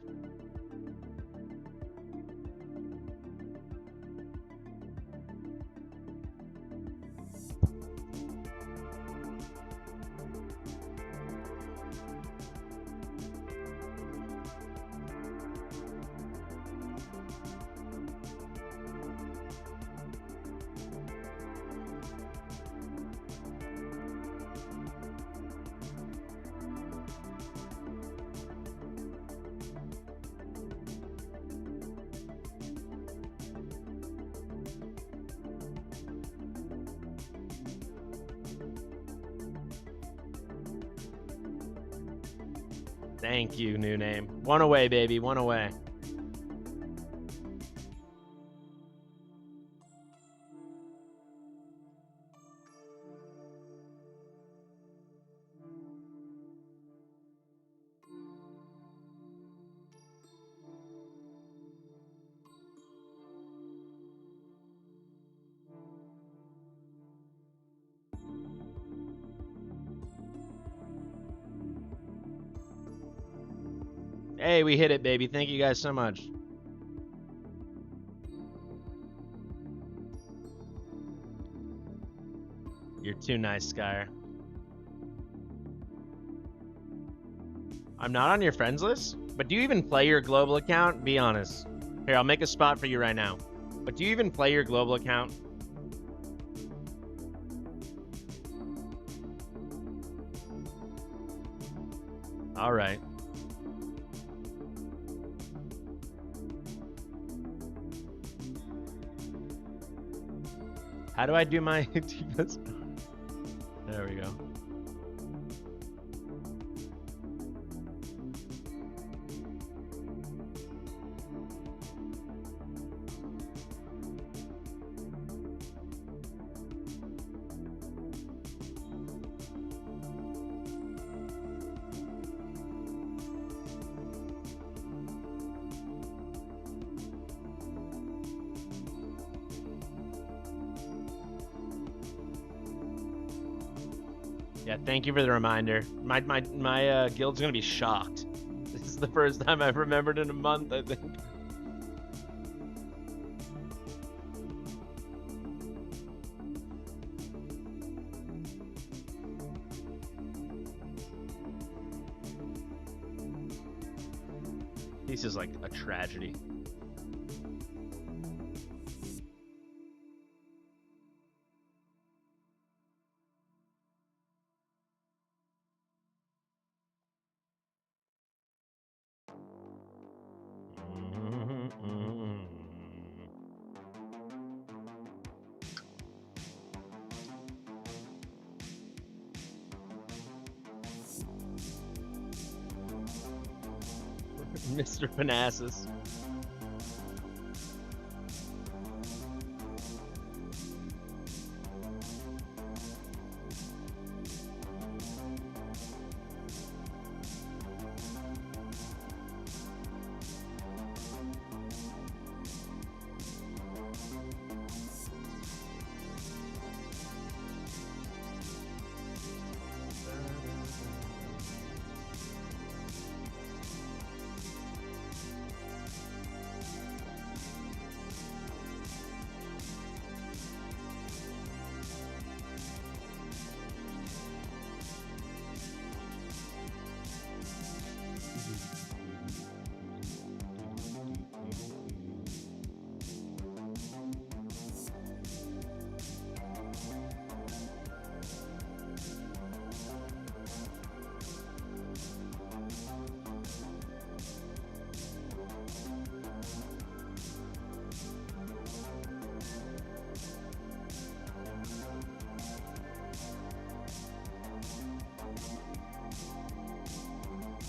Thank you, new name. 1 away, baby. 1 away. Hey, we hit it, baby. Thank you guys so much. You're too nice, Scire. I'm not on your friends list, but do you even play your global account? Be honest. Here, I'll make a spot for you right now. But do you even play your global account? All right. How do I do my... There we go. Yeah, thank you for the reminder. My guild's gonna be shocked. This is the first time I've remembered in a month, I think. This is like a tragedy. Mr. Panassus.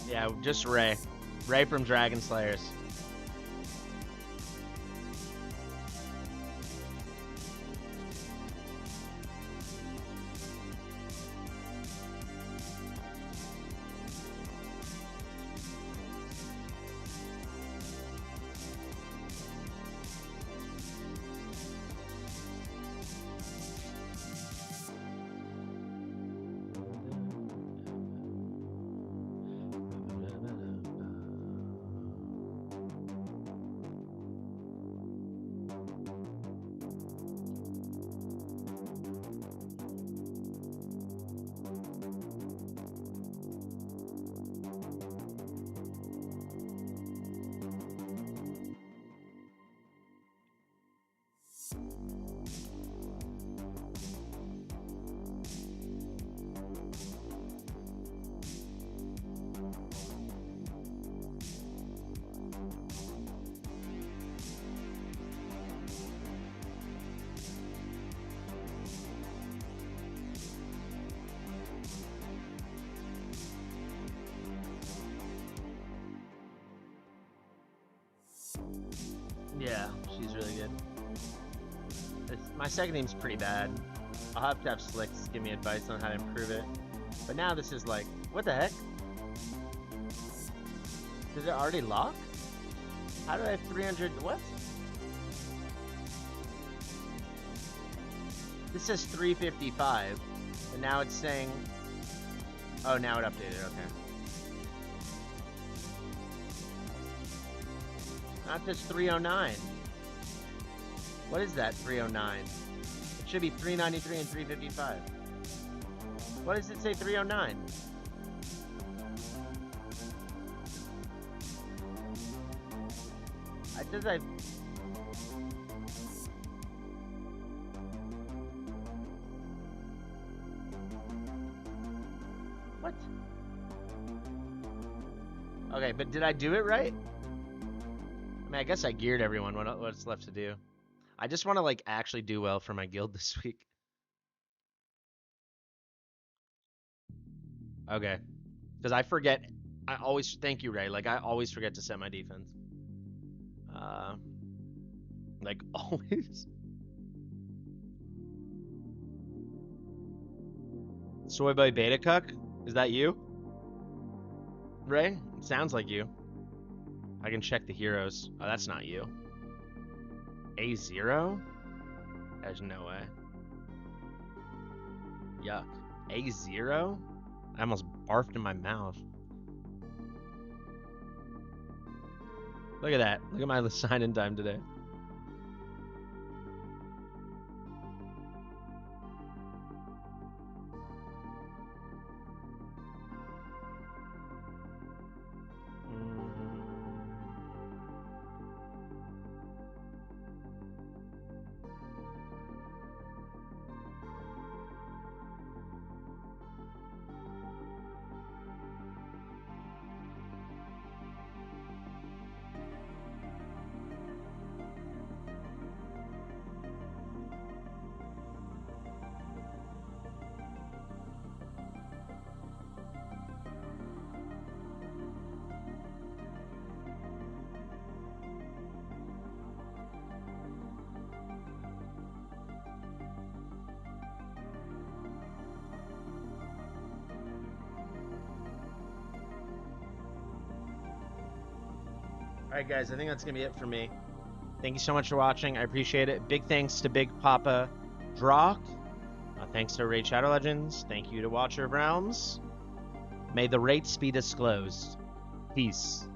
Yeah, just Ray. Ray from Dragon Slayers. Yeah, she's really good. My second name's pretty bad. I'll have to have Slicks give me advice on how to improve it. But now this is like, what the heck? Does it already lock? How do I have 300? What? This says 355, and now it's saying. Oh, now it updated. Okay. Not this 309. What is that 309? It should be 393 and 355. What does it say 309? It says I... What? Okay, but did I do it right? I mean, I guess I geared everyone. What's left to do? I just want to, like, actually do well for my guild this week. Okay. Because I forget. I always... Thank you, Ray. Like, I always forget to set my defense. Like, always. Soy Boy Beta Cuck? Is that you? Ray? It sounds like you. I can check the heroes. Oh, that's not you. A0? There's no way. Yuck. A0? I almost barfed in my mouth. Look at that. Look at my sign-in time today. Alright guys, I think that's going to be it for me. Thank you so much for watching. I appreciate it. Big thanks to Big Papa Drock. Thanks to Raid Shadow Legends. Thank you to Watcher of Realms. May the rates be disclosed. Peace.